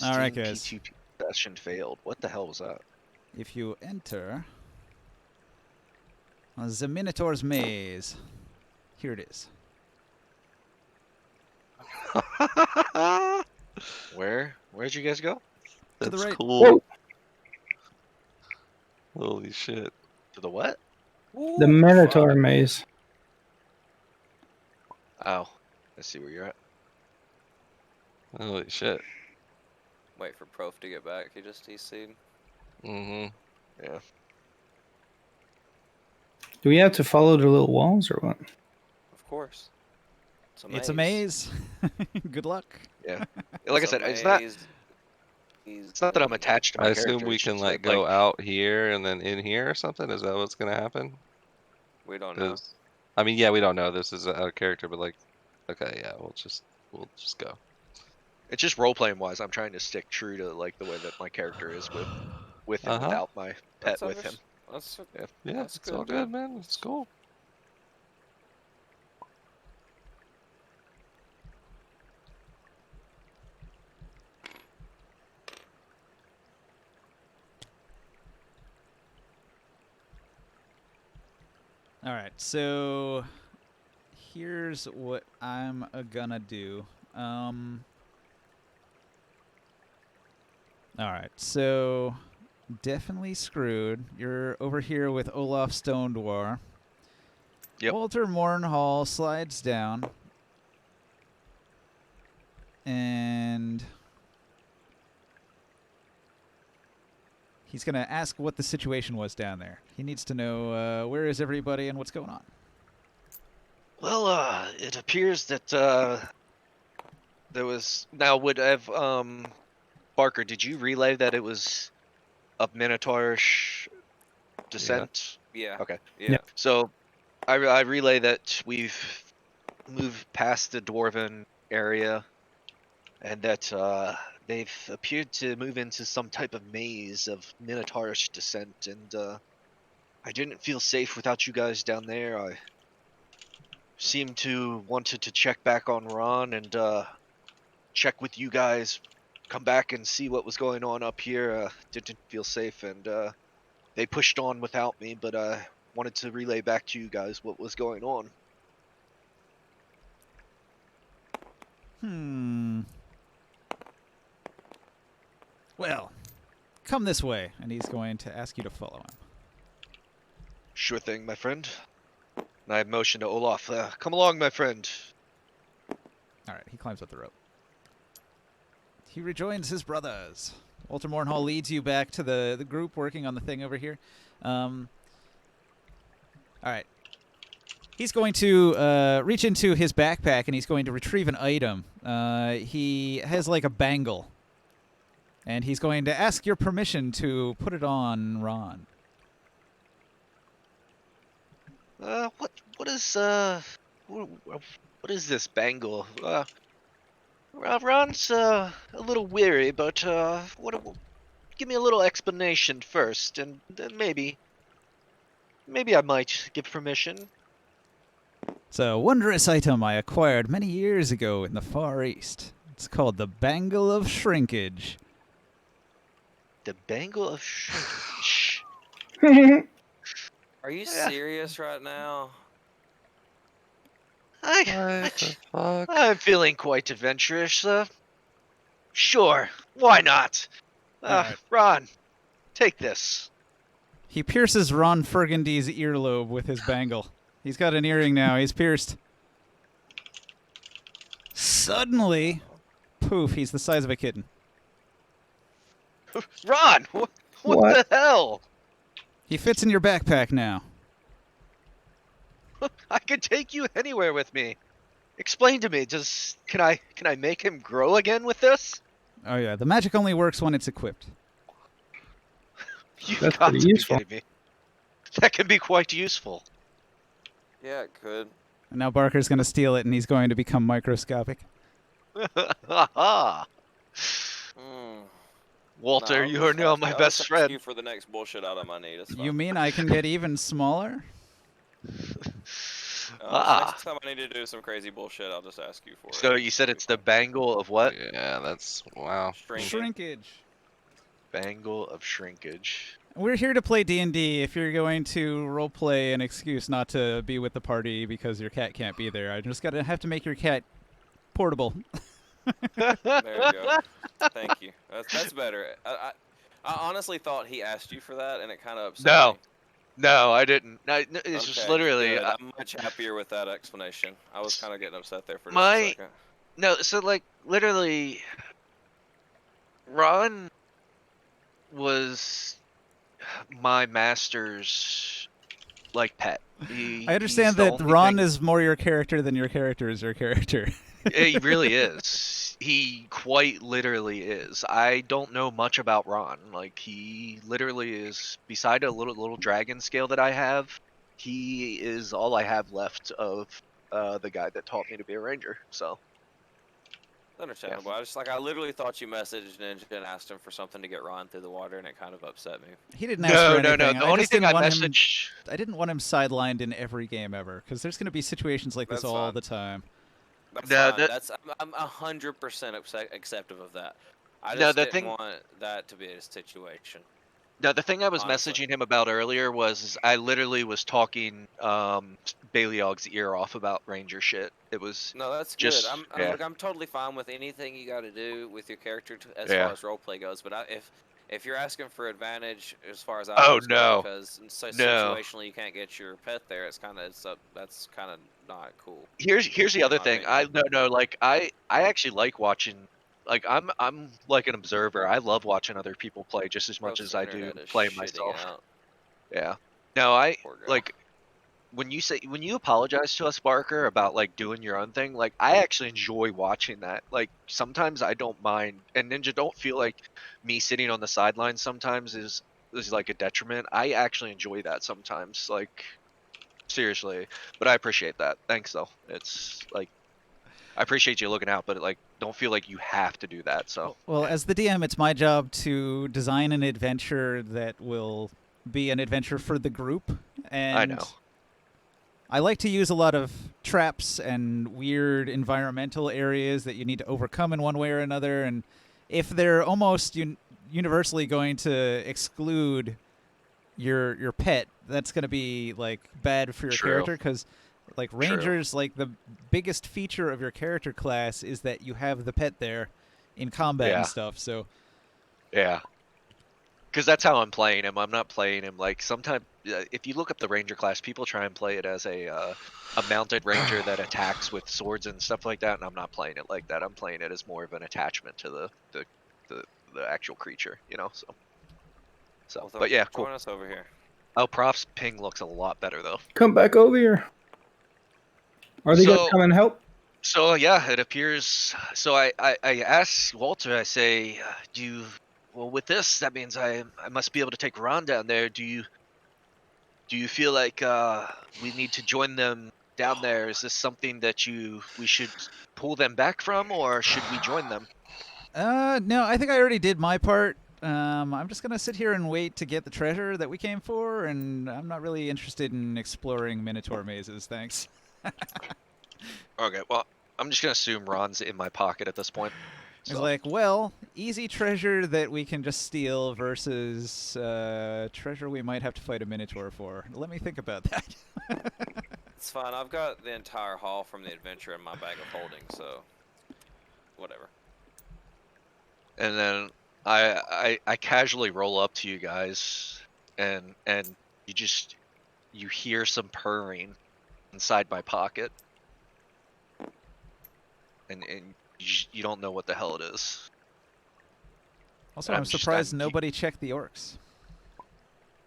All right, Steam guys. P2P session failed. What the hell was that? If you enter the Minotaur's maze, here it is. Where'd you guys go? To the That's right. cool. Holy shit. To the what? The Minotaur maze. Oh, I see where you're at. Holy shit. Wait for Prof to get back. He just TC'd. Mm-hmm. Yeah. Do we have to follow the little walls or what? Of course. It's a maze. Good luck. Yeah. Like I said, it's not that I'm attached to I my assume character. we It's can just like that, go out here and then in here or something. Is that what's gonna happen? We don't know. I mean, yeah, we don't know. This is out of character, but like, okay, yeah, we'll just go. It's just role playing wise. I'm trying to stick true to like the way that my character is with and without my pet with him. Yeah, That's it's all good, man. It's cool. All right, so here's what I'm gonna do. All right, so definitely screwed. You're over here with Olaf Stone Dwarf. Yep. Walter Mornhall slides down, and he's going to ask what the situation was down there. He needs to know where is everybody and what's going on. Well, it appears that there was. Now, would have Barker? Did you relay that it was of Minotaurish descent? Yeah. Okay. Yeah. Yeah. So I relay that we've moved past the dwarven area, and that they've appeared to move into some type of maze of Minotaurish descent, and I didn't feel safe without you guys down there. I seemed to wanted to check back on Ron and check with you guys, come back and see what was going on up here. Didn't feel safe, and they pushed on without me, but I wanted to relay back to you guys what was going on. Well, come this way, and he's going to ask you to follow him. Sure thing, my friend. And I motion to Olaf. Come along, my friend. All right, he climbs up the rope. He rejoins his brothers. Walter Mornhall leads you back to the group working on the thing over here. All right. He's going to reach into his backpack, and he's going to retrieve an item. He has like a bangle. And he's going to ask your permission to put it on Ron. What is this bangle? Ron's a little weary, but give me a little explanation first, and then maybe I might give permission. It's a wondrous item I acquired many years ago in the Far East. It's called the Bangle of Shrinkage. The bangle of shrinkage. Are you serious right now? What the fuck? I'm feeling quite adventurous. Sure, why not? Alright. Ron, take this. He pierces Ron Burgundy's earlobe with his bangle. He's got an earring now. He's pierced. Suddenly, poof, he's the size of a kitten. Ron, what What? the hell? He fits in your backpack now. I could take you anywhere with me. Explain to me, can I make him grow again with this? Oh yeah, the magic only works when it's equipped. You've That's got pretty to be useful. kidding me. That can be quite useful. Yeah, it could. And now Barker's going to steal it, and he's going to become microscopic. Haha. Mm. Walter, No, you are now my best Thank friend. you for the next bullshit item I need. It's You fine. mean I can get even smaller? Next time I need to do some crazy bullshit, I'll just ask you for it. So you said it's the bangle of what? Yeah, that's wow. Shrinking. Shrinkage. Bangle of shrinkage. We're here to play D&D. If you're going to roleplay an excuse not to be with the party because your cat can't be there, I just have to make your cat portable. There you go. Thank you. That's better. I honestly thought he asked you for that, and it kind of upset me. No, I didn't. It's just Okay, literally. good. I'm much happier with that explanation. I was kind of getting upset there for just My- a second. No, so like literally, Ron was my master's like pet. I understand that Ron is more your character than your character is your character. He really is. He quite literally is. I don't know much about Ron. Like he literally is. Beside a little dragon scale that I have, he is all I have left of the guy that taught me to be a ranger. So. Understandable. I literally thought you messaged Ninja and asked him for something to get Ron through the water, and it kind of upset me. He didn't ask for anything. No. The only thing I messaged. I didn't want him sidelined in every game ever, because there's going to be situations like this That's all fine. the time. That's No, fine. that- I'm 100% acceptive of that. I No, just the didn't thing- want that to be a situation. No, the thing I was Honestly. messaging him about earlier was I literally was talking Baleog's ear off about ranger shit. It was No, that's Just- good. yeah. Look, I'm totally fine with anything you got to do with your character as Yeah. far as roleplay goes. But If you're asking for advantage, as far as I Oh, always go, no. because so No. situationally you can't get your pet there, it's kind of that's kind of not cool. Here's the other my thing. opinion. Like I actually like watching. Like I'm like an observer. I love watching other people play just as much Bro's as I do internet is playing shitting myself. out. Yeah. No, I Poor guy. like when you apologize to us, Barker, about like doing your own thing. Like I actually enjoy watching that. Like sometimes I don't mind, and Ninja, don't feel like me sitting on the sidelines sometimes is like a detriment. I actually enjoy that sometimes. Like seriously, but I appreciate that. Thanks though. It's like I appreciate you looking out, but like don't feel like you have to do that. So Well, as the DM, it's my job to design an adventure that will be an adventure for the group, and I know. I like to use a lot of traps and weird environmental areas that you need to overcome in one way or another, and if they're almost universally going to exclude your pet, that's going to be like bad for your True. character, because like True. rangers, like the biggest feature of your character class is that you have the pet there in combat Yeah. and stuff. So Yeah. Because that's how I'm playing him. I'm not playing him like sometimes. If you look up the ranger class, people try and play it as a mounted ranger that attacks with swords and stuff like that, and I'm not playing it like that. I'm playing it as more of an attachment to the actual creature, you know. So Well, but yeah, cool. join us over here. Oh, Prof's ping looks a lot better though. Come back over here. Are they gonna So come and help? So yeah, it appears. So I asked Walter. I say, do you? Well, with this, that means I must be able to take Ron down there. Do you feel like we need to join them down there? Is this something that we should pull them back from, or should we join them? no, I think I already did my part. I'm just gonna sit here and wait to get the treasure that we came for, and I'm not really interested in exploring Minotaur mazes. Thanks. Okay, well, I'm just gonna assume Ron's in my pocket at this point. It's So like, well, easy treasure that we can just steal versus treasure we might have to fight a Minotaur for. Let me think about that. It's fine. I've got the entire haul from the adventure in my bag of holding, so whatever. and then I casually roll up to you guys, and you hear some purring inside my pocket, and you don't know what the hell it is. Also, And I'm surprised nobody checked the orcs.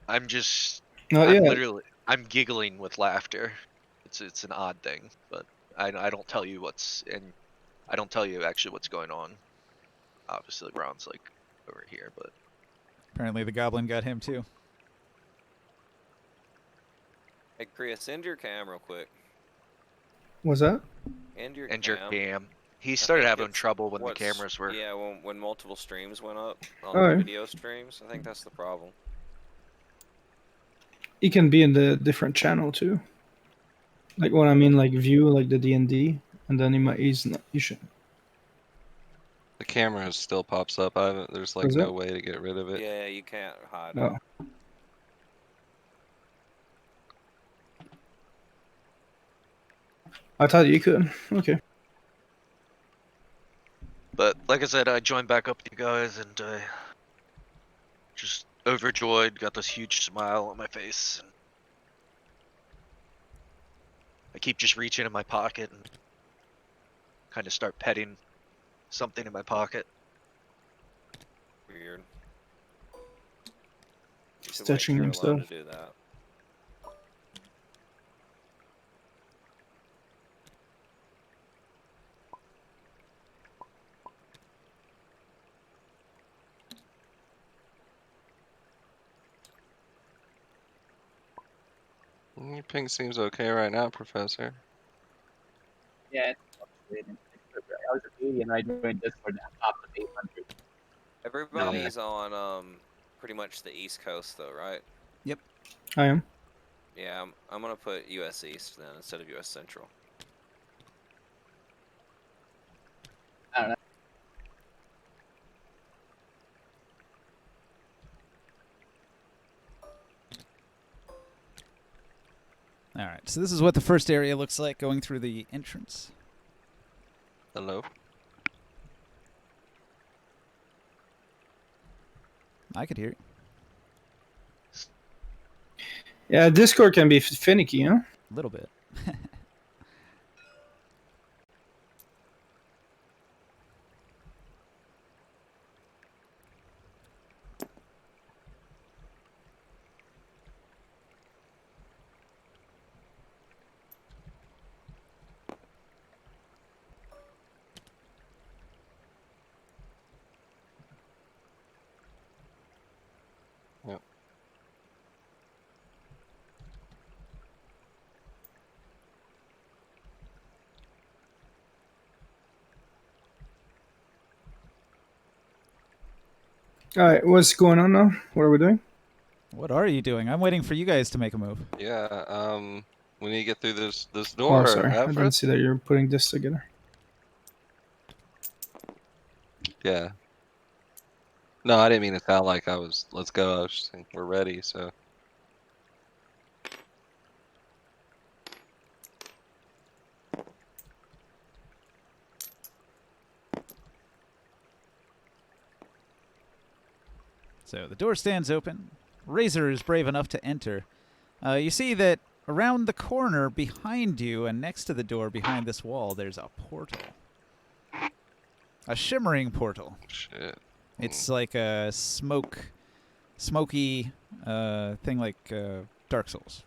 I'm just Not I'm yet. literally I'm giggling with laughter. It's an odd thing, but I don't tell you I don't tell you actually what's going on. Obviously, Ron's like over here, but Apparently, the goblin got him too. Hey, Chris, end your cam real quick. What's that? End your and cam. your cam. He I started think having it's trouble when the what's- cameras were. Yeah, when multiple streams went up on Alright. the video streams, I think that's the problem. He can be in the different channel too. Like what I mean, like view, like the D&D, and then he's not. You should. The camera still pops up. There's like Does no it? way to get rid of it. Yeah, you can't hide it. Oh. I thought you could. Okay. But like I said, I joined back up with you guys, and just overjoyed, got this huge smile on my face, and I keep just reaching in my pocket and kind of start petting something in my pocket. Weird. You He's should wait touching till you're alone himself. to do that. Your ping seems okay right now, Professor. Yeah, it's fluctuating. I was at 80 and I joined Discord and I popped up 800. Everybody's on pretty much the East Coast though, right? I am. Yeah, I'm gonna put U.S. East then instead of U.S. Central. I don't know. All right, so this is what the first area looks like going through the entrance. Hello. I could hear you. Yeah, Discord can be finicky, huh? A little bit. Yep. All right, what's going on now? What are we doing? What are you doing? I'm waiting for you guys to make a move. Yeah. We need to get through this Oh, door, sorry, I Alfred. didn't see that you're putting this together. Yeah. No, I didn't mean to sound like I was. Let's go. I was just saying we're ready. So. So the door stands open. Razor is brave enough to enter. You see that around the corner behind you and next to the door behind this wall, there's a portal. A shimmering portal. Shit. It's like a smoky thing like Dark Souls.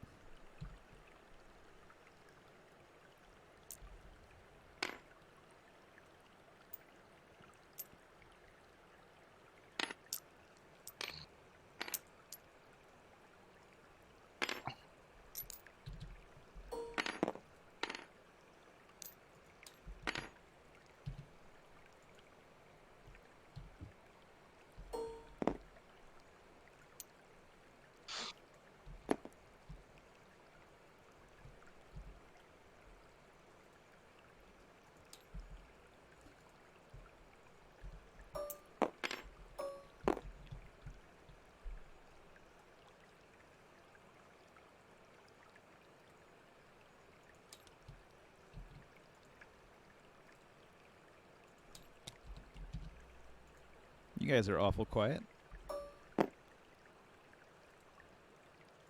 You guys are awful quiet.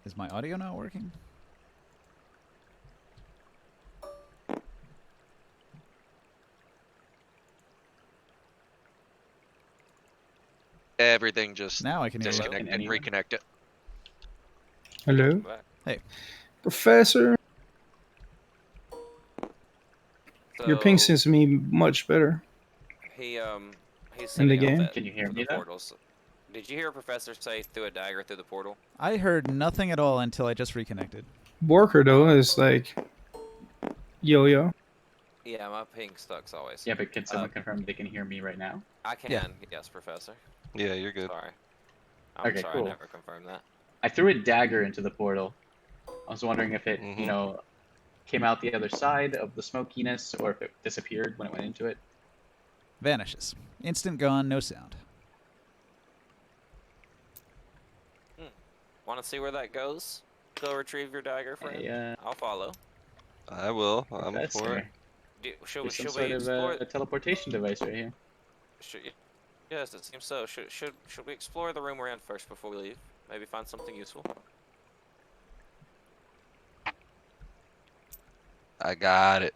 Is my audio not working? Everything just Now I can hear you. disconnect and Anyone? reconnect it. Hello, Back. Professor. Your ping So, seems to me much better. He's In the setting up game? that Can you hear for me the though? portals. Did you hear Professor say threw a dagger through the portal? I heard nothing at all until I just reconnected. Borker though is like yo-yo. Yeah, my ping sucks always. Yeah, but can someone confirm they can hear me right now? I can. Yeah. Yes, Professor. Yeah, you're good. Sorry. I'm Okay, sorry, cool. I never confirmed that. I threw a dagger into the portal. I was wondering if it, Mhm. came out the other side of the smokiness or if it disappeared when it went into it. Vanishes. Instant gone, no sound. Want to see where that goes? Go retrieve your dagger, friend. Hey, I'll follow. I will. I'm for it. Professor, Should we there's some should sort we of explore? teleportation device right here. Yes, it seems so. Should we explore the room we're in first before we leave? Maybe find something useful. I got it.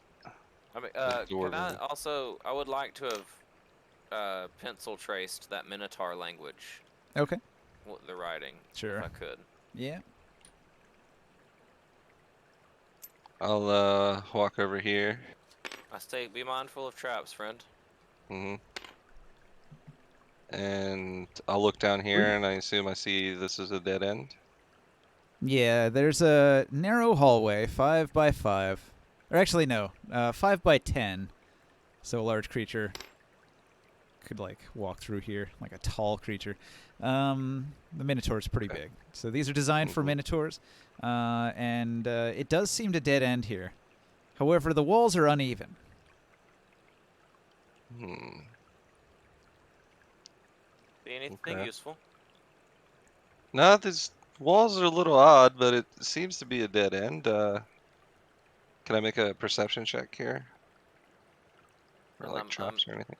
I mean, The door can I room. also? I would like to have pencil traced that Minotaur language. Okay. What the writing, Sure. if I could. Yeah. I'll walk over here. I say, be mindful of traps, friend. Mhm. And I'll look down here, and I assume I see this is a dead end. Yeah, there's a narrow hallway, 5 by 5. Or actually, no, 5 by 10. So a large creature could, like, walk through here, like a tall creature. The Minotaur's pretty big. So these are designed for Minotaurs. And it does seem to dead end here. However, the walls are uneven. Hmm. See anything Okay. useful? No, these walls are a little odd, but it seems to be a dead end. Can I make a perception check here? Or Well, like traps or anything?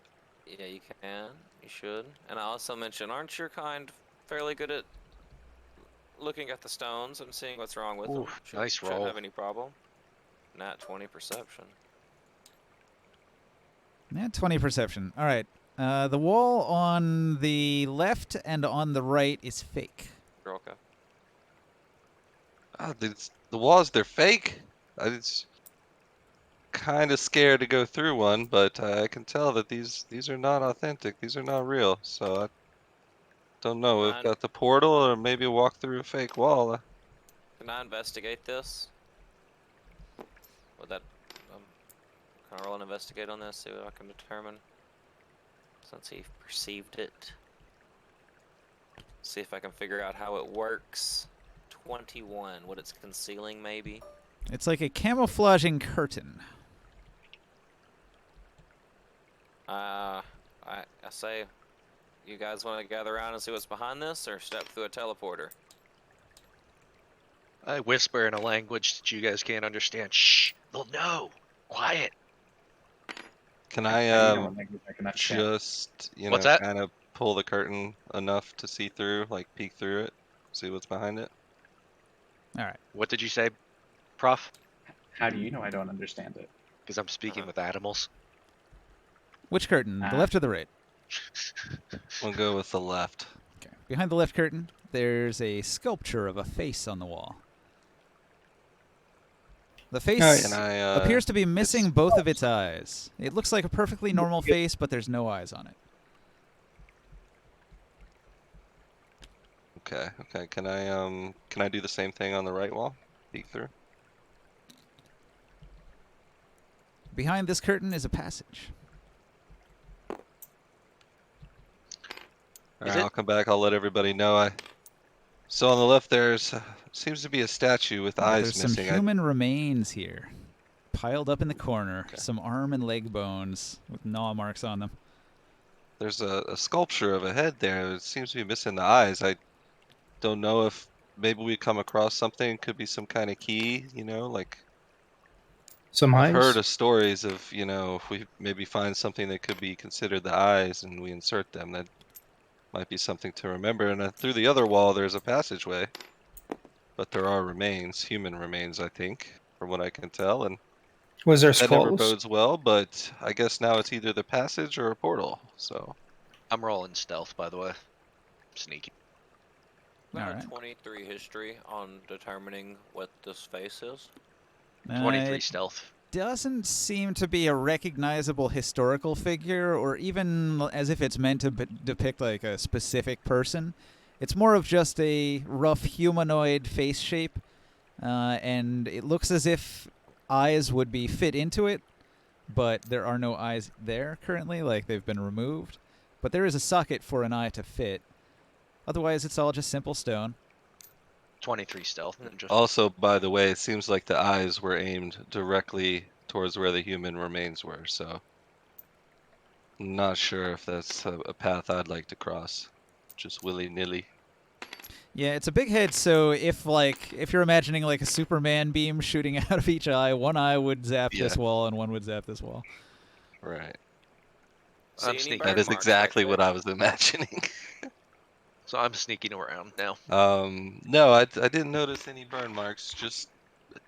yeah, you can. You should. And I also mentioned, aren't your kind fairly good at looking at the stones and seeing what's wrong with Ooh, them. nice Shouldn't roll. have any problem. Nat 20 perception. Yeah, 20 perception. All right. The wall on the left and on the right is fake. You're okay. The walls, they're fake. I was kind of scared to go through one, but I can tell that these are not authentic. These are not real. So I don't know. We've Fine. got the portal, or maybe walk through a fake wall. Can I investigate this? Would that can I roll an investigate on this? See what I can determine. Since he perceived it. See if I can figure out how it works. 21. What it's concealing, maybe. It's like a camouflaging curtain. I say, you guys want to gather around and see what's behind this, or step through a teleporter? I whisper in a language that you guys can't understand. Shh, they'll know. Quiet. Can How do you I know what language I can understand? just What's that? kind of pull the curtain enough to see through, like peek through it, see what's behind it? All right. What did you say, Prof? How do you know I don't understand it? Because I'm speaking with animals. Which curtain? The left or the right? We'll go with the left. Okay. Behind the left curtain, there's a sculpture of a face on the wall. The face Can I, appears to be missing both of its eyes. It looks like a perfectly normal face, but there's no eyes on it. Okay. Can I do the same thing on the right wall? Peek through. Behind this curtain is a passage. All right, I'll come back. I'll let everybody know. So on the left there's seems to be a statue with eyes There's missing. some human remains here, piled up in the corner. Okay. Some arm and leg bones with gnaw marks on them. There's a sculpture of a head there. It seems to be missing the eyes. I don't know if maybe we come across something. Could be some kind of key, like Some I've eyes. heard of stories of, if we maybe find something that could be considered the eyes and we insert them, that might be something to remember. And through the other wall, there's a passageway, but there are remains, human remains, I think, from what I can tell. And Was there that never skulls? bodes well, but I guess now it's either the passage or a portal. So I'm rolling stealth, by the way. Sneaky. All Got a right. 23 history on determining what this face is. 23 It stealth. doesn't seem to be a recognizable historical figure, or even as if it's meant to depict like a specific person. It's more of just a rough humanoid face shape, and it looks as if eyes would be fit into it, but there are no eyes there currently, like they've been removed. But there is a socket for an eye to fit. Otherwise, it's all just simple stone. 23 stealth. And just also, by the way, it seems like the eyes were aimed directly towards where the human remains were. So I'm not sure if that's a path I'd like to cross, just willy-nilly. Yeah, it's a big head, so if you're imagining like a Superman beam shooting out of each eye, one eye would zap this wall and one would zap this wall. Right. See I'm any sneaking. burn That is marks exactly back what there? I was imagining. So I'm sneaking around now. No, I didn't notice any burn marks, just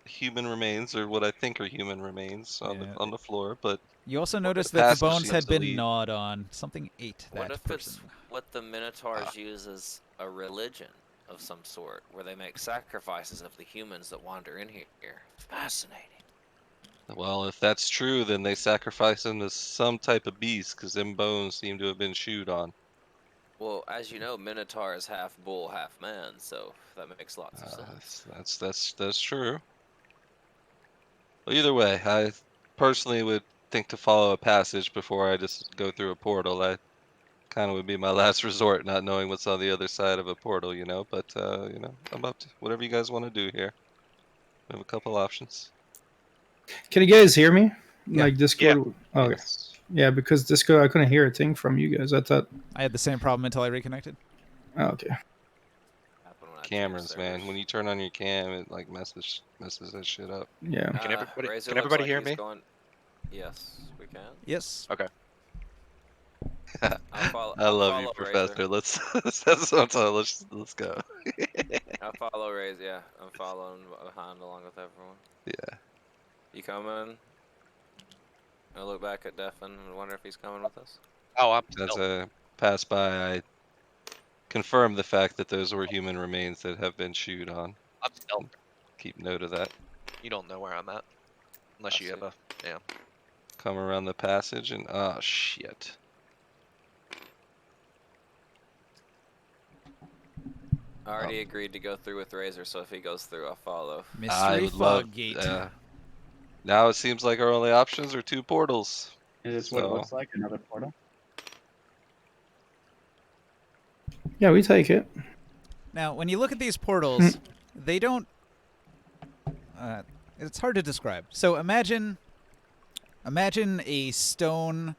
human remains, or what I think are human remains on the floor. But You also noticed the that the passage bones seems had to been lead. gnawed on. Something ate What that if person. it's what the Minotaurs use as a religion of some sort, where they make sacrifices of the humans that wander in here? Fascinating. Well, if that's true, then they sacrifice them to some type of beast, because them bones seem to have been chewed on. Well, as you know, Minotaur is half bull, half man, so that makes lots of sense. That's true. Well, either way, I personally would think to follow a passage before I just go through a portal. That kind of would be my last resort, not knowing what's on the other side of a portal, But I'm up to whatever you guys want to do here. We have a couple options. Can you guys hear me? Yeah. Like Discord? Oh, okay. Yes. Yeah, because Discord, I couldn't hear a thing from you guys. I thought. I had the same problem until I reconnected. Oh, okay. Cameras, man. When you turn on your cam, it like messes that shit up. Yeah. Can everybody- Razor can looks everybody like hear he's me? Going... Yes, we can. Yes. Okay. I love you, follow Professor. Razor. Let's go. I'll follow Razor. Yeah, I'm following behind along with everyone. Yeah. You coming? I look back at Defin and wonder if he's coming with us. Oh, I'm As still. I pass by, I confirm the fact that those were human remains that have been chewed on. I'm still. Keep note of that. You don't know where I'm at, unless I you have see. a. Yeah. Come around the passage and oh shit. I already agreed to go through with Razor, so if he goes through, I'll follow. I Mystery would love. fog gate. Now it seems like our only options are 2 portals. Is this what it So- looks like? Another portal? Yeah, we take it. Now, when you look at these portals, they don't. It's hard to describe. So imagine a stone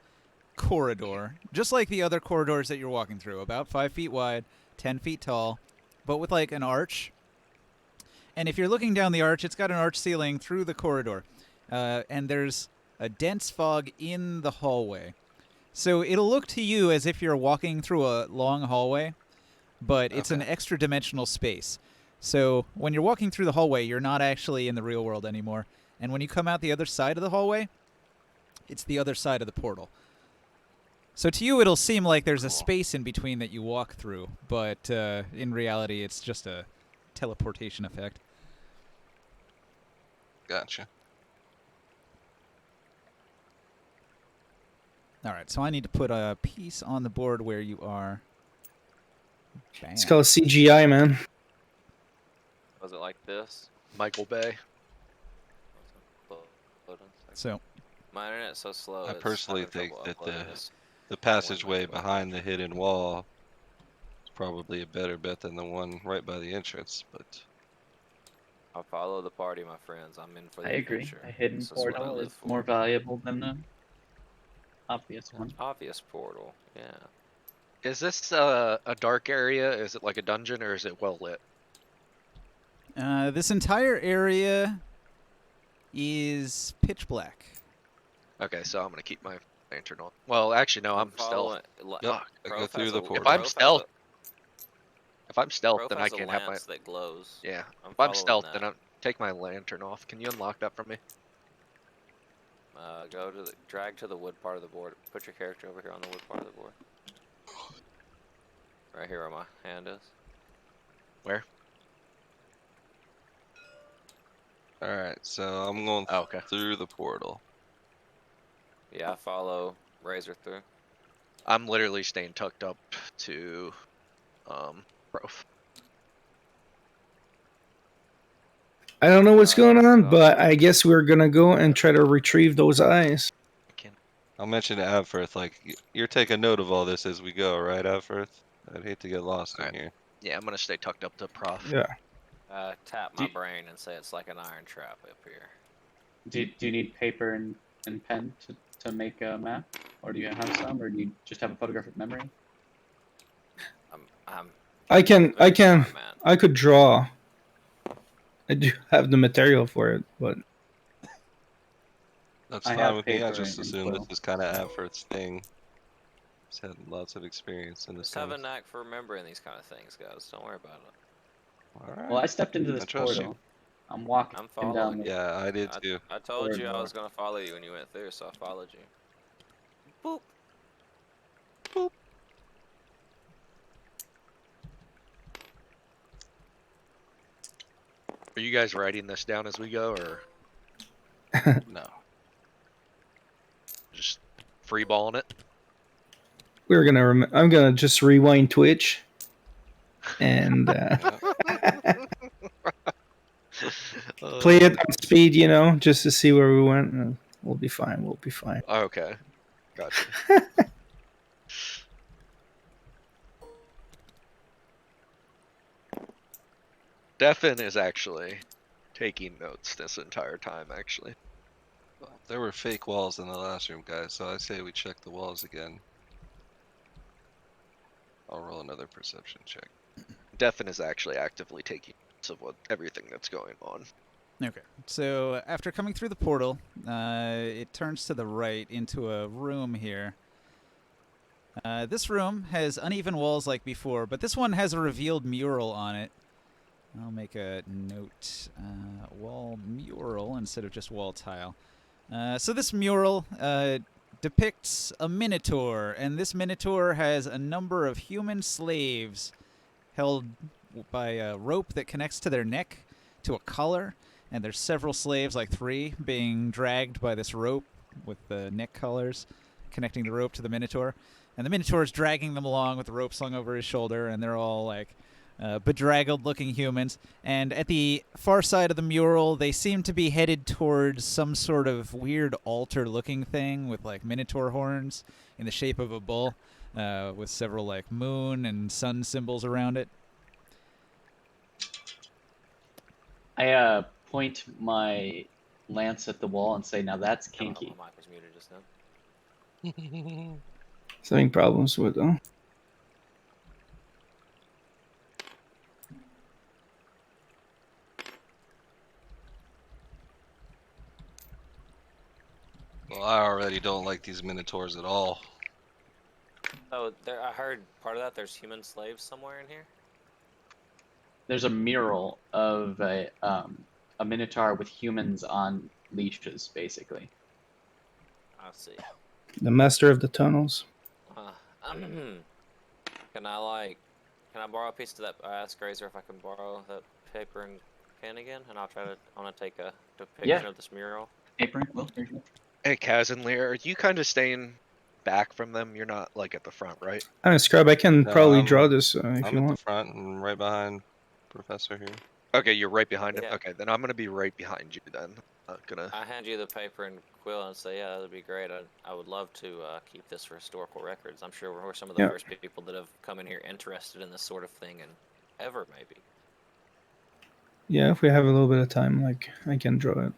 corridor, just like the other corridors that you're walking through, about 5 feet wide, 10 feet tall, but with like an arch. And if you're looking down the arch, it's got an arch ceiling through the corridor, and there's a dense fog in the hallway. So it'll look to you as if you're walking through a long hallway, but it's an Okay. extra dimensional space. So when you're walking through the hallway, you're not actually in the real world anymore. And when you come out the other side of the hallway, it's the other side of the portal. So to you, it'll seem like there's a Cool. space in between that you walk through, but in reality, it's just a teleportation effect. Gotcha. All right, so I need to put a piece on the board where you are. Bam. It's called CGI, man. Was it like this? Michael Bay. So My internet's so slow. I it's personally having think trouble that uploading this. the passageway megabyte behind the hidden wall is probably a better bet than the one right by the entrance, but I'll follow the party, my friends. I'm in for the I agree. adventure. A hidden This is what I portal live is for. more valuable than the obvious one. Obvious portal. Yeah. Is this a dark area? Is it like a dungeon, or is it well lit? this entire area is pitch black. Okay, so I'm gonna keep my lantern on. Well, actually, no, I'm stealth. Yep, I go through the portal. If I'm stealth, if I'm stealth, Grove then I has a can't have my. lance that glows. Yeah. I'm If I'm following stealth, that. then I'll take my lantern off. Can you unlock that from me? Go to the drag to the wood part of the board. Put your character over here on the wood part of the board. Right here where my hand is. Where? Alright, so I'm going Oh, okay. through the portal. Yeah, I follow Razor through. I'm literally staying tucked up to, Grove. I don't know what's going on, so- but I guess we're gonna go and try to retrieve those eyes. I'll mention to Avfirth, like, you're taking note of all this as we go, right, Avfirth? I'd hate to get lost in Alright. here. Yeah, I'm gonna stay tucked up to Prof. Yeah. Tap my brain and say it's like an iron trap up here. Do you need paper and pen to make a map? Or do you have some? Or do you just have a photographic memory? I can. Man. I could draw. I do have the material for it, but That's I fine have with me, I paper just and assumed this quill. is kind of Avfirth's thing. He's had lots of experience in this Just kind have a of... knack for remembering these kind of things, guys. Don't worry about it. Alright. Well, I stepped into this trust you. portal. I'm walking I'm following down you. the Yeah, I did too. I told you I Corridor. was gonna follow you when you went through, so I followed you. Boop. Are you guys writing this down as we go, or No. just freeballing it? we're gonna. I'm gonna just rewind Twitch, and play it on speed, just to see where we went. And we'll be fine. We'll be fine. Okay, gotcha. Defin is actually taking notes this entire time, actually. There were fake walls in the last room, guys, so I say we check the walls again. I'll roll another perception check. Defin is actually actively taking notes of everything that's going on. Okay, so after coming through the portal, it turns to the right into a room here. This room has uneven walls like before, but this one has a revealed mural on it. I'll make a note. Wall mural instead of just wall tile. So this mural depicts a minotaur, and this minotaur has a number of human slaves held by a rope that connects to their neck to a collar, and there's several slaves, like 3, being dragged by this rope with the neck collars connecting the rope to the minotaur. And the minotaur is dragging them along with the rope slung over his shoulder, and they're all like bedraggled-looking humans. And at the far side of the mural, they seem to be headed towards some sort of weird altar-looking thing with like minotaur horns in the shape of a bull, with several like moon and sun symbols around it. I point my lance at the wall and say, "Now that's I don't know, kinky." my mic was muted just then. Having problems with them. Well, I already don't like these minotaurs at all. Oh, there. I heard part of that. There's human slaves somewhere in here. There's a mural of a minotaur with humans on leashes, basically. I see. The master of the tunnels. Can I borrow a piece of that? I asked Grazer if I can borrow that paper and pen again, and I'll try to. I want to take a depiction of this mural. Paper and quill. There's no- Hey, Kaz and Lear, are you kind of staying back from them? You're not like at the front, right? I don't know, Scribe, I can No, probably I'm- draw this if I'm you at the want. front and right behind Professor here. Okay, you're right behind him. Yeah. Okay, then I'm gonna be right behind you. Then I'm gonna. I hand you the paper and quill and say, yeah, that'd be great. I would love to keep this for historical records. I'm sure we're some of the Yeah. first people that have come in here interested in this sort of thing, and ever maybe. Yeah, if we have a little bit of time, like I can draw it.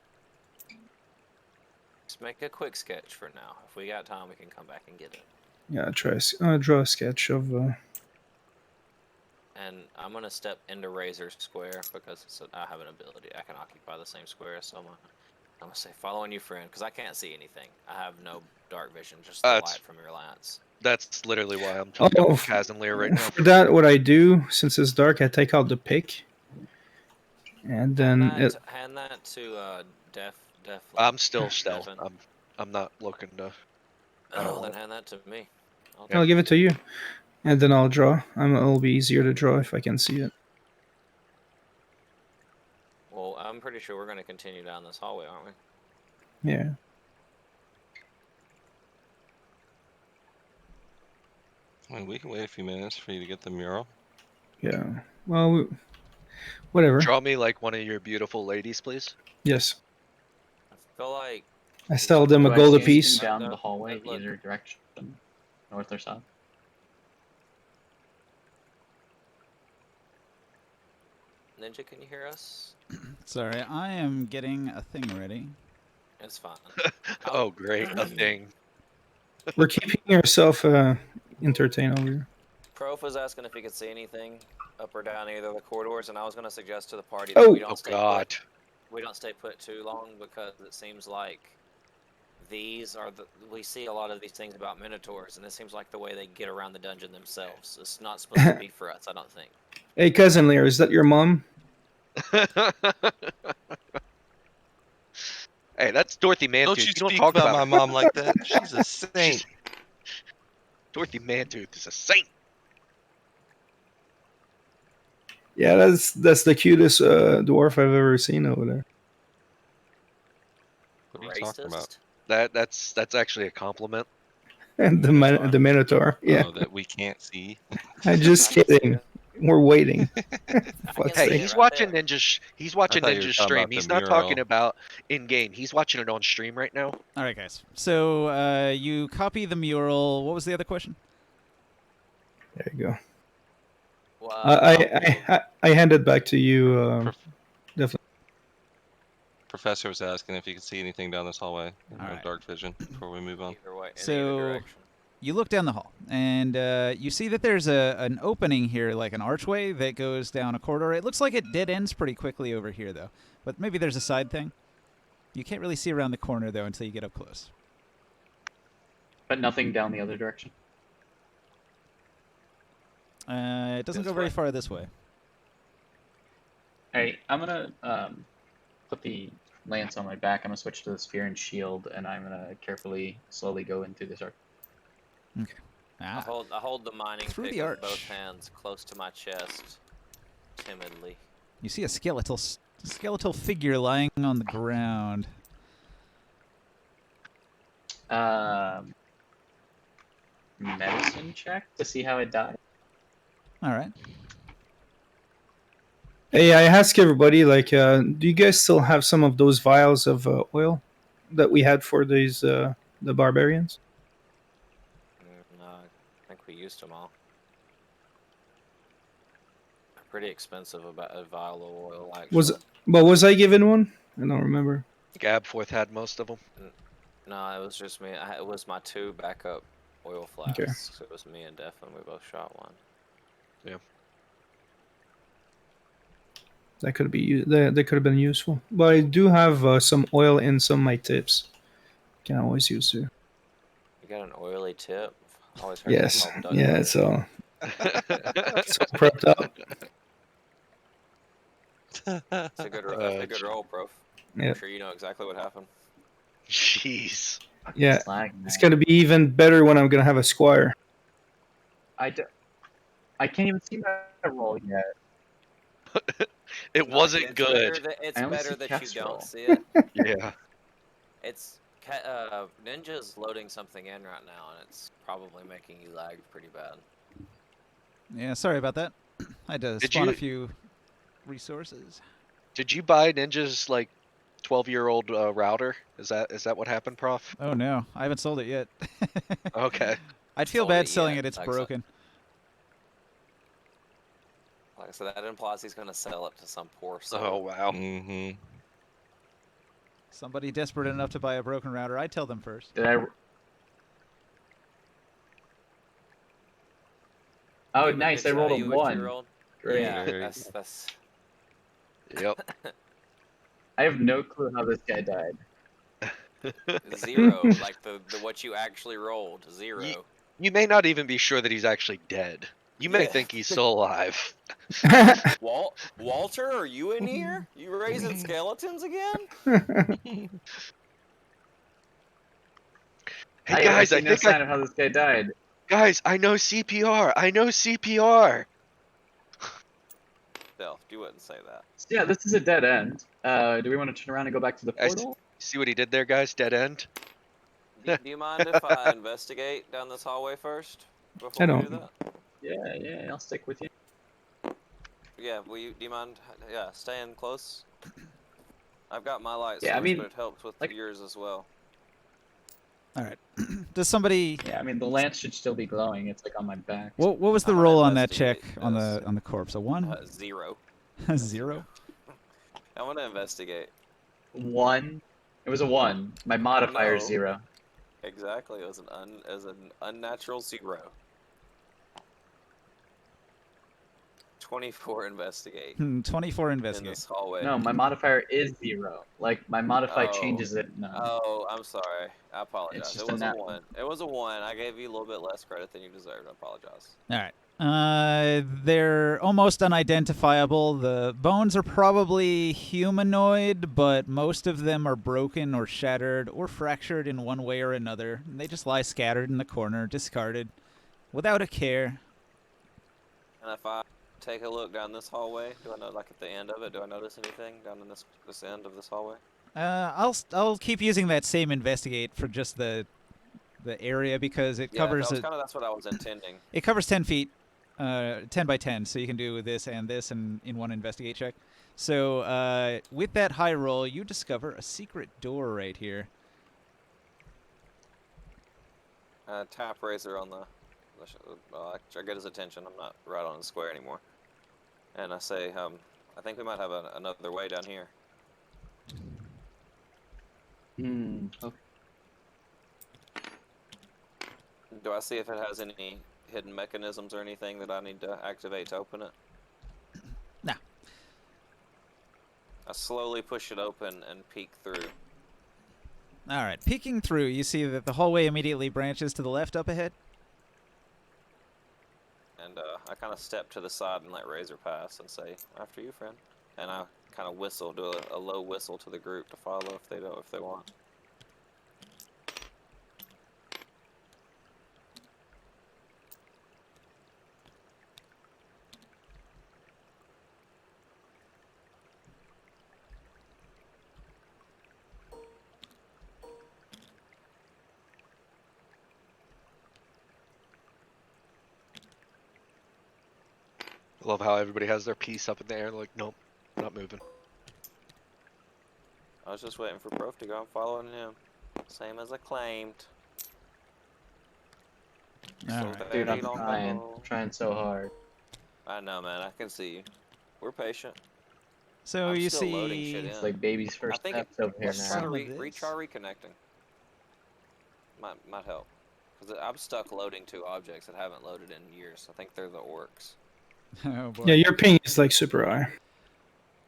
Just make a quick sketch for now. If we got time, we can come back and get it. Yeah, draw a sketch of. And I'm gonna step into Razor's square because I have an ability. I can occupy the same square, so I'm gonna say, following you, friend, because I can't see anything. I have no dark vision, just the That's- light from your lance. That's literally why I'm talking Oh, with Kaz and Lear right now. For that, what I do, since it's dark, I take out the pick, and then Hand that to Def. I'm still stealth. Devin. I'm not looking to. I don't Oh, want then it. hand that to me. I'll give it to you, and then I'll draw. It'll be easier to draw if I can see it. Well, I'm pretty sure we're gonna continue down this hallway, aren't we? Yeah. I mean, we can wait a few minutes for you to get the mural. Yeah. Well, whatever. Draw me like one of your beautiful ladies, please. Yes. I feel like I sell them Do a I gold see anything apiece. down No, the hallway, look. either direction, north or south. Ninja, can you hear us? Sorry, I am getting a thing ready. It's fine. Oh, great, a thing. We're keeping ourselves entertained over here. Prof was asking if he could see anything up or down either of the corridors, and I was going to suggest to the party Oh. that we don't Oh stay God. we don't stay put too long, because it seems like we see a lot of these things about minotaurs, and it seems like the way they get around the dungeon themselves. It's not supposed to be for us, I don't think. Hey, cousin Lear, is that your mom? Hey, that's Dorothy Mantooth. Don't you don't speak talk about my her. mom like that. She's a saint. Dorothy Mantooth is a saint. Yeah, that's the cutest dwarf I've ever seen over there. What are you talking about? Racist? That's actually a compliment. And the Minotaur. Yeah, Oh, that we can't see. I'm just kidding. We're waiting. I Fuck's can Hey, see sake. he's right watching there. He's watching thought you were Ninja's talking stream. about the He's not talking mural. about in game. He's watching it on stream right now. All right, guys. So you copy the mural. What was the other question? There you go. Well, I hand it back to you. Definitely. Professor was asking if you could see anything down this hallway. No Alright. dark vision before we move on. either way, in So- either direction. You look down the hall, and you see that there's an opening here, like an archway that goes down a corridor. It looks like it dead ends pretty quickly over here, though. But maybe there's a side thing. You can't really see around the corner, though, until you get up close. But nothing down the other direction. It doesn't This go very way? far this way. Alright, I'm gonna put the lance on my back. I'm gonna switch to the spear and shield, and I'm gonna carefully, slowly go into this arc. Okay. I hold the mining Through pick the in arch. both hands, close to my chest, timidly. You see a skeletal figure lying on the ground. Medicine check to see how it died. All right. Hey, I ask everybody, like, do you guys still have some of those vials of oil that we had for these the barbarians? No, I think we used them all. They're pretty expensive, about a vial of oil, actually. Was I given one? I don't remember. Gabforth had most of them. No, it was just me. It was my 2 backup oil flasks. Okay. So it was me and Deflin. We both shot one. Yeah. That could be that could have been useful. But I do have some oil in some of my tips. Can always use it. You got an oily tip? I always heard Yes. that called duct Yeah. tape. So prepped up. It's a good roll, Prof. Yeah. I'm sure you know exactly what happened. Jeez. Yeah. Slag, It's man. gonna be even better when I'm gonna have a squire. I can't even see my roll yet. It wasn't good. It's I only better see that you Kev's don't roll. see it. Yeah. It's Ninja's loading something in right now, and it's probably making you lag pretty bad. Yeah, sorry about that. I had to Did spawn a you- few resources. Did you buy Ninja's like 12-year-old router? Is that what happened, Prof? Oh no, I haven't sold it yet. Okay. I'd feel Sold bad it selling yet, it. It's like I said. broken. Like I said, that implies he's gonna sell it to some poor soul. Oh wow. Mm-hmm. Somebody desperate enough to buy a broken router, I'd tell them first. Did I? Oh, David, nice! did I rolled tell a you what you 1. rolled? Great. Yeah, Very that's Yep. I have no clue how this guy died. 0. Like the what you actually rolled, 0. You may not even be sure that he's actually dead. You may Yeah. think he's still alive. Walter, are you in here? You raising skeletons again? Hey I guys, see I no think sign of how this guy died. guys, I know CPR. I know CPR. Delph, you wouldn't say that. Yeah, this is a dead end. Do we want to turn around and go back to the I s- portal? See what he did there, guys? Dead end. Do you mind if I investigate down this hallway first before I we do don't. that? Yeah, I'll stick with you. Yeah, do you mind? Yeah, staying close. I've got my light Yeah, I source, mean, but it helps with like- yours as well. All right. Does somebody? Yeah, I mean the lance should still be glowing. It's like on my back. What was the I'm gonna roll on that check investigate on this. the corpse? A 1? 0. A 0? I want to investigate. 1. It was a 1. My modifier is No. 0. Exactly, it was an unnatural 0. 24 investigate 24 in investigate. this hallway. No, my modifier is 0. Like my modify Oh. changes it. No. Oh, I'm sorry. I apologize. just It a was a nat 1. It was a 1. I gave you a little bit less credit than you deserved. I apologize. All right. They're almost unidentifiable. The bones are probably humanoid, but most of them are broken or shattered or fractured in one way or another. They just lie scattered in the corner, discarded, without a care. And if I take a look down this hallway, do I know, like at the end of it, do I notice anything down in this end of this hallway? I'll keep using that same investigate for just the area because it Yeah, covers that's what I was intending. It covers 10 feet, 10 by 10, so you can do this in one investigate check. So with that high roll, you discover a secret door right here. Tap razor on the I get his attention. I'm not right on the square anymore. And I say, I think we might have another way down here. Okay. Do I see if it has any hidden mechanisms or anything that I need to activate to open it? Nah. I slowly push it open and peek through. All right, peeking through, you see that the hallway immediately branches to the left up ahead. And and I kind of step to the side and let Razor pass and say, "After you, friend." And I kind of whistle, do a low whistle to the group to follow if they want. I love how everybody has their piece up in the air. Like, nope, not moving. I was just waiting for Prof to go. I'm following him. Same as I claimed. All So right. Dude, I'm very long trying. ago. Trying so hard. I know, man. I can see you. We're patient. So I'm you still loading shit see It's in. like baby's I first think steps over here let's try now. to Some of this. retry reconnecting. Might help. Because I'm stuck loading 2 objects that haven't loaded in years. I think they're the orcs. Oh boy. Yeah, your ping is like super high.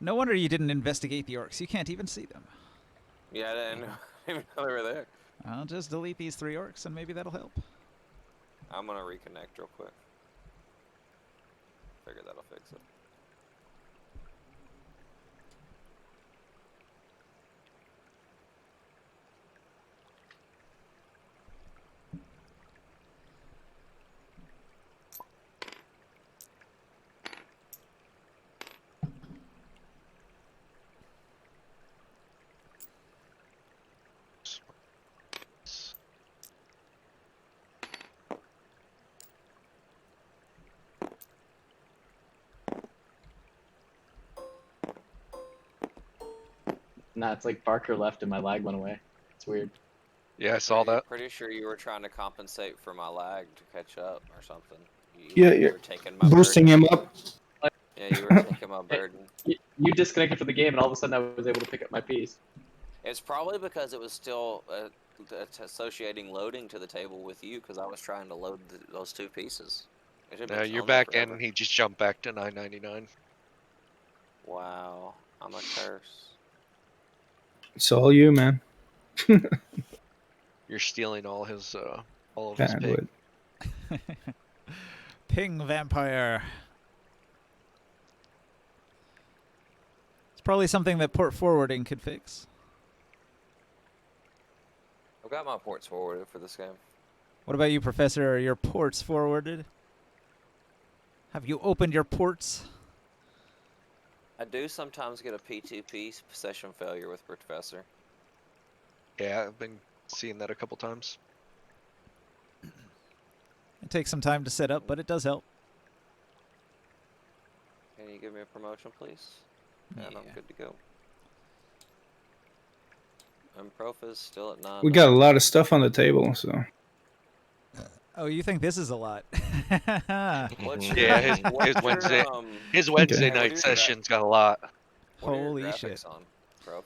No wonder you didn't investigate the orcs. You can't even see them. Yeah, I didn't even know they were there. I'll just delete these 3 orcs and maybe that'll help. I'm gonna reconnect real quick. Figure that'll fix it. Nah, it's like Barker left and my lag went away. It's weird. Yeah, I saw that. Pretty sure you were trying to compensate for my lag to catch up or something. Yeah, You you're were taking my boosting burden. him up. Yeah, you were taking my burden. You disconnected from the game, and all of a sudden I was able to pick up my piece. It's probably because it was still associating loading to the table with you because I was trying to load those 2 pieces. It had been Now you're on there back forever. in, and he just jumped back to 9.99. Wow, I'm a curse. It's all you, man. You're stealing all of his Bad ping. wood. Ping vampire. It's probably something that port forwarding could fix. I've got my ports forwarded for this game. What about you, Professor? Are your ports forwarded? Have you opened your ports? I do sometimes get a P2P session failure with Professor. Yeah, I've been seeing that a couple times. It takes some time to set up, but it does help. Can you give me a promotion, please? And I'm Yeah. good to go. And Prof is still at 9. We got a lot of stuff on the table, so Oh, you think this is a lot? What's Mhm. your, Yeah, his what's your, Wednesday um, his Wednesday hey, what are night your session's got a lot. what are your Holy graphics shit. on, Prof?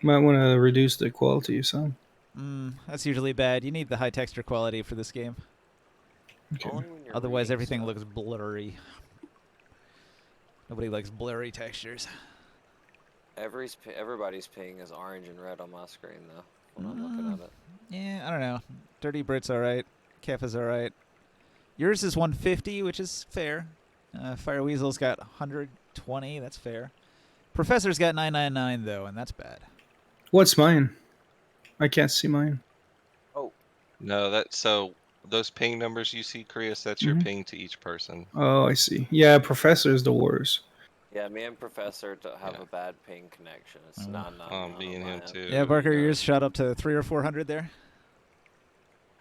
might want to reduce the quality of some. That's usually bad. You need the high texture quality for this game. Okay. Only when you're Otherwise, reading everything stuff. looks blurry. Nobody likes blurry textures. Everybody's ping is orange and red on my screen though when I'm looking at it. Yeah, I don't know. Dirty Brit's alright. Kef is alright. Yours is 150, which is fair. Fire Weasel's got 120. That's fair. Professor's got 999 though, and that's bad. What's mine? I can't see mine. No, so those ping numbers you see, Chris, that's your Mhm. ping to each person. Oh, I see. Yeah, Professor is the worst. Yeah, me and Professor have Yeah. a bad ping connection. It's Oh. 999 Me and on my him end. too. Yeah, Barker, you know. yours shot up to 300 or 400 there.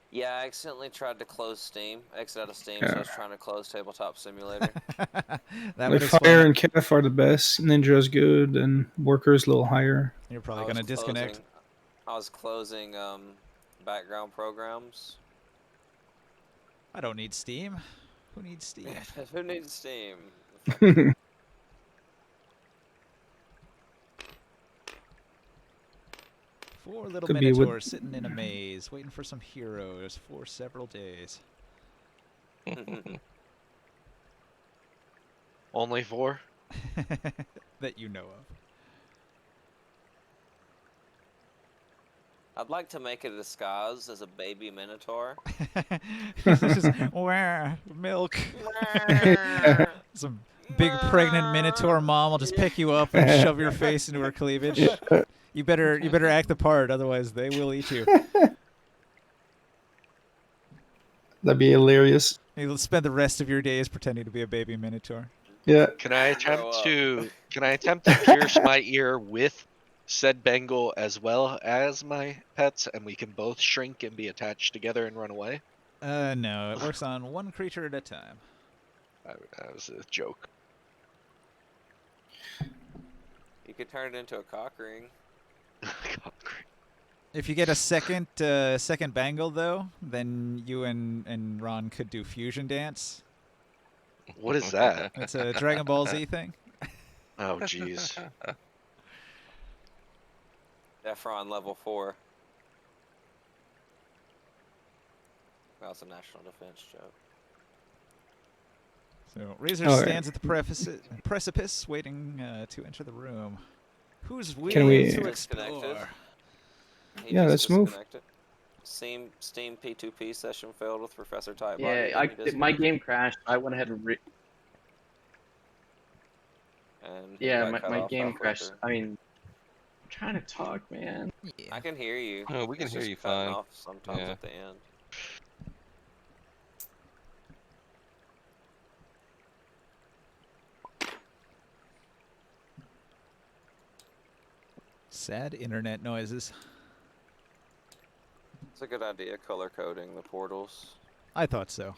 Yeah, I accidentally tried to close Steam, exit out of Steam, so Yeah. I was trying to close Tabletop Simulator. That Like would Fire explain and it. Kef are the best. Ninja's good, and Worker's a little higher. You're I probably was gonna disconnect. closing- I was closing background programs. I don't need Steam. Who needs Steam? Who needs Steam? Four little Could be with- minotaurs sitting in a maze, waiting for some heroes for several days. Only 4? That you know of. I'd like to make a disguise as a baby minotaur. It's just, where milk. Some big pregnant minotaur mom will just pick you up and shove your face into her cleavage. You better act the part, otherwise they will eat you. That'd be hilarious. You'll spend the rest of your days pretending to be a baby minotaur. Yeah. Can I Grow up. attempt to pierce my ear with said Bengal as well as my pets, and we can both shrink and be attached together and run away? No, it works on one creature at a time. That was a joke. You could turn it into a cock ring. If you get a second bangle though, then you and Ron could do fusion dance. What is that? It's a Dragon Ball Z thing. Oh, jeez. Efron level 4. That was a national defense joke. So Razor All right. stands at the precipice, waiting to enter the room. Who's willing Can we- to Disconnected. explore? He Yeah, just let's move. disconnected. Steam P2P session failed with Professor Typebody. Yeah, then he my disconnected, game crashed. I went ahead and and he yeah, got cut my off game halfway crashed. through. I mean, I'm trying to talk, man. I can hear you. Oh, we can It's hear just you cutting fine. off sometimes Yeah. at the end. Sad internet noises. It's a good idea, color coding the portals. I thought so.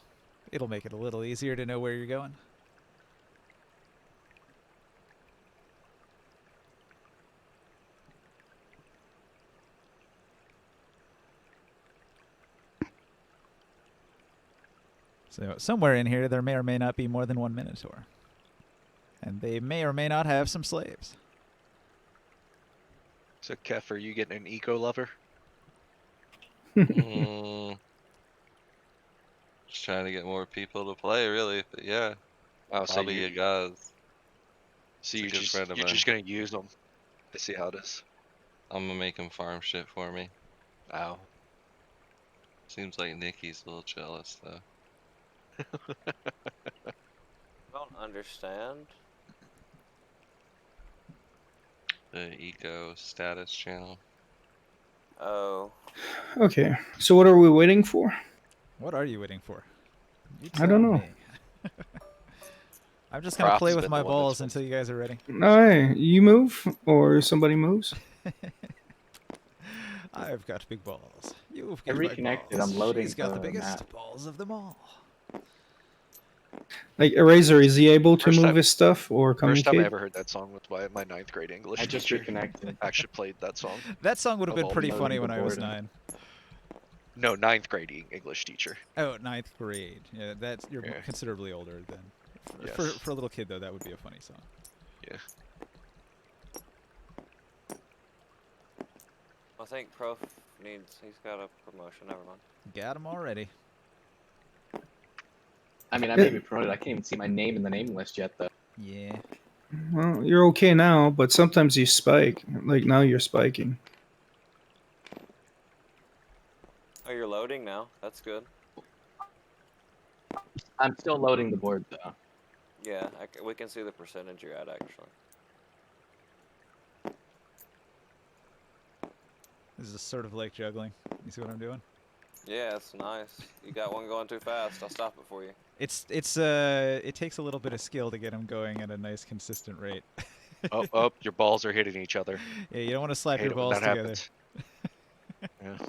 It'll make it a little easier to know where you're going. So somewhere in here, there may or may not be more than one Minotaur. And they may or may not have some slaves. So, Kef, are you getting an eco lover? Mm, just trying to get more people to play, really. But yeah, Oh, so Bobby you, Yagaz. so a you good just, friend of you're mine. just gonna use them to see how it is. I'm gonna make him farm shit for me. Oh. Seems like Nikki's a little jealous though. Don't understand. The eco status channel. Oh, Okay. So what are we waiting for? What are you waiting for? You I don't tell know. me. I'm just gonna Props play has with been my the one that's balls been- until you guys are ready. All right. You move or somebody moves. I've got big balls. You've I got reconnected, balls. I'm loading She's got the the biggest map. balls of them all. Like Eraser, is he able to First move time- his stuff or First time I communicate? ever heard that song was by my 9th grade English I just teacher. reconnected. Actually played that song. That song would have Of been all pretty loading funny the when I was board. 9. No, 9th grade English teacher. Oh, 9th grade. Yeah, that's you're Yeah. considerably older than. Yes. For a little kid though, that would be a funny song. Yeah. I think Prof he's got a promotion. Never mind. Got him already. I mean, I may be promoted. I can't even see my name in the name list yet, though. Yeah. Well, you're okay now, but sometimes you spike. Like now you're spiking. Oh, you're loading now. That's good. I'm still loading the board, though. Yeah, we can see the percentage you're at actually. This is sort of like juggling. You see what I'm doing? Yeah, it's nice. You got one going too fast. I'll stop it for you. It takes a little bit of skill to get them going at a nice consistent rate. Oh, your balls are hitting each other. Yeah, you don't want to slap Hate your it when balls that together. happens. Yeah.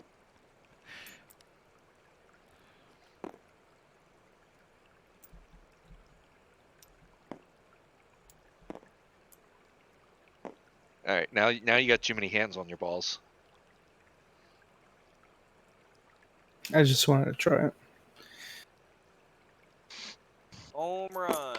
All right, now you got too many hands on your balls. I just wanted to try it. Home run.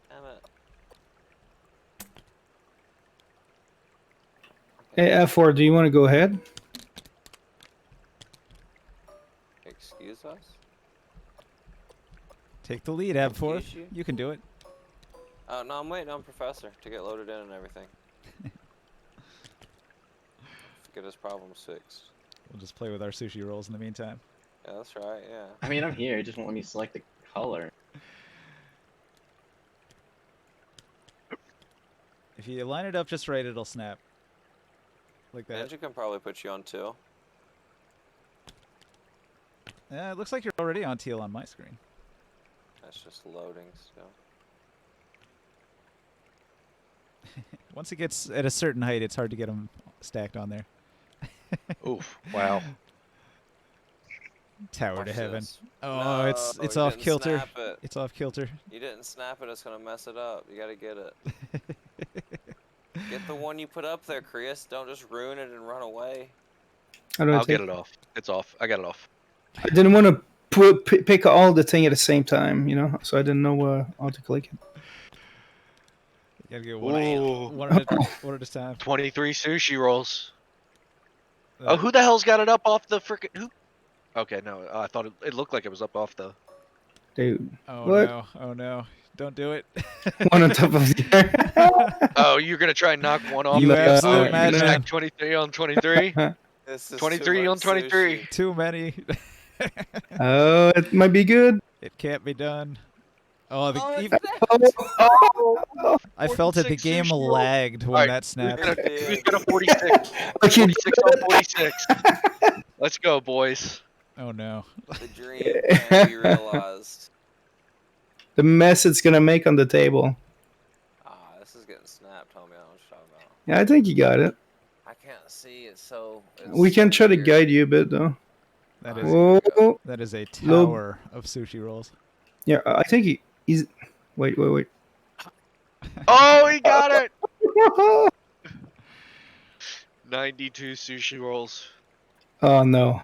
Damn it. Hey, F4, do you want to go ahead? Excuse us? Take the lead, Abforth. Excuse you? You can do it. Oh, no, I'm waiting on Professor to get loaded in and everything. Get his problems fixed. We'll just play with our sushi rolls in the meantime. Yeah, that's right, yeah. I mean, I'm here. It just won't let me select the color. If you line it up just right, it'll snap. Like that. Ninja can probably put you on two. Yeah, it looks like you're already on teal on my screen. That's just loading still. Once it gets at a certain height, it's hard to get them stacked on there. Oof! Wow. Tower Watch to heaven. this. Oh, No, it's you off didn't kilter. snap it. It's off kilter. You didn't snap it, it's gonna mess it up. You gotta get it. Get the one you put up there, Chris. Don't just ruin it and run away. How do I I'll take get it off. It's off. I got it off. I didn't want to pick all the thing at the same time, you know, so I didn't know how to click it. You gotta get Ooh. one at a time. 23 sushi rolls. Uh, Oh, who the hell's got it up off the frickin' who? Okay, no, I thought it looked like it was up off the. Dude, Oh what? no! Oh no! Don't do it. One on top of the other. Oh, you're gonna try and knock one off. You of the other? absolute Oh, you're gonna madman. stack 23 on 23. This is 23 too on much 23. sushi. Too many. Oh, it might be good. It can't be done. Oh, the, Oh, even, Oh, I felt it. The 46 game sushi rolls. lagged when Alright, that snapped. Who's got a 46? okay. 46 on 46. Let's go, boys. Oh no! The dream can't be realized. The mess it's gonna make on the table. Ah, this is getting snapped, homie. I don't know what you're talking about. Yeah, I think you got it. I can't see it, so. It's We can so try to weird. guide you a bit, though. That Ah, is here we go. Whoa. that is a Low- tower of sushi rolls. Yeah, I think he's. Wait. Oh, he got it. 92 sushi rolls. Oh no,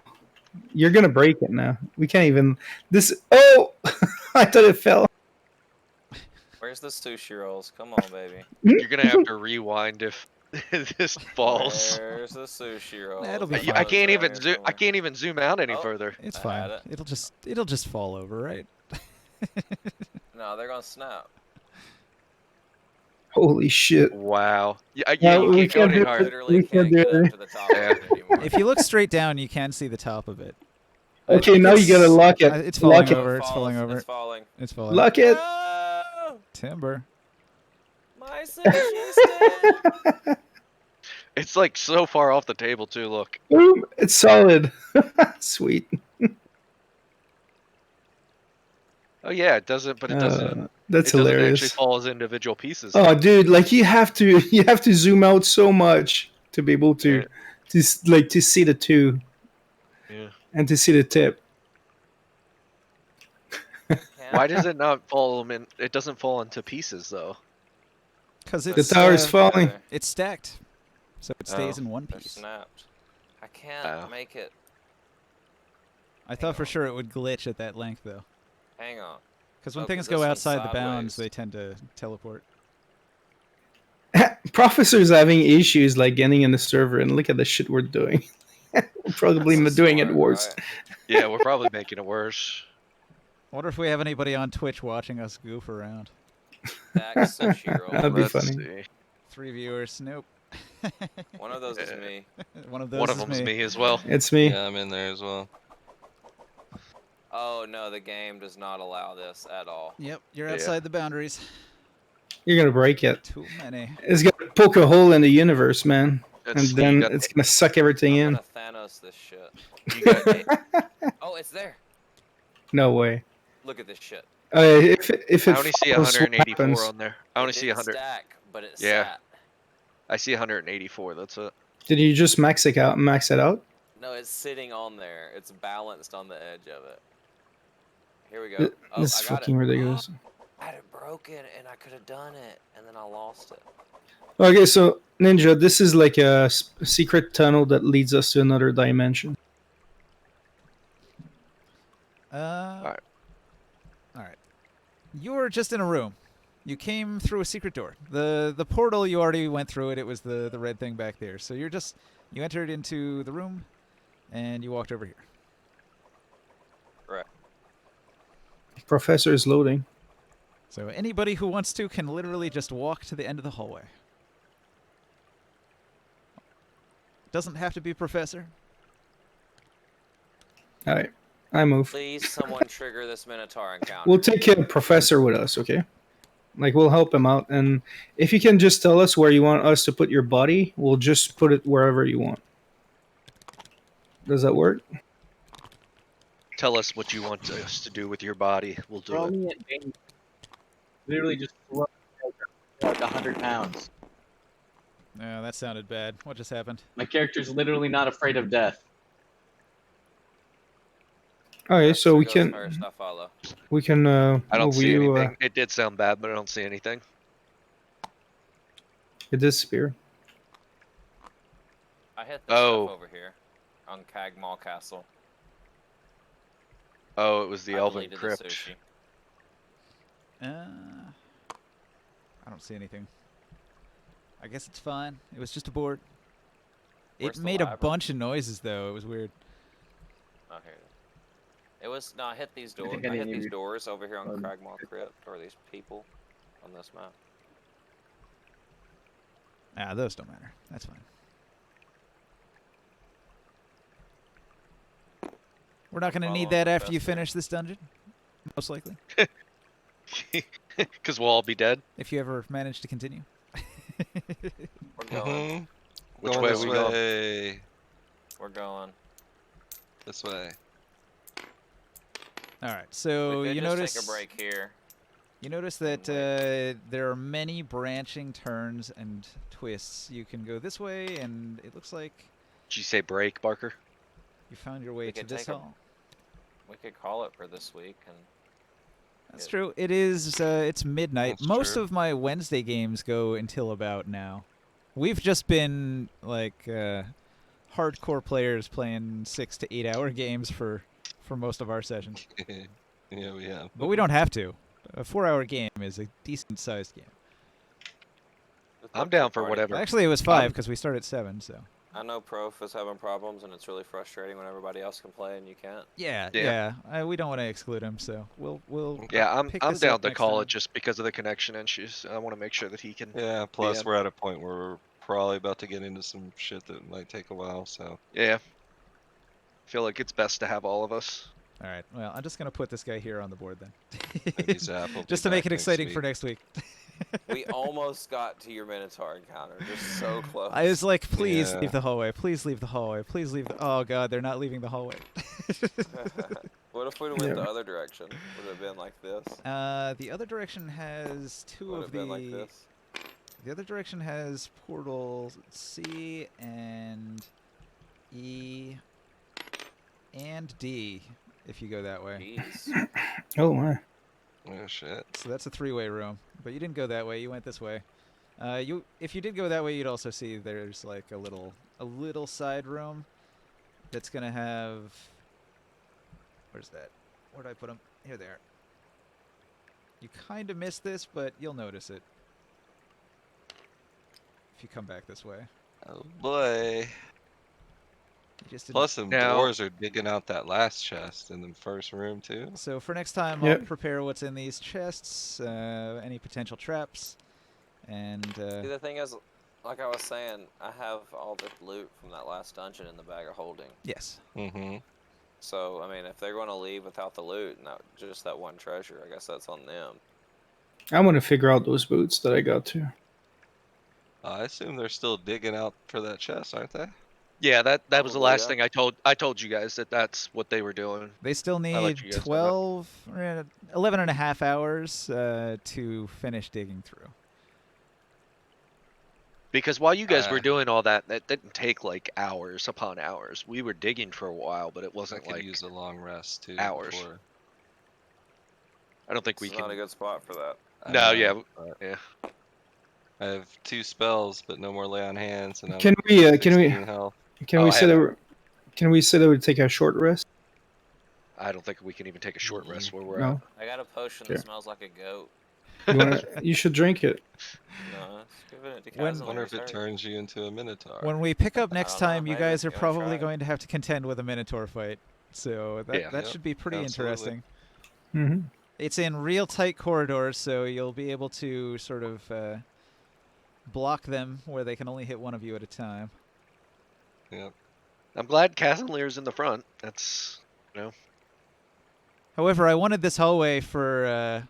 you're gonna break it now. We can't even. This. Oh, I thought it fell. Where's the sushi rolls? Come on, baby. You're gonna have to rewind if this falls. Where's the sushi rolls? That'll be I fine. I know can't it's around even here zoom. I somewhere. can't even zoom out any Oh. further. It's I fine. had it. It'll just fall over, right? No, they're gonna snap. Holy shit! Wow. Yeah, Yeah, you we can't go can't any do I higher. literally We can't can't do get it. up to the top of it anymore. If you look straight down, you can see the top of it. Okay, now you gotta lock it. It's falling Lock it. over. It's falling over. It's falling. It's falling. Lock it. No! Timber. My sushi stand! It's like so far off the table too. Look. Boom, it's solid. Sweet. Oh yeah, it doesn't. But it doesn't. That's it doesn't actually hilarious. fall as individual pieces. Oh, dude, like you have to zoom out so much to be able to, Yeah. to see the two Yeah. and to see the tip. Why does it not fall in? It doesn't fall into pieces though. Because The it's tower's falling. it's stacked, so it stays Oh. in one They're piece. snapped. I can't Oh. make it. I thought for sure it would glitch at that length though, Hang on. because when Oh, 'cause things this go one's outside the bounds, sideways. they tend to teleport. Professor's having issues like getting in the server, and look at the shit we're doing. We're probably That's doing it smart, worse. right? Yeah, we're probably making it worse. I wonder if we have anybody on Twitch watching us goof around. Stack sushi roll. That'd be Let's funny. see. 3 viewers. Nope. One of those is Yeah. me. One of those One of is them's me as well. It's me. Yeah, I'm in there as well. Oh no, the game does not allow this at all. Yep, you're Yeah. outside the boundaries. You're gonna break it. Too many. It's gonna poke a hole in the universe, man, That's- and you then got- it's gonna suck everything I'm in. gonna Thanos this shit. you got- Oh, it's there. No way. Look at this shit. If it I only see falls, what 184 happens? on there. I only It see didn't 100. stack, but it Yeah. sat. I see 184. That's it. Did you just max it out? Max it out? No, it's sitting on there. It's balanced on the edge of it. Here we go. Th- Oh, This is I got fucking it. ridiculous. I had it broken and I could have done it, and then I lost it. Okay, so Ninja, this is like a secret tunnel that leads us to another dimension. All right. All right. You're just in a room. You came through a secret door. The portal, you already went through it. It was the red thing back there. So you entered into the room, and you walked over here. Correct. Professor is loading. So anybody who wants to can literally just walk to the end of the hallway. Doesn't have to be Professor. All right, I move. Please, someone trigger this Minotaur encounter. We'll take a Professor with us, okay? Like, we'll help him out. And if you can just tell us where you want us to put your body, we'll just put it wherever you want. Does that work? Tell us what you want us to do with your body. We'll do Throw it. me at Bane. Literally just throw like 100 pounds. No, that sounded bad. What just happened? My character's literally not afraid of death. Okay, so Professor we goes can First, I follow. I don't move see you. anything. It did sound bad, but I don't see anything. It is spear. I hit the stuff over here on Cag Mall Castle. Oh, it was the I Elven deleted the Crypt. sushi. I don't see anything. I guess it's fine. It was just a board. Where's It the made a labyrinth? bunch of noises, though. It was weird. Oh, here it is. It was no. I hit these I doors. think I I hit need these you- doors over here on um, Cragmaw Crypt, or these people on this map. Ah, those don't matter. That's fine. We're not going to need Following that after you Professor. finish this dungeon. Most likely. Because we'll all be dead. If you ever manage to continue. We're going. Mhm. Which Going way this are we going? way. We're going. This way. All right. So we could you just notice take a break here. You notice that there are many branching turns and twists. You can go this way, and it looks like Did you say break, Barker? you found your way We to could this take a- hall. We could call it for this week, and That's Yeah. true. It is. It's midnight. That's Most true. of my Wednesday games go until about now. We've just been like hardcore players playing 6 to 8 hour games for most of our sessions. Yeah, we have. But we don't have to. A 4-hour game is a decent sized game. just I'm look to down the for party. whatever. Actually, it was 5 because we start at 7. So I know Prof is having problems, and it's really frustrating when everybody else can play and you can't. yeah. We don't want to exclude him. So we'll Yeah, I'm pick I'm this down up to next call time. it just because of the connection issues. I want to make sure that he can. Yeah, plus Yeah. we're at a point where we're probably about to get into some shit that might take a while, so. Yeah. Feel like it's best to have all of us. All right. Well, I'm just gonna put this guy here on the board then. Maybe Zap will be Just to make back it next exciting week. for next week. We almost got to your Minotaur encounter, just so close. I was like, please Yeah. leave the hallway. Please leave the hallway. Please leave the. Oh God, they're not leaving the hallway. What if we went the other direction? Would it have been like this? The other direction has two Would it of have been like the. this? The other direction has portals C and E and D. If you go that way. Jeez. Oh my. Oh, shit. So that's a 3-way room. But you didn't go that way. You went this way. If you did go that way, you'd also see there's like a little side room that's gonna have. Where's that? Where'd I put them? Here they are. You kind of missed this, but you'll notice it if you come back this way. Oh, boy. You just didn't. Plus, them Now- dwarves are digging out that last chest in the first room, too. So for next time, Yep. I'll prepare what's in these chests, any potential traps, and See, the thing is, like I was saying, I have all the loot from that last dungeon in the bag of holding. yes. Mm-hmm. So, I mean, if they're going to leave without the loot and just that one treasure, I guess that's on them. I want to figure out those boots that I got too. I assume they're still digging out for that chest, aren't they? Yeah, that was the Probably, last yeah. thing I told you guys that's what they were doing. They still let need you guys know that. 12, 11 and a half hours to finish digging through. Because while you guys were Uh, doing all that, that didn't take like hours upon hours. We were digging for a while, but it I wasn't could like use a long rest, too. hours. before- I don't think we It's not a can. good spot for that. I No, know, yeah, but yeah. I have 2 spells, but no more lay on hands, and I'm Can we? Can we? 16 health. Can Oh, we I say have- that? Can we say that we take a short rest? I don't think we can even take a short rest where we're No. at. I got a potion Sure. that smells like a goat. You should drink it. No, it's giving it to When- Kazan. Wonder if it turns you into a minotaur. When we pick up next don't know, time, you maybe. guys are You wanna probably try? going to have to contend with a minotaur fight. So that Yeah. that Yep, should be pretty absolutely. interesting. Hmm. It's in real tight corridors, so you'll be able to sort of block them where they can only hit one of you at a time. Yep. I'm glad Casimir's in the front. That's However, I wanted this hallway for.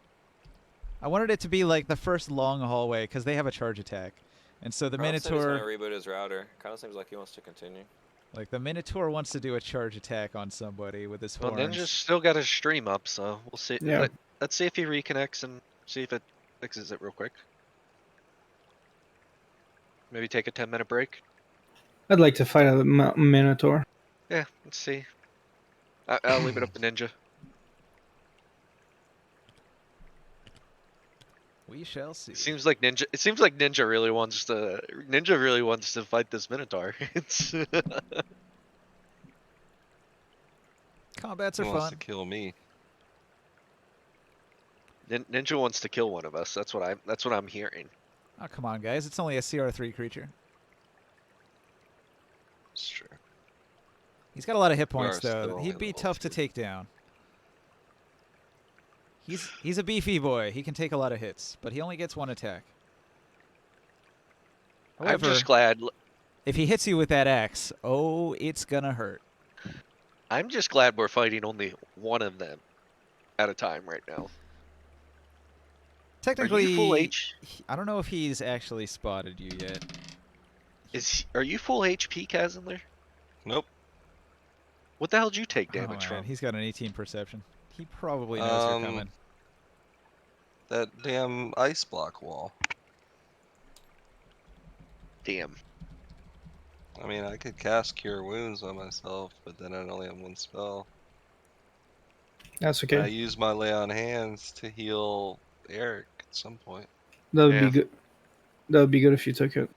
I wanted it to be like the first long hallway because they have a charge attack, and so the Ron said he's minotaur, gonna reboot his router. Kind of seems like he wants to continue. like the minotaur, wants to do a charge attack on somebody with his well, horns. Ninja's still got his stream up, so we'll see. Yeah. Let's see if he reconnects and see if it fixes it real quick. Maybe take a 10-minute break. I'd like to fight a minotaur. Yeah, let's see. I'll leave it up to Ninja. We shall see. It seems like Ninja really wants to fight this Minotaur. It's Combats He are wants fun. to kill me. Ninja wants to kill one of us. That's what I'm hearing. Oh, come on, guys. It's only a CR3 creature. It's true. He's got a lot of hit We points, are still though. only He'd be level tough to 2. take down. He's a beefy boy. He can take a lot of hits, but he only gets one attack. I'm However, just glad. if he hits you with that axe, oh, it's gonna hurt. I'm just glad we're fighting only one of them at a time right now. Technically, Are you full H? I don't know if he's actually spotted you yet. Are you full HP, Casimir? Nope. What the hell did you take Oh, damage man, from? he's got an 18 perception. He probably knows you're coming. That damn ice block wall. Damn. I mean, I could cast Cure Wounds on myself, but then I'd only have one spell. That's I okay. use my Lay on Hands to heal Eric at some point. That would Yeah. be good. That would be good if you took it.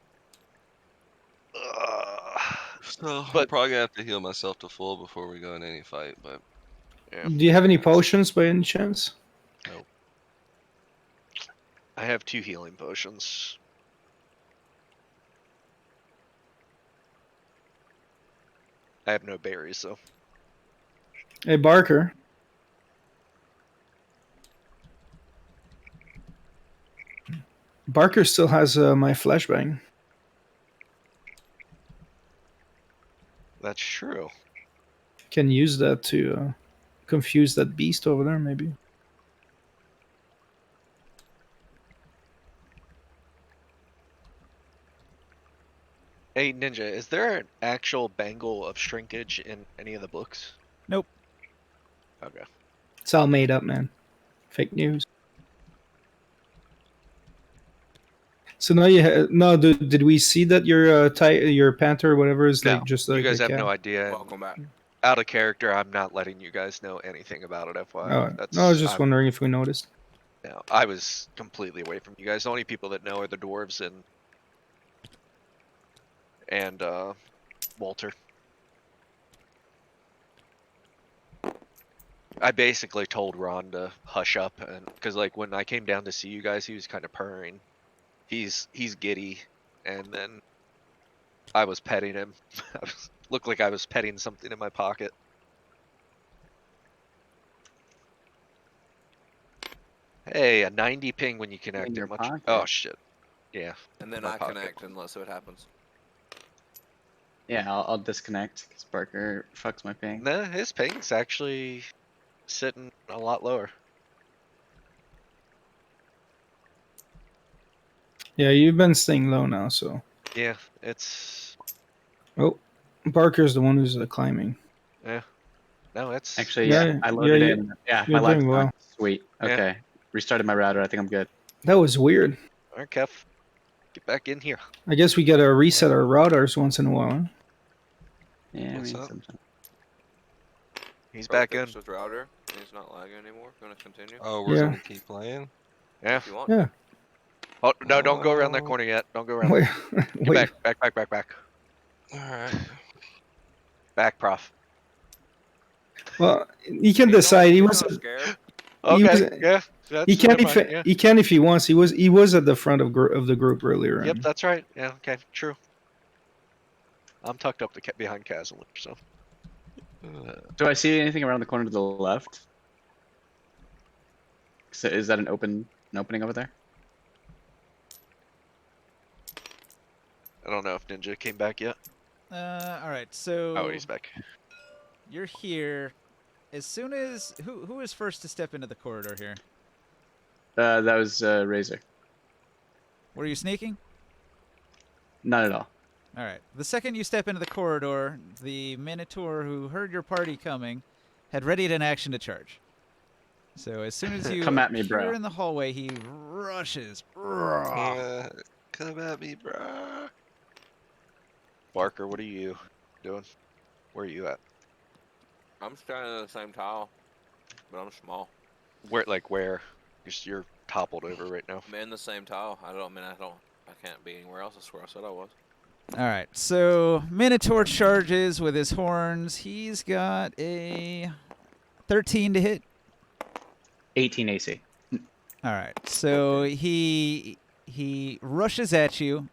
So I'm But- probably gonna have to heal myself to full before we go in any fight, but Yeah. Do you have any potions by any chance? I have 2 healing potions. I have no berries, though. Hey, Barker. Barker still has my flashbang. That's true. Can use that to confuse that beast over there, maybe. Hey, Ninja, is there an actual bangle of shrinkage in any of the books? Nope. Okay. It's all made up, man. Fake news. So now did we see that your panther or whatever is No, like just like you guys a have cat? no idea. Welcome back. Out of character, I'm not letting you guys know anything about it, FYI. Oh, no, I was just I'm- wondering if we noticed. No, I was completely away from you guys. The only people that know are the dwarves and Walter. I basically told Ron to hush up, and because like when I came down to see you guys, he was kind of purring. He's giddy, and then I was petting him. Looked like I was petting something in my pocket. Hey, a 90 ping when you connect. In They're your much. pocket? Oh shit. Yeah. And then My I pocket. connect and let's see what happens. Yeah, I'll disconnect because Barker fucks my ping. Nah, his ping's actually sitting a lot lower. Yeah, you've been staying low now, so. Yeah, it's Oh, Barker's the one who's climbing. no, it's Actually, Yeah, yeah, I loaded yeah, in. Yeah, you're my live's doing on. well. Sweet. Yeah. Okay. Restarted my router. I think I'm good. That was weird. alright, Kev. Get back in here. I guess we gotta reset our routers once in a while. Huh? Yeah, What's I mean, up? sometimes. He's Probably back in. fixed his router. And he's not lagging anymore. Gonna continue. Oh, we're Yeah. gonna keep playing. Yeah. If you want. Yeah. Oh no, don't go around that Oh. corner yet. Don't go around. Wait, Get wait. back. All right. Back, prof. Well, he can Hey, don't decide. He get was. so scared. He Okay, was, yeah, that's he can never if mind, yeah. he can if he wants. He was at the front of the group earlier. Yep, and- that's right. Yeah, okay, true. I'm tucked up behind Chasm, so Do I see anything around the corner to the left? So is that an opening over there? I don't know if Ninja came back yet. All right, so Oh, he's back. you're here. As soon as who is first to step into the corridor here? That was Razor. Were you sneaking? Not at all. All right. The second you step into the corridor, the Minotaur who heard your party coming had readied an action to charge. So as soon as you Come at me, appear bro. in the hallway, he rushes. Come at me, bro. Barker, what are you doing? Where are you at? I'm standing in the same tile, but I'm small. Where? You're toppled over right now. I'm in the same tile. I can't be anywhere else. That's where I said I was. All right. So Minotaur charges with his horns. He's got a 13 to hit. 18 AC. All right. So he rushes at you,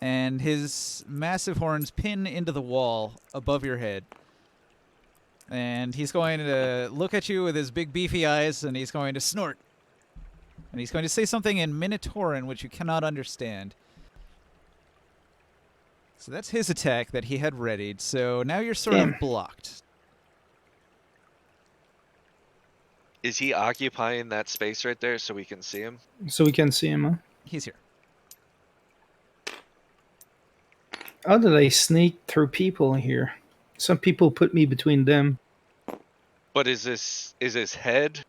and his massive horns pin into the wall above your head. And he's going to look at you with his big beefy eyes, and he's going to snort. And he's going to say something in Minotauran, which you cannot understand. So that's his attack that he had readied. So now you're sort of blocked. Is he occupying that space right there so we can see him? So we can see him. Huh? He's here. How did I sneak through people here? Some people put me between them. But is his head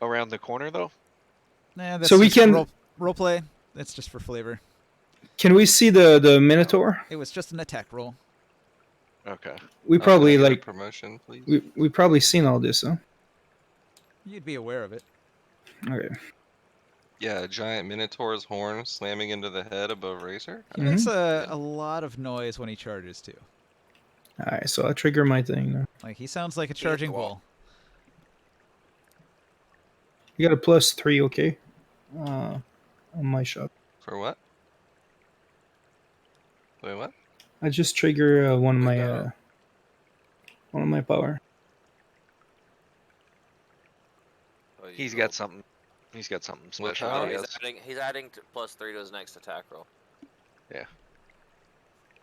around the corner though? Nah, that's So we just can- role play. That's just for flavor. Can we see the Minotaur? It was just an attack roll. Okay. We Can I probably get a like promotion, please. we probably seen all this, huh? You'd be aware of it. Okay. Yeah, a giant minotaur's horn slamming into the head above Razor. He makes a lot of noise when he charges too. All right, so I'll trigger my thing now. Like he sounds like a hit the charging wall. bull. You got a +3, okay? On my shot. For what? Wait, what? I just trigger one of We my got power. Oh, you He's rolled. got something. He's got something What special. power? Oh, he he's has. he's adding +3 to his next attack roll.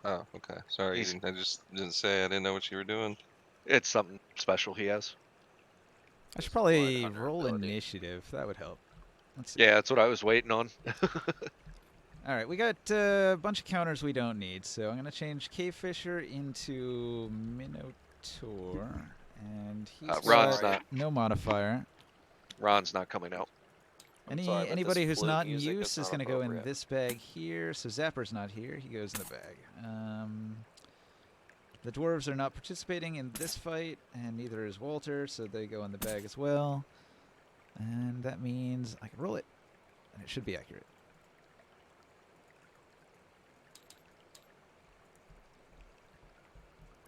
Oh, okay. Sorry, He's- I just didn't say. I didn't know what you were doing. It's something special he has. I should His probably blood hunter roll ability. initiative. That would help. Let's see. Yeah, that's what I was waiting on. All right, we got a bunch of counters we don't need, so I'm gonna change Cave Fisher into Minotaur, and he's Ron's got not. no modifier. Ron's not coming out. I'm sorry, but Anybody this who's flute not in music use is not gonna go in appropriate. this bag here. So Zapper's not here; he goes in the bag. The dwarves are not participating in this fight, and neither is Walter, so they go in the bag as well. And that means I can roll it, and it should be accurate.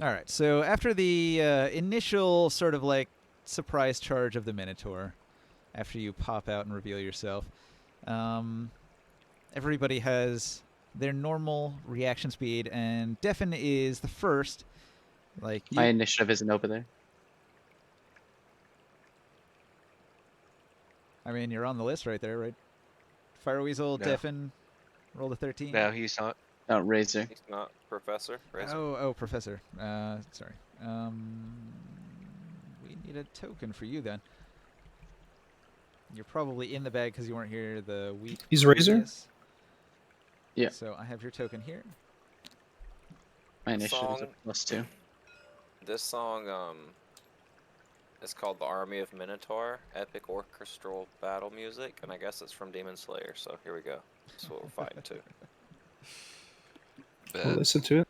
All right, so after the initial sort of like surprise charge of the Minotaur, after you pop out and reveal yourself, everybody has their normal reaction speed, and Defen is the first. Like you, My initiative isn't over there. I mean, you're on the list right there, right? Fireweasel, No. Defen, roll the 13. No, he's not. Oh, Razor. He's not Professor. Razor. Oh, Professor. Sorry. We need a token for you then. You're probably in the bag because you weren't here the week. He's Razor? previous. Yeah. So I have your token here. My initiative is Song. a +2. This song is called "The Army of Minotaur," epic orchestral battle music, and I guess it's from Demon Slayer. So here we go. That's what we're fighting to. I'll Bet. listen to it.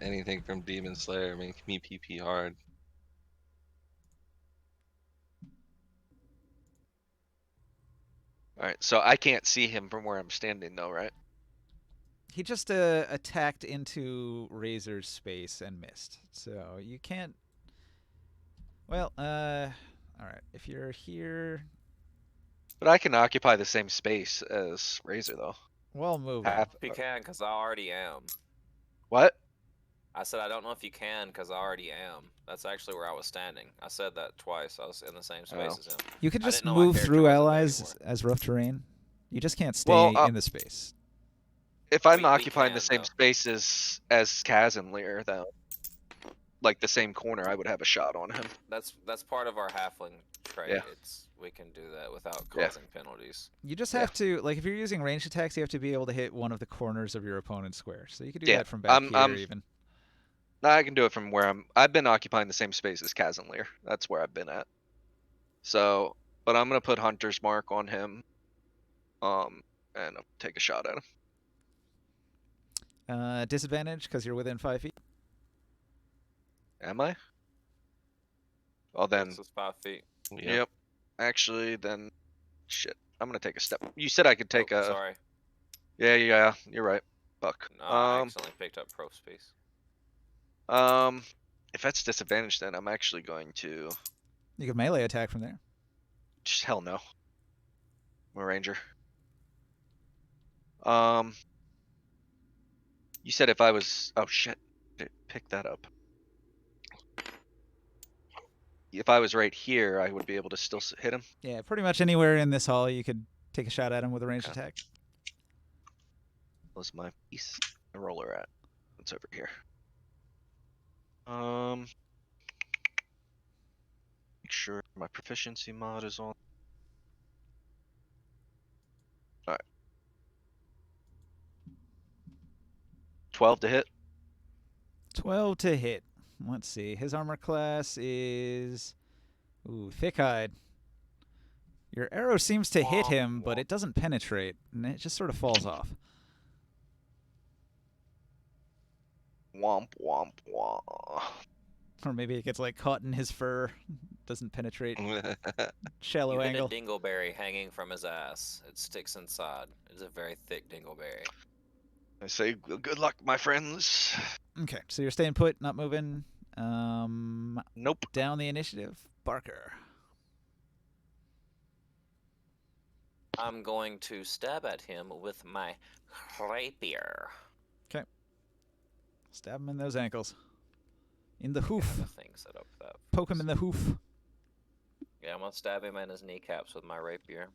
Anything from Demon Slayer make me PP hard. All right, so I can't see him from where I'm standing, though, right? He just attacked into Razor's space and missed. So you can't. Well, all right. If you're here, But I can occupy the same space as Razor though. well, moving. Half. If you can, because I already am. What? I said I don't know if you can, because I already am. That's actually where I was standing. I said that twice. I was in the same space Oh. as him. You could I just didn't know my move character through wasn't there allies anymore. as rough terrain. You just can't stay Well, in the space. If I'm We occupying the can, same though. space as Kaz and Lear, though, like the same corner, I would have a shot on him. That's part of our halfling trait. Yeah. We can do that without Yeah. causing penalties. You just Yeah. have to, like, if you're using ranged attacks, you have to be able to hit one of the corners of your opponent's square. So you could do Yeah, that from back here, even. I can do it from where I've been occupying the same space as Kaz and Lear. That's where I've been at. So, but I'm gonna put Hunter's Mark on him, and I'll take a shot at him. Disadvantage because you're within 5 feet. Am I? Well then, This is 5 feet. yep. Actually, then, shit. I'm gonna take a step. You said I could take Oh, a. Sorry. Yeah. You're right. Fuck. No, I accidentally picked up Pro's piece. If that's disadvantage, then I'm actually going to. You could melee attack from there. Just hell no. I'm a ranger. You said if I was. Oh shit. Pick that up. If I was right here, I would be able to still hit him. Yeah, pretty much anywhere in this hall you could take a shot at him with a ranged Okay. attack. Where's my piece? The roller at? It's over here. Make sure my proficiency mod is on. Alright. 12 to hit. 12 to hit. Let's see. His armor class is thick hide. Your arrow seems to hit him, but it doesn't penetrate, and it just sort of falls off. Womp womp womp. Or maybe it gets like caught in his fur, doesn't penetrate. Shallow You hit angle. a dingleberry hanging from his ass. It sticks inside. It's a very thick dingleberry. I say good luck, my friends. Okay, so you're staying put, not moving. Nope. Down the initiative, Barker. I'm going to stab at him with my rapier. Stab him in those ankles. In the Get hoof. the thing set up for that. Poke him in the hoof. Yeah, I'm gonna stab him in his kneecaps with my rapier.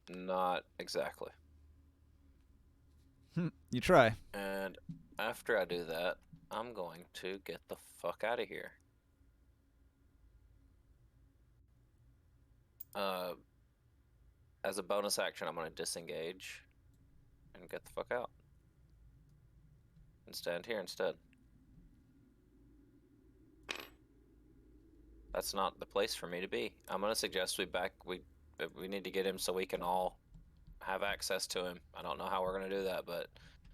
Not exactly. You try. And after I do that, I'm going to get the fuck out of here. As a bonus action, I'm gonna disengage and get the fuck out. And stand here instead. That's not the place for me to be. I'm gonna suggest we need to get him so we can all have access to him. I don't know how we're gonna do that, but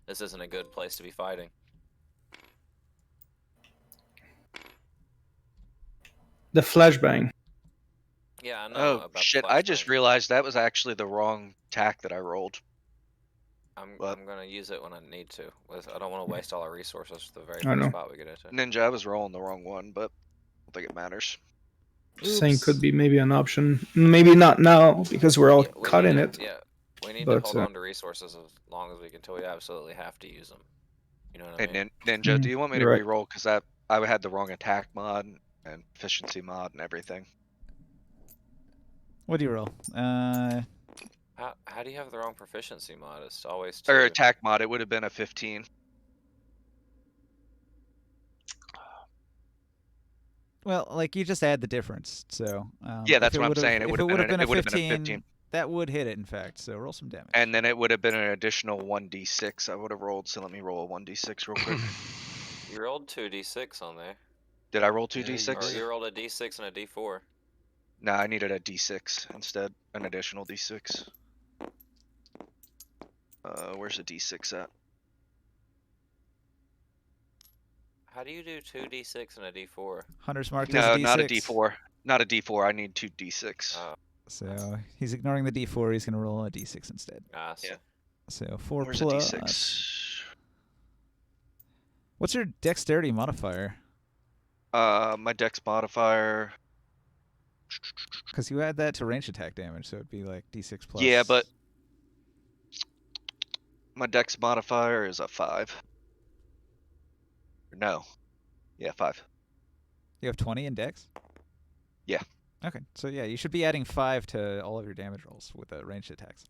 this isn't a good place to be fighting. The flashbang. Yeah, I know Oh about the shit! I just flashbang. realized that was actually the wrong tack that I rolled. I'm What? gonna use it when I need to. I don't want to waste all our resources for the very I know. first spot we get into. Ninja, I was rolling the wrong one, but I don't think it matters. Just saying Oops. could be maybe an option. Maybe not now because we're all Yeah, we caught need in to- it. Yeah, we need But, to hold on to resources as long as we can until we absolutely have to use them. You know what I Hey, mean? Ninja, do you want me to You're right. re-roll? Because I had the wrong attack mod and efficiency mod and everything. What do you roll? How do you have the wrong proficiency mod? It's always 2. Or attack mod, it would have been a 15. Well, like you just add the difference. So Yeah, if that's it what I'm would've- saying. It If would it have would have been, been a it would have been 15, a 15. that would hit it. In fact, so roll some damage. And then it would have been an additional 1d6 I would have rolled. So let me roll a 1d6 real quick. You rolled 2d6 on there. Did I roll Yeah, you 2d6? Or did. you rolled a d6 and a d4. No, I needed a d6 instead. An additional d6. Where's the d6 at? How do you do 2d6 and a d4? Hunter's mark does No, a D6. not a d4. Not a d4. I need 2 d6. Oh, So he's ignoring the D4. He's going to roll a D6 instead. I see. Yeah. So 4 Where's the plus. d6? What's your dexterity modifier? My dex modifier. Because you add that to range attack damage, so it'd be like d6 plus. Yeah, but my dex modifier is a 5. No. Yeah, 5. You have 20 in dex? Yeah. Okay, so yeah, you should be adding 5 to all of your damage rolls with the ranged attacks.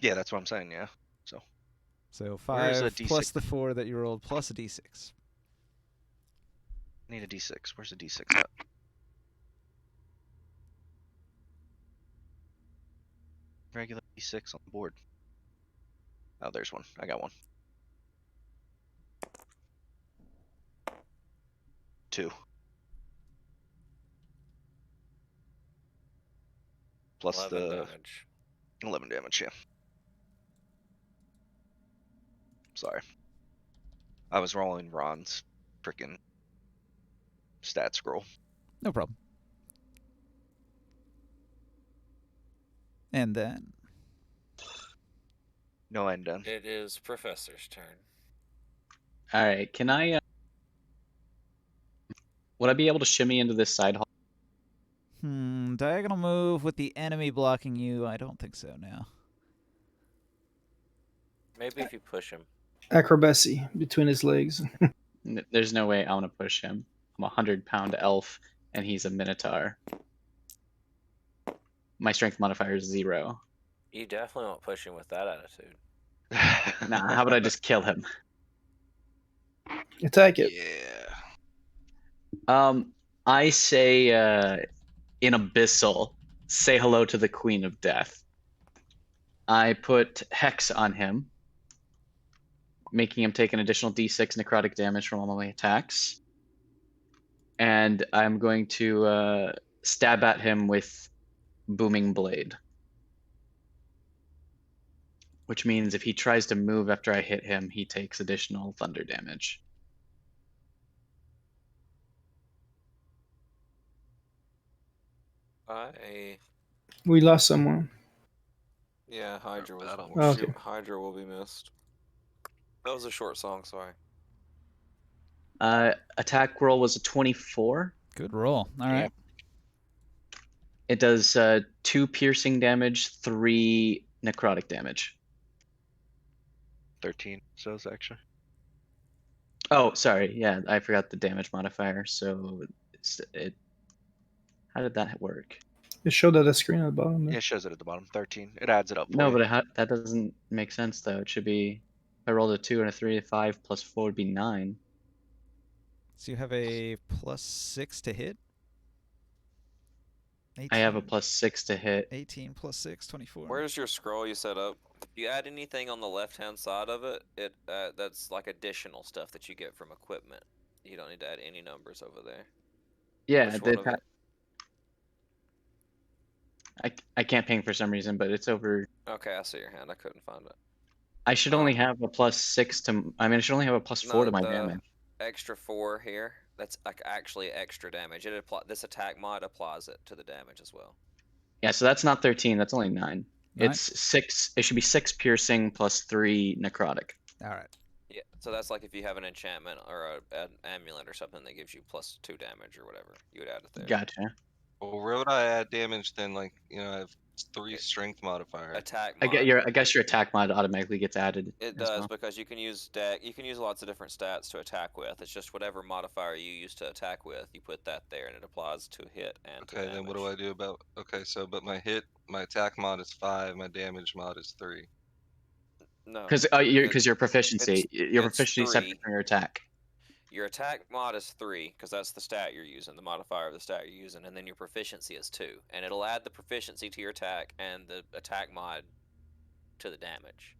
Yeah, that's what I'm saying, yeah. So Where's a 5 plus D6? the 4 that you rolled plus a d6. I need a D6. Where's the D6 at? Regular D6 on the board. Oh, there's one. I got one. 2. Plus 11 the damage. 11 damage, yeah. Sorry. I was rolling Ron's freaking stat scroll. No problem. And then No end done. It is Professor's turn. All right, can I? Would I be able to shimmy into this side hall? diagonal move with the enemy blocking you. I don't think so now. Maybe if you push him. Acrobacy between his legs. There's no way I want to push him. I'm a 100-pound elf, and he's a minotaur. My strength modifier is 0. You definitely won't push him with that attitude. Nah, how about I just kill him? Attack it. Yeah. I say in Abyssal, say hello to the Queen of Death. I put Hex on him, making him take an additional d6 necrotic damage from all my attacks. And I'm going to stab at him with Booming Blade. Which means if he tries to move after I hit him, he takes additional thunder damage. We lost someone. Yeah, Hydra was. Battle. Oh, okay. Hydra will be missed. That was a short song. Sorry. Attack roll was a 24. Good roll. All right. It does 2 piercing damage, 3 necrotic damage. 13 says actually. Oh, sorry. Yeah, I forgot the damage modifier. So how did that work? It showed at the screen at the bottom Yeah, there. it shows it at the bottom. 13. It adds it up. No, for you. but that doesn't make sense though. It should be if I rolled a 2 and a 3, 5 plus 4 would be 9. So you have a +6 to hit? 18, I have a +6 to hit. 18 plus 6, 24. Where's your scroll you set up? If you add anything on the left-hand side of it, that's like additional stuff that you get from equipment. You don't need to add any numbers over there. Yeah, Which one of it? I can't ping for some reason, but it's over. Okay, I see your hand. I couldn't find it. I should only have a +6 to. I mean, I should only have a +4 to my damage. Extra 4 here. That's like actually extra damage. This attack mod applies it to the damage as well. Yeah, so that's not 13. That's only 9. 9? It's 6. It should be 6 piercing plus 3 necrotic. All right. Yeah, so that's like if you have an enchantment or an amulet or something that gives you +2 damage or whatever, you would add it there. Gotcha. Well, where would I add damage then? Like, I have 3 strength modifier. Attack I mod. guess your attack mod automatically gets added. It as does well. because you can use you can use lots of different stats to attack with. It's just whatever modifier you use to attack with, you put that there, and it applies to hit and to Okay, damage. then what do I do about? Okay, so but my attack mod is 5, my damage mod is 3. No, Because your proficiency, your it's proficiency is separate 3. from your attack. Your attack mod is 3 because that's the stat you're using, the modifier of the stat you're using, and then your proficiency is 2, and it'll add the proficiency to your attack and the attack mod to the damage.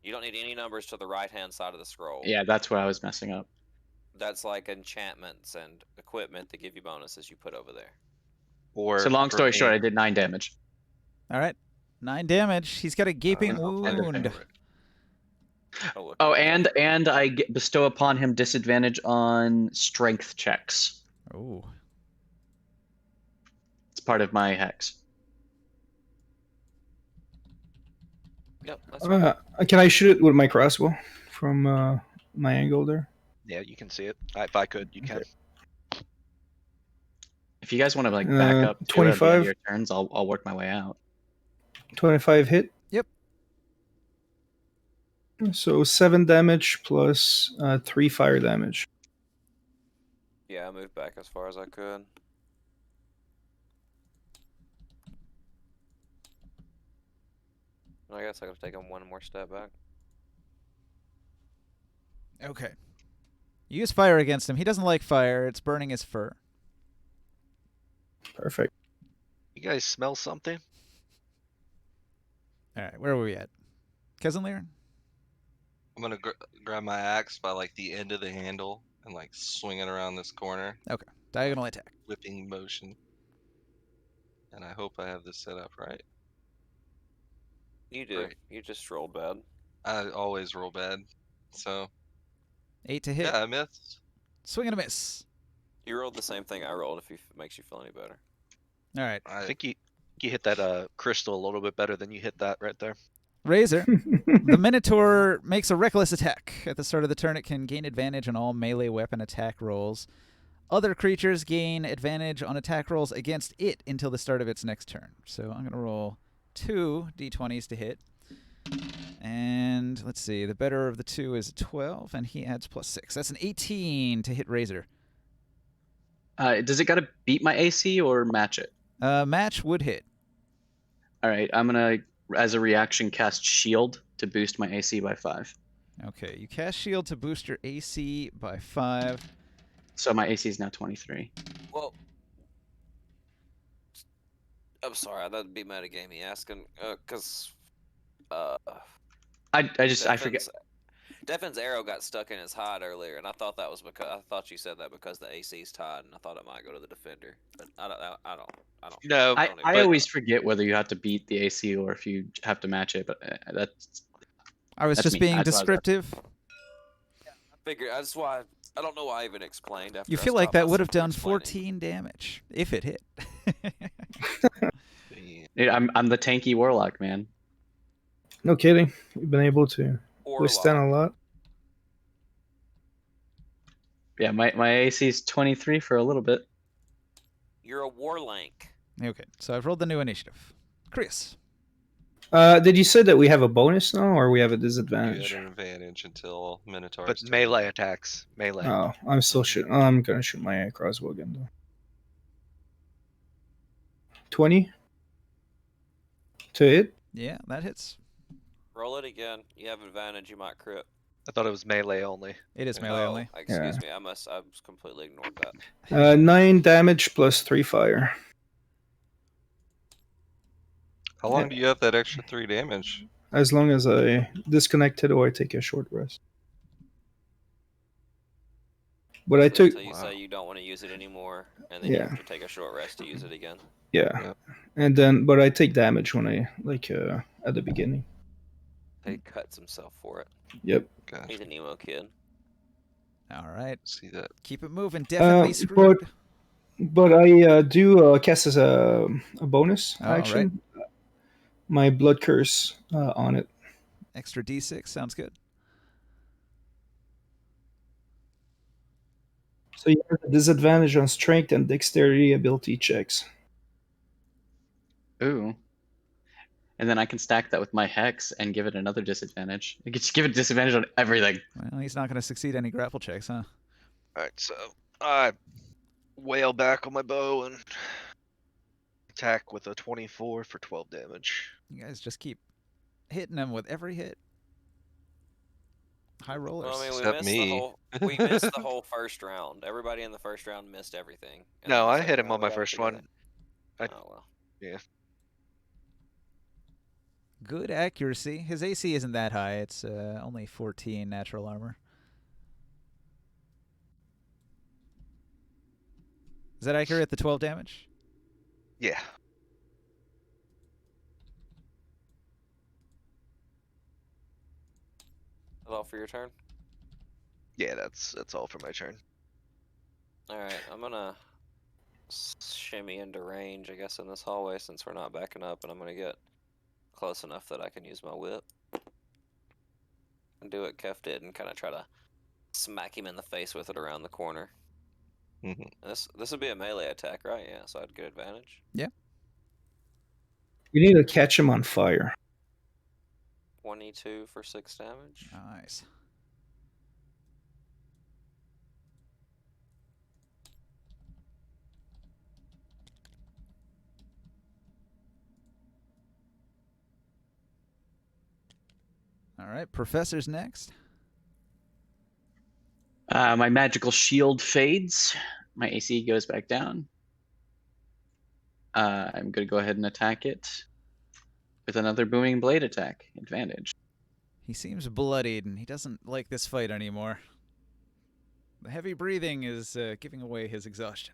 You don't need any numbers to the right-hand side of the scroll. Yeah, that's where I was messing up. That's like enchantments and equipment that give you bonuses you put over there. Or So long for story me- short, I did 9 damage. All right. 9 damage. He's got a gaping wound. Oh, and I bestow upon him disadvantage on strength checks. Oh. It's part of my hex. Yep, that's right. Can I shoot it with my crossbow from my angle there? Yeah, you can see it. If I could, you can. Okay. If you guys want to like back up to at the end of 25. your turns, I'll work my way out. 25 hit. Yep. So 7 damage plus 3 fire damage. Yeah, I moved back as far as I could. I guess I could have taken one more step back. Okay. You use fire against him. He doesn't like fire. It's burning his fur. Perfect. You guys smell something? All right, where are we at? Kezenlir? I'm gonna grab my axe by like the end of the handle and like swing it around this corner, Diagonal attack. whipping motion. And I hope I have this set up right. You do. Right. You just rolled bad. I always roll bad, so 8 to hit. yeah, I missed. Swing and a miss. You rolled the same thing I rolled. If it makes you feel any better. All right. I think you hit that crystal a little bit better than you hit that right there. Razor. The Minotaur makes a reckless attack. At the start of the turn, it can gain advantage on all melee weapon attack rolls. Other creatures gain advantage on attack rolls against it until the start of its next turn. So I'm going to roll 2 d20s to hit. And let's see. The better of the two is 12, and he adds +6. That's an 18 to hit Razor. Does it gotta beat my AC or match it? Match would hit. All right, I'm gonna, as a reaction, cast Shield to boost my AC by 5. Okay, you cast Shield to boost your AC by 5. So my AC is now 23. Well, I'm sorry. That'd be metagamey asking, cause I forget. Defin's arrow got stuck in his hide earlier, and I thought that was because I thought you said that because the AC's tied, and I thought it might go to the defender. But I don't. No, I but- always forget whether you have to beat the AC or if you have to match it, but that's I was That's just me. being That's what I was descriptive. I figured that's why I don't know why I even explained. After You I feel like stopped that would myself have from done explaining. 14 damage if it hit. Dude, I'm the tanky warlock, man. No kidding. You've been able to Or withstand a lot. Yeah, my AC is 23 for a little bit. You're a warlank. Okay, so I've rolled the new initiative. Chris. Did you say that we have a bonus now, or we have a You disadvantage? had an advantage until Minotaur's but turn. melee attacks. Melee. Oh, I'm still shooting. I'm gonna shoot my crossbow again though. 20 to hit. Yeah, that hits. Roll it again. You have advantage. You might crit. I thought it was melee only. It is melee only. Excuse me. I completely ignored that. 9 damage plus 3 fire. How long do you have that extra 3 damage? As long as I disconnect it or I take a short rest. But I took Until you say you don't want to use it anymore, and then you Yeah. have to take a short rest to use it again. yeah, and then but I take damage when I at the beginning. He cuts himself for it. Yep. Gotcha. He's an emo kid. All right. See that? Keep it moving. Definitely but- screwed. But I do cast as a bonus Oh, action. My blood curse on it. Extra d6. Sounds good. So you have a disadvantage on strength and dexterity ability checks. Ooh. And then I can stack that with my hex and give it another disadvantage. I could just give it disadvantage on everything. Well, he's not going to succeed any grapple checks, huh? Alright, so I wail back on my bow and attack with a 24 for 12 damage. You guys just keep hitting him with every hit. High rollers. Well, I mean, Except me. we missed the whole first round. Everybody in the first round missed everything. And No, then the I second hit him round on we my got it first one. together. I- Oh well. Good accuracy. His AC isn't that high. It's only 14 natural armor. Is that accurate, the 12 damage? Yeah. Is that all for your turn? Yeah, that's all for my turn. Alright, I'm gonna shimmy into range, I guess, in this hallway since we're not backing up, and I'm gonna get close enough that I can use my whip. and do what Kef did and kind of try to smack him in the face with it around the corner. Mhm. And this would be a melee attack, right? Yeah, so I'd get advantage. Yeah. You need to catch him on fire. 22 for 6 damage. Nice. All right, Professor's next. My magical shield fades. My AC goes back down. I'm going to go ahead and attack it with another booming blade attack. Advantage. He seems bloodied, and he doesn't like this fight anymore. The heavy breathing is giving away his exhaustion.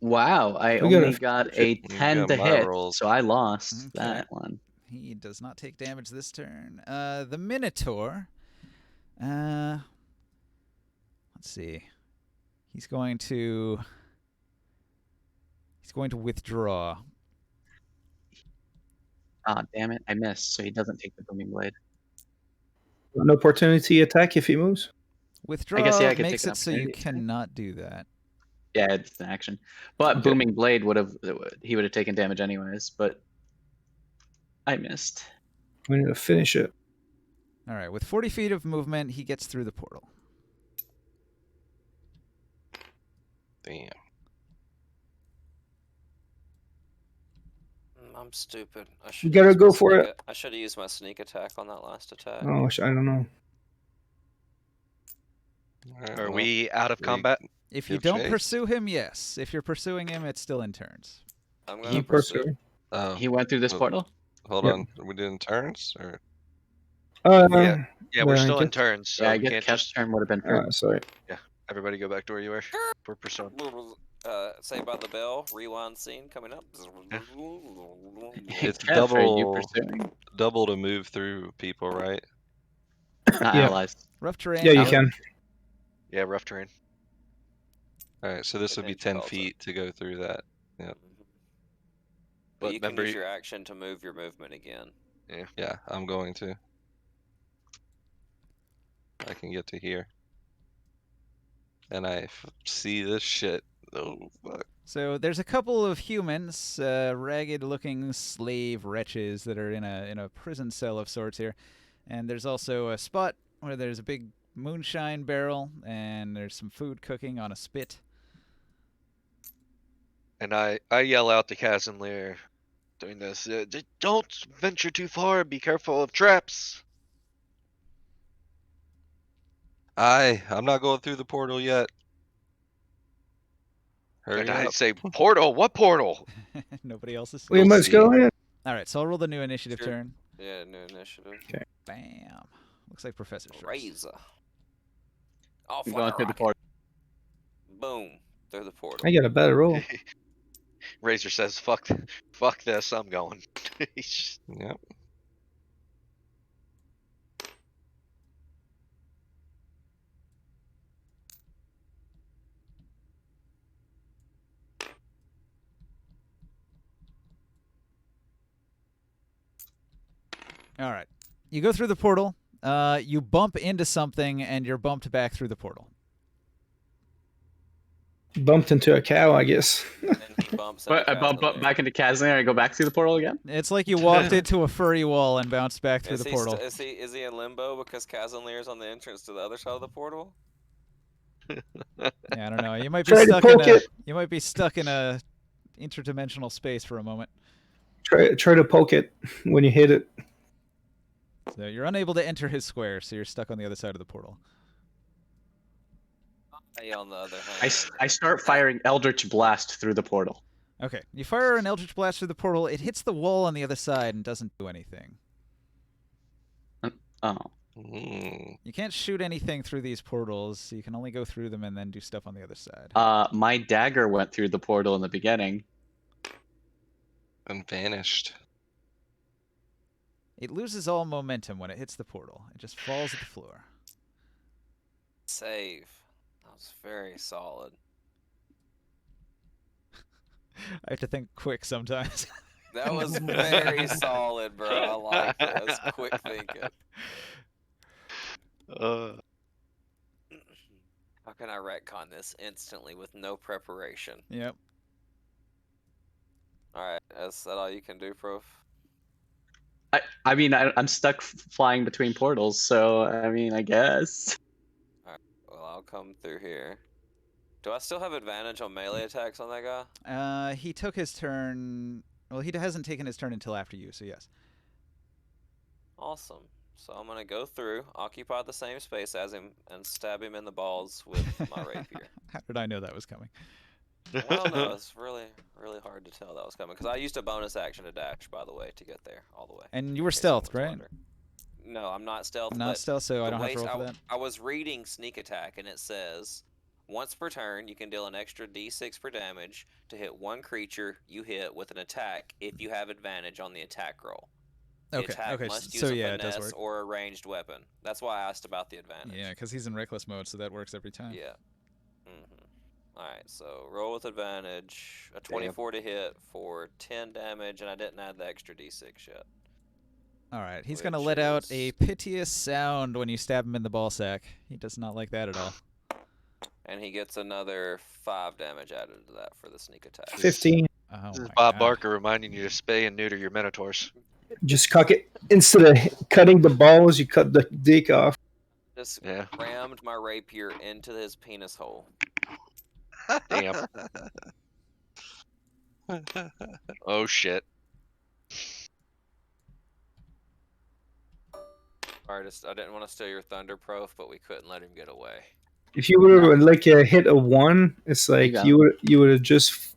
Wow, I We got only got a 10 got to my hit, rolls. so I lost Okay. that one. He does not take damage this turn. The Minotaur. Let's see. He's going to withdraw. Ah, damn it, I missed, so he doesn't take the booming blade. An opportunity attack if he moves. Withdraw yeah, I could makes take an it so you opportunity attack. cannot do that. Yeah, it's an action. But Okay. booming blade he would have taken damage anyways, but I missed. We need to finish it. All right, with 40 feet of movement, he gets through the portal. Damn. I'm stupid. I You should gotta go for it. I should have used my sneak attack on that last attack. Oh, I don't know. Alright, Are well, we out of we- combat? If you Give don't chase. pursue him, yes. If you're pursuing him, it's still in turns. I'm He gonna Pursue. pursue. Oh, He went through this Well- portal? hold Yep. on. Are we doing turns or? Yeah, we're well, I still in guess- turns, so Yeah, I we guess can't Kev's just turn would have been first. Sorry. everybody go back to where you were. We're pursuing. Say by the bell. Rewind scene coming up. It's Kev, are you double- pursuing? Double to move through people, right? Not Yeah. allies. Rough terrain. Yeah, you Out. can. Yeah, rough terrain. All right, so this would be Advantage 10 calls feet to go through that. But But you can remember, use your action to move your movement again. Yeah, I'm going to. I can get to here. And I see this shit. Oh, fuck. So there's a couple of humans, ragged-looking slave wretches that are in a prison cell of sorts here, and there's also a spot where there's a big moonshine barrel and there's some food cooking on a spit. and I yell out to Casimir doing this. Don't venture too far. Be careful of traps. I'm not going through the portal yet. Hurry And I up. say, portal? What portal? Nobody else is. We You'll must see. go in. All right, so I'll roll the new initiative Sure. turn. Yeah, new initiative. Bam. Looks like Professor's first. Razor. I'll I'm fire going a through the rocket. portal. Boom. Through the portal. I got a better roll. Razor says, fuck this, I'm going. He's just- Yep. All right. You go through the portal. You bump into something, and you're bumped back through the portal. Bumped into a cow, I guess. And he bumps But I into bump Casimir. back into Casimir. I go back through the portal again. It's like you walked into a furry wall and bounced back through Is the he portal. is he in limbo because Casimir's on the entrance to the other side of the portal? Yeah, I don't know. You might be Try to stuck in poke a. it. You might be stuck in a interdimensional space for a moment. Try to poke it when you hit it. So you're unable to enter his square, so you're stuck on the other side of the portal. I, on the other hand, I start firing Eldritch Blast through the portal. Okay, you fire an Eldritch Blast through the portal. It hits the wall on the other side and doesn't do anything. Oh. You can't shoot anything through these portals. You can only go through them and then do stuff on the other side. My dagger went through the portal in the beginning. And vanished. It loses all momentum when it hits the portal. It just falls at the floor. save. That was very solid. I have to think quick sometimes. That was very solid, bro. I like that. That's quick thinking. How can I retcon this instantly with no preparation? Yep. Alright, is that all you can do, Proof? I mean, I'm stuck flying between portals, so I mean, I guess. Alright, well, I'll come through here. Do I still have advantage on melee attacks on that guy? He took his turn. Well, he hasn't taken his turn until after you, so yes. Awesome. So I'm gonna go through, occupy the same space as him, and stab him in the balls with my rapier. How did I know that was coming? Well, no, it's really hard to tell that was coming because I used a bonus action to dash, by the way, to get there all the way. And you were in case anyone stealthed, was right? wondering. No, I'm not stealth. Not but stealth, so I the don't have to ways roll for that. I was reading sneak attack, and it says once per turn you can deal an extra d6 per damage to hit one creature you hit with an attack if you have advantage on the attack roll. The Okay, attack okay, must use so a yeah, it does finesse work. or a ranged weapon. That's why I asked about the advantage. Yeah, because he's in reckless mode, so that works every time. Yeah. Alright, so roll with advantage. A 24 to hit for 10 damage, and I didn't add the extra d6 yet. Alright, he's going to Which let out is- a piteous sound when you stab him in the ball sack. He does not like that at all. And he gets another 5 damage added to that for the sneak attack. 15. Oh This is my Bob God. Barker reminding you to spay and neuter your minotaurs. Just cock it. Instead of cutting the balls, you cut the dick off. Just Yeah. rammed my rapier into his penis hole. Damn. Oh shit. Alright, I didn't want to steal your thunder, Prof, but we couldn't let him get away. If you would have like hit a 1, it's like go. you would have just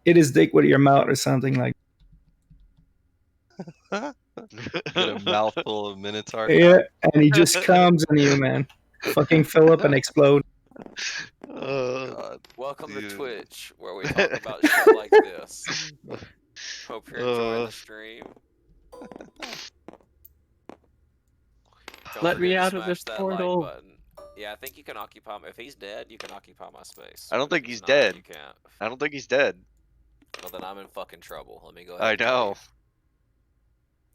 hit his dick with your mouth or something like. Get a mouthful of Minotaur. Yeah, and he just comes on you, man. Fucking fill up and explode. God. Welcome Dude. to Twitch, where we talk about shit like this. Hope you're enjoying the stream. Don't Let me forget to out of smash this that portal. Like button. Yeah, I think you can occupy. If he's dead, you can occupy my space. I don't But think if he's not, dead. You can't. I don't think he's dead. Well, then I'm in fucking trouble. Let me go ahead. I and know. leave.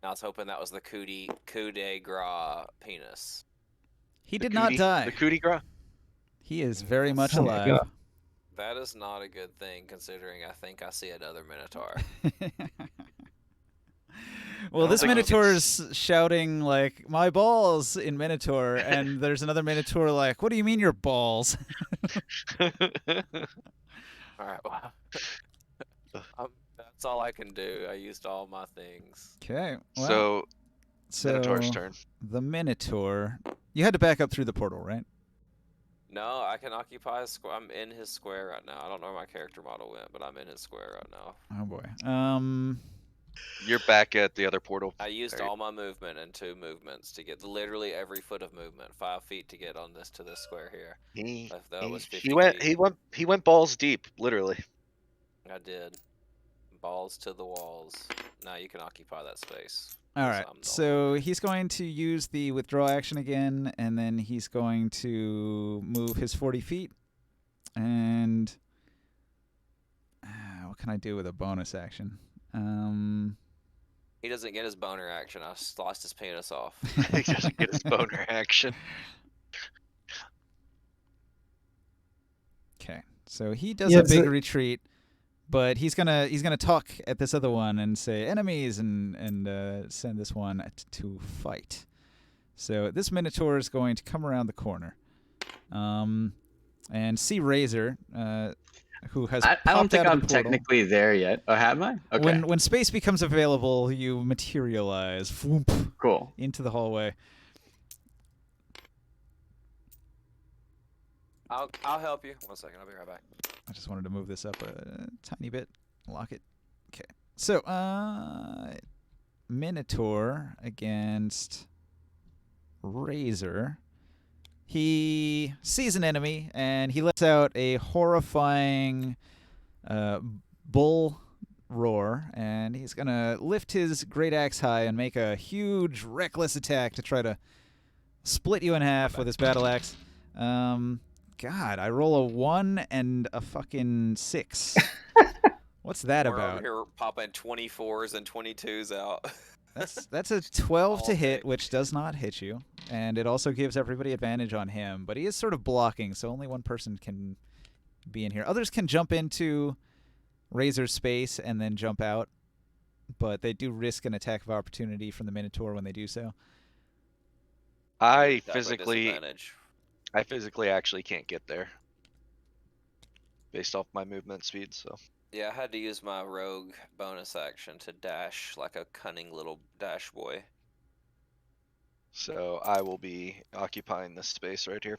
I was hoping that was the coup de grace penis. He did not die. The coup de grace? He is very much Oh my alive. God. That is not a good thing, considering I think I see another minotaur. Well, this think you can Minotaur's shouting, like, my balls in Minotaur, and there's another Minotaur like, what do you mean your balls? All right, well, that's all I can do. I used all my things. Okay, well, So, Minotaur's turn. the Minotaur... You had to back up through the portal, right? No, I can occupy a square. I'm in his square right now. I don't know where my character model went, but I'm in his square right now. Oh, boy. You're back at the other portal. I used There you- all my movement and 2 movements to get literally every foot of movement, 5 feet to get on this to this square here. That was 50 feet. He went balls deep, literally. I did. Balls to the walls. Now you can occupy that space. All 'cause right, I'm the so only- he's going to use the withdraw action again, and then he's going to move his 40 feet. And what can I do with a bonus action? He doesn't get his boner action. I sliced his penis off. He doesn't get his boner action. Okay, so he does Yeah, a big so- retreat, but he's gonna talk at this other one and say enemies and send this one to fight. So this Minotaur is going to come around the corner, and see Razor, who has I don't popped think out of I'm the portal. technically there yet. Oh, have I? Okay, When space becomes available, you materialize whoomp, cool. into the hallway. I'll help you. 1 second. I'll be right back. I just wanted to move this up a tiny bit. Lock it. Okay. So, Minotaur against Razor. He sees an enemy, and he lets out a horrifying bull roar, and he's going to lift his great axe high and make a huge, reckless attack to try to split you in half with his battle axe. God, I roll a 1 and a fucking 6. What's that We're about? over here popping 24s and 22s out. That's a 12 to All hit, day. which does not hit you. And it also gives everybody advantage on him, but he is sort of blocking, so only one person can be in here. Others can jump into Razor's space and then jump out, but they do risk an attack of opportunity from the Minotaur when they do so. I Definitely physically actually can't get there based off my movement speed. So Yeah, I had to use my rogue bonus action to dash like a cunning little dash boy. so I will be occupying this space right here.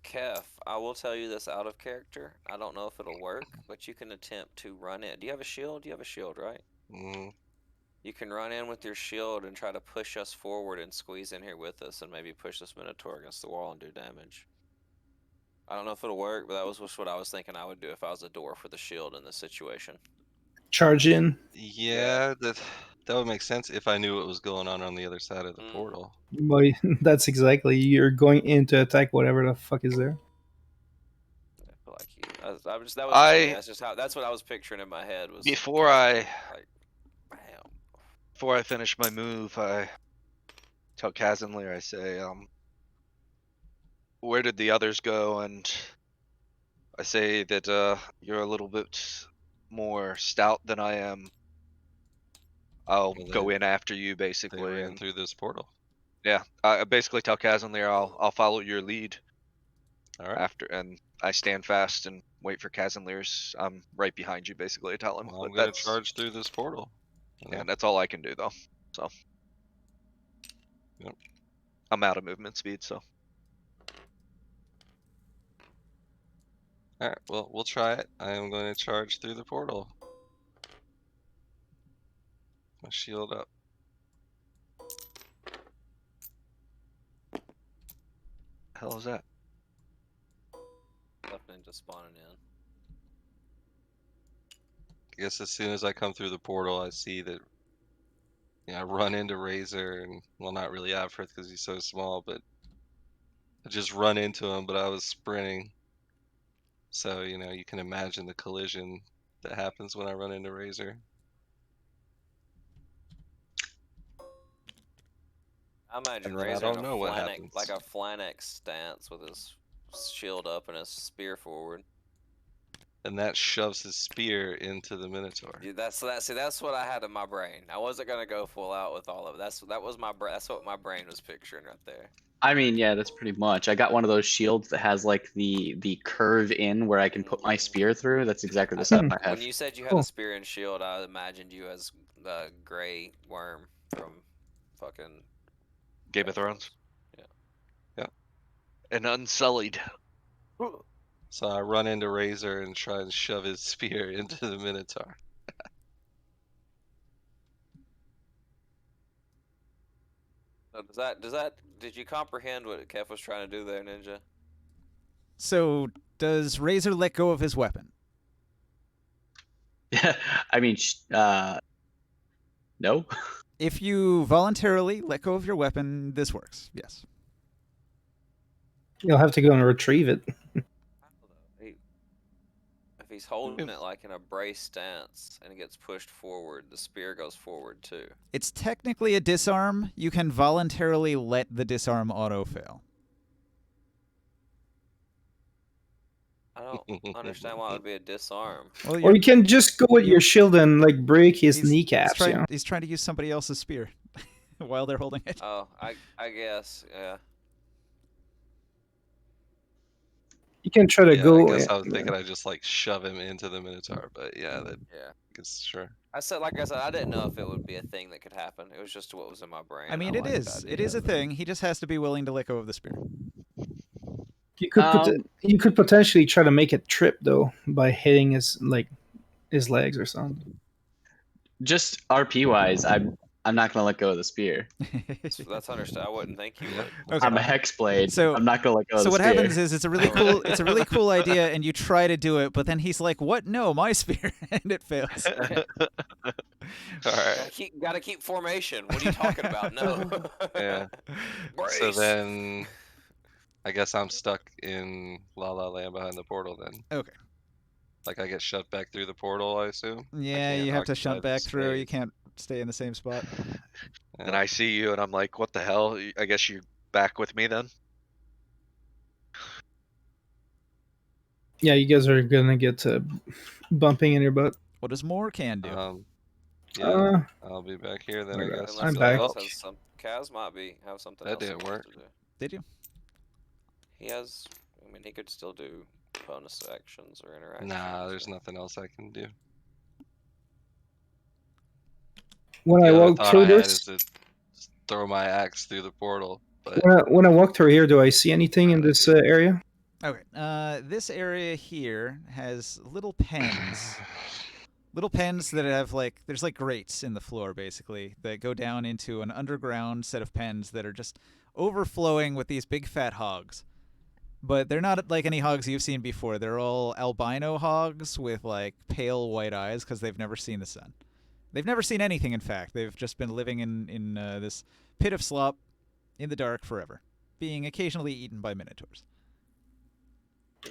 Kef, I will tell you this out of character. I don't know if it'll work, but you can attempt to run in. Do you have a shield? You have a shield, right? Mm, You can run in with your shield and try to push us forward and squeeze in here with us and maybe push this Minotaur against the wall and do damage. I don't know if it'll work, but that was just what I was thinking I would do if I was a dwarf with a shield in this situation. Charge in. yeah, that would make sense if I knew what was going on the other side of the portal. Boy, that's exactly. You're going in to attack whatever the fuck is there. I feel like that was just me. That's what I was picturing in my head was Before I bam. Before I finish my move, I tell Kazanlir, I say, where did the others go? And I say that you're a little bit more stout than I am. I'll Well, go in after you, They basically. ran And through this portal. yeah, I basically tell Kazanlir I'll follow your lead All right. after, and I stand fast and wait for Kazanlir's. I'm right behind you, basically. Tell him. Well, I'm But gonna that's charge through this portal. yeah, that's all I can do though. So Yep. I'm out of movement speed, so. All right. Well, we'll try it. I am going to charge through the portal. My shield up. The hell is that? Left ninja spawning in. I guess as soon as I come through the portal, I see that. Yeah, I run into Razor, and well, not really Afrith because he's so small, but I just run into him. But I was sprinting, so you can imagine the collision that happens when I run into Razor. I imagine And then I Razor in don't know what a happens. like a Flannex stance with his shield up and his spear forward. And that shoves his spear into the Minotaur. Yeah, that's what I had in my brain. I wasn't gonna go full out with all of it. That's what my brain was picturing right there. I mean, yeah, that's pretty much. I got one of those shields that has like the curve in where I can put my spear through. That's exactly the setup I have. When you said you had Cool. a spear and shield, I imagined you as the gray worm from fucking Game of Thrones. Yeah. Yeah. And unsullied. So I run into Razor and try and shove his spear into the Minotaur. So did you comprehend what Kef was trying to do there, Ninja? So, does Razor let go of his weapon? I mean, no. If you voluntarily let go of your weapon, this works. Yes. You'll have to go and retrieve it. If he's holding it like in a brace stance and it gets pushed forward, the spear goes forward too. It's technically a disarm. You can voluntarily let the disarm auto-fail. I don't understand why it would be a disarm. Well, Or you can just go with your shield and like break his kneecaps. He's trying to use somebody else's spear while they're holding it. Oh, I guess, yeah. You can try to go. I guess I was thinking I'd just like shove him into the Minotaur, but yeah, sure. I said, I didn't know if it would be a thing that could happen. It was just what was in my brain. I mean, it is. It is a thing. He just has to be willing to let go of the spear. You could potentially try to make it trip though by hitting his legs or something. Just RP wise, I'm not gonna let go of the spear. So that's understood. I wouldn't think you would. Okay. I'm a hexblade. So I'm not gonna let go of the So what spear. happens is it's a really cool idea, and you try to do it, but then he's like, "What? No, my spear," and it fails. All right. Gotta keep formation. What are you talking about? No. Yeah. So then, I guess I'm stuck in La La Land behind the portal then. Okay. Like I get shoved back through the portal, I assume. Yeah, you have to occupy shunt back this through. You space. can't stay in the same spot. And I see you, and I'm like, what the hell? I guess you back with me then? Yeah, you guys are gonna get bumping in your butt. What does more can do? Yeah, Uh, I'll be back here then, I I got- guess. Unless I'm somebody back. else has some. Kaz might have something That else he didn't wants work. to do. Did you? He has. I mean, he could still do bonus actions or interactions. Nah, there's or- nothing else I can do. when I The other walk thought I through had is this, to throw my axe through the portal, but when I walk through here, do I see anything in this area? Okay. This area here has little pens. Little pens that have there's grates in the floor basically that go down into an underground set of pens that are just overflowing with these big fat hogs. But they're not like any hogs you've seen before. They're all albino hogs with pale white eyes because they've never seen the sun. They've never seen anything, in fact. They've just been living in this pit of slop in the dark forever, being occasionally eaten by minotaurs.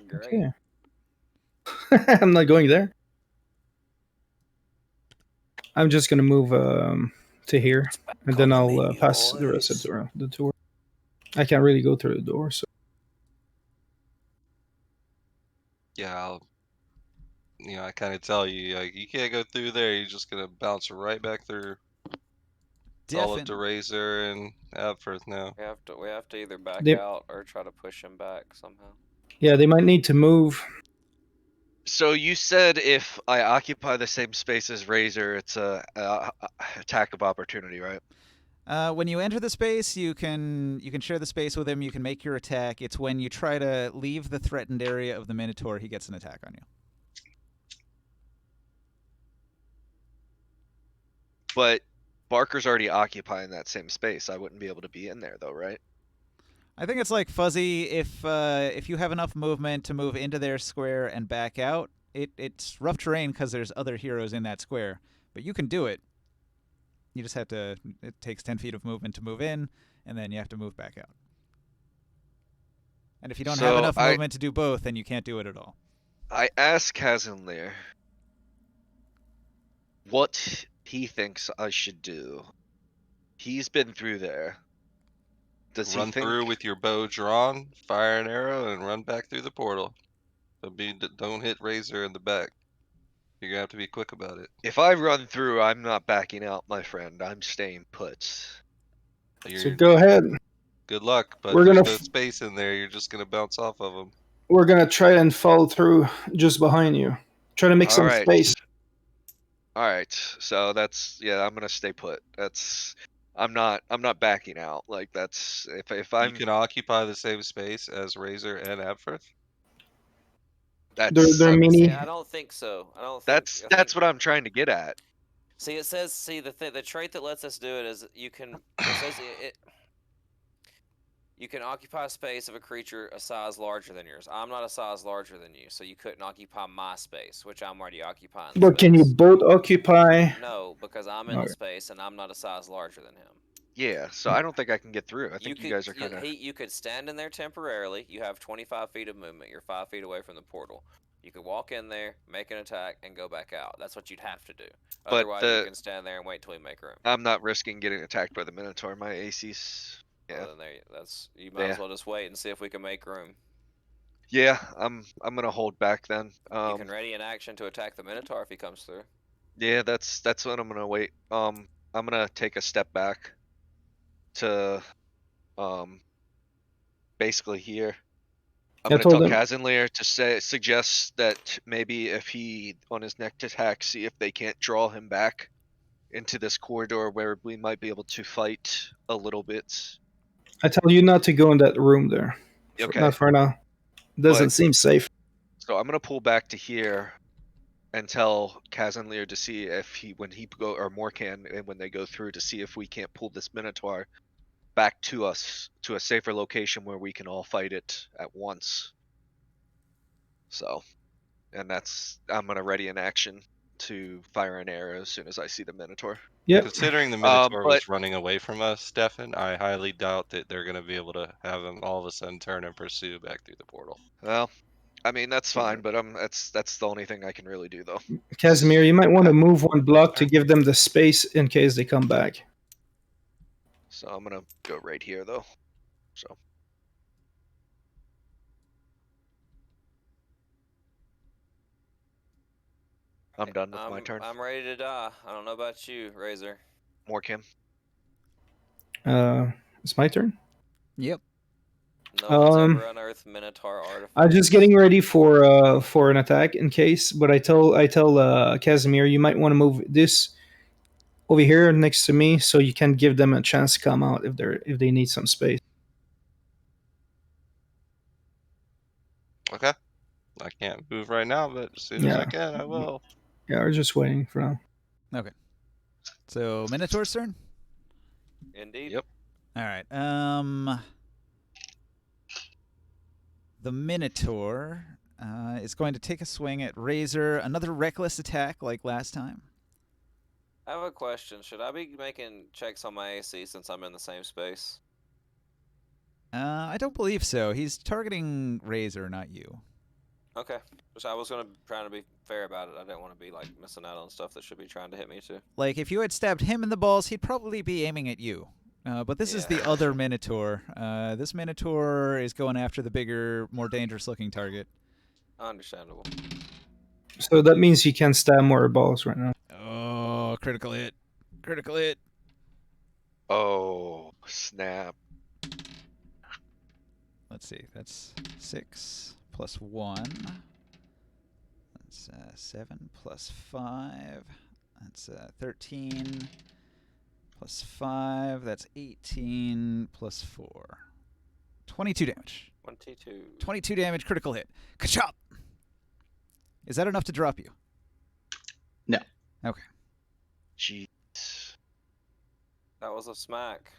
Great. Okay. I'm not going there. I'm just gonna move to here, and then I'll pass the rest of the tour. I can't really go through the door, so yeah, I kind of tell you, you can't go through there. You're just gonna bounce right back through. It's all up to Razor and Abfirth now. We have to either back They- out or try to push him back somehow. yeah, they might need to move. So you said if I occupy the same space as Razor, it's a attack of opportunity, right? When you enter the space, you can share the space with him. You can make your attack. It's when you try to leave the threatened area of the Minotaur, he gets an attack on you. But Barker's already occupying that same space. I wouldn't be able to be in there though, right? I think it's fuzzy. If you have enough movement to move into their square and back out, it's rough terrain because there's other heroes in that square. But you can do it. You just have to. It takes 10 feet of movement to move in, and then you have to move back out. And if you don't have enough movement to do both, then you can't do it at all. I asked Kazanlir what he thinks I should do. He's been through there. Does Run he think through with your bow drawn, fire an arrow, and run back through the portal. But don't hit Razor in the back. You're gonna have to be quick about it. if I run through, I'm not backing out, my friend. I'm staying put. So go ahead. Good luck, but We're there's gonna no space in there. You're just gonna bounce off of them. We're gonna try and follow through just behind you. Try to make some Alright. space. Alright, so I'm gonna stay put. I'm not backing out. That's if I'm You can occupy the same space as Razor and Abfirth. that's They're mini. See, I don't think so. I don't. that's what I'm trying to get at. See, it says. See, the trait that lets us do it is you can. It says it. You can occupy space of a creature a size larger than yours. I'm not a size larger than you, so you couldn't occupy my space, which I'm already occupying. But can you both occupy? No, because I'm in the space and I'm not a size larger than him. Yeah, so I don't think I can get through. I think you guys are kind of. You could stand in there temporarily. You have 25 feet of movement. You're 5 feet away from the portal. You could walk in there, make an attack, and go back out. That's what you'd have to do. But Otherwise, you can stand there and wait till we make room. I'm not risking getting attacked by the Minotaur. My AC's. Yeah. Well, then you might as well just wait and see if we can make room. Yeah, I'm gonna hold back then. You can ready an action to attack the Minotaur if he comes through. Yeah, that's what I'm gonna wait. I'm gonna take a step back to basically here. I'm gonna tell Kazanlir to suggest that maybe if he on his next attack, see if they can't draw him back into this corridor where we might be able to fight a little bit. I tell you not to go in that room there. Okay. Not for now. Doesn't seem safe. So I'm gonna pull back to here and tell Kazanlir to see if when Morkan and when they go through to see if we can't pull this Minotaur back to us to a safer location where we can all fight it at once. So, and I'm gonna ready an action to fire an arrow as soon as I see the Minotaur. Yeah. Considering the Minotaur was running away from us, Stefan, I highly doubt that they're going to be able to have him all of a sudden turn and pursue back through the portal. Well, I mean that's fine, but that's the only thing I can really do though. Casimir, you might want to move one block to give them the space in case they come back. So I'm gonna go right here though. So I'm done with my turn. I'm ready to die. I don't know about you, Razor. More Kim. It's my turn. Yep. No one's ever unearthed Minotaur artifacts. I'm just getting ready for an attack in case, but I tell Casimir, you might want to move this over here next to me so you can give them a chance to come out if they need some space. Okay. I can't move right now, but as soon as I can, I will. Yeah, we're just waiting for now. Okay. So Minotaur's turn. Indeed. Yep. All right. The Minotaur is going to take a swing at Razor. Another reckless attack like last time. I have a question. Should I be making checks on my AC since I'm in the same space? I don't believe so. He's targeting Razor, not you. Okay. So I was trying to be fair about it. I didn't want to be like missing out on stuff that should be trying to hit me too. Like if you had stabbed him in the balls, he'd probably be aiming at you. But this is the other Minotaur. This Minotaur is going after the bigger, more dangerous-looking target. Understandable. So that means he can stab more balls right now. Oh, critical hit. Critical hit. Oh, snap. Let's see. That's 6 plus 1. That's 7 plus 5. That's 13 plus 5. That's 18 plus 4. 22 damage. 22. 22 damage, critical hit. Ka-chop! Is that enough to drop you? No. Okay. Jeez. That was a smack.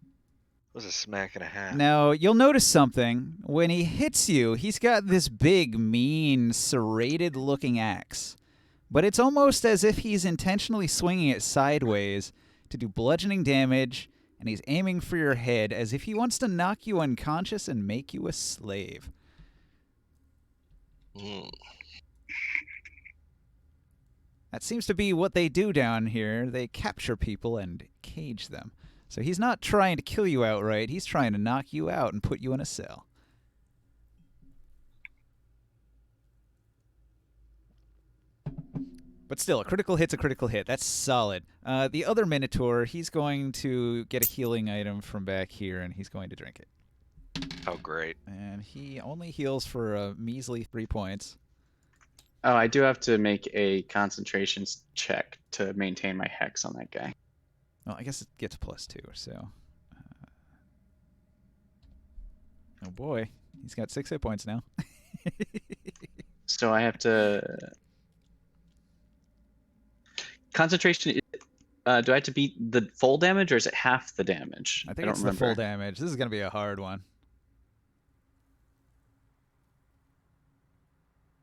It was a smack and a half. Now, you'll notice something. When he hits you, he's got this big, mean, serrated-looking axe. But it's almost as if he's intentionally swinging it sideways to do bludgeoning damage, and he's aiming for your head as if he wants to knock you unconscious and make you a slave. That seems to be what they do down here. They capture people and cage them. So he's not trying to kill you outright. He's trying to knock you out and put you in a cell. But still, a critical hit's a critical hit. That's solid. The other Minotaur, he's going to get a healing item from back here, and he's going to drink it. Oh, great. And he only heals for a measly 3 points. Oh, I do have to make a concentration check to maintain my hex on that guy. Well, I guess it gets +2, so... oh boy, he's got 6 hit points now. So I have to... Concentration, do I have to beat the full damage, or is it half the damage? I think don't it's remember. the full damage. This is going to be a hard one.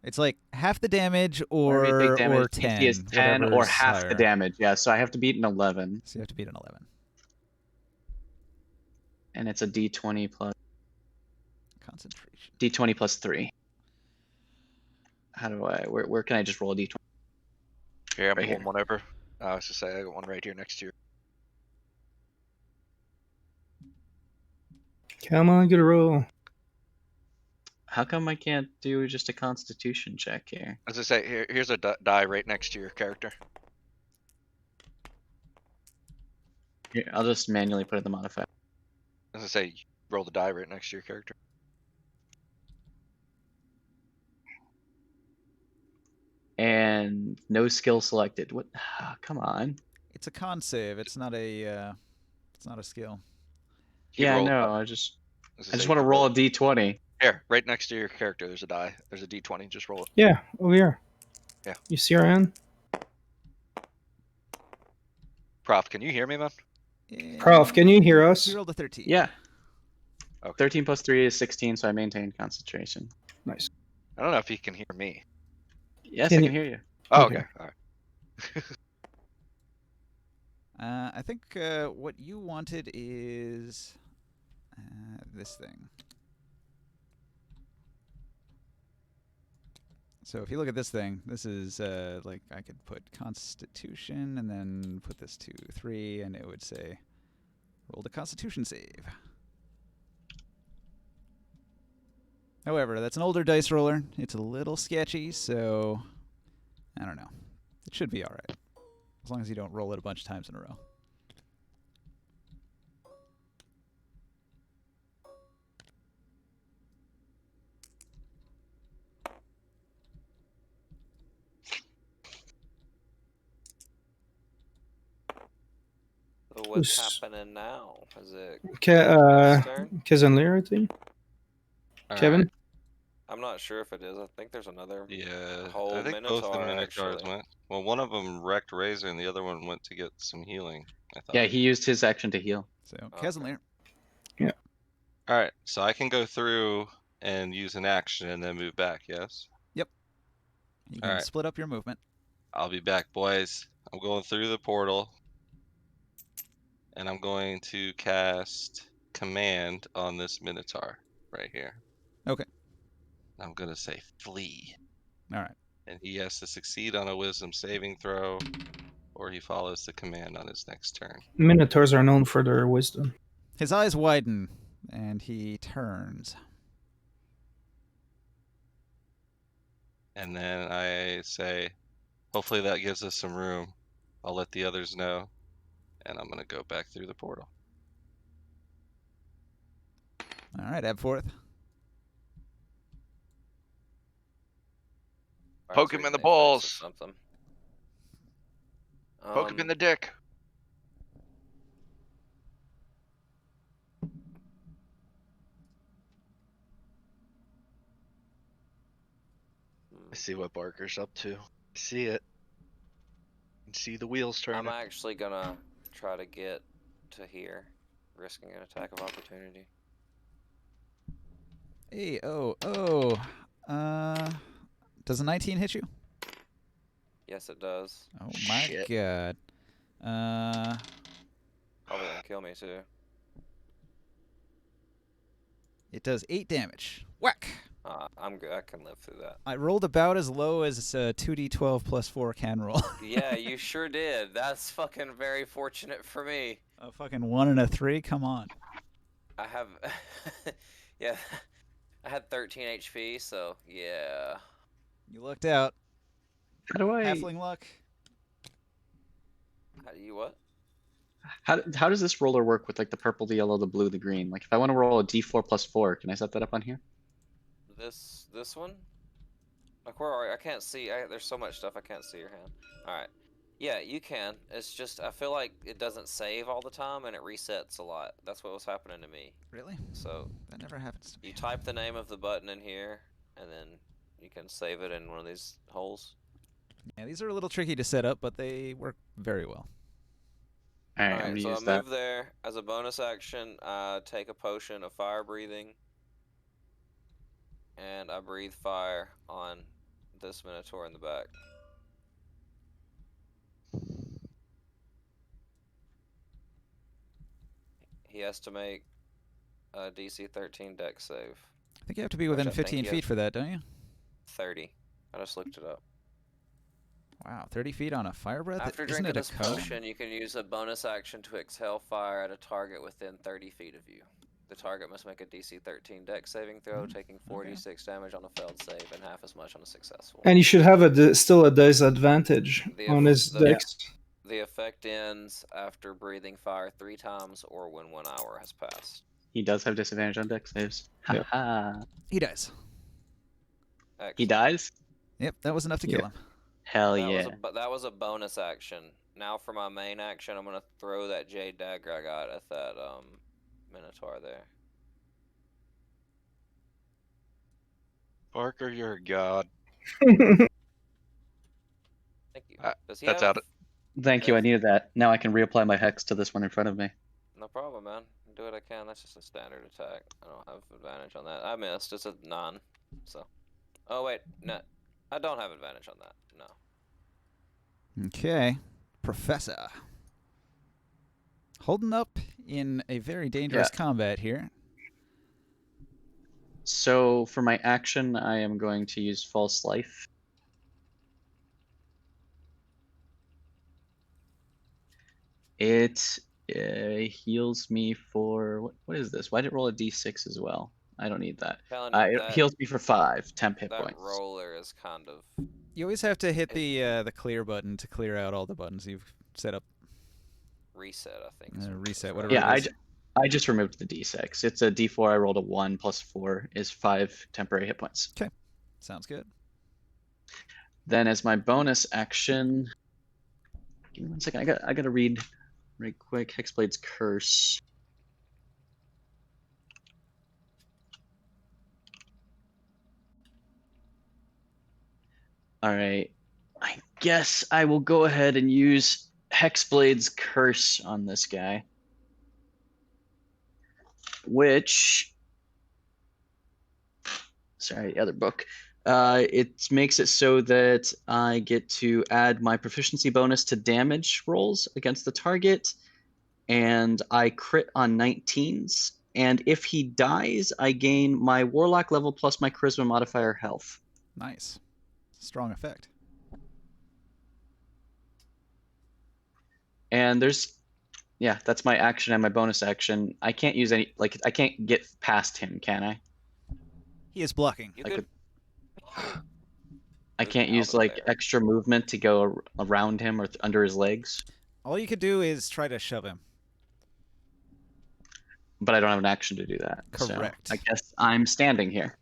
It's like half the damage or 10. DC is 10 or whatever's half higher. the damage. Yeah, so I have to beat an 11. So you have to beat an 11. And it's a D20 plus... Concentration. D20 plus 3. How do I... Where can I just roll a D20? Here, I'm Right pulling here. one over. I was to say, I got one right here next to you. Come on, get a roll. How come I can't do just a constitution check here? As I say, here's a die right next to your character. Here, I'll just manually put in the modifier. As I say, roll the die right next to your character. And no skill selected. What? Ah, come on. It's a con save. It's not a skill. You Yeah, I roll- know. I just as want say, to you roll a D20. Here, right next to your character, there's a die. There's a D20. Just roll it. Yeah, over here. Yeah. You see our hand? Prof, can you hear me, man? Prof, can you hear us? He rolled a 13. Yeah. Okay. 13 plus 3 is 16, so I maintain concentration. Nice. I don't know if he can hear me. Yes, Can I you- can hear you. Oh, Okay. okay. All right. I think what you wanted is this thing. So if you look at this thing, this is like I could put Constitution and then put this to 3, and it would say roll the Constitution save. However, that's an older dice roller. It's a little sketchy, so I don't know. It should be all right, as long as you don't roll it a bunch of times in a row. So what's Who's- happening now? Is it Ke- Kev's turn? Kezenlir, I think. All Kevin? right. I'm not sure if it is. I think there's another Yeah, whole I think both the Minotaur, Minotaurs actually. went. Well, one of them wrecked Razor, and the other one went to get some healing. I thought. Yeah, he used his action to heal. So, Okay. Kezenlir. All right, so I can go through and use an action and then move back. Yes. You can Alright. split up your movement. I'll be back, boys. I'm going through the portal, and I'm going to cast command on this Minotaur right here. Okay. I'm gonna say flee, All right. and he has to succeed on a Wisdom saving throw, or he follows the command on his next turn. Minotaurs are known for their wisdom. His eyes widen, and he turns. And then I say, hopefully that gives us some room. I'll let the others know, and I'm gonna go back through the portal. All right, Abforth. Poke him in the balls. Something. Poke him in the dick. I see what Barker's up to. I see it. I see the wheels turning. I'm actually gonna try to get to here, risking an attack of opportunity. Hey, does a 19 hit you? Yes, it does. Oh my Shit. god. Probably gonna kill me too. It does 8 damage. Whack! I'm good. I can live through that. I rolled about as low as 2d12 plus 4 can roll. Yeah, you sure did. That's fucking very fortunate for me. A fucking 1 and a 3? Come on. I have, yeah, I had 13 HP, so yeah. You lucked out. How do I? Halfling luck. How do you what? How does this roller work with like the purple, the yellow, the blue, the green? Like if I want to roll a D4 plus 4, can I set that up on here? This one? Like where are you? I can't see. There's so much stuff I can't see your hand. All right. Yeah, you can. It's just I feel like it doesn't save all the time and it resets a lot. That's what was happening to me. Really? So That never happens to me. you type the name of the button in here, and then you can save it in one of these holes. Yeah, these are a little tricky to set up, but they work very well. All right, I'm Alright, gonna so I use that. move there. As a bonus action, I take a potion of fire breathing. And I breathe fire on this Minotaur in the back. He has to make a DC 13 dex save. I think you have to be within I think 15 he feet has- for that, don't you? 30. I just looked it up. Wow, 30 feet on a fire breath? After Isn't drinking it a this cone? potion, you can use a bonus action to exhale fire at a target within 30 feet of you. The target must make a DC 13 dex saving throw, taking 46 damage on a failed save and half as much on a successful. And he should have still a disadvantage on his the- dex. The effect ends after breathing fire 3 times or when 1 hour has passed. He does have disadvantage on dex saves. Ha Yeah. ha. He dies. He Excellent. dies? Yep, that was enough to kill him. Hell That yeah. that was a bonus action. Now for my main action, I'm gonna throw that jade dagger I got at that Minotaur there. Barker, you're a god. Thank you. Does he That's have? out of- Thank you, I Yes. needed that. Now I can reapply my hex to this one in front of me. No problem, man. Do what I can. That's just a standard attack. I don't have advantage on that. I missed. It's a 9. So. Oh wait, no. I don't have advantage on that. No. Okay. Professor. Holding up in a very dangerous combat here. So for my action, I am going to use False Life. It heals me for what is this? Why did it roll a d6 as well? I don't need that. Telling you, It heals me for 5 temp hit that points. roller is kind of You always have to hit the clear button to clear out all the buttons you've set up. reset, I think. is what it Reset, is, whatever right? Yeah, it is. I just removed the d6. It's a d4. I rolled a 1 plus 4 is 5 temporary hit points. Sounds good. Then as my bonus action, give me 1 second. I gotta read right quick. Hexblade's Curse. All right. I guess I will go ahead and use Hexblade's Curse on this guy. Which, sorry, other book. It makes it so that I get to add my proficiency bonus to damage rolls against the target, and I crit on 19s. And if he dies, I gain my warlock level plus my charisma modifier health. Nice. Strong effect. And yeah, that's my action and my bonus action. I can't use any, like, I can't get past him, can I? He is blocking. You I could. I Move can't out use of like there. extra movement to go around him or under his legs, All you could do is try to shove him. but I don't have an action to do that. Correct. So I guess I'm standing here.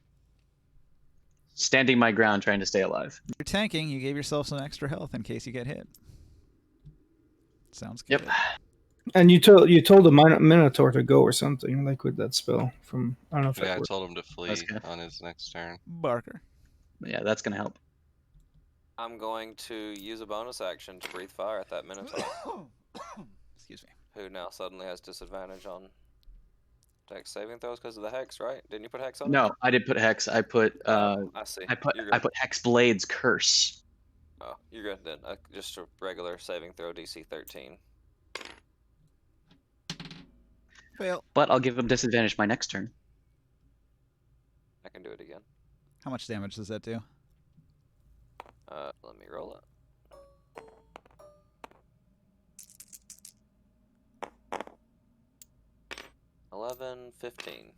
Standing my ground, trying to stay alive. You're tanking. You gave yourself some extra health in case you get hit. Sounds good. Yep. And you told the Minotaur to go or something, like with that spell from, I don't know if Yeah, that I worked. told him to flee good. on his next turn. Barker. Yeah, that's gonna help. I'm going to use a bonus action to breathe fire at that Minotaur, Excuse me. who now suddenly has disadvantage on dex saving throws because of the hex, right? Didn't you put hex on it? No, I did put hex. I put Oh, I see. I put You're good. I put Hexblade's Curse. Oh, you're good then. Just a regular saving throw, DC 13. Fail. But I'll give him disadvantage my next turn. I can do it again. How much damage does that do? Let me roll it. $11, 15.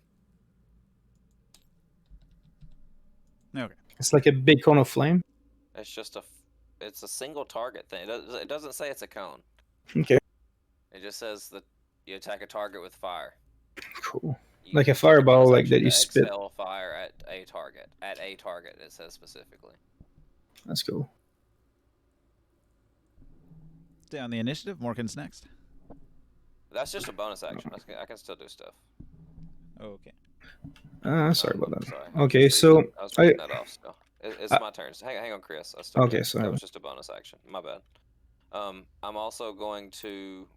Okay. It's like a big cone of flame. It's just it's a single target thing. It doesn't say it's a cone. Okay, It just says that you attack a target with fire. cool. You Like a use your fireball, bonus like action that you to spit. Exhale fire at a target. At a target, it says specifically. That's cool. Down the initiative. Morgan's next. That's just a bonus action. I can still do stuff. Okay. Sorry about that. Sorry. Okay, so I was reading that off still. It's my turn. Hang on, Chris. I still Okay, got- sorry. That was just a bonus action. My bad. I'm also going to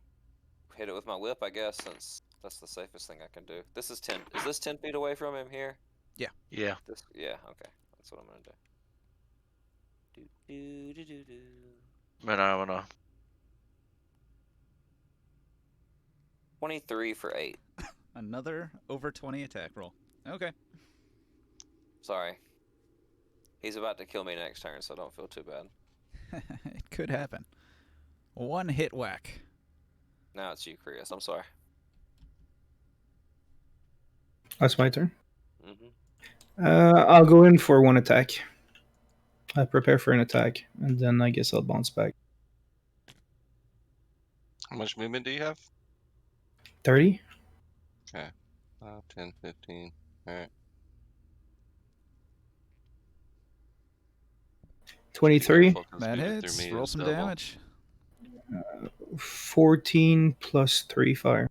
hit it with my whip, I guess, since that's the safest thing I can do. This is 10. Is this 10 feet away from him here? Yeah. Yeah. Okay. That's what I'm gonna do. Phenomena. 23 for 8. Another over 20 attack roll. Okay. Sorry. He's about to kill me next turn, so don't feel too bad. It could happen. One hit whack. Now it's you, Chris. I'm sorry. That's my turn. Mm-hmm. I'll go in for one attack. I prepare for an attack, and then I guess I'll bounce back. How much movement do you have? 30? 10, 15. Alright. 23? That hits. Roll some damage. 14 plus 3 fire.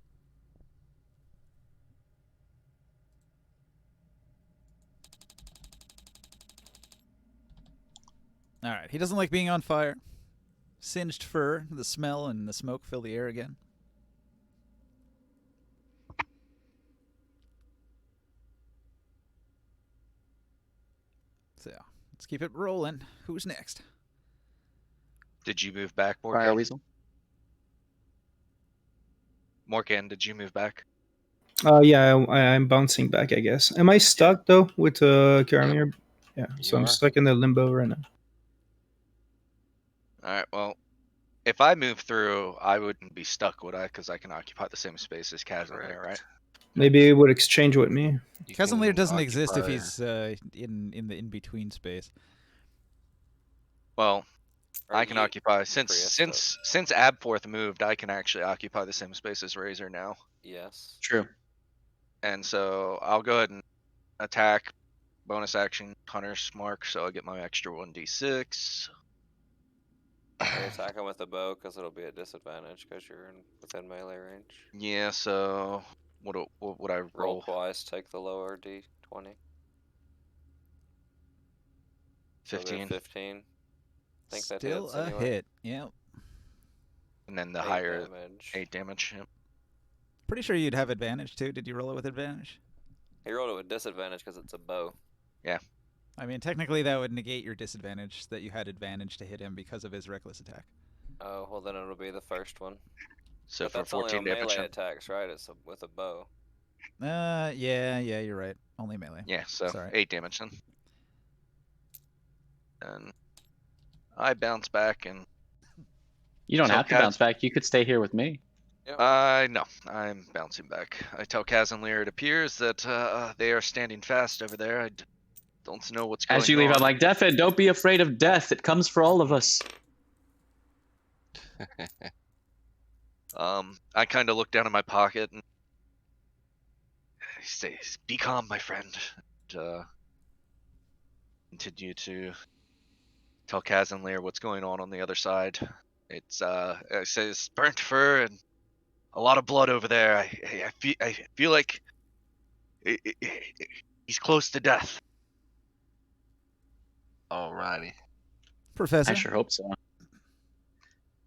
All right. He doesn't like being on fire. Singed fur, the smell and the smoke fill the air again. So, let's keep it rolling. Who's next? Did you move back, Fire Morgan? Weasel. Morgan, did you move back? Yeah, I'm bouncing back, I guess. Am I stuck, though, with Karamir? Yeah, so You I'm are. stuck in the limbo right now. Alright, well, if I move through, I wouldn't be stuck, would I? Because I can occupy the same space as Casimir, right? Maybe it would exchange with me. You Cousin can Lear doesn't exist if occupy- he's in the in-between space. Well, Or I can you- occupy Prius since Abforth moved. I can actually occupy the same space as Razor now, Yes. True. and so I'll go ahead and attack. Bonus action, Hunter's Mark, so I get my extra 1d6. Are you attacking with a bow? Because it'll be a disadvantage because you're within melee range. Yeah, so what would I Roll roll? twice, take the lower d20. So it'll be a 15, 15. Think that Still hits a anyway. hit. Yep. and then the 8 higher damage. 8 damage. Yep. Pretty sure you'd have advantage too. Did you roll it with advantage? He rolled it with disadvantage because it's a bow. I mean, technically that would negate your disadvantage that you had advantage to hit him because of his reckless attack. Oh, well then it'll be the first one. So But for that's only 14 on damage. melee then- attacks, right? It's with a bow. Yeah, you're right. Only melee. Yeah, so Sorry. 8 damage then. And I bounce back and You don't So have to Kaz- bounce back. You could stay here with me. no, I'm bouncing back. I tell Kaz and Lear it appears that they are standing fast over there. I don't know what's going on. As you leave, I'm like, Defid, don't be afraid of death. It comes for all of us. I kind of look down in my pocket and I say, "Be calm, my friend." And, continue to tell Kaz and Lear what's going on the other side. It says burnt fur and a lot of blood over there. I feel like he's close to death. Alrighty. Professor, I sure hope so.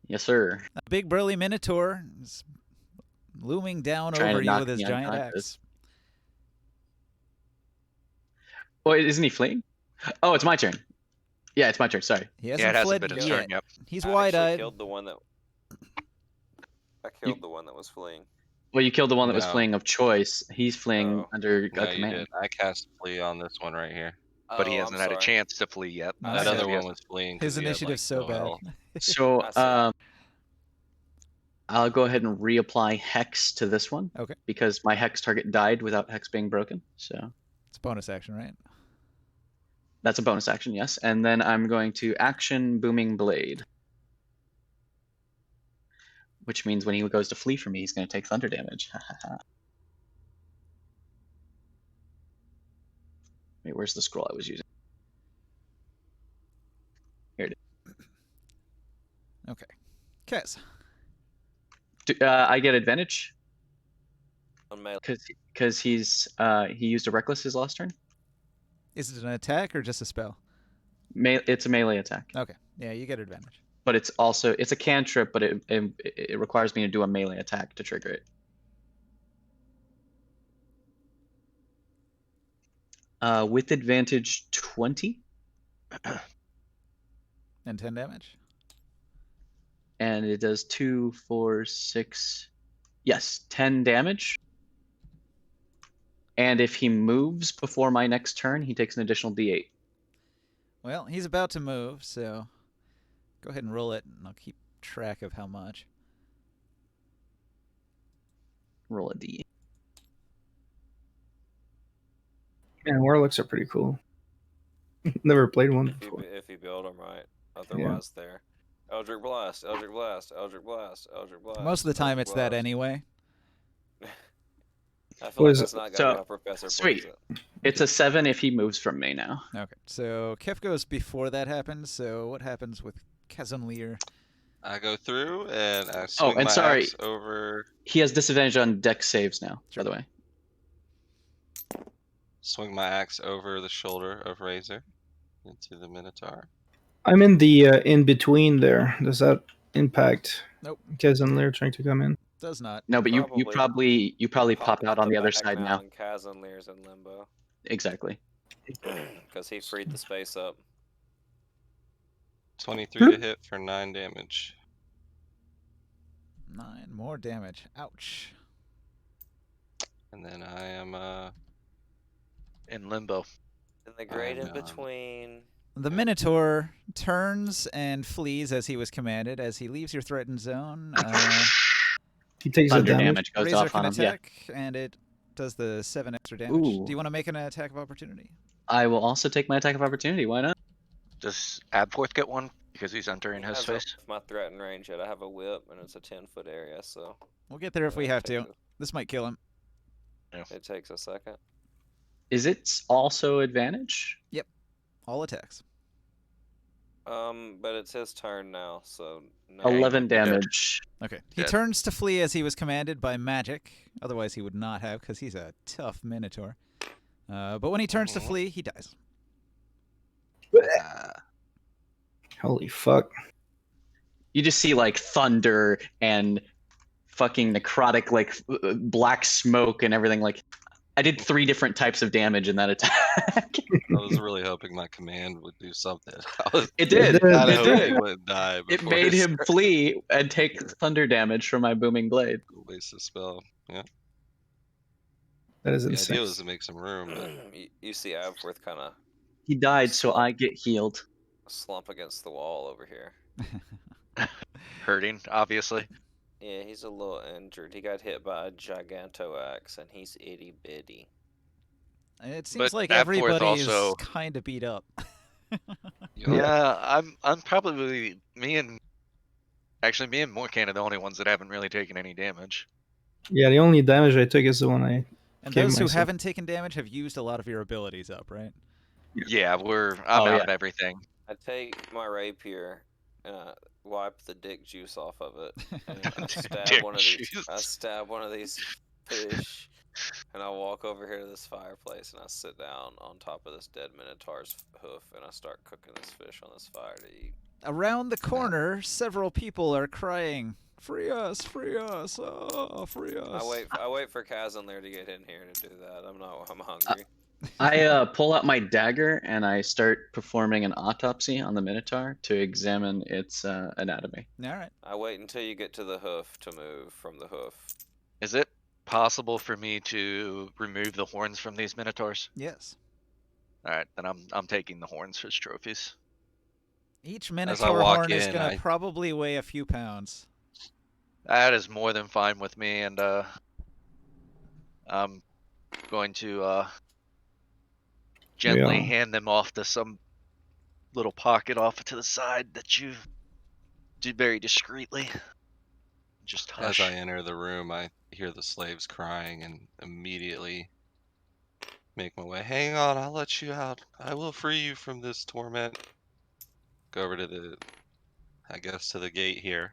Yes, sir. a big burly minotaur is looming down Trying to over you knock with his me giant unconscious. axe. Oh, isn't he fleeing? Oh, it's my turn. Yeah, it's my turn. Sorry. He Yeah, hasn't it hasn't fled been his yet. turn yet. He's I actually wide-eyed. killed the one that. I killed the one that was fleeing. Well, you killed the one that was No. fleeing of choice. He's fleeing Oh. under No, a you command. didn't. I cast flee on this one right here. But he Oh, hasn't I'm had a sorry. chance to flee yet. No, That I other see. one was fleeing. 'cause His he had, initiative's so no bad. health. So I see. I'll go ahead and reapply Hex to this one. Okay. Because my Hex target died without Hex being broken. So It's a bonus action, right? that's a bonus action, yes. And then I'm going to action Booming Blade. Which means when he goes to flee from me, he's going to take thunder damage. Wait, where's the scroll I was using? Here it is. Okay. Kez. I get advantage On melee. because he used a reckless his last turn. Is it an attack or just a spell? It's a melee attack, Okay. Yeah, you get advantage. but it's a cantrip, but it requires me to do a melee attack to trigger it. With advantage 20, And 10 damage. and it does 2, 4, 6, yes, 10 damage. And if he moves before my next turn, he takes an additional D8. Well, he's about to move, so go ahead and roll it, and I'll keep track of how much. Roll a D. Man, warlocks are pretty cool. Never played one If before. you build them right. Otherwise, they're Eldritch Blast, Eldritch Blast, Eldritch Blast, Eldritch Blast. Most of the time, Eldritch it's that Blast. anyway. I feel What like is that's it? not So, gonna be how Professor sweet. plays it. It's a 7 if he moves from me now. Okay, so Kef goes before that happens, so what happens with Cousin Lear? I go through and I swing and my sorry. axe over. He has disadvantage on dex saves now, Sure. by the way. Swing my axe over the shoulder of Razor into the Minotaur. I'm in the in between there. Does that impact? Nope. Kez and Lear trying to come in. Does not. No, but you Probably probably pop out on the other back side now. And Kaz and Lear's in limbo. Exactly. Because he freed the space up. 23 to hit for 9 damage. 9 more damage. Ouch. And then I am In limbo. In the grade in no. between. The Minotaur turns and flees as he was commanded. As he leaves your threatened zone, He takes the Thunder damage. damage goes Razor off can on him. Yeah. attack, and it does the 7 extra damage. Ooh. Do you want to make an attack of opportunity? I will also take my attack of opportunity. Why not? Does Abforth get one because he's entering He his hasn't face? left my threatened range yet. I have a whip, and it's a 10-foot area, so We'll get there if we it have to. takes This might kill him. It takes a second. Is it also advantage? All attacks. But it's his turn now, so no. 11 damage. Okay. He Dead. turns to flee as he was commanded by magic. Otherwise, he would not have, because he's a tough minotaur. But when he turns to flee, he dies. Holy fuck. You just see like thunder and fucking necrotic like black smoke and everything. Like I did 3 different types of damage in that attack. I was really hoping my command would do something. I was It did. kinda It hoping he did. wouldn't die It before made his him flee and take thunder damage from my booming blade. waste of spell. Yeah. That is The insane. idea was to make some room, but You see Abworth kind of He died, so I get healed. slump against the wall over here. Hurting, obviously. Yeah, he's a little injured. He got hit by a gigantoaxe, and he's itty bitty. It seems But like Abforth everybody also- is kind of beat up. Yeah, I'm probably me and Morkan are the only ones that haven't really taken any damage. Yeah, the only damage I took is the one I. And Gave those who myself- haven't taken damage have used a lot of your abilities up, right? Yeah, I'm Oh, out yeah. of everything. I take my rapier and I wipe the dick juice off of it. And I stab Dick one of these. juice. I stab one of these fish, and I walk over here to this fireplace and I sit down on top of this dead minotaur's hoof and I start cooking this fish on this fire to eat. Around the corner, several people are crying, "Free us! Free us! Oh, free us!" I wait for Kaz and Lear to get in here to do that. I'm hungry. I pull out my dagger and I start performing an autopsy on the Minotaur to examine its anatomy. All right. I wait until you get to the hoof to move from the hoof. Is it possible for me to remove the horns from these minotaurs? Yes. All right, then I'm taking the horns as trophies. Each I minotaur walk horn is in, gonna I- probably weigh a few pounds. That is more than fine with me, and I'm going to gently Yeah. hand them off to some little pocket off to the side that you did very discreetly. Just as hush. I enter the room, I hear the slaves crying and immediately make my way. Hang on, I'll let you out. I will free you from this torment. Go over to the gate here.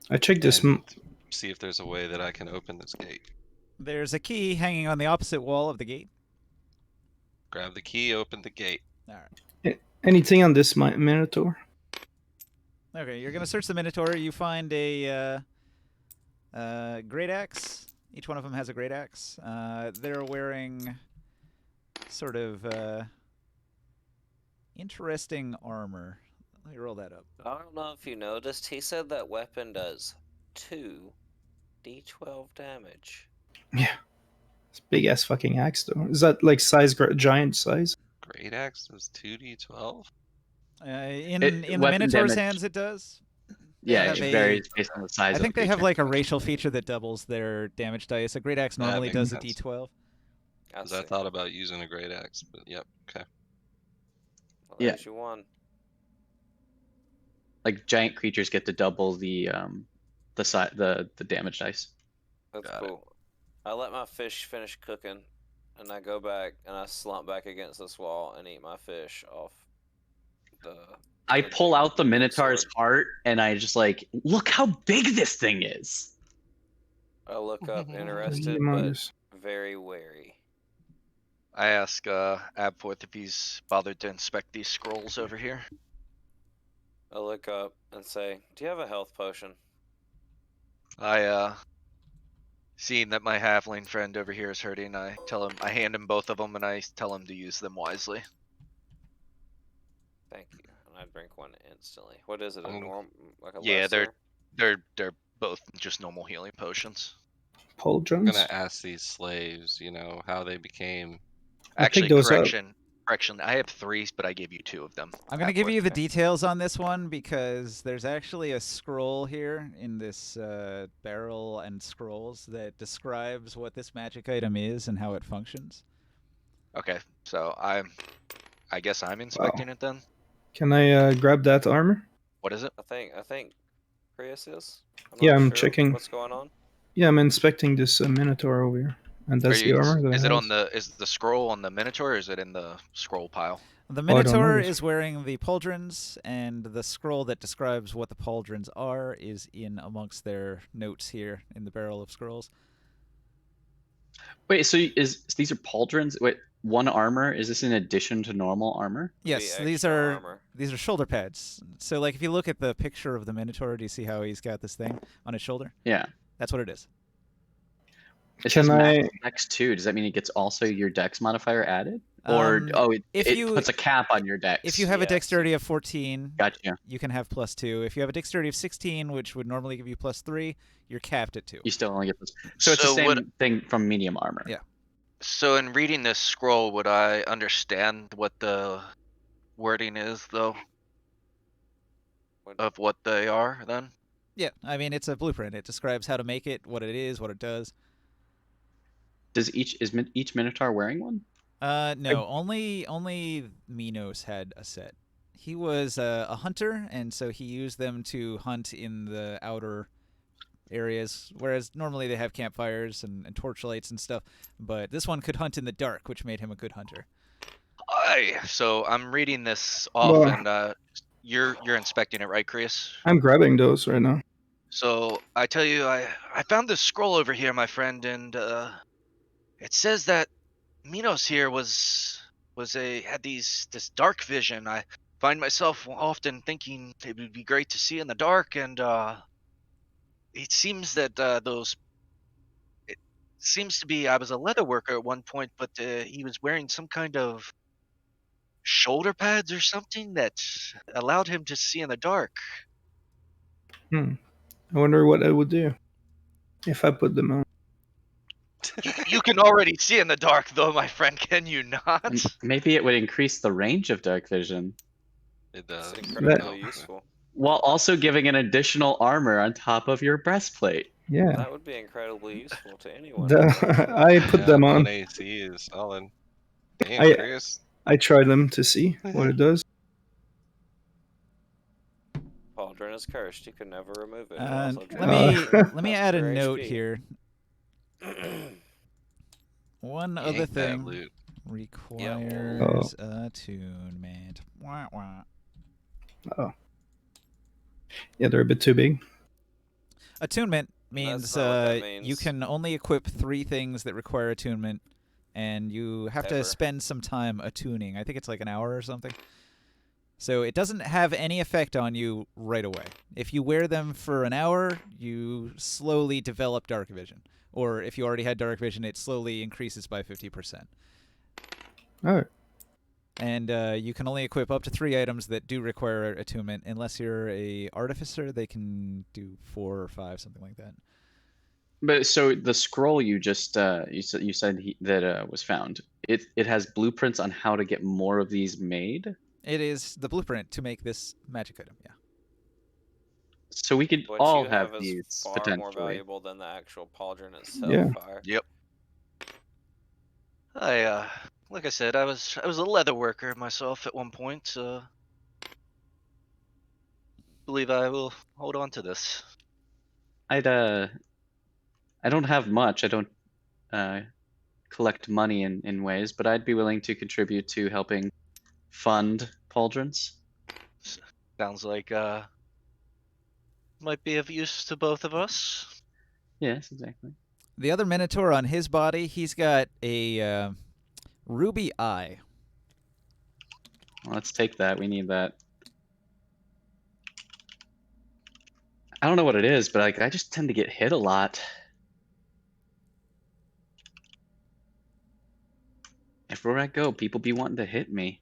I checked this. and see if there's a way that I can open this gate. There's a key hanging on the opposite wall of the gate. Grab the key, open the gate. All right. Anything on this Minotaur? Okay, you're gonna search the minotaur. You find a great axe. Each one of them has a great axe. They're wearing sort of interesting armor. Let me roll that up. I don't know if you noticed, he said that weapon does 2d12 damage. Yeah. It's big ass fucking axe though. Is that like giant size? Great axe does 2d12. In It- the weapon minotaur's damage. hands, it does. They Yeah, have it a- varies based on the size. I think of the they have creature. like a racial feature that doubles their damage dice. A great axe That normally makes does sense. a d12. Because I thought about using a great axe, but yep, okay. Well, Yeah. there's your one. Like giant creatures get to double the damage dice. That's Got it. cool. I let my fish finish cooking, and I go back and I slump back against this wall and eat my fish off the. I the pull big- out the big Minotaur's sword. heart and I just like, look how big this thing is. I look up interested, Humongous. but very wary. I ask Abforth if he's bothered to inspect these scrolls over here. I look up and say, "Do you have a health potion?" Seeing that my halfling friend over here is hurting, I hand him both of them, and I tell him to use them wisely. Thank you. And I drink one instantly. What is it? A I'm- norm, like a Yeah, lesser? They're both just normal healing potions. Paul I'm Jones. gonna ask these slaves, how they became. I picked Actually, those up. correction. correction. I have 3, but I gave you 2 of them. I'm going to give you the afterwards. details on this one because there's actually a scroll here in this barrel and scrolls that describes what this magic item is and how it functions. Okay, so I guess I'm inspecting it then. Can I grab that armor? What is it? I think Chris is. Yeah, not I'm sure checking. what's going on. Yeah, I'm inspecting this Minotaur over here, and that's the armor that Is it it has. on the? Is the scroll on the Minotaur? Or is it in the scroll pile? The Oh, I don't Minotaur notice. is wearing the pauldrons, and the scroll that describes what the pauldrons are is in amongst their notes here in the barrel of scrolls. Wait, so these are pauldrons? Wait, one armor? Is this in addition to normal armor? Be Yes, these extra are armor. shoulder pads. So, like, if you look at the picture of the Minotaur, do you see how he's got this thing on his shoulder? Yeah. That's what it is. It Can says I- max dex 2. Does that mean it gets also your dex modifier added? Or if it you- puts a cap on your dex. If you have a Yes. dexterity of 14, Gotcha. you can have +2. If you have a dexterity of 16, which would normally give you +3, you're capped at 2. You still only get this. So it's the So same what- thing from medium armor. Yeah. So in reading this scroll, would I understand what the wording is, though, What- of what they are then? Yeah, I mean, it's a blueprint. It describes how to make it, what it is, what it does. Is each Minotaur wearing one? No, only Minos had a set. He was a hunter, and so he used them to hunt in the outer areas, whereas normally they have campfires and torchlights and stuff. But this one could hunt in the dark, which made him a good hunter. So I'm reading this off, Well- and you're inspecting it, right, Chris? I'm grabbing those right now. So I tell you, I found this scroll over here, my friend, and it says that Minos here had this dark vision. I find myself often thinking it would be great to see in the dark, and it seems that it seems to be I was a leather worker at one point, but he was wearing some kind of shoulder pads or something that allowed him to see in the dark. I wonder what I would do if I put them on. You can already see in the dark, though, my friend. Can you not? Maybe it would increase the range of dark vision, It It's does. incredibly useful. while also giving an additional armor on top of your breastplate. Yeah, That would be incredibly useful to anyone. I put them on. 1 AC is solid. Damn, I- Chris. I try them to see what it does. Pauldron is cursed. You can never remove it. It Uh, also let drains me Uh, let me half add a your note HP. here. One other Yank that thing loot. requires attunement. Wah, wah. Yeah, they're a bit too big. Attunement means, not what that you means. can only equip 3 things that require attunement, and you have to Ever. spend some time attuning. I think it's like an hour or something. So it doesn't have any effect on you right away. If you wear them for an hour, you slowly develop dark vision. Or if you already had dark vision, it slowly increases by 50%. All right. And you can only equip up to 3 items that do require attunement. Unless you're a artificer, they can do 4 or 5, something like that. But so the scroll you just you said that was found. It has blueprints on how to get more of these made. It is the blueprint to make this magic item, yeah. So we could What all you have have is these far more potentially. valuable than the actual pauldron itself. Yeah. Fire. Yep. Like I said, I was a leather worker myself at one point. Believe I will hold on to this. I don't have much. I don't collect money in ways, but I'd be willing to contribute to helping fund pauldrons. Sounds like might be of use to both of us. Yes, exactly. The other Minotaur on his body, he's got a ruby eye. Let's take that. We need that. I don't know what it is, but I just tend to get hit a lot. Everywhere I go, people be wanting to hit me.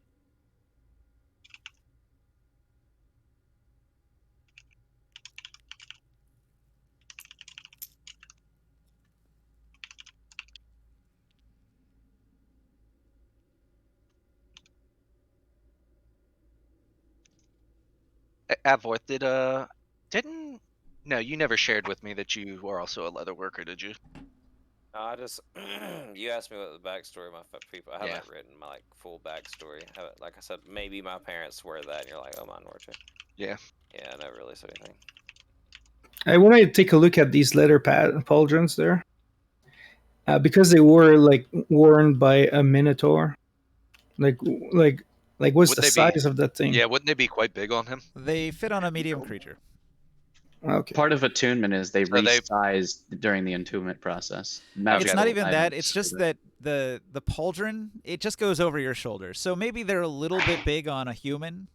Avorth, didn't no, you never shared with me that you were also a leather worker, did you? No, I just you asked me what the backstory of my people. I Yeah. haven't written my like full backstory. Like I said, maybe my parents were that, and you're like, oh, mine were too. Yeah. Yeah, I never really said anything. I want to take a look at these leather pauldrons there, because they were like worn by a minotaur. Like, like, what's the Wouldn't they be- size of that thing? Yeah, wouldn't they be quite big on him? They fit on a medium creature. Okay. Part of attunement is they So they- resized during the attunement process. It's Magical not even that. items It's just for that the pauldron, it just goes over your shoulders. So maybe they're a little bit big on a human,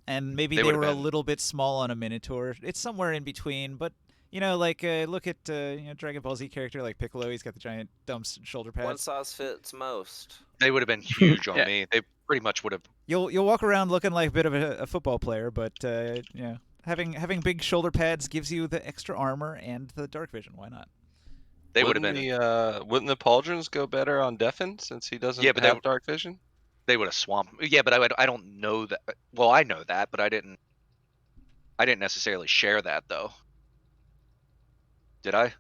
and maybe They they would've were a been- little bit small on a minotaur. It's somewhere in between. But like look at Dragon Ball Z character like Piccolo. He's got the giant dumb shoulder One pads. size fits most. They would have been huge on Yeah. me. They pretty much would have. You'll walk around looking like a bit of a football player, but having big shoulder pads gives you the extra armor and the dark vision. Why not? They would have Wouldn't been. wouldn't the pauldrons go better on Defen since he doesn't Yeah, but they have would- dark vision? They would have swamped. Yeah, but I don't know that. Well, I know that, but I didn't necessarily share that though. Did I?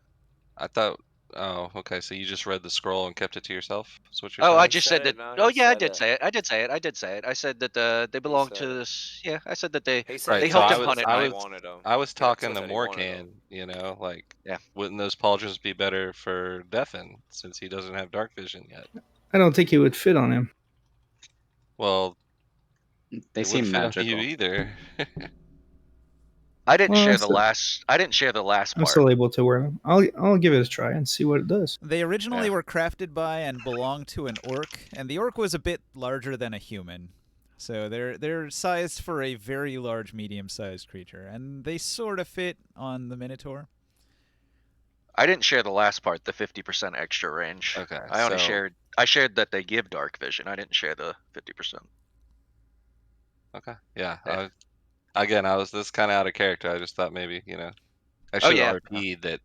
I thought. Oh, okay. So you just read the scroll and kept it to yourself. That's what you're Oh, saying? I He just said said it, that. no, Oh he yeah, I said did it. say it. I did say it. I did say it. I said that they belong said to it. this. Yeah, I said that they. He said Right, They he helped wanted him them, hunt it. and I I was- wanted them. I was He talking said to he wanted Morkan, them. like, Yeah. wouldn't those pauldrons be better for Defen since he doesn't have dark vision yet? I don't think it would fit on him. Well, They it wouldn't seem fit on magical. you either. I didn't Well, share I'm the still- last. I didn't share the last I'm part. still able to wear them. I'll give it a try and see what it does. They originally Yeah. were crafted by and belonged to an orc, and the orc was a bit larger than a human. So they're sized for a very large, medium-sized creature, and they sort of fit on the minotaur. I didn't share the last part, the 50% extra range. Okay, I only so- shared. I shared that they give dark vision. I didn't share the 50%. Okay. Yeah. Yeah. Again, I was this kind of out of character. I just thought maybe, I should yeah. RP'd that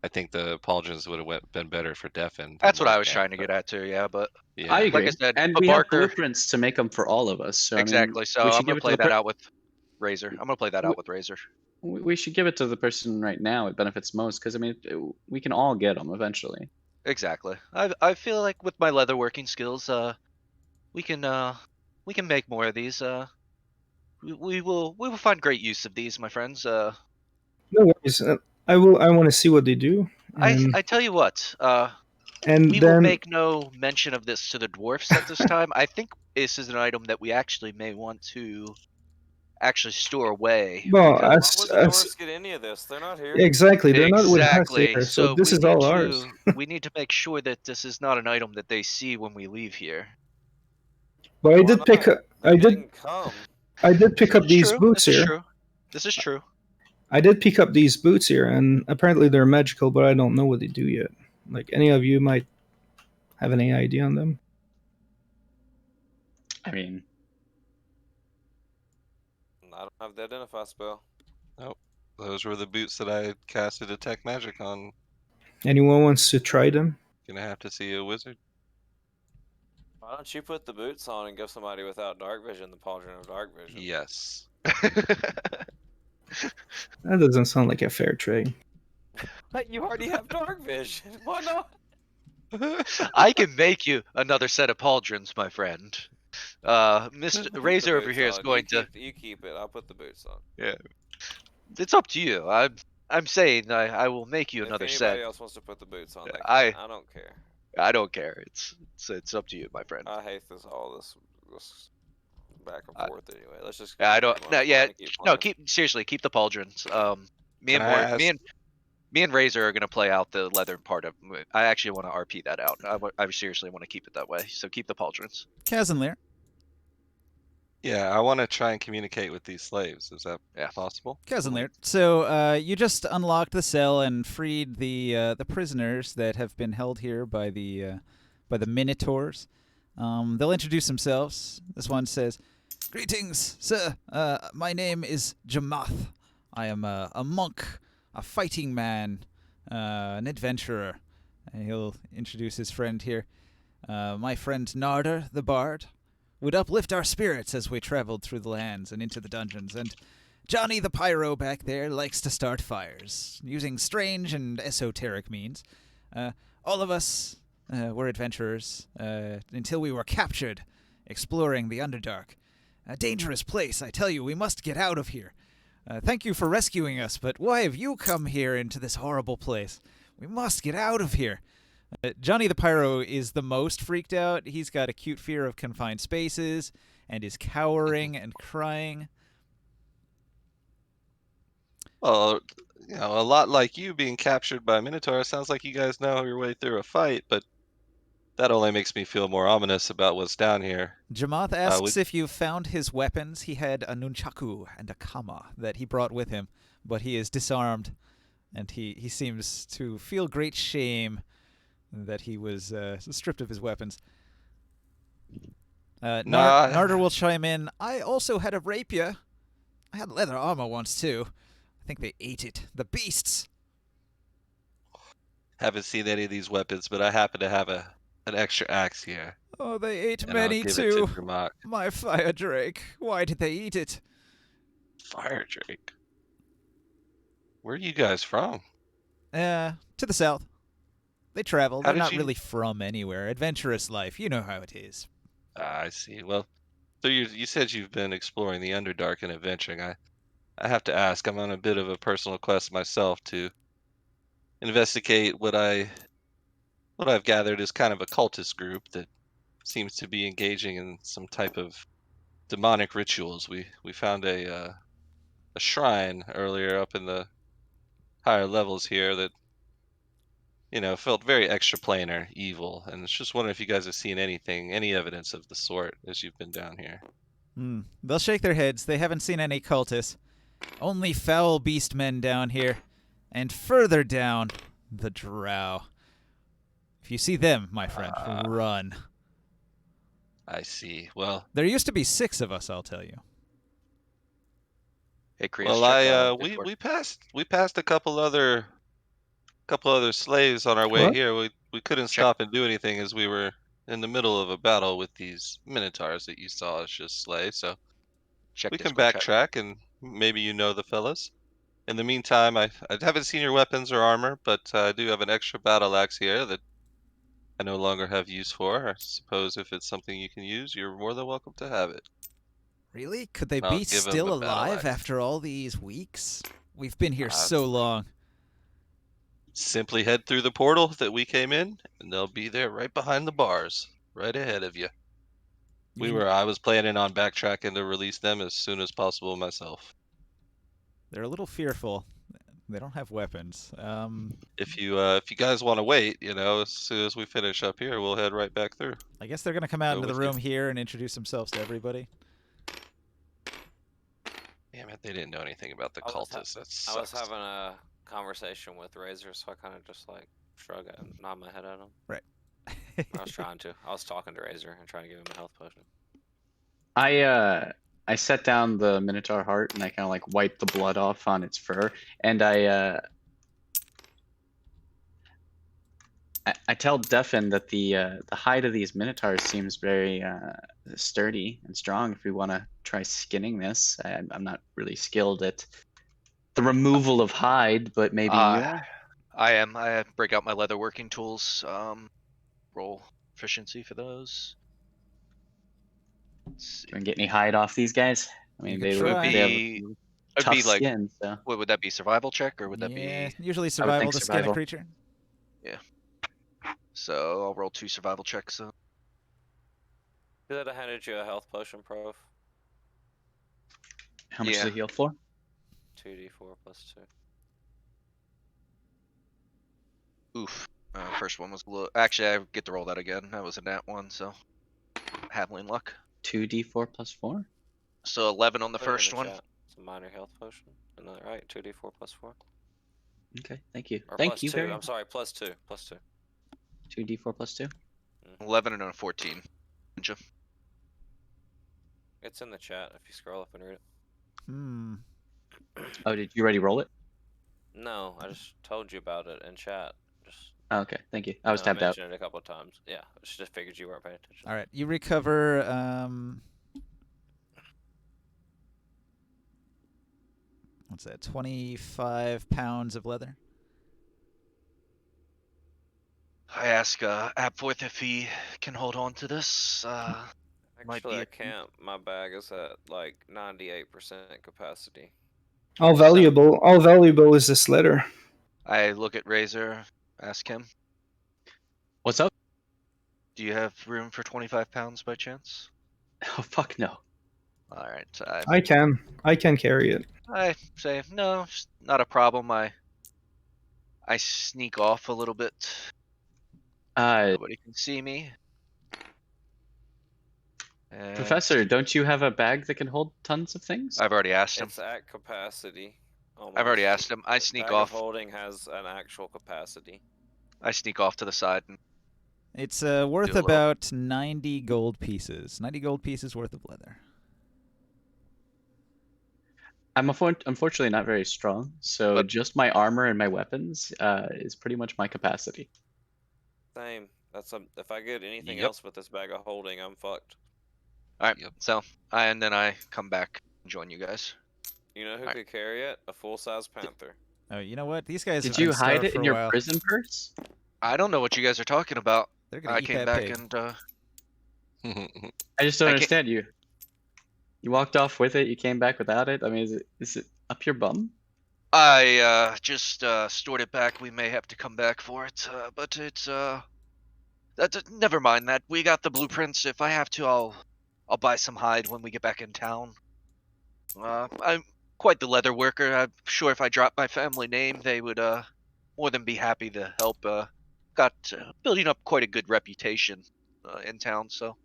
I think the pauldrons would have been better for Defen. That's what I was trying to get at too. Yeah, but Yeah. I Like agree. I said, and but we Barker- have blueprints to make them for all of us. So exactly. I So mean, we I'm should gonna give it play to the that out with Razor. I'm gonna play that out with Razor. we should give it to the person right now. It benefits most because I mean, we can all get them eventually. Exactly. I feel like with my leather working skills, we can make more of these. We will find great use of these, my friends. No worries. I want to see what they do. And, I tell you what. and We then will make no mention of this to the dwarfs at this time. I think this is an item that we actually may want to actually store away. well, because- Why would the dwarves get any of this? They're not here. exactly, they're not with us Exactly. here, so this we is all need ours. we need to make sure that this is not an item that they see when we leave here. But I Why did pick not? up. They I did. didn't come. I did pick up This is these true. boots This is here. true. This is true. I did pick up these boots here, and apparently they're magical, but I don't know what they do yet. Like, any of you might have any idea on them? I mean, I don't have the identify spell. Those were the boots that I casted detect magic on. Anyone wants to try them? Gonna have to see a wizard. Why don't you put the boots on and give somebody without dark vision the pauldron of dark vision? Yes. That doesn't sound like a fair trade. But you already have dark vision. Why not? I can make you another set of pauldrons, my friend. Mr. Put the Razor over boots here is on. going to. You keep it. I'll put the boots on. It's up to you. I'm saying I will make you another if set. anybody else wants to put the boots on, they can. I- I don't care. I don't care. It's up to you, my friend. I hate this back and I- forth anyway. Let's just. Yeah, I keep don't. going. No, yeah, Keep no. playing. Keep the pauldrons. Me Can and I Mor- ask- me and Razor are gonna play out the leather part of. I actually want to RP that out. I seriously want to keep it that way. So keep the pauldrons. Kaz and Lear. Yeah, I want to try and communicate with these slaves. Is that Yeah. possible? Kaz and Lear. So you just unlocked the cell and freed the prisoners that have been held here by the Minotaurs. They'll introduce themselves. This one says, "Greetings, sir. My name is Jamath. I am a monk, a fighting man, an adventurer." And he'll introduce his friend here. My friend Narder, the bard, would uplift our spirits as we traveled through the lands and into the dungeons. And Johnny the Pyro back there likes to start fires, using strange and esoteric means. All of us were adventurers until we were captured, exploring the Underdark. A dangerous place, I tell you, we must get out of here. Thank you for rescuing us, but why have you come here into this horrible place? We must get out of here. Johnny the Pyro is the most freaked out. He's got acute fear of confined spaces and is cowering and crying. Well, a lot like you being captured by Minotaur, sounds like you guys know your way through a fight, but that only makes me feel more ominous about what's down here. Jamath asks if you found his weapons. He had a nunchaku and a kama that he brought with him, but he is disarmed, and he seems to feel great shame that he was stripped of his weapons. Narder will chime in. I also had a rapier. I had leather armor once, too. I think they ate it. The beasts! Haven't seen any of these weapons, but I happen to have an extra axe here. Oh, they ate And many, I'll give too. It to Dramach. My fire drake. Why did they eat it? Fire drake? Where are you guys from? To the south. They travel. How They're did not you- really from anywhere. Adventurous life. You know how it is. I see. Well, so you said you've been exploring the Underdark and adventuring. I have to ask, I'm on a bit of a personal quest myself to investigate what I've gathered is kind of a cultist group that seems to be engaging in some type of demonic rituals. We found a shrine earlier up in the higher levels here that felt very extraplanar, evil, and it's just wondering if you guys have seen any evidence of the sort as you've been down here. They'll shake their heads. They haven't seen any cultists. Only foul beast men down here. And further down, the drow. If you see them, my friend, run. I see. Well, There used to be 6 of us, I'll tell you. Hey, Chris. well, we passed a couple other slaves on our way What? here. We couldn't stop and do anything as we were in the middle of a battle with these minotaurs that you saw us just slay. So we can backtrack and maybe the fellas. In the meantime, I haven't seen your weapons or armor, but I do have an extra battle axe here that I no longer have use for. I suppose if it's something you can use, you're more than welcome to have it. Really? Could they I'll be give 'em still the battle alive axe. after all these weeks? We've been here Uh, so long. Simply head through the portal that we came in, and they'll be there right behind the bars, right ahead of you. I was planning on backtracking to release them as soon as possible myself. They're a little fearful. They don't have weapons. If you guys want to wait, as soon as we finish up here, we'll head right back through. I guess they're going to come out Go into the with you. room here and introduce themselves to everybody. Damn it, they didn't know anything about the I was cultists. That sucks. I was having a conversation with Razor, so I kind of just like shrug and nod my head at him. Right. I was trying to. I was talking to Razor and trying to give him a health potion. I set down the Minotaur heart and I kind of like wiped the blood off on its fur, and I tell Defen that the hide of these Minotaurs seems very sturdy and strong. If we want to try skinning this, I'm not really skilled at the removal of hide, but maybe you are. I am. I break out my leather working tools. Roll efficiency for those. Let's see. Do we get any hide off these guys? I mean, could they try. have It'd tough be like, skin, so. what would that be? Survival check, or would that Yeah, be? usually survival to skin a survival. creature. So I'll roll 2 survival checks. So. Could I handed you a health potion, Prof? How much does Yeah. it heal for? 2d4 plus 2. Oof. First one was low. Actually, I get to roll that again. That was a nat 1, so Havling luck. 2d4 plus 4? So 11 on the Put it in first the one. chat. It's a minor health potion. Isn't that right? 2d4 plus 4. Okay, thank you. Or Thank plus you 2. very I'm much. sorry, plus 2. Plus 2. 2d4 plus 2? 11 and a 14. It's in the chat if you scroll up and read it. Oh, did you already roll it? No, I just told you about it in chat. Just Oh, okay, thank you. I was I tapped out. mentioned it a couple of times. Yeah, I just figured you weren't paying attention. All right, you recover What's that? 25 pounds of leather. I ask Apforth if he can hold on to this. Might Actually, be I can't. My bag is at like 98% capacity. How valuable is this letter? I look at Razor, ask him, What's up? do you have room for 25 pounds by chance? Oh fuck no. Alright, I can carry it. I say, no, it's not a problem. I sneak off a little bit. Nobody can see me. And Professor, don't you have a bag that can hold tons of things? I've already asked him. It's at capacity. I've already almost. asked him. I The sneak bag off. of holding has an actual capacity. I sneak off to the side and It's Do worth a little. about 90 gold pieces. 90 gold pieces worth of leather. I'm unfortunately not very strong, so But- just my armor and my weapons is pretty much my capacity. Same. If I get anything Yep. else with this bag of holding, I'm fucked. Alright, Yep. so and then I come back and join you guys. You know who Alright. could carry it? A full-size panther. Oh, you know what? These guys Did have been you hide starved it for in a your while. prison purse? I don't know what you guys are talking about. They're gonna I eat came that back pig. and I just don't I can't- understand you. You walked off with it, you came back without it? I mean, is it up your bum? I just stored it back. We may have to come back for it, but it's never mind that. We got the blueprints. If I have to, I'll buy some hide when we get back in town. I'm quite the leather worker. I'm sure if I dropped my family name, they would more than be happy to help. Got building up quite a good reputation in town. So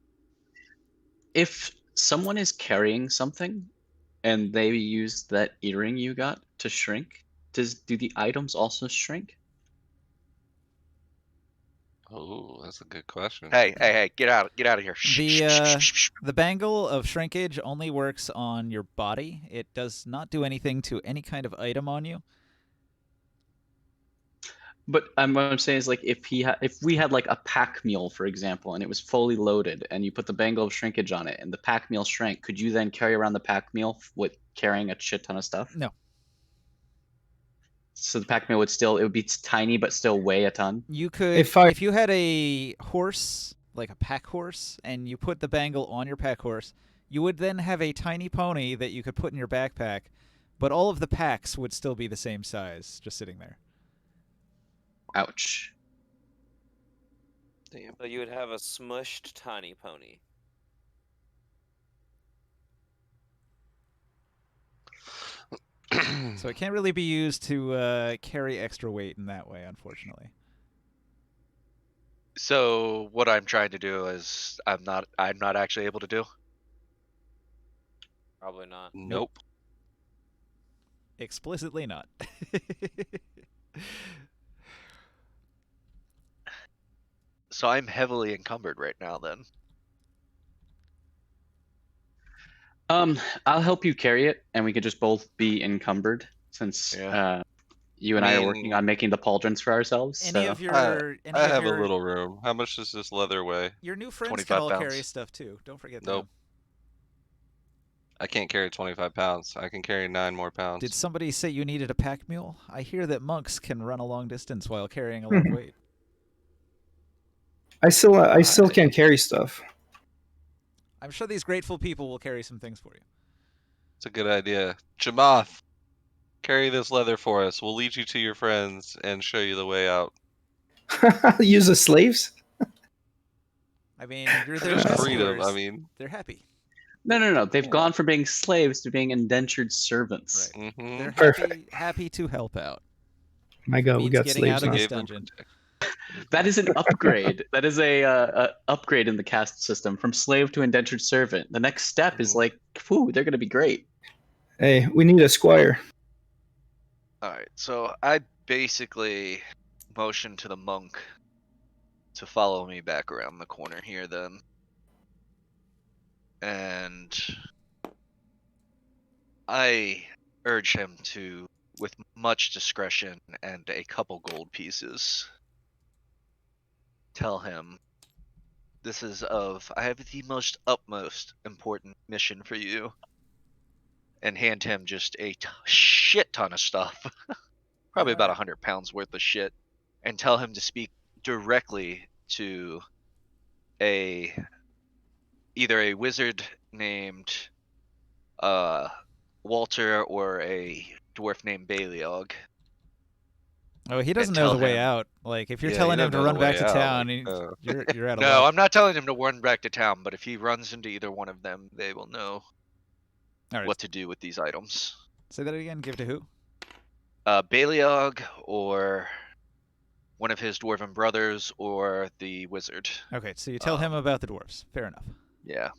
If someone is carrying something and they use that earring you got to shrink, do the items also shrink? Oh, that's a good question. hey, get out of here. The bangle of shrinkage only works on your body. It does not do anything to any kind of item on you. But what I'm saying is, like, if we had like a pack mule, for example, and it was fully loaded, and you put the bangle of shrinkage on it, and the pack mule shrank, could you then carry around the pack mule with carrying a shit ton of stuff? No. So the pack mule it would be tiny but still weigh a ton. You could, if you had a horse, like a pack horse, and you put the bangle on your pack horse, you would then have a tiny pony that you could put in your backpack, but all of the packs would still be the same size, just sitting there. Ouch. Damn. So you would have a smushed tiny pony. So it can't really be used to carry extra weight in that way, unfortunately. So what I'm trying to do is I'm not actually able to do. Probably not. Nope. Explicitly not. So I'm heavily encumbered right now. Then I'll help you carry it, and we could just both be encumbered since Yeah. you and I are working mean- on making the pauldrons for ourselves. Any so. of your, I have a little room. How much does this leather weigh? Your new friends 25 can all pounds. carry stuff too. Don't forget Nope. them. I can't carry 25 pounds. I can carry 9 more pounds. Did somebody say you needed a pack mule? I hear that monks can run a long distance while carrying a lot of weight. I still can't carry stuff. I'm sure these grateful people will carry some things for you. It's a good idea. Chamath, carry this leather for us. We'll lead you to your friends and show you the way out. Use the slaves. I mean, you're their Just freedom. rescuers. I mean, They're happy. No. They've gone from being slaves to being indentured servants. Right. mhm. They're Perfect. happy to help out. My God, we Means got getting slaves out of now. this Gave them dungeon. protection. That is an upgrade. That is a upgrade in the caste system from slave to indentured servant. The next step is Mhm. like, whew, they're gonna be great. Hey, we need a squire. all right. So I basically motion to the monk to follow me back around the corner here. Then, and I urge him to, with much discretion and a couple gold pieces, tell him this is I have the most utmost important mission for you. and hand him just a shit ton of stuff, probably about Alright. 100 pounds worth of shit, and tell him to speak directly to either a wizard named Walter or a dwarf named Baliog. Oh, he doesn't And know the tell way him- out. Like, if you're Yeah, telling you him don't to know run the back way to out, town, like, you're out of No, luck. I'm not telling him to run back to town, but if he runs into either one of them, they will know Alright, what to do with these items. say that again. Give to who? Baliog or one of his dwarven brothers or the wizard. Okay, so you tell him about the dwarves. Fair enough. Yeah.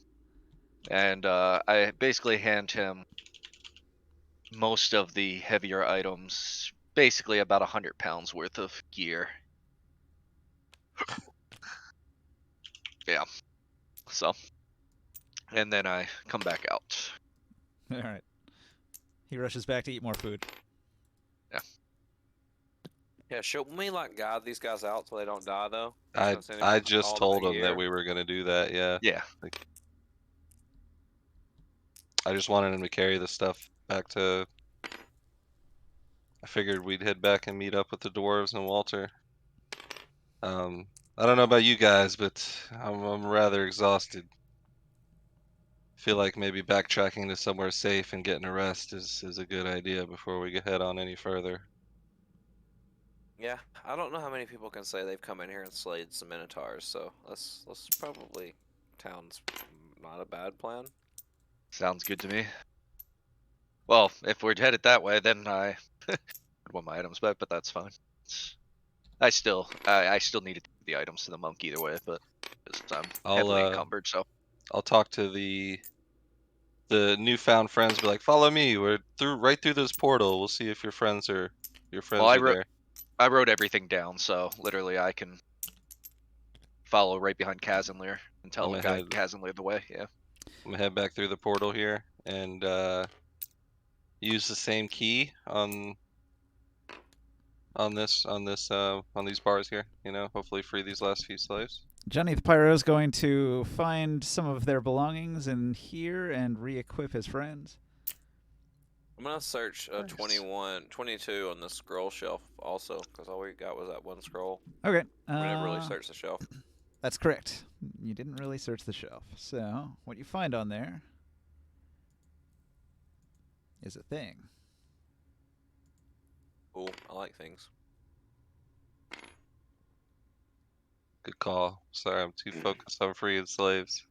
And I basically hand him most of the heavier items, basically about 100 pounds worth of gear. Yeah. So, and then I come back out. Alright. He rushes back to eat more food. Yeah, should we like guide these guys out so they don't die though? I Since I all just that told him that gear- we were gonna do that. Yeah. Yeah. I just wanted him to carry the stuff back to. I figured we'd head back and meet up with the dwarves and Walter. I don't know about you guys, but I'm rather exhausted. Feel like maybe backtracking to somewhere safe and getting a rest is a good idea before we head on any further. Yeah, I don't know how many people can say they've come in here and slayed some minotaurs, so let's probably town's not a bad plan. Sounds good to me. Well, if we're headed that way, then I would want my items back, but that's fine. I still needed the items to the monk either way, but I'm heavily encumbered, so. I'll talk to the newfound friends. Be like, follow me. We're right through this portal. We'll see if your friends are there. I wrote everything down, so literally I can follow right behind Kazanlir and tell I'm guide ahead. Kazanlir the way. Yeah. I'm gonna head back through the portal here and use the same key on these bars here. You know, hopefully free these last few slaves. Johnny the Pyro is going to find some of their belongings in here and re-equip his friends. I'm gonna search Nice. 22 on the scroll shelf also, because all we got was that one scroll. Okay. We never really searched the shelf. That's correct. You didn't really search the shelf. So, what you find on there is a thing. Cool, I like things. Good call. Sorry, I'm too focused on freeing slaves.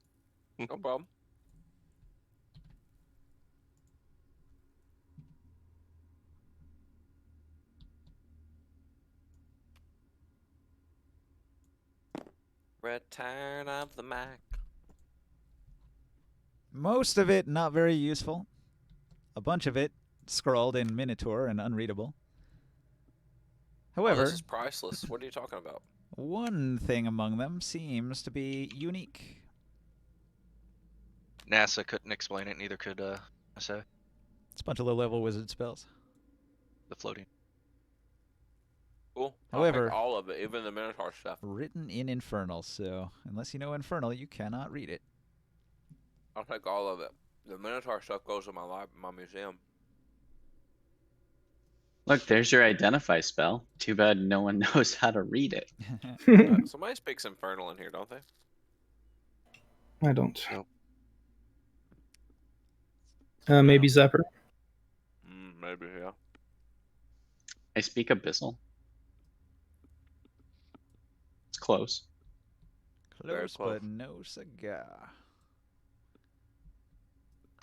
No problem. Return of the Mac. Most of it not very useful. A bunch of it scrawled in Minotaur and unreadable. However, this is priceless. What are you talking about? one thing among them seems to be unique. NASA couldn't explain it, neither could SA. It's a bunch of low-level wizard spells. The floating. Cool. However- I'll take all of it, even the Minotaur stuff. Written in Infernal, so unless you know Infernal, you cannot read it. I'll take all of it. The Minotaur stuff goes in my museum. Look, there's your identify spell. Too bad no one knows how to read it. Somebody speaks Infernal in here, don't they? I don't. Nope. Maybe Zapper. Maybe, yeah. I speak Abyssal. It's close. Very Close, close. but no cigar.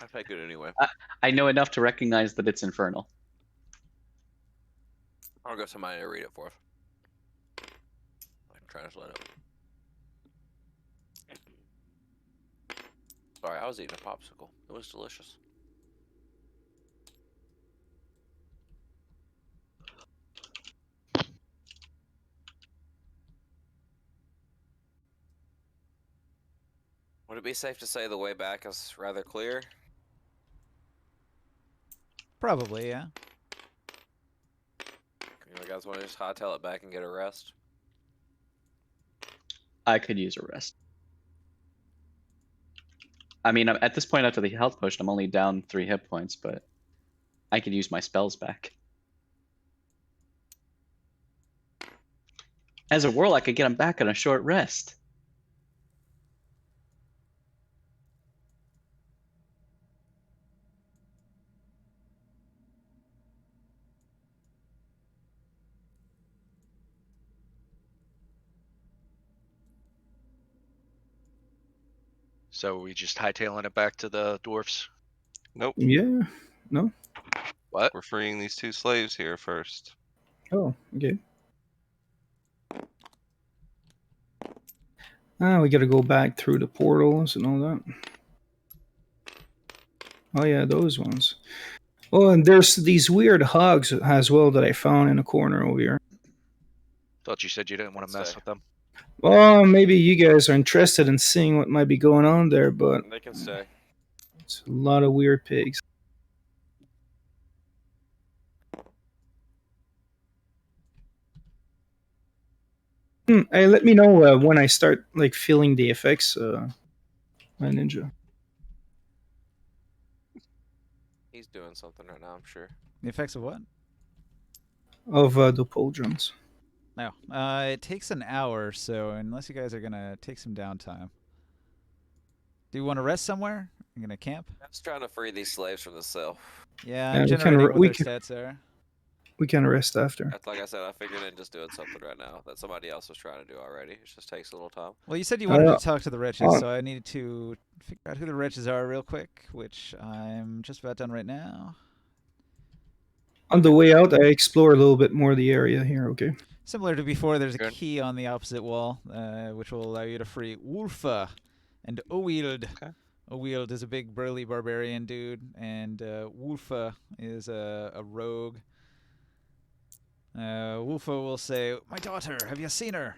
I take it anyway. I know enough to recognize that it's infernal. I'll get somebody to read it for us. I can translate it. Sorry, I was eating a popsicle. It was delicious. Would it be safe to say the way back is rather clear? Probably, yeah. You guys want to just hightail it back and get a rest? I could use a rest. I mean, at this point after the health potion, I'm only down 3 hit points, but I could use my spells back. As a warlock, I could get them back on a short rest. So we just hightailing it back to the dwarfs. Nope. Yeah. No. What? We're freeing these 2 slaves here first. Oh, okay. We gotta go back through the portals and all that. Oh yeah, those ones. Oh, and there's these weird hogs as well that I found in a corner over here. Thought you said you didn't want to mess Stay. with them. Well, maybe you guys are interested in seeing what might be going on there, but They can stay. it's a lot of weird pigs. Hey, let me know when I start like feeling the effects, my ninja. He's doing something right now, I'm sure. The effects of what? Of the pauldrons. No. It takes an hour, so unless you guys are gonna take some downtime. Do you want to rest somewhere? You gonna camp? I'm just trying to free these slaves from the cell. Yeah, Yeah, I'm we can generating re- what we their can- stats are. We can rest after. That's like I said, I figured in just doing something right now that somebody else was trying to do already. It just takes a little time. Well, you said you wanted Uh, to talk to the wretches, so I needed to figure out who the wretches are real quick, which I'm just about done right now. On the way out, I explore a little bit more of the area here. Okay. Similar to before, there's a Good. key on the opposite wall, which will allow you to free Wolfa and Owield. Okay. Owield is a big burly barbarian dude, and Wolfa is a rogue. Wolfa will say, "My daughter, have you seen her?"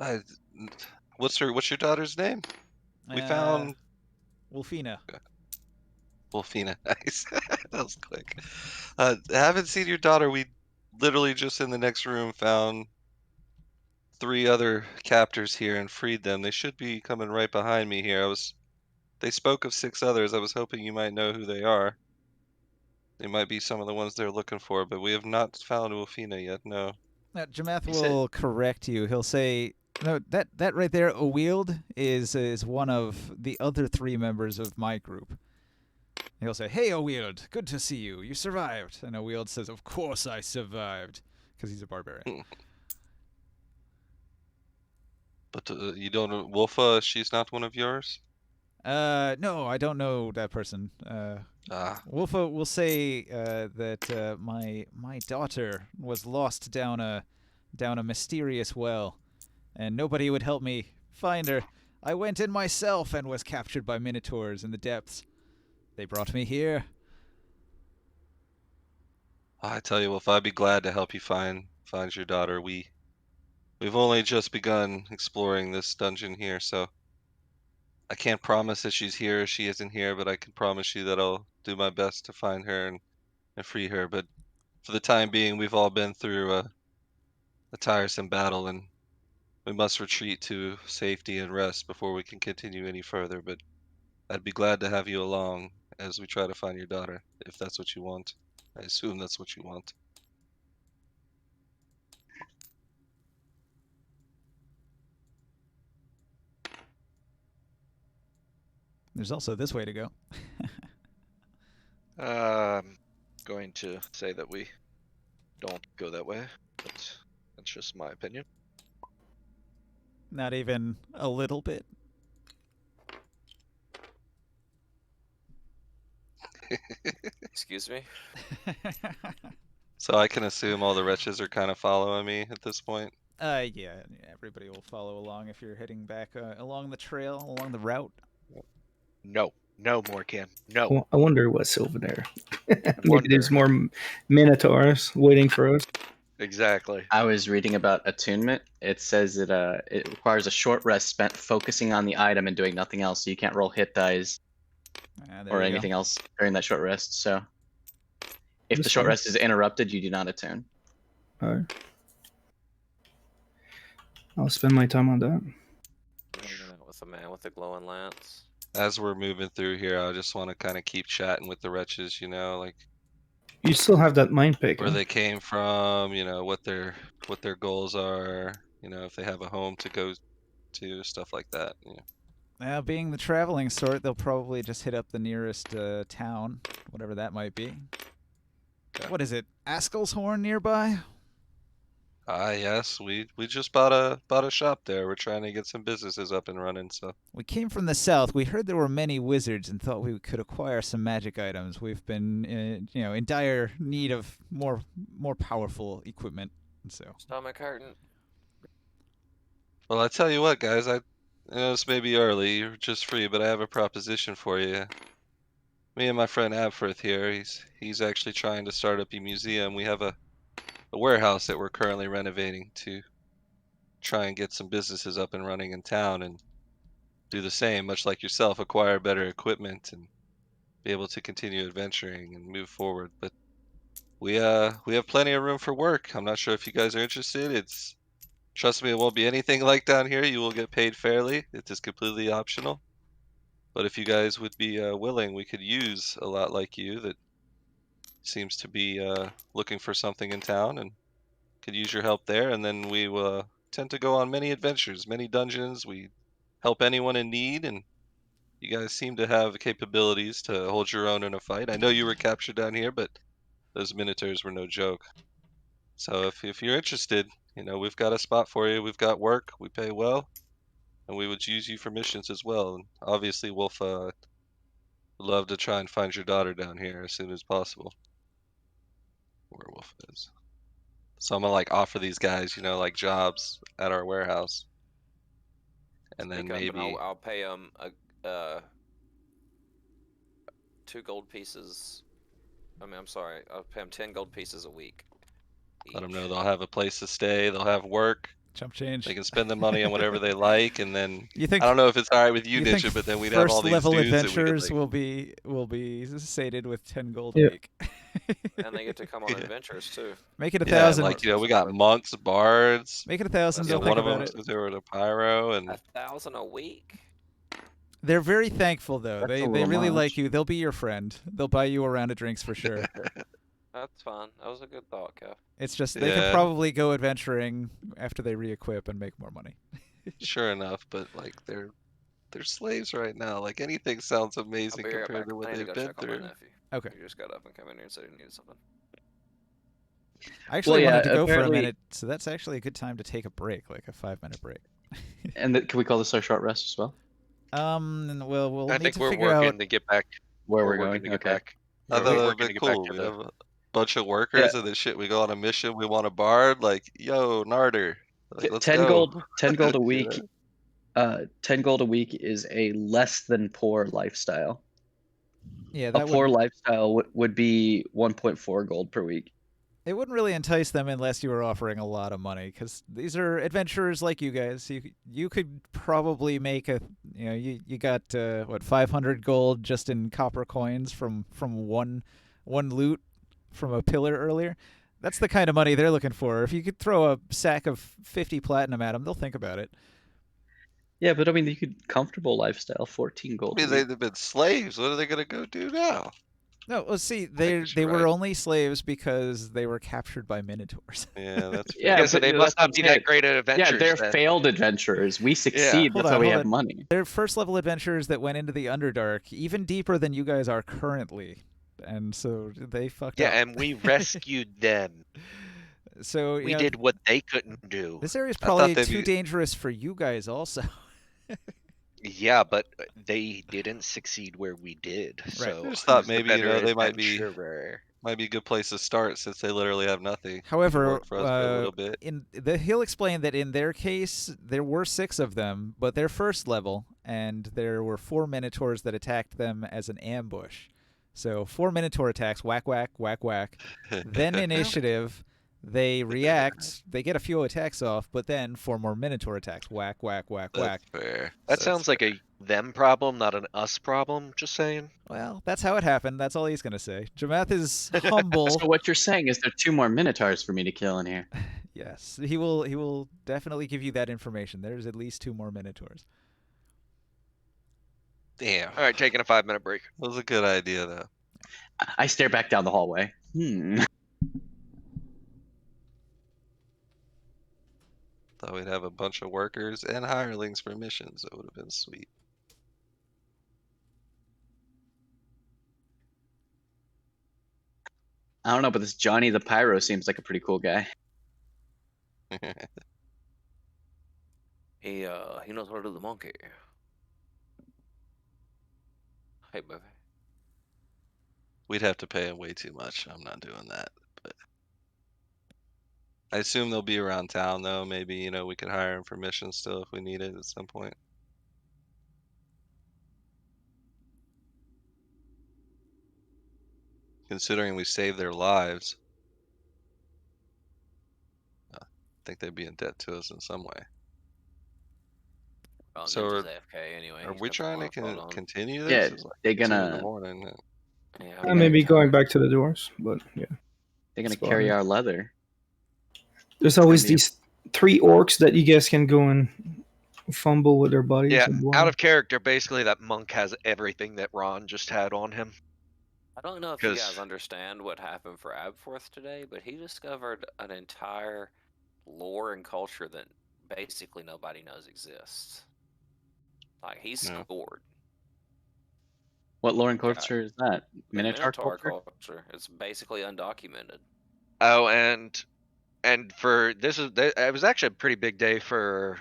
I, what's your daughter's name? We found Wolfina. Wolfina. Nice. That was quick. Haven't seen your daughter. We literally just in the next room found 3 other captors here and freed them. They should be coming right behind me here. They spoke of 6 others. I was hoping you might know who they are. They might be some of the ones they're looking for, but we have not found Wolfina yet. No. Jamath He said- will correct you. He'll say, "No, that right there, Owield, is one of the other 3 members of my group." He'll say, "Hey, Owield, good to see you. You survived." And Owield says, "Of course I survived," because he's a barbarian. But you don't know Wolfa? She's not one of yours? No, I don't know that person. Ah. Wolfa will say that my daughter was lost down a mysterious well, and nobody would help me find her. I went in myself and was captured by minotaurs in the depths. They brought me here. I tell you, Wolf, I'd be glad to help you find your daughter. We've only just begun exploring this dungeon here, so I can't promise that she's here or she isn't here, but I can promise you that I'll do my best to find her and free her. But for the time being, we've all been through a tiresome battle, and we must retreat to safety and rest before we can continue any further. But I'd be glad to have you along as we try to find your daughter, if that's what you want. I assume that's what you want. There's also this way to go. I'm going to say that we don't go that way, but that's just my opinion. Not even a little bit. Excuse me? So I can assume all the wretches are kind of following me at this point. Yeah, everybody will follow along if you're heading back along the trail, along the route. No, Morgan, no. I wonder what's over there. Maybe Wonder. there's more minotaurs waiting for us. Exactly. I was reading about attunement. It says that it requires a short rest spent focusing on the item and doing nothing else. So you can't roll hit dice There or you go. anything else during that short rest. So if the That's short fine. rest is interrupted, you do not attune. Alright. I'll spend my time on that. Hanging out with a man with the glowing lance. As we're moving through here, I just want to kind of keep chatting with the wretches, you know, like You still have that mind pick. where Huh? they came from, you know, what their goals are, you know, if they have a home to go to, stuff like that. You know. Now, being the traveling sort, they'll probably just hit up the nearest town, whatever that might be. What is it? Askelshorn nearby? Ah, yes, we just bought a shop there. We're trying to get some businesses up and running, so. We came from the south. We heard there were many wizards and thought we could acquire some magic items. We've been, in dire need of more powerful equipment. And so, Stomach hurting. Well, I tell you what, guys, I know this may be early, you're just free, but I have a proposition for you. Me and my friend Abfrith here, he's actually trying to start up a museum. We have a warehouse that we're currently renovating to try and get some businesses up and running in town and do the same, much like yourself, acquire better equipment and be able to continue adventuring and move forward. But we have plenty of room for work. I'm not sure if you guys are interested. Trust me, it won't be anything like down here. You will get paid fairly. It is completely optional. But if you guys would be willing, we could use a lot like you that seems to be looking for something in town and could use your help there. And then we will tend to go on many adventures, many dungeons. We help anyone in need, and you guys seem to have the capabilities to hold your own in a fight. I know you were captured down here, but those minotaurs were no joke. So if you're interested, you know, we've got a spot for you. We've got work. We pay well, and we would use you for missions as well. And obviously, Wolf would love to try and find your daughter down here as soon as possible. Where Wolf is. So I'm gonna like offer these guys, you know, like jobs at our warehouse, and then Speak up maybe I'll pay them 2 gold pieces. I'm sorry. I'll pay them 10 gold pieces a week. let them each. know they'll have a place to stay. They'll have work. chump change. They can spend the money on whatever they like, and then You think? I don't know if it's all right with you, think Ninja, but then we'd have all first these level dudes adventures that we could, like, will be sated with 10 gold Yeah. a week. And they get to come on Yeah. adventures too. Make it 1,000. like, you know, we got monks, bards. Make it 1,000. That's They'll fine. think One of about them it. is over to pyro, and 1,000 a week. They're very thankful though. That's a They little really like much. you. They'll be your friend. They'll buy you a round of drinks for sure. That's fine. That was a good thought, Kev. It's just they can Yeah. probably go adventuring after they re-equip and make more money. sure enough, but like they're slaves right now. Like anything sounds I'll amazing be right compared back. to what I need to they've go been check on my through. nephew. Okay. He just got up and came in here and said he needed something. I actually yeah, wanted to go for a apparently- minute, so that's actually a good time to take a break, like a 5-minute break. And can we call this our short rest as well? Well, we'll I need think to we're figure working out. to get back. Where we're we're working going? to get Okay. back. I Yeah, thought we're that would working be to get back cool. to We the- have a bunch of workers and then shit. We go on a mission. We want a bard. Like, yo, Narder. Like, let's 10 go. gold. 10 gold a You week. know? 10 gold a week is a less than poor lifestyle. Yeah, A that poor would. lifestyle would be 1.4 gold per week. It wouldn't really entice them unless you were offering a lot of money, because these are adventurers like you guys. You could probably make you got 500 gold just in copper coins from one loot from a pillar earlier. That's the kind of money they're looking for. If you could throw a sack of 50 platinum at them, they'll think about it. Yeah, but I mean, you could comfortable lifestyle, 14 gold I a mean, week. they've been slaves. What are they gonna go do now? No, well, see, guess they you're were right. only slaves because they were captured by minotaurs. Yeah, that's fair. Yeah, Yeah, so but they that's must what not I'm be saying. that great at adventures. Yeah, they're then. failed adventurers. We succeed. Hold That's why on, we hold have on. money. They're first level adventurers that went into the Underdark, even deeper than you guys are currently, and so they fucked Yeah, up. and we rescued them. So We did what they couldn't do. This area is I thought probably they'd too be- dangerous for you guys, also. Yeah, but they didn't succeed where we did. So I just thought who's the maybe, you know, better they might be adventurer? a good place to start since they literally have nothing. They can However, work for us for a little bit. he'll explain that in their case, there were 6 of them, but they're first level, and there were 4 minotaurs that attacked them as an ambush. So 4 minotaur attacks, whack, whack, whack, whack. Then initiative, they react, they get a few attacks off, but then 4 more minotaur attacks, whack, whack, whack, whack. That's fair. That That's sounds like a them problem, not an us problem. Just saying. Well, that's how it happened. That's all he's gonna say. Jamath is humble. So what you're saying is there are 2 more minotaurs for me to kill in here. Yes, he will definitely give you that information. There's at least 2 more minotaurs. Damn. All right, taking a 5-minute break. That was a good idea, though. I stare back down the hallway. Thought we'd have a bunch of workers and hirelings for missions. That would have been sweet. I don't know, but this Johnny the Pyro seems like a pretty cool guy. He knows how to do the monkey. Hey, baby. We'd have to pay him way too much. I'm not doing that. But I assume they'll be around town, though. Maybe, you know, we could hire him for missions still if we need it at some point. Considering we saved their lives, I think they'd be in debt to us in some way. Well, So Ninja's AFK anyway. Are He's we got the trying to blindfold on. continue Yeah, this? It's like they're 2 in the gonna morning. Yeah, They're Maybe gonna- going back to the dwarves, but yeah. they're gonna That's about carry it. our leather. There's gonna always be- these 3 orcs that you guys can go and fumble with their bodies. Yeah, and out of character, basically that monk has everything that Ron just had on him. I don't know if you 'Cause- guys understand what happened for Abforth today, but he discovered an entire lore and culture that basically nobody knows exists. Like, he Yeah. scored. What Lauren culture is that? The Minotaur culture? culture. It's basically undocumented. Oh, and for this is it was actually a pretty big day for.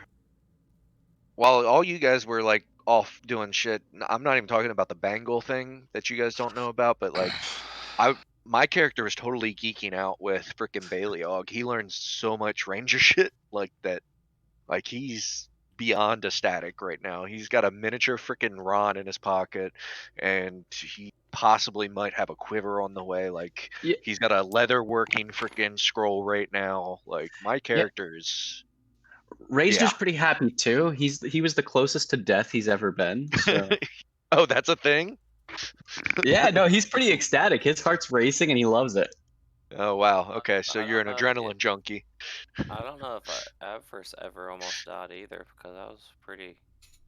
While all you guys were like off doing shit, I'm not even talking about the Bangle thing that you guys don't know about, but like my character was totally geeking out with freaking Baleog. He learns so much ranger shit like that. Like he's beyond ecstatic right now. He's got a miniature freaking Ron in his pocket, and he possibly might have a quiver on the way. Like Yeah. he's got a leather working freaking scroll right now. Like my character's. Razor's Yeah. pretty happy too. He was the closest to death he's ever been. So Oh, that's a thing? yeah, no, he's pretty ecstatic. His heart's racing and he loves it. Oh wow. Okay, so I you're an don't know if adrenaline junkie. I don't know if I first ever almost died either, because I was pretty.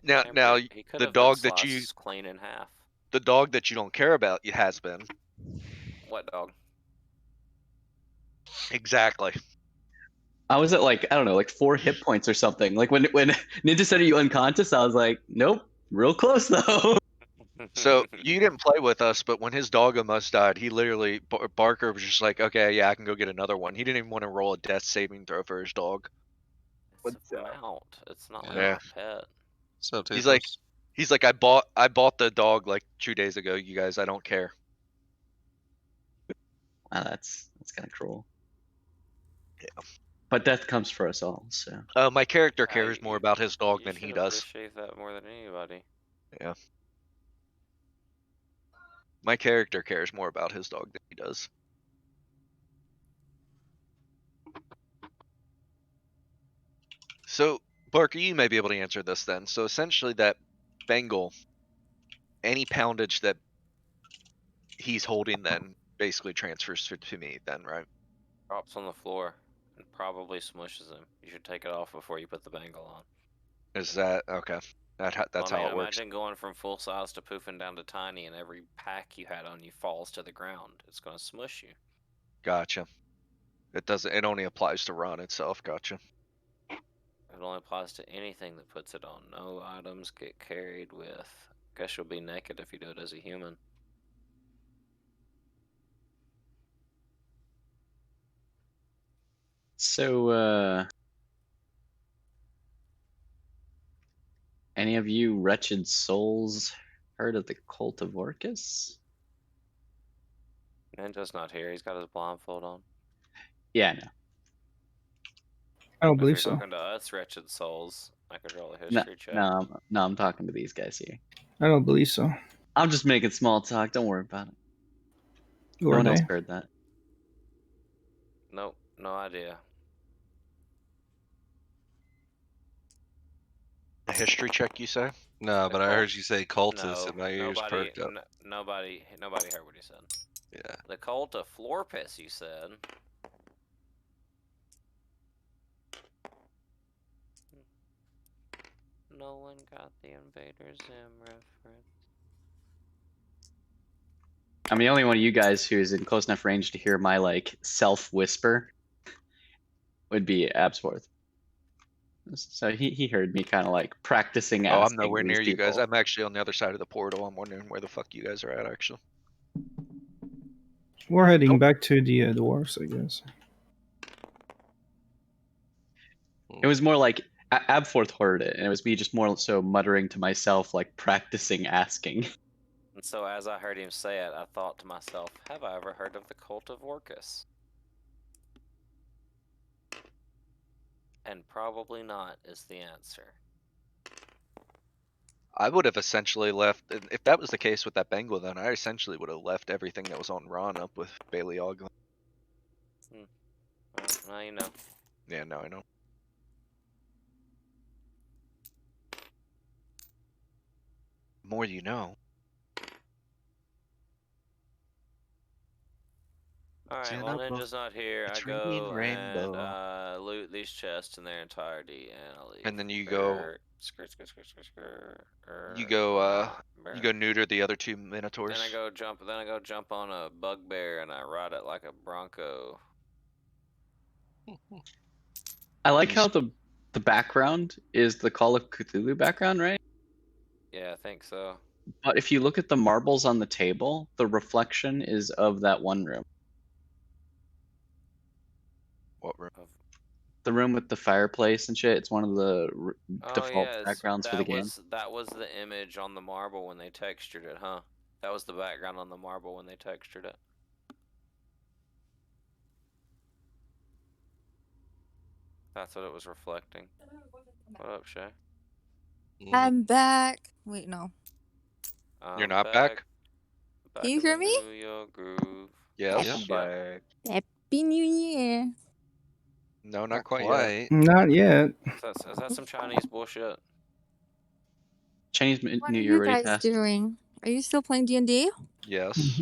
Now He could the have been dog that you sliced clean in half. the dog that you don't care about has been. What dog? Exactly. I was at like, I don't know, like 4 hit points or something. Like when Ninja said, "Are you unconscious?" I was like, "Nope, real close though." So you didn't play with us, but when his dog almost died, he literally Barker was just like, "Okay, yeah, I can go get another one." He didn't even want to roll a death saving throw for his dog. It's a mount. It's not like Yeah. a pet. So He's like, I bought the dog like 2 days ago. You guys, I don't care. Wow, that's kind of cruel. Yeah. But death comes for us all. So My character Yeah, cares more about his dog you than he should does. appreciate that more than anybody. Yeah. My character cares more about his dog than he does. So, Barker, you may be able to answer this then. So essentially that Bengal, any poundage that he's holding then basically transfers to me then, right? Drops on the floor and probably smushes him. You should take it off before you put the bangle on. Is that okay? That's Well, I mean, how it works. imagine going from full size to poofing down to tiny, and every pack you had on you falls to the ground. It's gonna smush you. Gotcha. It doesn't. It only applies to Ron itself. Gotcha. It only applies to anything that puts it on. No items get carried with. Guess you'll be naked if you do it as a human. So, any of you wretched souls heard of the cult of Orcus? Ninja's not here. He's got his blindfold on. Yeah, no. I don't If believe you're so. talking to us, wretched souls, I could roll a No, history check. no, I'm talking to these guys here. I don't believe so. I'm just making small talk. Don't worry about it. Who No are one else they? heard that. Nope, no idea. A history check, you say? No, but I heard you say cultist, No, and my ears nobody, perked up. nobody heard what he said. Yeah. The cult of Florpus, you said. No one got the Invader Zim reference. I'm the only one of you guys who's in close enough range to hear my like self whisper. Would be Absworth. So he heard me kind of like practicing Oh, I'm asking nowhere these near you guys. people. I'm actually on the other side of the portal. I'm wondering where the fuck you guys are at, actually. We're heading Nope. back to the dwarves, I guess. It was more like Abforth heard it, and it was me just more so muttering to myself, like practicing asking. And so as I heard him say it, I thought to myself, have I ever heard of the cult of Orcus? And probably not is the answer. I would have essentially left, if that was the case with that Bengal, then I essentially would have left everything that was on Ron up with Bailey Ogden. Well, now you know. Yeah, now I know. More you know. Alright, well Jenna, Ninja's not here. it's I go raining and rainbow. loot these chests in their entirety, and I'll leave. And then you go, Skirt. you go neuter the other two Minotaurs. Then I go jump on a bugbear and I ride it like a bronco. I like how the background is the Call of Cthulhu background, right? Yeah, I think so. But if you look at the marbles on the table, the reflection is of that one room. What room? The room with the fireplace and shit. It's one of the default backgrounds for the game. That was the image on the marble when they textured it, huh? That was the background on the marble when they textured it. That's what it was reflecting. What up, Shay? I'm back. Wait, no. You're not back? Can you hear me? New York groove. Yes. Yep. Happy New Year. No, not quite yet. Not yet. Is that some Chinese bullshit? Chinese What New are Year you already guys passed. doing? Are you still playing D&D? Yes.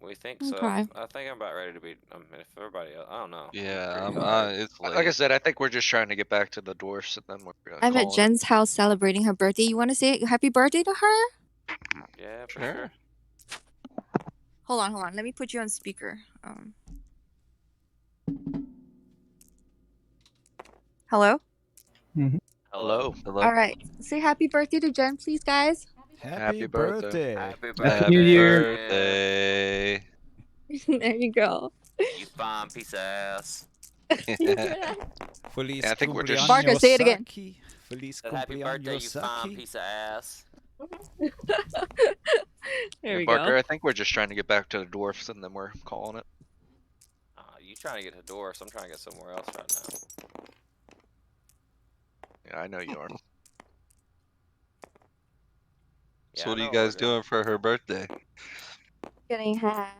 We think so. Okay. I think I'm about ready to be. I mean, if everybody else, I don't know. Yeah, it's late. Like I said, I think we're just trying to get back to the dwarfs, and then we're gonna I'm at call it. Jen's house celebrating her birthday. You want to say happy birthday to her? Yeah, for sure. Hold on. Let me put you on speaker. Hello? Hello. All right. Say happy birthday to Jen, please, guys. Happy birthday. Happy Happy New Year. Birthday. There you go. You fine piece of ass. Feliz I think we're just- Barker, say it again. cumpleaños, Feliz Said happy birthday, you fine cumpleaños. piece of ass. There we Barker, go. I think we're just trying to get back to the dwarfs, and then we're calling it. You trying to get to Dwarfs? I'm trying to get somewhere else right now. Yeah, I know you are. So Yeah, what I are you know guys we're doing. doing for her birthday? Getting high.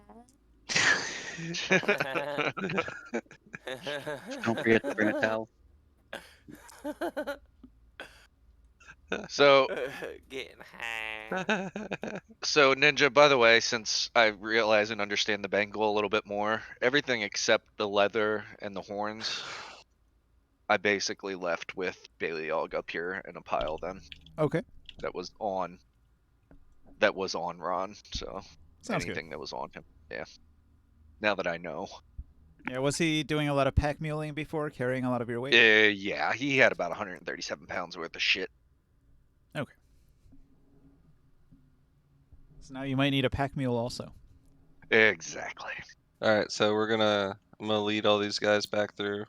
Don't forget to bring a towel. So, Getting high. so Ninja, by the way, since I realize and understand the Bengal a little bit more, everything except the leather and the horns, I basically left with Bailey Og up here in a pile then. Okay. That was on Ron, so Sounds anything that was on him. Yeah. Now that I know. Yeah, was he doing a lot of pack muling before, carrying a lot of your weight? Yeah, he had about 137 pounds worth of shit. Okay. So now you might need a pack mule also. Exactly. All right, so I'm gonna lead all these guys back through.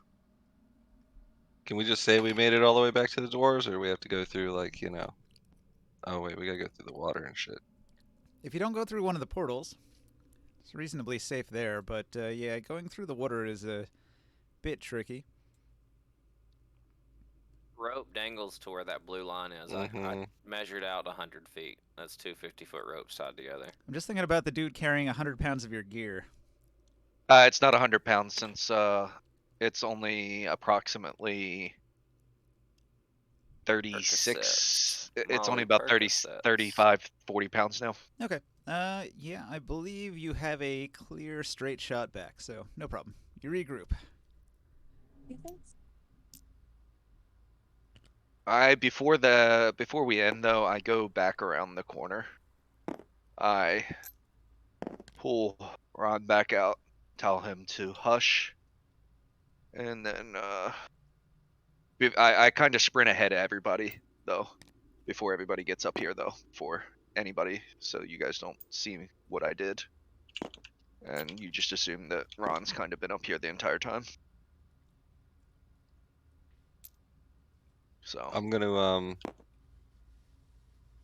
Can we just say we made it all the way back to the dwarves, or do we have to go through like, you know? Oh wait, we gotta go through the water and shit. If you don't go through one of the portals, it's reasonably safe there, but yeah, going through the water is a bit tricky. Rope dangles to where that blue line is. I measured out 100 feet. That's two 50-foot ropes tied together. I'm just thinking about the dude carrying 100 pounds of your gear. It's not 100 pounds since it's only approximately 36. It's only about 30, 35, 40 pounds now. Okay. Yeah, I believe you have a clear straight shot back, so no problem. You regroup. Before we end though, I go back around the corner. I pull Ron back out, tell him to hush, and then I kind of sprint ahead of everybody though, before everybody gets up here though, for anybody, so you guys don't see what I did, and you just assume that Ron's kind of been up here the entire time. So I'm gonna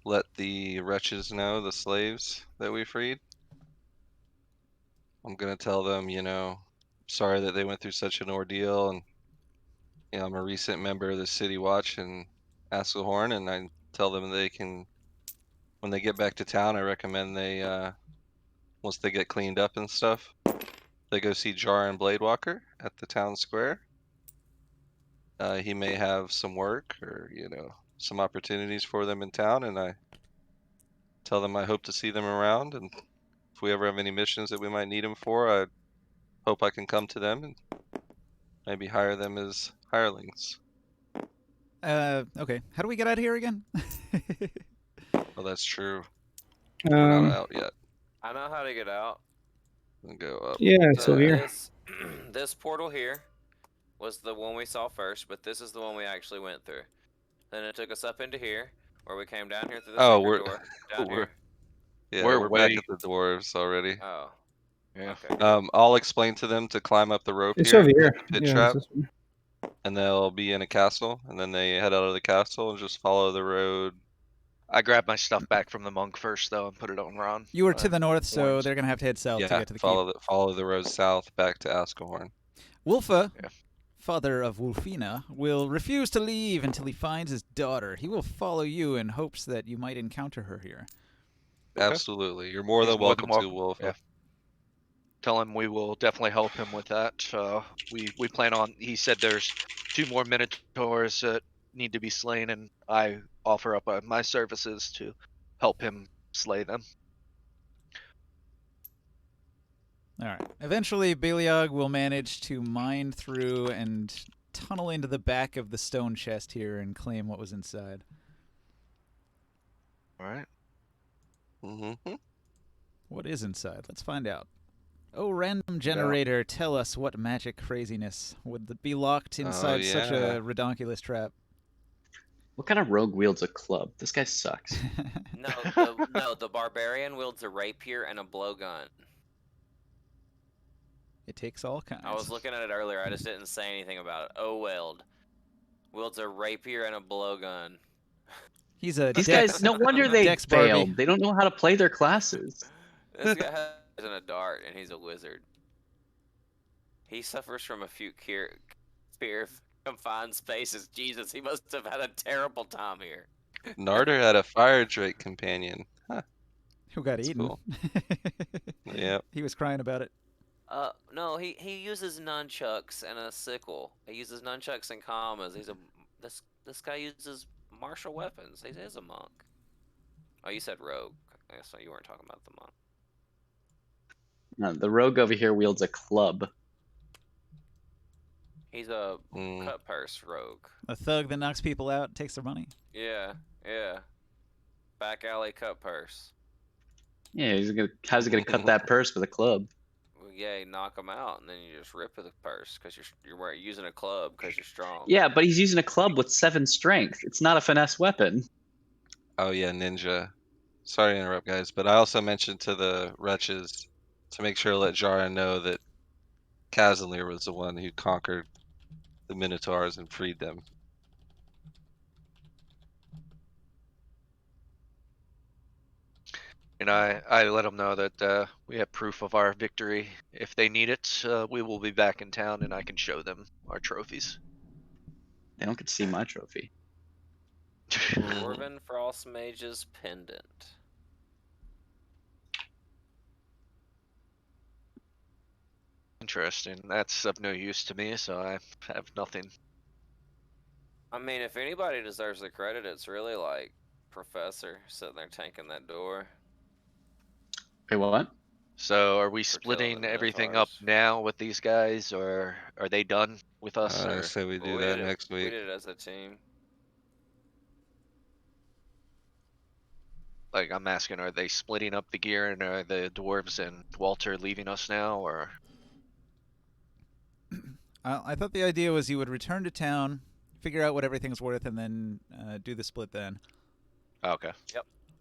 let the wretches know, the slaves that we freed. I'm gonna tell them, sorry that they went through such an ordeal, and I'm a recent member of the City Watch and Askelhorn, and I tell them they can, when they get back to town, I recommend they, once they get cleaned up and stuff, they go see Jar and Bladewalker at the town square. He may have some work or, some opportunities for them in town, and I tell them I hope to see them around, and if we ever have any missions that we might need them for, I hope I can come to them and maybe hire them as hirelings. Okay. How do we get out of here again? Well, that's true. We're not Um, out yet. I know how to get out. We'll go up. yeah, it's over here. This portal here was the one we saw first, but this is the one we actually went through. Then it took us up into here, where we came down here through the secret door. Down here. We're back at the dwarves already. Oh. yeah. Okay. I'll explain to them to climb up the rope It's here, over here. hit the pit Yeah, trap, it's this one. and they'll be in a castle, and then they head out of the castle and just follow the road. I grabbed my stuff back from the monk first though and put it on Ron. You were to the north, so horns. they're gonna have to head south to Yeah, get to the keep. follow the road south back to Askelhorn. Wolfa, Yeah. father of Wolfina, will refuse to leave until he finds his daughter. He will follow you in hopes that you might encounter her here. Okay. Absolutely. You're more He's than more than welcome to, welcome. Wolf. Yeah. Tell him we will definitely help him with that. We plan on. He said there's 2 more minotaurs that need to be slain, and I offer up my services to help him slay them. All right. Eventually, Beliog will manage to mine through and tunnel into the back of the stone chest here and claim what was inside. All right. Mm-hmm. What is inside? Let's find out. Oh, random generator, tell us what magic craziness would be locked inside such a redonkulous trap. What kind of rogue wields a club? This guy sucks. No, the barbarian wields a rapier and a blowgun. It takes all kinds. I was looking at it earlier. I just didn't say anything about it. Oweld wields a rapier and a blowgun. He's a These guys, no wonder they Dex Barbie. failed. They don't know how to play their classes. This guy has a dart, and he's a wizard. He suffers from a few fear of confined spaces. Jesus, he must have had a terrible time here. Narder had a fire drake companion. Huh. Who got That's eaten. cool. Yep. He was crying about it. No, he uses nunchucks and a sickle. He uses nunchucks and commas. This guy uses martial weapons. He is a monk. Oh, you said rogue. I guess you weren't talking about the monk. No, the rogue over here wields a club. He's a cut purse rogue. A thug that knocks people out, takes their money. Yeah. Back alley cut purse. Yeah, how's he gonna cut that purse with a club? Well, yeah, you knock him out, and then you just rip the purse because you're using a club because you're strong. Yeah, but he's using a club with 7 strength. It's not a finesse weapon. Oh yeah, ninja. Sorry to interrupt, guys, but I also mentioned to the wretches to make sure to let Jara know that Casimir was the one who conquered the Minotaurs and freed them. And I let them know that we have proof of our victory. If they need it, we will be back in town, and I can show them our trophies. They don't get to see my trophy. Dwarven Frost Mage's pendant. Interesting. That's of no use to me, so I have nothing. I mean, if anybody deserves the credit, it's really like Professor sitting there tanking that door. Wait, what? So are we For killing splitting the everything up Minotaurs. now with these guys, or are they done with us? I Or say we do Well, that next We week. did it as a team. Like, I'm asking, are they splitting up the gear, and are the dwarves and Walter leaving us now, or? I thought the idea was you would return to town, figure out what everything's worth, and then do the split then. Okay,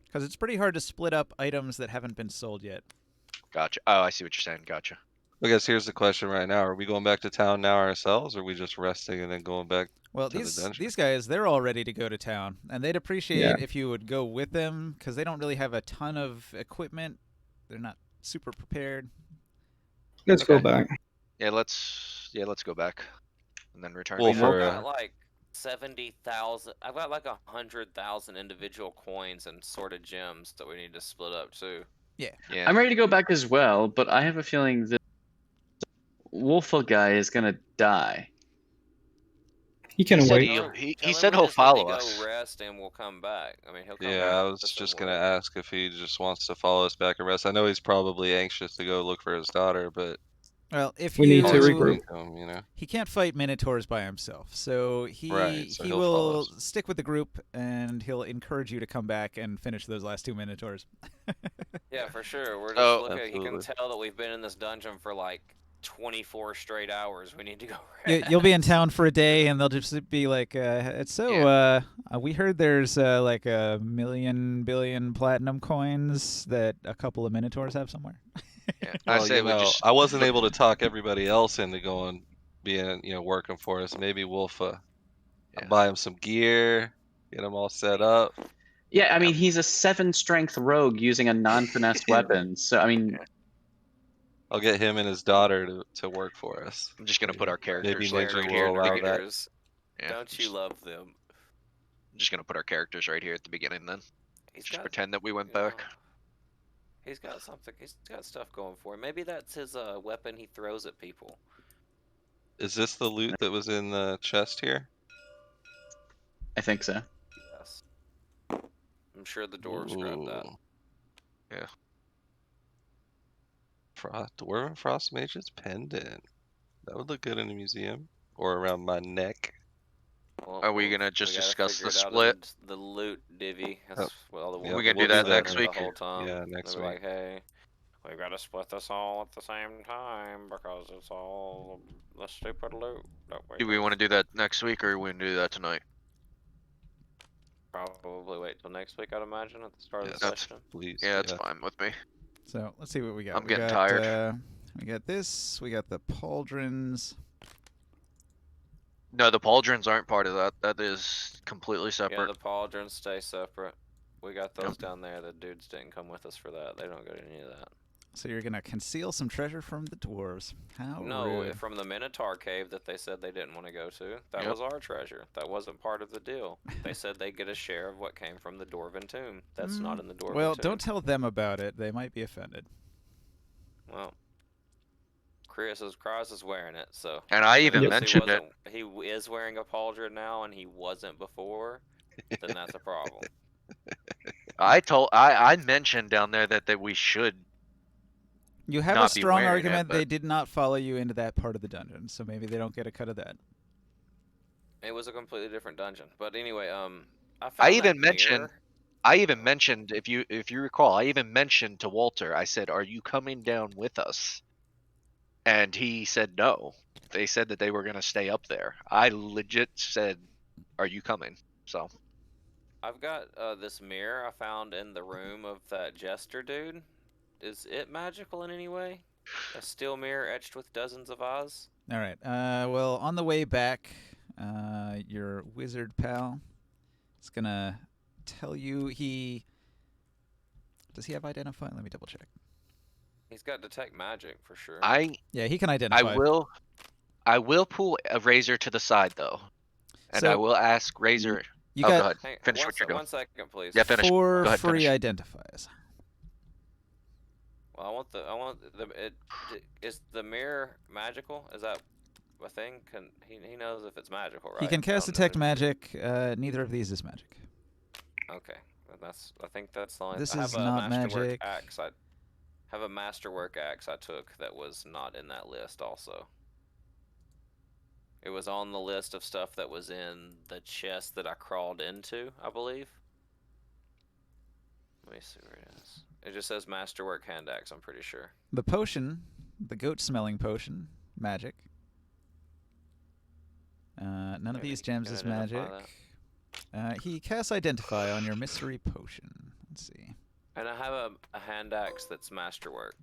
Because it's pretty hard to split up items that haven't been sold yet. gotcha. Oh, I see what you're saying. Gotcha. I guess here's the question right now: are we going back to town now ourselves, or are we just resting and then going back? Well, To the dungeon. these guys, they're all ready to go to town, and they'd appreciate Yeah. if you would go with them because they don't really have a ton of equipment. They're not super prepared. Let's go Okay. back. Yeah, let's go back, and then return. Well, to for town. I've got like 70,000. I've got like 100,000 individual coins and sorted gems that we need to split up too. Yeah. I'm ready to go back as well, but I have a feeling that Wolfa guy is gonna die. He can said wait. he said he'll follow us. Go rest and we'll come back. I mean, he'll come yeah, back. I was with us just and gonna we'll- ask if he just wants to follow us back and rest. I know he's probably anxious to go look for his daughter, but Well, if We you need to always regroup. him, you know. he can't fight minotaurs by himself, so Right, so he he'll follow will us. stick with the group and he'll encourage you to come back and finish those last 2 minotaurs. Yeah, for sure. We're just Oh, looking. He can absolutely. tell that we've been in this dungeon for like 24 straight hours. We need to go You'll be in rest. town for a day, and they'll just be like, we heard there's like a billion platinum coins that a couple of minotaurs have somewhere. Yeah. I Well, say you we know, just I wasn't able to talk everybody else into going, being, working for us. Maybe Wolf, Yeah. buy him some gear, get him all set up. Yeah, I mean he's a 7 strength rogue using a non-finessed weapon. So I mean, Yeah. I'll get him and his daughter to work for us. I'm just gonna put our characters Maybe like Ninja right will here. allow that. characters. Yeah, Don't you love them? I'm just gonna put our characters right here at the beginning then. He's Just got, pretend that we went you know, back. He's got something. He's got stuff going for him. Maybe that's his weapon he throws at people. Is this the loot that was in the chest here? I think so. Yes. I'm sure the dwarves grabbed that. Ooh. Yeah. Dwarven Frost Mage's pendant. That would look good in a museum or around my neck. Well, Are we gonna just gotta discuss figure the it out split? in the loot divvy. Oh, That's what all the yeah, We can wolves do we'll that do next that week. the whole time. Yeah, next They're week. like, hey, we gotta split this all at the same time because it's all the stupid loot. Do we want to do that next week, or we want to do that tonight? Probably wait till next week, I'd imagine, at the start of the Yes, session. please. Yeah, that's fine with me. So let's see what we got. I'm We getting got, tired. We got this. We got the pauldrons. No, the pauldrons aren't part of that. That is completely Yeah, separate. the pauldrons stay separate. We got those down there. The dudes didn't come with us for that. They don't get any of that. So you're gonna conceal some treasure from the dwarves. How No, rude. from the Minotaur cave that they said they didn't want to go to. That Yep. was our treasure. That wasn't part of the deal. They said they get a share of what came from the Dwarven tomb. That's not in the Dwarven Well, tomb. don't tell them about it. They might be offended. Well, Cross is wearing it, so. And I even Because mentioned it. He is wearing a pauldron now, and he wasn't before. Then that's a problem. I mentioned down there that we should. You have a Not be strong wearing it, argument they but- did not follow you into that part of the dungeon, so maybe they don't get a cut of that. It was a completely different dungeon. But anyway, I found I that even mentioned. mirror. I even mentioned, if you recall, I even mentioned to Walter. I said, "Are you coming down with us?" And he said no. They said that they were gonna stay up there. I legit said, "Are you coming?" So. I've got this mirror I found in the room of that jester dude. Is it magical in any way? A steel mirror etched with dozens of eyes? All right. Well, on the way back, your wizard pal is gonna tell you does he have identify? Let me double check. He's got detect magic for sure. Yeah, he can identify. I will pull a Razor to the side though, and I So, will ask Razor. You Go got ahead. Finish what you're doing. 1 second, please. Yeah, finish. 4 Go ahead, free finish. identifies. Well, is the mirror magical? Is that a thing? He knows if it's magical, right? He can I cast don't know detect if- magic. Neither of these is magic. Okay, I think that's the only. This I have is a not masterwork magic. axe. I have a masterwork axe I took that was not in that list. Also, it was on the list of stuff that was in the chest that I crawled into, I believe. Let me see where it is. It just says Masterwork Hand Axe, I'm pretty sure. The potion, the goat-smelling potion, magic. None of Maybe these he can gems is identify magic. that. He casts Identify on your mystery potion. Let's see. And I have a hand axe that's masterwork.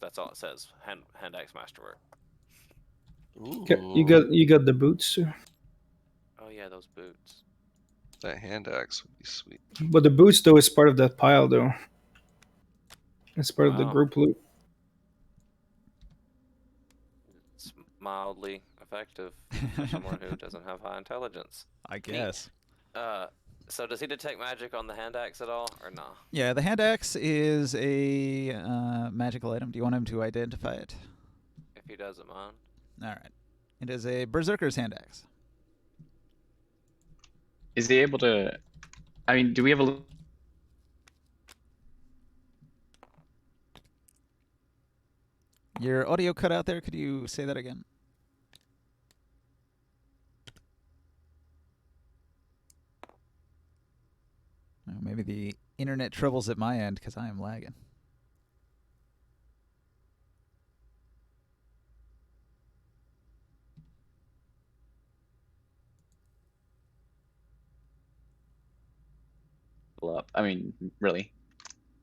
That's all it says. Hand axe masterwork. Okay, you got the boots, Oh yeah, those boots. That hand axe would be sweet. but the boots though is part of that pile though. It's part of the Wow. group loot. It's mildly effective for someone who doesn't have high intelligence. I guess. So does he detect magic on the hand axe at all, or no? Yeah, the hand axe is a magical item. Do you want him to identify it? If he doesn't mind. All right. It is a berserker's hand axe. Is he able to? I mean, do we have a? Your audio cut out there. Could you say that again? Oh, maybe the internet troubles at my end because I am lagging. Up. I mean, really,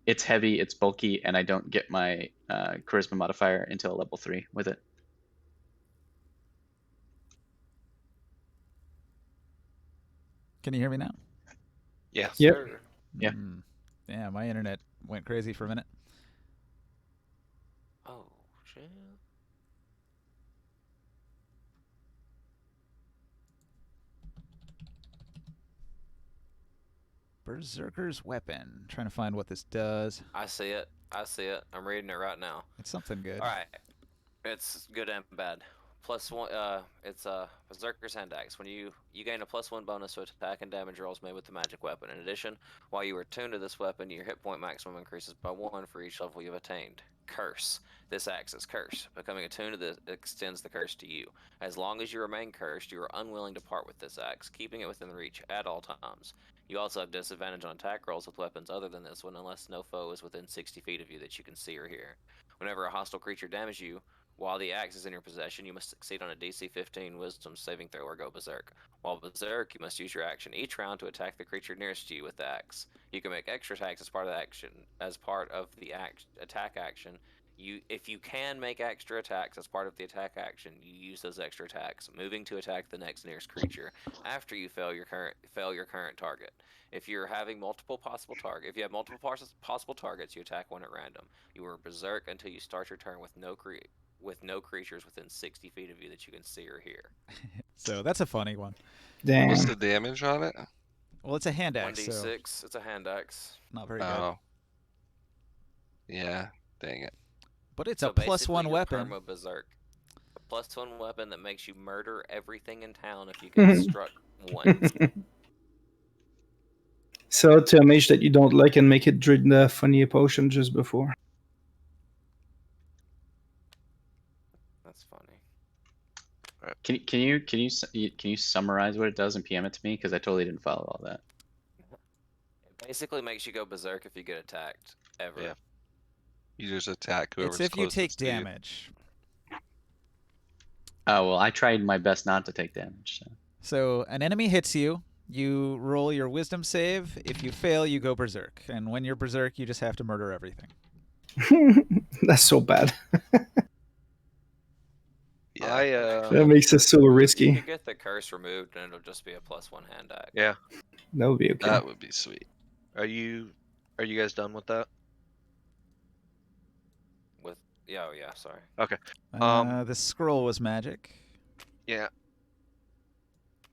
it's heavy, it's bulky, and I don't get my charisma modifier until level 3 with it. Can you hear me now? Yeah. Yep. Sir. Yeah. Yeah, my internet went crazy for a minute. Oh shit. Berserker's weapon. Trying to find what this does. I see it. I'm reading it right now. It's something good. All right. It's good and bad. +1. It's a Berserker's Hand Axe. When you gain a +1 bonus to attack and damage rolls made with the magic weapon. In addition, while you are tuned to this weapon, your hit point maximum increases by 1 for each level you've attained. Curse. This acts as curse. Becoming attuned to this extends the curse to you. As long as you remain cursed, you are unwilling to part with this axe, keeping it within reach at all times. You also have disadvantage on attack rolls with weapons other than this one, unless no foe is within 60 feet of you that you can see or hear. Whenever a hostile creature damages you, while the axe is in your possession, you must succeed on a DC 15 Wisdom saving throw or go berserk. While berserk, you must use your action each round to attack the creature nearest to you with the axe. You can make extra attacks as part of the action. As part of the attack action, if you can make extra attacks as part of the attack action, you use those extra attacks, moving to attack the next nearest creature after you fail your current target. If you're having multiple possible targets, you attack one at random. You are berserk until you start your turn with no creatures within 60 feet of you that you can see or hear. So that's a funny one. Damn. What's the damage on it? Well, it's a hand axe, 1d6. so It's a hand axe. not very good. Oh. Yeah, dang it. But it's So a basically, +1 you're weapon. perma berserk. A +1 weapon that makes you murder everything in town if you get struck once. Sell it to a mage that you don't like and make it drink the funny potion just before. That's funny. Can you summarize what it does and PM it to me? Because I totally didn't follow all that. It basically makes you go berserk if you get attacked ever. Yeah. You just attack whoever's It's if you closest take to you. damage. Oh well, I tried my best not to take damage. So an enemy hits you. You roll your wisdom save. If you fail, you go berserk. And when you're berserk, you just have to murder everything. That's so bad. Yeah. That makes it so You risky. could get the curse removed and it'll just be a +1 hand axe. Yeah. That would be okay. That would be sweet. Are you guys done with that? Oh yeah, sorry. Okay. The scroll was magic. Yeah.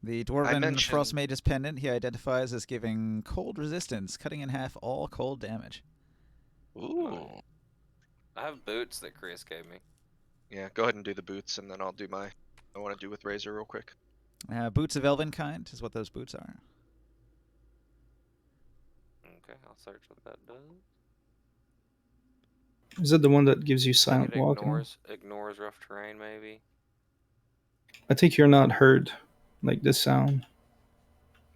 The Dwarven mentioned- Frost Mage's pendant he identifies as giving cold resistance, cutting in half all cold damage. Ooh. I have boots that Chris gave me. Yeah, go ahead and do the boots and then I'll do I want to do with Razor real quick. Boots of Elven kind is what those boots are. Okay, I'll search what that does. Is that the one that gives you silent It walking? ignores rough terrain, maybe. I think you're not heard, like the sound.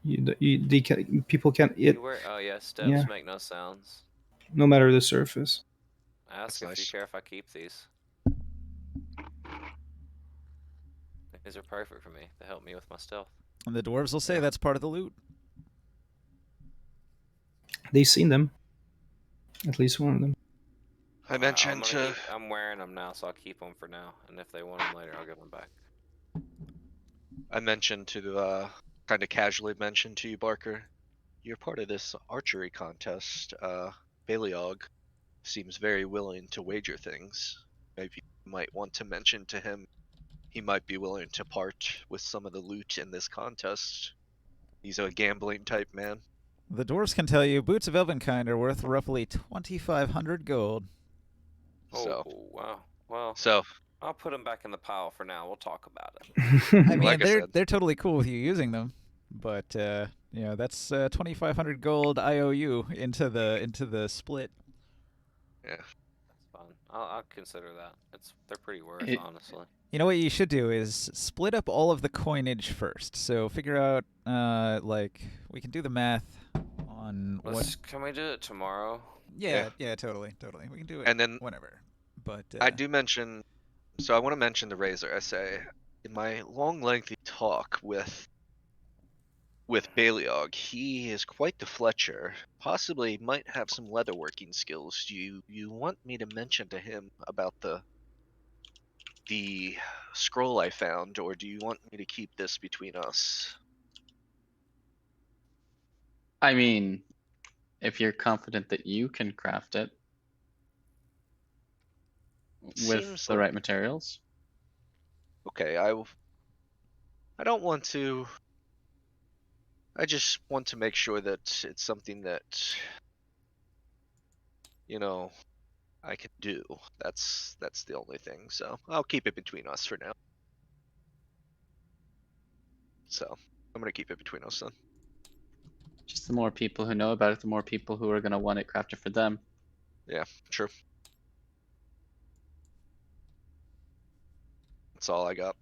People can't. Oh yeah, steps Yeah. make no sounds. no matter the surface. Ask That's if nice. you care if I keep these. These are perfect for me. They help me with my stealth. And the dwarves will say Yeah. that's part of the loot. They've seen them. At least one of them. I mentioned to I'm wearing them now, so I'll keep them for now. And if they want them later, I'll give them back. kind of casually mention to you, Barker, you're part of this archery contest. Baleog seems very willing to wager things. Maybe you might want to mention to him he might be willing to part with some of the loot in this contest. He's a gambling type man. The dwarves can tell you boots of Elvenkind are worth roughly 2,500 gold. So, Oh, wow. Well, so I'll put them back in the pile for now. We'll talk about it. I mean, Like I said. they're totally cool with you using them, but that's 2,500 gold IOU into the split. yeah, That's fun. I'll consider that. They're pretty worth, It- honestly. You know what you should do is split up all of the coinage first. So figure out like we can do the math on what. Can we do it tomorrow? Yeah, totally. We can do it and then whenever. But I do mention. So I want to mention the razor. I say in my long, lengthy talk with Baleog, he is quite the Fletcher. Possibly might have some leatherworking skills. Do you want me to mention to him about the scroll I found, or do you want me to keep this between us? I mean, if you're confident that you can craft it with Seems the like- right materials. Okay, I don't want to. I just want to make sure that it's something that I can do. That's the only thing. So I'll keep it between us for now. So I'm gonna keep it between us then. Just the more people who know about it, the more people who are going to want it crafted for them. Sure. That's all I got.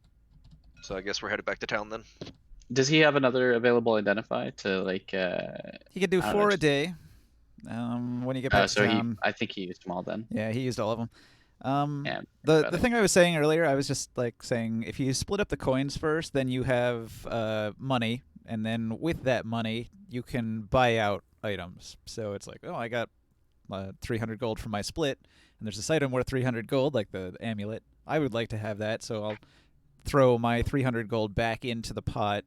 So I guess we're headed back to town then. Does he have another available identify to like? he could do I don't 4 know, a just- day. When you get back to So town. I think he used them all then. Yeah, he used all of them. Yeah, The better. thing I was saying earlier, I was just like saying if you split up the coins first, then you have money, and then with that money you can buy out items. So it's like, oh, I got 300 gold from my split, and there's this item worth 300 gold, like the amulet. I would like to have that, so I'll throw my 300 gold back into the pot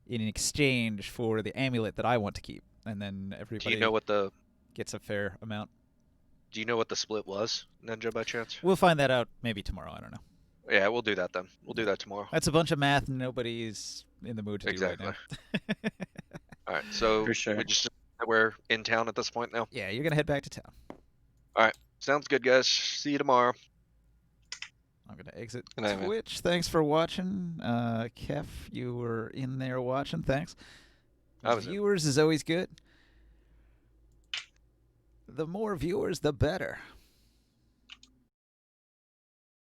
in exchange for the amulet that I want to keep, and then Do everybody you know what the gets a fair amount. split was, Ninja, by chance? We'll find that out maybe tomorrow. I don't know. Yeah, we'll do that then. We'll do that tomorrow. That's a bunch of math nobody's in the mood to do right now. All right, so For sure. we're in town at this point now. Yeah, you're gonna head back to town. Sounds good, guys. See you tomorrow. I'm gonna exit Good night, man. Twitch. Thanks for watching. Kef, you were in there watching. Thanks. I was in. Viewers is always good. The more viewers, the better.